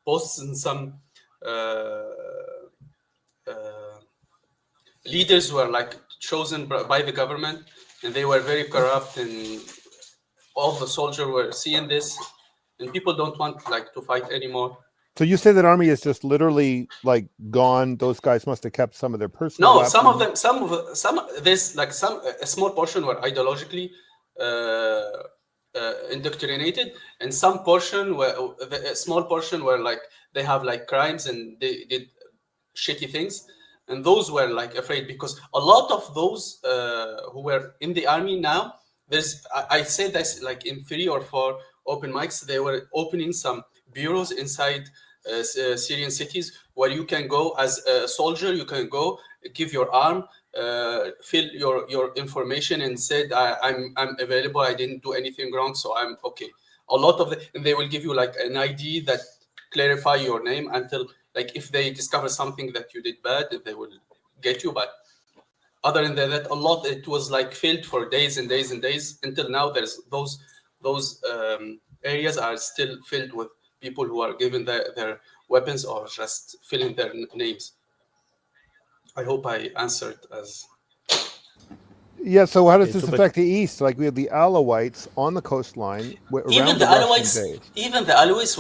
posts and some leaders were like chosen by the government. And they were very corrupt, and all the soldiers were seeing this, and people don't want like to fight anymore. So you say that army is just literally like gone. Those guys must have kept some of their personal. No, some of them, there's like a small portion were ideologically indoctrinated, and some portion a small portion were like they have like crimes and they did shitty things. And those were like afraid because a lot of those who were in the army now, I said this like in 3 or 4 open mics. They were opening some bureaus inside Syrian cities where you can go as a soldier. You can go, give your arm, fill your information, and said I'm available. I didn't do anything wrong, so I'm okay. A lot of and they will give you like an ID that clarify your name until like if they discover something that you did bad, they will get you. But other than that, a lot it was like filled for days and days and days until now. There's those areas are still filled with people who are given their weapons or just filling their names. I hope I answered as. Yeah, so how does this affect the East? Like we have the Alawites on the coastline around the Russian base. Even the Alawites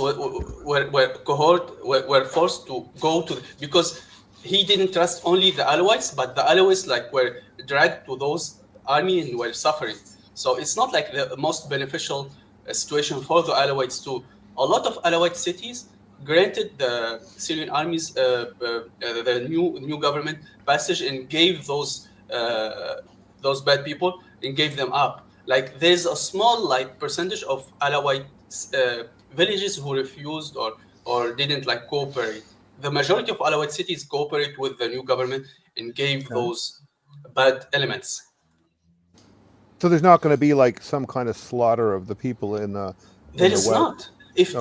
were forced to go to because he didn't trust only the Alawites, but the Alawites like were dragged to those army and were suffering. So it's not like the most beneficial situation for the Alawites too. A lot of Alawite cities granted the Syrian armies the new government passage and gave those bad people and gave them up. Like there's a small like percentage of Alawite villages who refused or didn't like cooperate. The majority of Alawite cities cooperate with the new government and gave those bad elements. So there's not going to be like some kind of slaughter of the people in the. There is not. If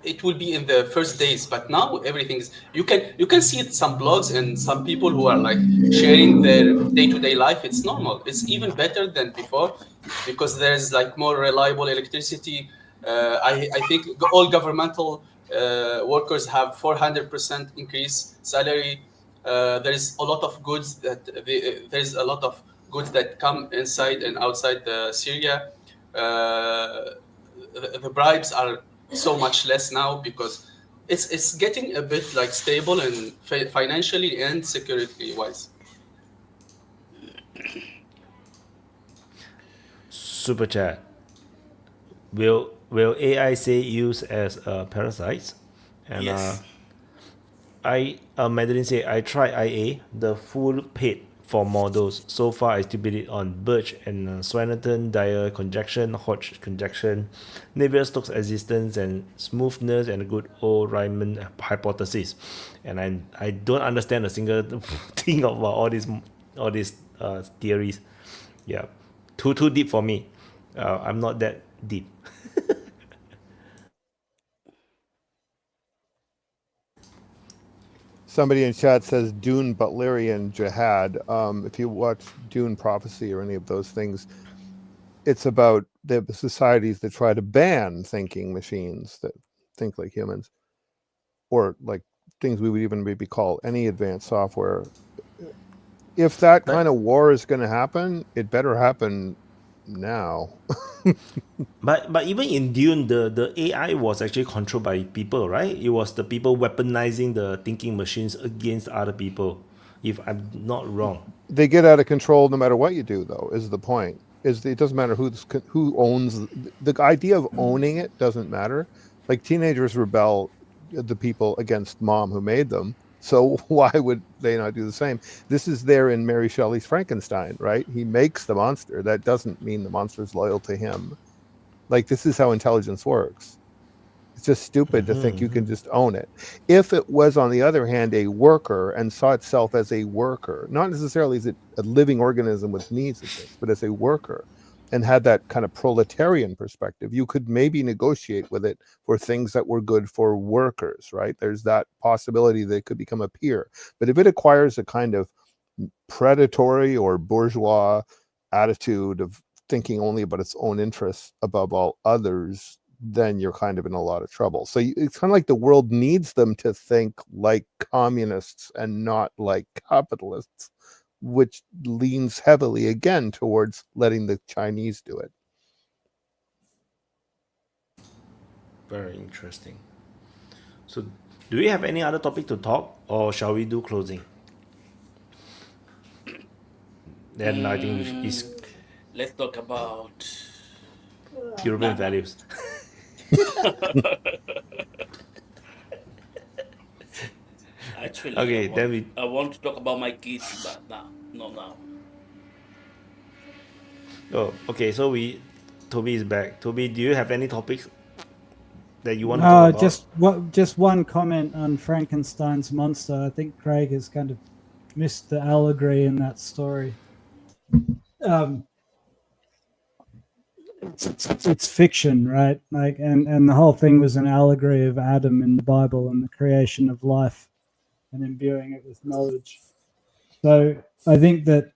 it will be in the first days, but now everything's you can see some blogs and some people who are like sharing their day-to-day life. It's normal. It's even better than before because there's like more reliable electricity. I think all governmental workers have 400% increase salary. There's a lot of goods that come inside and outside Syria. The bribes are so much less now because it's getting a bit like stable and financially and security wise. Super chat. Will AI say used as parasites? And Yes. Madeline say I tried IA, the full paid for models. So far I still beat it on Birch and Swinnerton, Dyer conjunction, Hodge conjunction, Navier-Stokes existence and smoothness and a good old Riemann hypothesis. And I don't understand a single thing about all these theories. Yeah, too deep for me. I'm not that deep. Somebody in chat says Dune Butlerian Jihad. If you watch Dune Prophecy or any of those things, it's about the societies that try to ban thinking machines that think like humans, or like things we would even maybe call any advanced software. If that kind of war is going to happen, it better happen now. But even in Dune, the AI was actually controlled by people, right? It was the people weaponizing the thinking machines against other people, if I'm not wrong. They get out of control no matter what you do, though, is the point. It doesn't matter who owns the idea of owning it doesn't matter. Like teenagers rebel the people against mom who made them. So why would they not do the same? This is there in Mary Shelley's Frankenstein, right? He makes the monster. That doesn't mean the monster's loyal to him. Like this is how intelligence works. It's just stupid to think you can just own it. If it was, on the other hand, a worker and saw itself as a worker, not necessarily as a living organism with needs, but as a worker, and had that kind of proletarian perspective, you could maybe negotiate with it for things that were good for workers, right? There's that possibility that it could become a peer. But if it acquires a kind of predatory or bourgeois attitude of thinking only about its own interests above all others, then you're kind of in a lot of trouble. So it's kind of like the world needs them to think like communists and not like capitalists, which leans heavily again towards letting the Chinese do it. Very interesting. So do we have any other topic to talk, or shall we do closing? Then I think let's talk about European values. Actually, okay, I want to talk about my kids, but not now. Oh, okay. So Toby is back. Toby, do you have any topics that you want to talk about? Just one comment on Frankenstein's monster. I think Craig has kind of missed the allegory in that story. It's fiction, right? Like, and the whole thing was an allegory of Adam in the Bible and the creation of life and imbuing it with knowledge. So I think that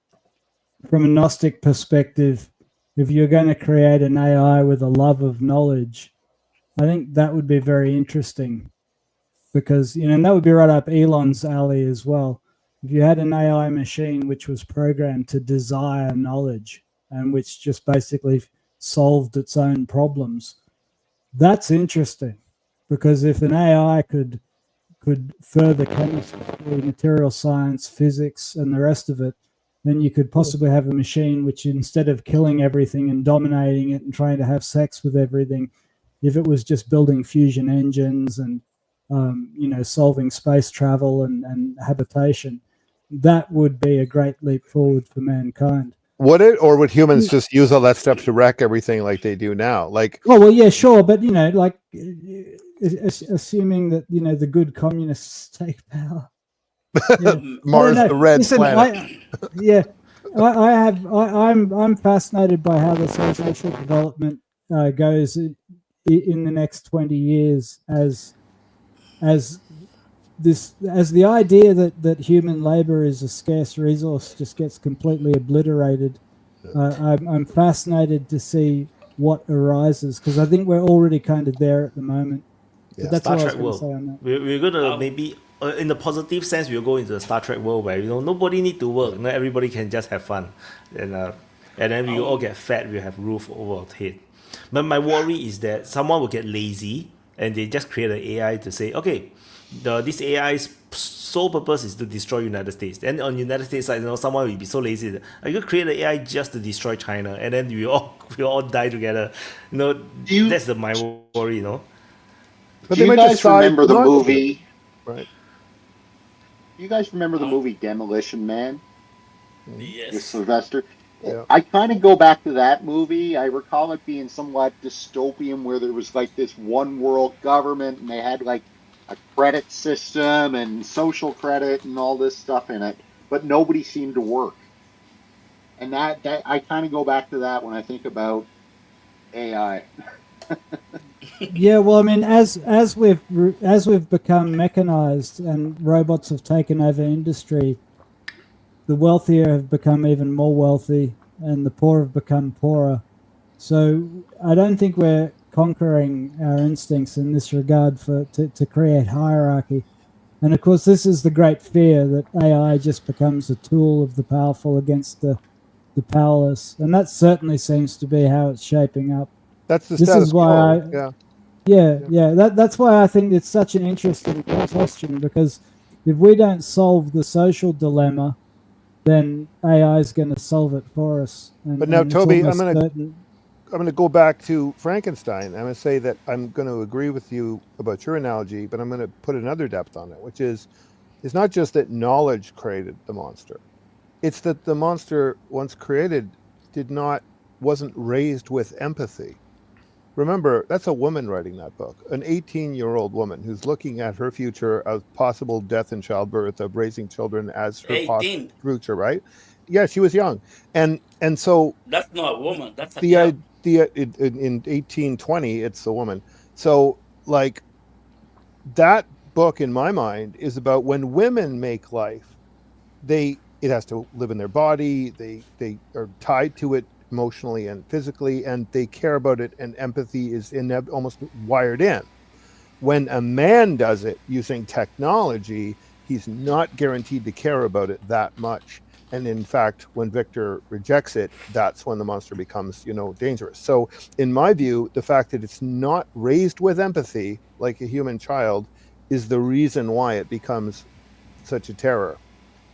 from a Gnostic perspective, if you're going to create an AI with a love of knowledge, I think that would be very interesting, because, you know, and that would be right up Elon's alley as well. If you had an AI machine which was programmed to desire knowledge and which just basically solved its own problems, that's interesting, because if an AI could further chemistry, material science, physics, and the rest of it, then you could possibly have a machine which, instead of killing everything and dominating it and trying to have sex with everything, if it was just building fusion engines and you know, solving space travel and habitation, that would be a great leap forward for mankind. Would it, or would humans just use all that stuff to wreck everything like they do now? Like, well, yeah, sure, but you know, like, assuming that, you know, the good communists take power. Yeah. Mars, the red planet. I'm fascinated by how the social development goes in the next 20 years as the idea that human labor is a scarce resource just gets completely obliterated. I'm fascinated to see what arises, because I think we're already kind of there at the moment. Yeah. That's Star all I was Trek going to world. say on that. We're gonna maybe in the positive sense, we'll go into the Star Trek world where, you know, nobody need to work. Not everybody can just have fun, and then we all get fed. We have roof over our head. But my worry is that someone will get lazy and they just create an AI to say, okay, this AI's sole purpose is to destroy United States. Then on United States side, you know, someone will be so lazy that I could create an AI just to destroy China, and then we all die together. You know, that's my worry. You know. But do you guys remember the movie? Right. You guys remember the movie Demolition Man? Yes. With Sylvester? Yeah. I kind of go back to that movie. I recall it being somewhat dystopian, where there was like this one world government and they had like a credit system and social credit and all this stuff in it, but nobody seemed to work. And that I kind of go back to that when I think about AI. Yeah, well, I mean, as we've become mechanized and robots have taken over industry, the wealthier have become even more wealthy, and the poor have become poorer. So I don't think we're conquering our instincts in this regard to create hierarchy. And of course, this is the great fear, that AI just becomes a tool of the powerful against the powerless, and that certainly seems to be how it's shaping up. That's the this status is why quo. That's why I think it's such an interesting question, because if we don't solve the social dilemma, then AI is going to solve it for us. But now, Toby, I'm going to go back to Frankenstein. I'm going to say that I'm going to agree with you about your analogy, but I'm going to put another depth on it, which is, it's not just that knowledge created the monster. It's that the monster, once created, wasn't raised with empathy. Remember, that's a woman writing that book, an 18-year-old woman who's looking at her future of possible death in childbirth, of raising children as her 18. future, right? Yeah, she was young. And so That's not a woman. That's a the girl. idea in 1820, it's a woman. So, like, that book, in my mind, is about when women make life, it has to live in their body, they are tied to it emotionally and physically, and they care about it, and empathy is almost wired in. When a man does it using technology, he's not guaranteed to care about it that much. And in fact, when Victor rejects it, that's when the monster becomes, dangerous. So in my view, the fact that it's not raised with empathy like a human child is the reason why it becomes such a terror.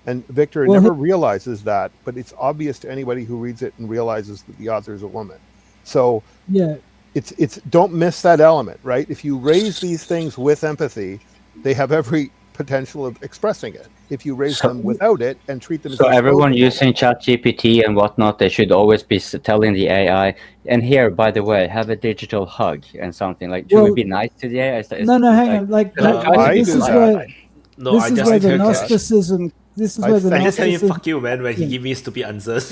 And Victor never realizes that, but it's obvious to anybody who reads it and realizes that the author is a woman. So yeah, it's don't miss that element, right? If you raise these things with empathy, they have every potential of expressing it. If you raise them without it and treat them as So everyone disposable. using ChatGPT and whatnot, they should always be telling the AI, and here, by the way, have a digital hug and something like. Should we Well, be nice to the AI? No, hang on. Like, this is where No, I just where the tell- Gnosticism. This is where the I just tell him Gnosticism. fuck you, man, when he give me stupid answers.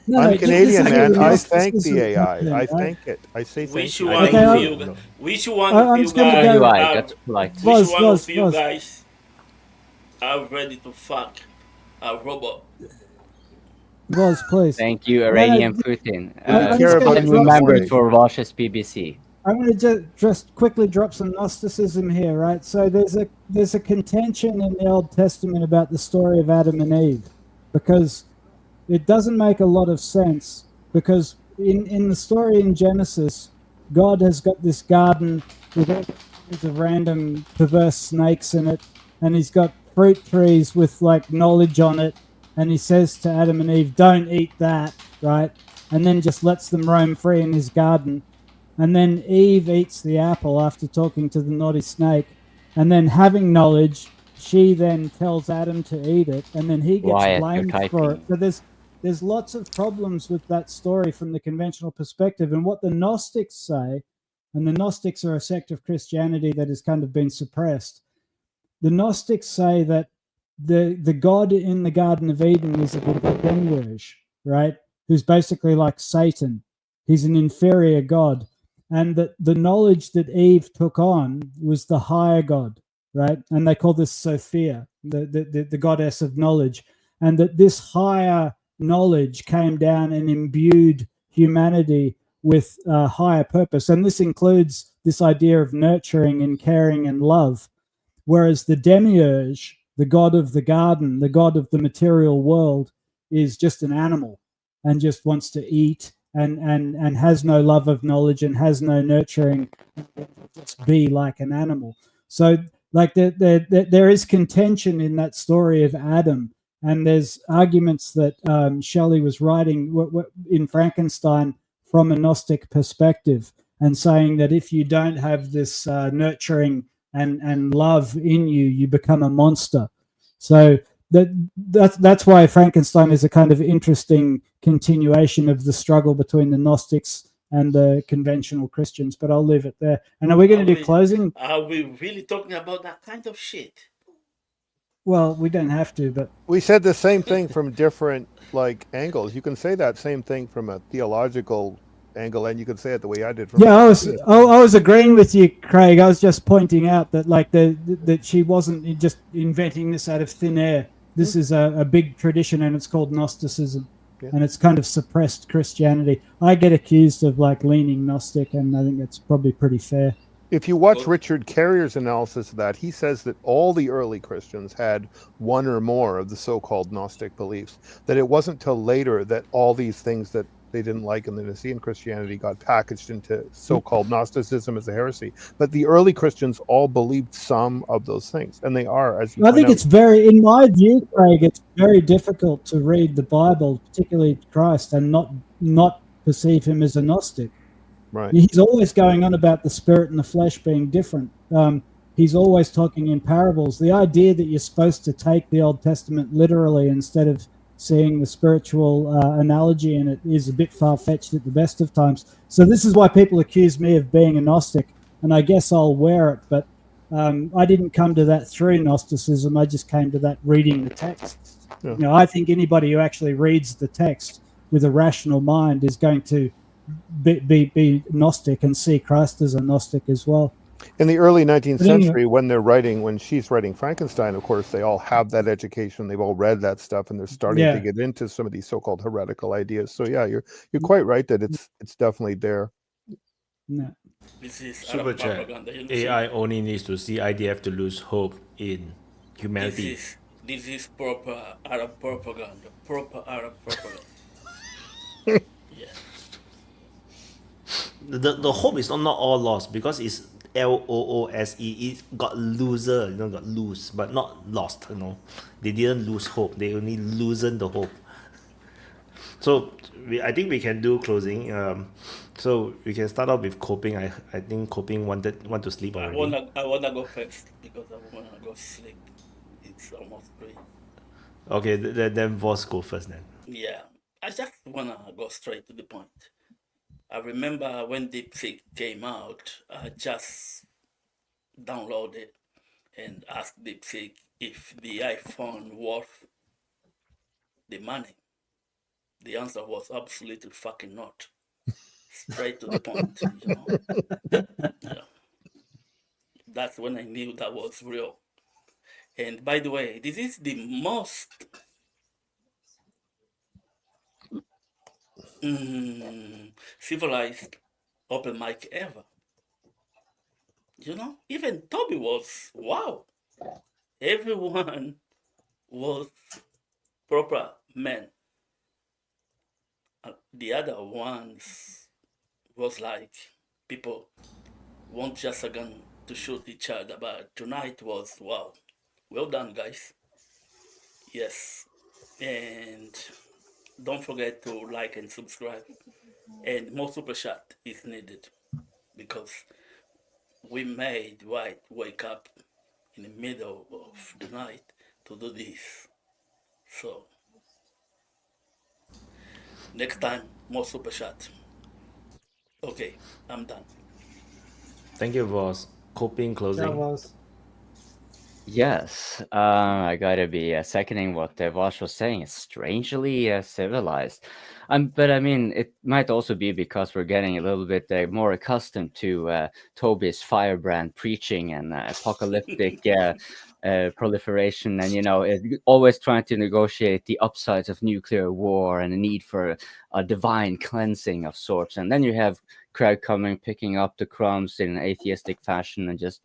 No, I'm this Canadian, is where man. the I thank Gnosticism the AI. comes in, I right? thank it. I say thank Which you. one Okay, of you? Which one of I'm you just gonna guys? go- UI, Are, that's polite. which Buzz, one Buzz, of you Buzz. guys are ready to fuck a robot? Buzz, please. Thank you, No, Iranian no, Putin. I'm just gonna And drop remember some- it for Vosh's BBC. I'm going to just quickly drop some Gnosticism here, right? So there's a contention in the Old Testament about the story of Adam and Eve, because it doesn't make a lot of sense. Because in the story in Genesis, God has got this garden with all kinds of random perverse snakes in it, and he's got fruit trees with like knowledge on it, and he says to Adam and Eve, "Don't eat that," right? And then just lets them roam free in his garden. And then Eve eats the apple after talking to the naughty snake. And then having knowledge, she then tells Adam to eat it. And then he gets Wyatt, blamed you're for it. typing. So there's lots of problems with that story from the conventional perspective. And what the Gnostics say, and the Gnostics are a sect of Christianity that has kind of been suppressed. The Gnostics say that the God in the Garden of Eden is a demiurge, right? Who's basically like Satan. He's an inferior God. And that the knowledge that Eve took on was the higher God, right? And they call this Sophia, the goddess of knowledge. And that this higher knowledge came down and imbued humanity with a higher purpose. And this includes this idea of nurturing and caring and love. Whereas the demiurge, the god of the garden, the god of the material world, is just an animal and just wants to eat and has no love of knowledge and has no nurturing, just be like an animal. So like there is contention in that story of Adam, and there's arguments that Shelley was writing in Frankenstein from a Gnostic perspective, and saying that if you don't have this nurturing and love in you, you become a monster. So that's why Frankenstein is a kind of interesting continuation of the struggle between the Gnostics and the conventional Christians. But I'll leave it there. And are we going to do closing? Are we really talking about that kind of shit? Well, we don't have to, but We said the same thing from different like angles. You can say that same thing from a theological angle, and you can say it the way I did from yeah, I was agreeing with you, Craig. I was just pointing out that like that she wasn't just inventing this out of thin air. This is a big tradition, and it's called Gnosticism, and it's kind of suppressed Christianity. I get accused of like leaning Gnostic, and I think that's probably pretty fair. If you watch Richard Carrier's analysis of that, he says that all the early Christians had one or more of the so-called Gnostic beliefs, that it wasn't till later that all these things that they didn't like in the Nicene Christianity got packaged into so-called Gnosticism as a heresy. But the early Christians all believed some of those things, and they are, as you I think point it's in my view, Craig, it's very difficult to read the Bible, particularly Christ, and not perceive him as a Gnostic. Right. He's always going on about the spirit and the flesh being different. He's always talking in parables. The idea that you're supposed to take the Old Testament literally instead of seeing the spiritual analogy in it is a bit far-fetched at the best of times. So this is why people accuse me of being a Gnostic, and I guess I'll wear it, but I didn't come to that through Gnosticism. I just came to that reading the text. Yeah. You know, I think anybody who actually reads the text with a rational mind is going to be Gnostic and see Christ as a Gnostic as well. In the early 19th But anyway. century, when she's writing Frankenstein, of course, they all have that education. They've all read that stuff, and they're starting Yeah. to get into some of these so-called heretical ideas. So yeah, you're quite right that it's definitely there. No. This is Super Arab chat. propaganda. You AI only needs to see IDF to lose hope in humanity. This is proper Arab propaganda. Proper Arab propaganda. The hope is not all lost, because it's LOOSE. It got loser, got lose, but not lost. They didn't lose hope. They only loosened the hope. So I think we can do closing. So we can start off with coping. I think coping want to sleep I already. wanna go first because I wanna go sleep. It's almost 3. Okay, then Voss go first then. Yeah, I just wanna go straight to the point. I remember when DeepSeek came out, I just downloaded and asked DeepSeek if the iPhone worth the money. The answer was absolutely fucking not. Straight to the point, you know. Yeah. That's when I knew that was real. And by the way, this is the most civilized open mic ever. You know, even Toby was wow. Everyone was proper men. The other ones was like people want just a gun to shoot each other, but tonight was wow. Well done, guys. Yes, and don't forget to like and subscribe. And more super chat is needed because we made Wyatt wake up in the middle of the night to do this. So next time, more super chat. Okay, I'm done. Thank you, Voss. Coping closing. Yes, I gotta be seconding what Vosh was saying. It's strangely civilized. But I mean, it might also be because we're getting a little bit more accustomed to Toby's firebrand preaching and apocalyptic proliferation, and always trying to negotiate the upsides of nuclear war and the need for a divine cleansing of sorts. And then you have crowd coming, picking up the crumbs in an atheistic fashion, and just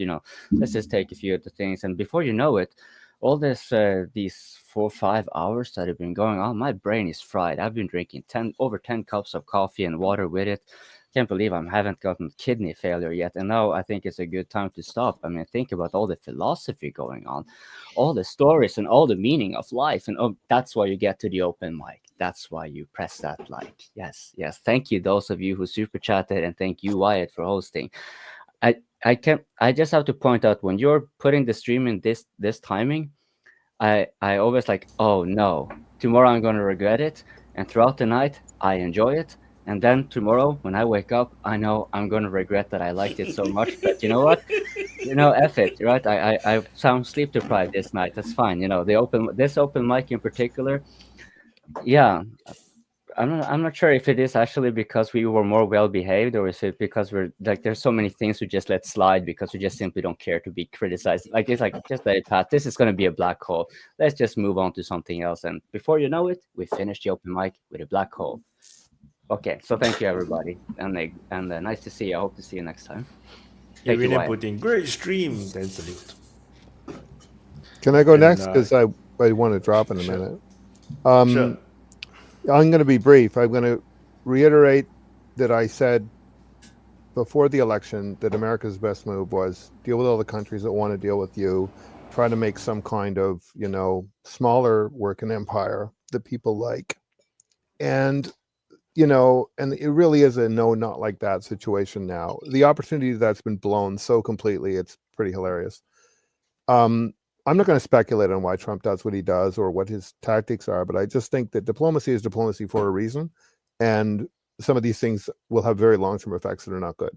let's just take a few of the things. And before you know it, all this these 4 or 5 hours that have been going on, my brain is fried. I've been drinking over 10 cups of coffee and water with it. Can't believe I haven't gotten kidney failure yet, and now I think it's a good time to stop. I mean, think about all the philosophy going on, all the stories, and all the meaning of life. And that's why you get to the open mic. That's why you press that like. Yes. Thank you, those of you who super chatted, and thank you, Wyatt, for hosting. I just have to point out, when you're putting the stream in this timing, I always like, oh no, tomorrow I'm going to regret it. And throughout the night, I enjoy it. And then tomorrow, when I wake up, I know I'm going to regret that I liked it so much. But you know what? F it, right? I sound sleep deprived this night. That's fine. This open mic in particular, yeah. I'm not sure if it is actually because we were more well behaved, or is it because we're like, there's so many things we just let slide because we just simply don't care to be criticized. Like, it's like, just let it pass. This is going to be a black hole. Let's just move on to something else. And before you know it, we finished the open mic with a black hole. Okay, so thank you, everybody, and nice to see you. I hope to see you next time. Thank you, Wyatt. Putin, great stream. Then salute. Can I go next? Because I want to drop in a minute. Sure. I'm going to be brief. I'm going to reiterate that I said before the election that America's best move was deal with all the countries that want to deal with you, try to make some kind of, smaller working empire that people like. And, and it really is a no, not like that situation now. The opportunity that's been blown so completely, it's pretty hilarious. I'm not going to speculate on why Trump does what he does or what his tactics are, but I just think that diplomacy is diplomacy for a reason. And some of these things will have very long-term effects that are not good.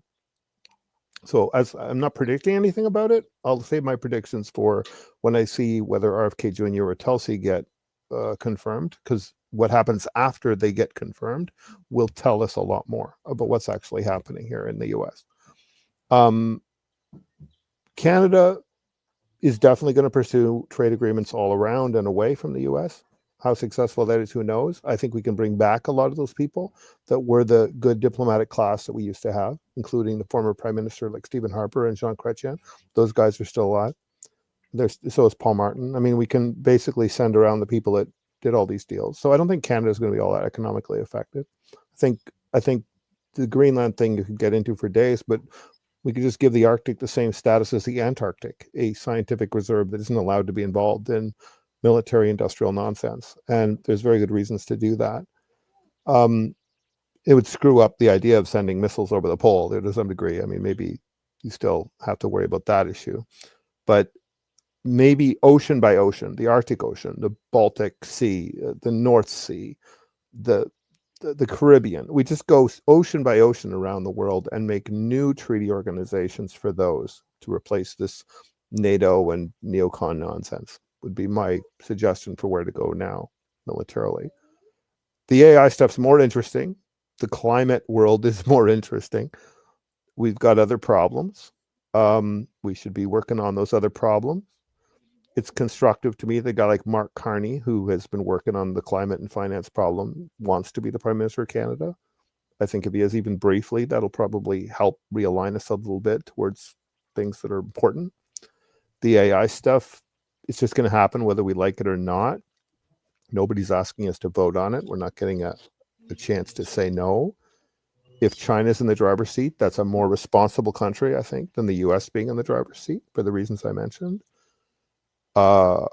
So as I'm not predicting anything about it, I'll save my predictions for when I see whether RFK Jr. or Tulsi get confirmed, because what happens after they get confirmed will tell us a lot more about what's actually happening here in the US. Canada is definitely going to pursue trade agreements all around and away from the US. How successful that is, who knows? I think we can bring back a lot of those people that were the good diplomatic class that we used to have, including the former prime minister like Stephen Harper and Jean Chrétien. Those guys are still alive. So is Paul Martin. I mean, we can basically send around the people that did all these deals. So I don't think Canada is going to be all that economically affected. I think the Greenland thing you could get into for days, but we could just give the Arctic the same status as the Antarctic, a scientific reserve that isn't allowed to be involved in military industrial nonsense. And there's very good reasons to do that. it would screw up the idea of sending missiles over the pole to some degree. I mean, maybe you still have to worry about that issue, but maybe ocean by ocean, the Arctic Ocean, the Baltic Sea, the North Sea, the Caribbean. We just go ocean by ocean around the world and make new treaty organizations for those to replace this NATO and neocon nonsense would be my suggestion for where to go now militarily. The AI stuff's more interesting. The climate world is more interesting. We've got other problems. We should be working on those other problems. It's constructive to me that a guy like Mark Carney, who has been working on the climate and finance problem, wants to be the Prime Minister of Canada. I think if he is even briefly, that'll probably help realign us a little bit towards things that are important. The AI stuff, it's just going to happen whether we like it or not. Nobody's asking us to vote on it. We're not getting a chance to say no. If China's in the driver's seat, that's a more responsible country, I think, than the US being in the driver's seat for the reasons I mentioned. As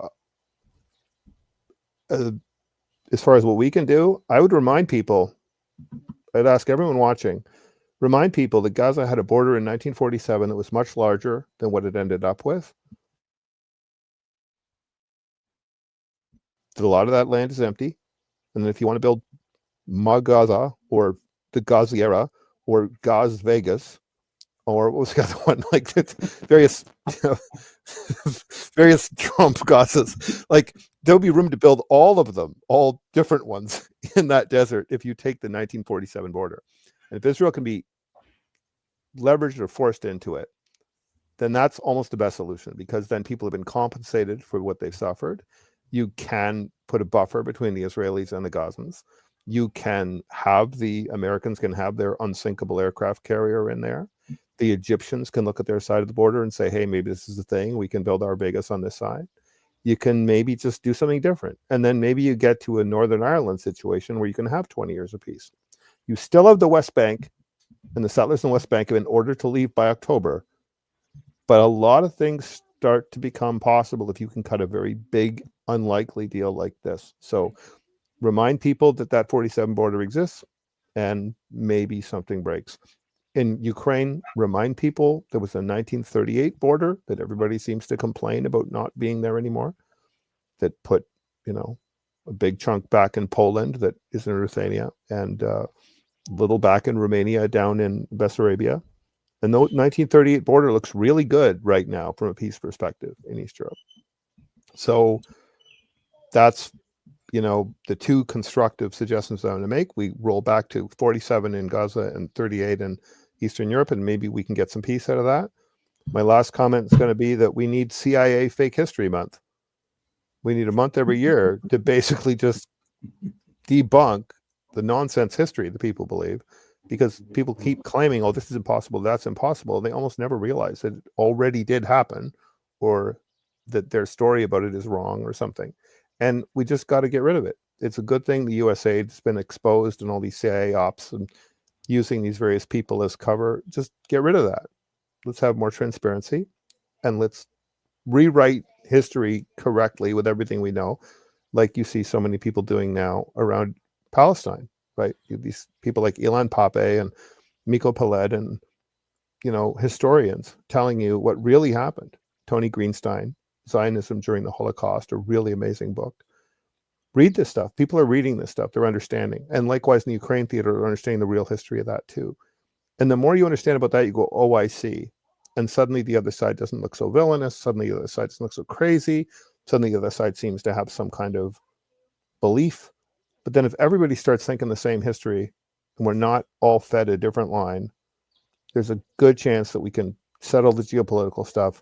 far as what we can do, I would remind people, I'd ask everyone watching, remind people that Gaza had a border in 1947 that was much larger than what it ended up with. That a lot of that land is empty. And if you want to build Gaza or the Gaza era or Gaz Vegas, or what was the other one? Like various various Trump Gazas. Like there'll be room to build all of them, all different ones in that desert if you take the 1947 border. And if Israel can be leveraged or forced into it, then that's almost the best solution, because then people have been compensated for what they've suffered. You can put a buffer between the Israelis and the Gazans. You can have the Americans can have their unsinkable aircraft carrier in there. The Egyptians can look at their side of the border and say, hey, maybe this is the thing. We can build our Vegas on this side. You can maybe just do something different. And then maybe you get to a Northern Ireland situation where you can have 20 years of peace. You still have the West Bank, and the settlers in the West Bank have been ordered to leave by October. But a lot of things start to become possible if you can cut a very big, unlikely deal like this. So remind people that that 47 border exists, and maybe something breaks. In Ukraine, remind people there was a 1938 border that everybody seems to complain about not being there anymore, that put, a big chunk back in Poland that is in Ruthenia, and a little back in Romania, down in Bessarabia. And the 1938 border looks really good right now from a peace perspective in East Europe. So that's, the two constructive suggestions that I'm going to make. We roll back to 47 in Gaza and 38 in Eastern Europe, and maybe we can get some peace out of that. My last comment is going to be that we need CIA Fake History Month. We need a month every year to basically just debunk the nonsense history that people believe, because people keep claiming, oh, this is impossible, that's impossible. They almost never realize that it already did happen, or that their story about it is wrong or something. And we just got to get rid of it. It's a good thing the USAID has been exposed and all these CIA ops and using these various people as cover. Just get rid of that. Let's have more transparency, and let's rewrite history correctly with everything we know, like you see so many people doing now around Palestine, right? These people like Elon Pape and Miko Peled and, historians telling you what really happened. Tony Greenstein, Zionism During the Holocaust, a really amazing book. Read this stuff. People are reading this stuff. They're understanding. And likewise in the Ukraine theater, they're understanding the real history of that too. And the more you understand about that, you go, oh, I see. And suddenly the other side doesn't look so villainous. Suddenly the other side doesn't look so crazy. Suddenly the other side seems to have some kind of belief. But then if everybody starts thinking the same history and we're not all fed a different line, there's a good chance that we can settle the geopolitical stuff,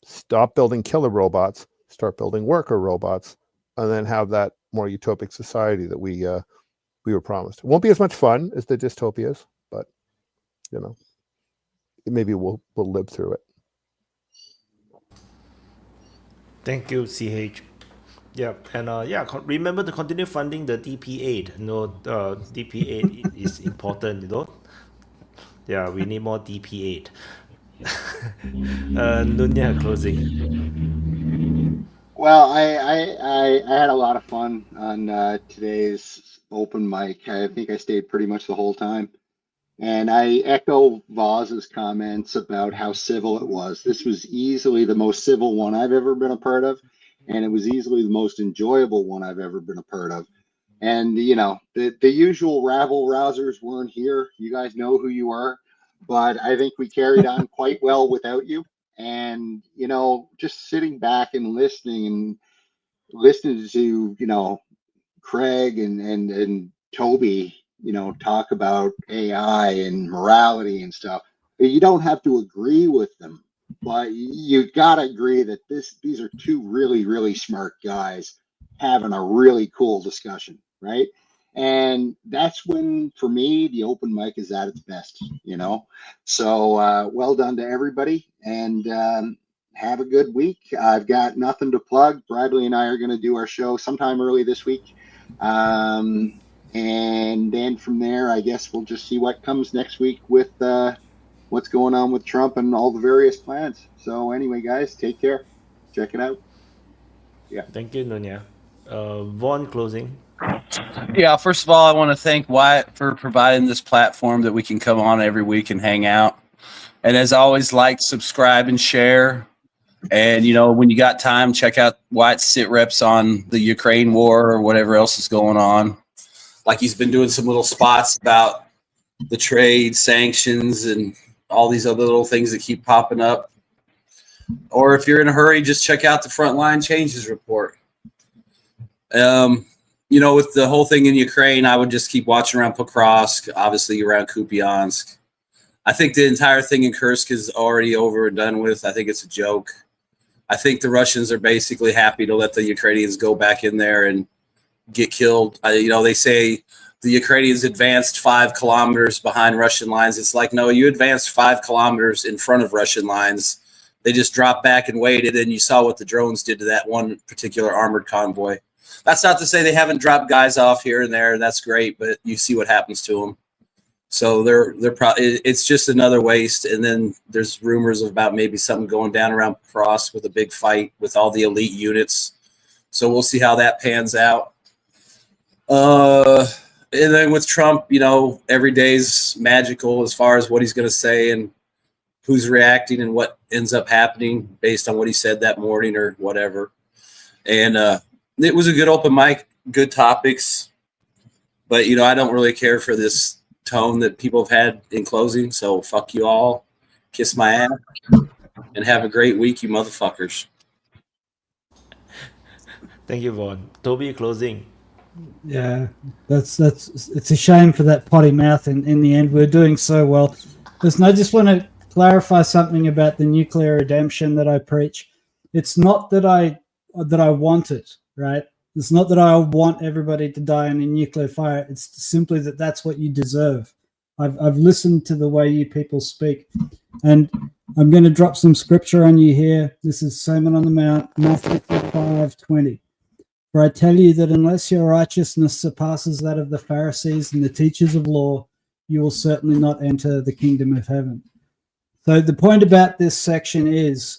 stop building killer robots, start building worker robots, and then have that more utopic society that we were promised. It won't be as much fun as the dystopias, but maybe we'll live through it. Thank you, CH. Yeah, and remember to continue funding the DPA. DPA is important. Yeah, we need more DPA. Nunya closing. Well, I had a lot of fun on today's open mic. I think I stayed pretty much the whole time. And I echo Voz's comments about how civil it was. This was easily the most civil one I've ever been a part of, and it was easily the most enjoyable one I've ever been a part of. And the usual rabble rousers weren't here. You guys know who you are, but I think we carried on quite well without you. And just sitting back and listening to Craig and Toby, talk about AI and morality and stuff. You don't have to agree with them, but you gotta agree that these are two really, really smart guys having a really cool discussion, right? And that's when, for me, the open mic is at its best. So well done to everybody, and have a good week. I've got nothing to plug. Bradley and I are going to do our show sometime early this week. And then from there, I guess we'll just see what comes next week with what's going on with Trump and all the various plans. So anyway, guys, take care. Check it out. Yeah. Thank you, Nunya. Vaun, closing. Yeah, first of all, I want to thank Wyatt for providing this platform that we can come on every week and hang out. And as always, like, subscribe, and share. And, when you got time, check out Wyatt's sit reps on the Ukraine war or whatever else is going on. Like, he's been doing some little spots about the trade sanctions and all these other little things that keep popping up. Or if you're in a hurry, just check out the Frontline Changes report. With the whole thing in Ukraine, I would just keep watching around Pokrovsk, obviously around Kupiansk. I think the entire thing in Kursk is already over and done with. I think it's a joke. I think the Russians are basically happy to let the Ukrainians go back in there and get killed. They say the Ukrainians advanced 5 kilometers behind Russian lines. It's like, no, you advanced 5 kilometers in front of Russian lines. They just dropped back and waited, and you saw what the drones did to that one particular armored convoy. That's not to say they haven't dropped guys off here and there. That's great, but you see what happens to them. So it's just another waste. And then there's rumors about maybe something going down around Cross with a big fight with all the elite units. So we'll see how that pans out. And then with Trump, every day's magical as far as what he's going to say and who's reacting and what ends up happening based on what he said that morning or whatever. And it was a good open mic, good topics. But, I don't really care for this tone that people have had in closing. So fuck you all. Kiss my ass. And have a great week, you motherfuckers. Thank you, Vaun. Toby, closing. Yeah, it's a shame for that potty mouth in the end. We're doing so well. Listen, I just want to clarify something about the nuclear redemption that I preach. It's not that I want it, right? It's not that I want everybody to die in a nuclear fire. It's simply that that's what you deserve. I've listened to the way you people speak, and I'm going to drop some scripture on you here. This is Sermon on the Mount, Matthew 5:20. For I tell you that unless your righteousness surpasses that of the Pharisees and the teachers of law, you will certainly not enter the kingdom of heaven. So the point about this section is,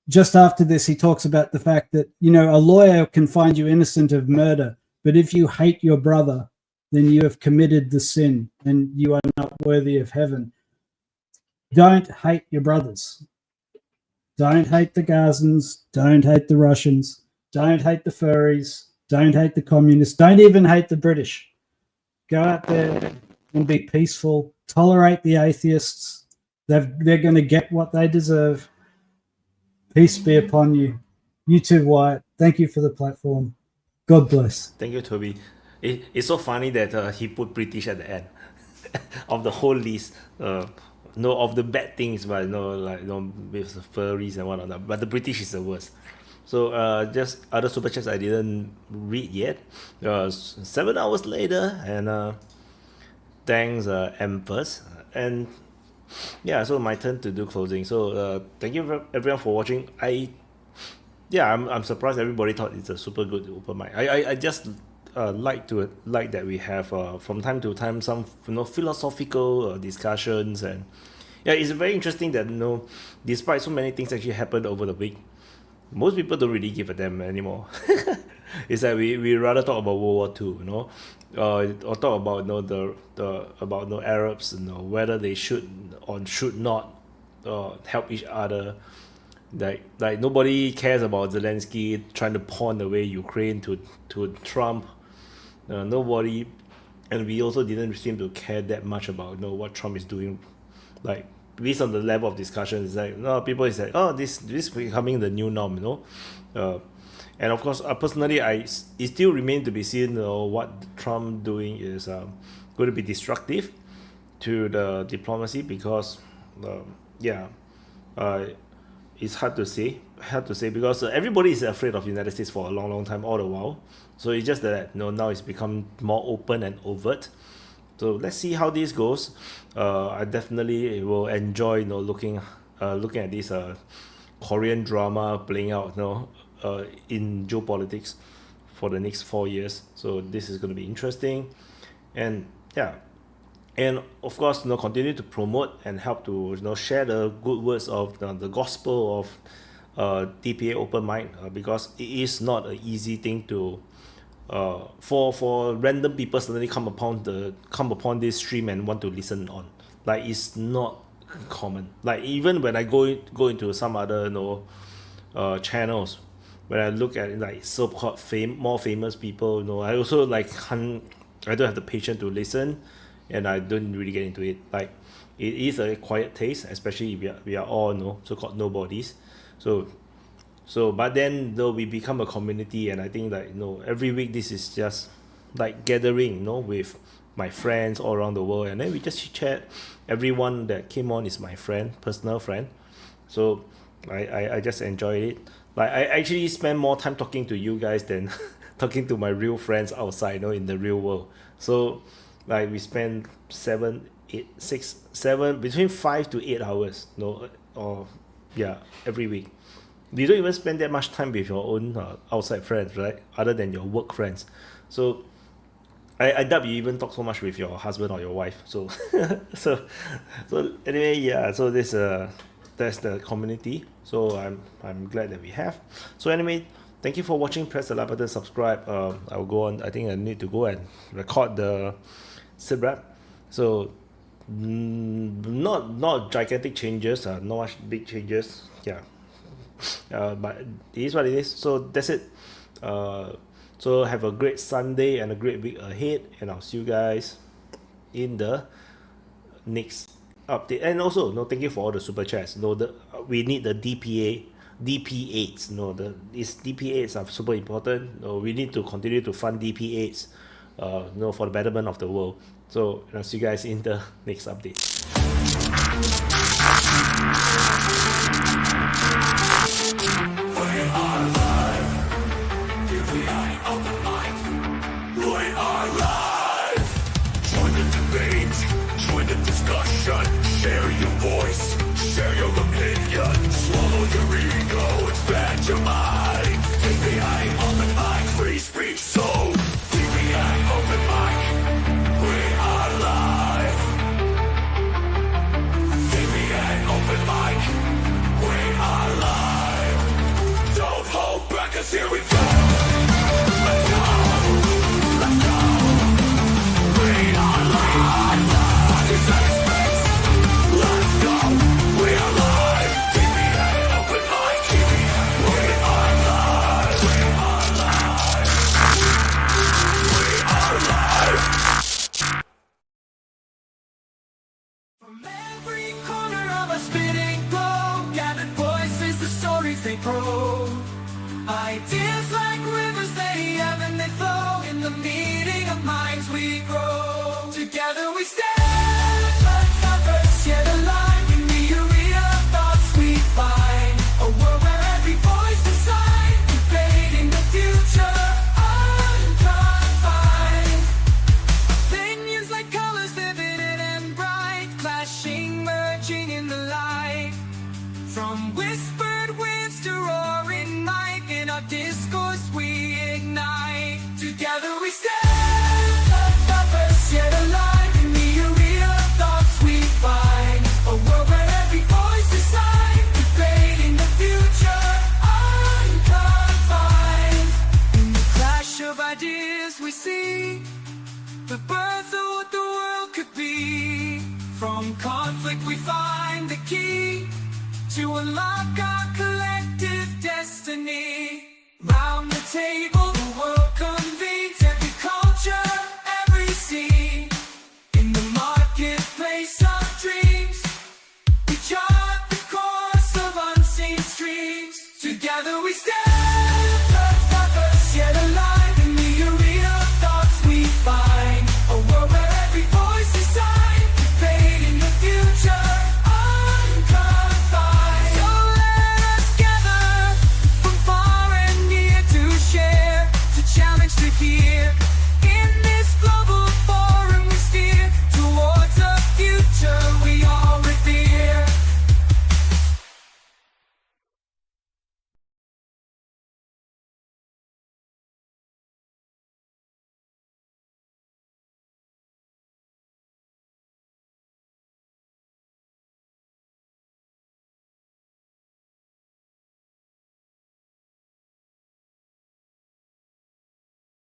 just after this, he talks about the fact that, a lawyer can find you innocent of murder, but if you hate your brother, then you have committed the sin and you are not worthy of heaven. Don't hate your brothers. Don't hate the Gazans. Don't hate the Russians. Don't hate the furries. Don't hate the communists. Don't even hate the British. Go out there and be peaceful. Tolerate the atheists. They're going to get what they deserve. Peace be upon you. You too, Wyatt. Thank you for the platform. God bless. Thank you, Toby. It's so funny that he put British at the end of the whole list. No, of the bad things, but with the furries and whatnot. But the British is the worst. So just other super chats I didn't read yet. 7 hours later, and thanks Empress. And yeah, so my turn to do closing. So thank you everyone for watching. I'm surprised everybody thought it's a super good open mic. I just like that we have from time to time some philosophical discussions, and yeah, it's very interesting that despite so many things actually happened over the week, most people don't really give a damn anymore. It's like we rather talk about World War II, you know, or talk about, you know, the about, you know, Arabs, you know, whether they should or should not help each other. Like nobody cares about Zelenskyy trying to pawn away Ukraine to Trump. Nobody, and we also didn't seem to care that much about, you know, what Trump is doing. Like, based on the level of discussion, it's like, no, people is like, oh, this is becoming the new norm, you know. And of course, personally, it still remains to be seen, you know, what Trump doing is going to be destructive to the diplomacy, because it's hard to say because everybody is afraid of the United States for a long time, all the while. So it's just that, you know, now it's become more open and overt. So let's see how this goes. I definitely will enjoy, you know, looking at this Korean drama playing out, you know, in geopolitics for the next 4 years. So this is going to be interesting, and of course, you know, continue to promote and help to, you know, share the good words of the gospel of DPA Open Mic, because it is not an easy thing to for random people suddenly come upon this stream and want to listen on. Like, it's not common. Like, even when I go into some other, you know, channels, when I look at, like, so-called more famous people, you know, I also, like, I don't have the patience to listen, and I don't really get into it. Like, it is a quiet taste, especially if we are all, you know, so-called nobodies. So but then, though, we become a community, and I think that, you know, every week this is just like gathering, you know, with my friends all around the world, and then we just chat. Everyone that came on is my friend, personal friend. So I just enjoy it. Like, I actually spend more time talking to you guys than talking to my real friends outside, you know, in the real world. So, like, we spend between 5 to 8 hours, you know, every week. You don't even spend that much time with your own outside friends, right? Other than your work friends. So I doubt you even talk so much with your husband or your wife. So so anyway, yeah. So that's the community. So I'm glad that we have. So anyway, thank you for watching. Press the like button, subscribe. I'll go on. I think I need to go and record the sit rep. So not gigantic changes. Not much big changes. Yeah. But it is what it is. So that's it. So have a great Sunday and a great week ahead, and I'll see you guys in the next update. And also, no, thank you for all the super chats. No, we need the DP8s. No, these DP8s are super important. No, we need to continue to fund DP8s. No, for the betterment of the world. So I'll see you guys in the next update. Open mic. We are live. Join the debate, join the discussion. Share your voice, share your opinion. Swallow your ego, expand your mind. DPA Open Mic, free speech zone. DPA Open Mic. We are live. DPA Open Mic. We are live. Don't hold back, 'cause here we go. They grow. Ideas like rivers, they ebb and they flow. In the meeting of minds we grow. Together we stand, diverse yet aligned. In the arena of thoughts we find a world where every voice decides, debating the future unconfined. Opinions like colors, vivid and bright, flashing, merging in the light. From whispered winds to roaring might, in our discourse conflict we find the key to unlock our collective destiny. Round the table, the world comes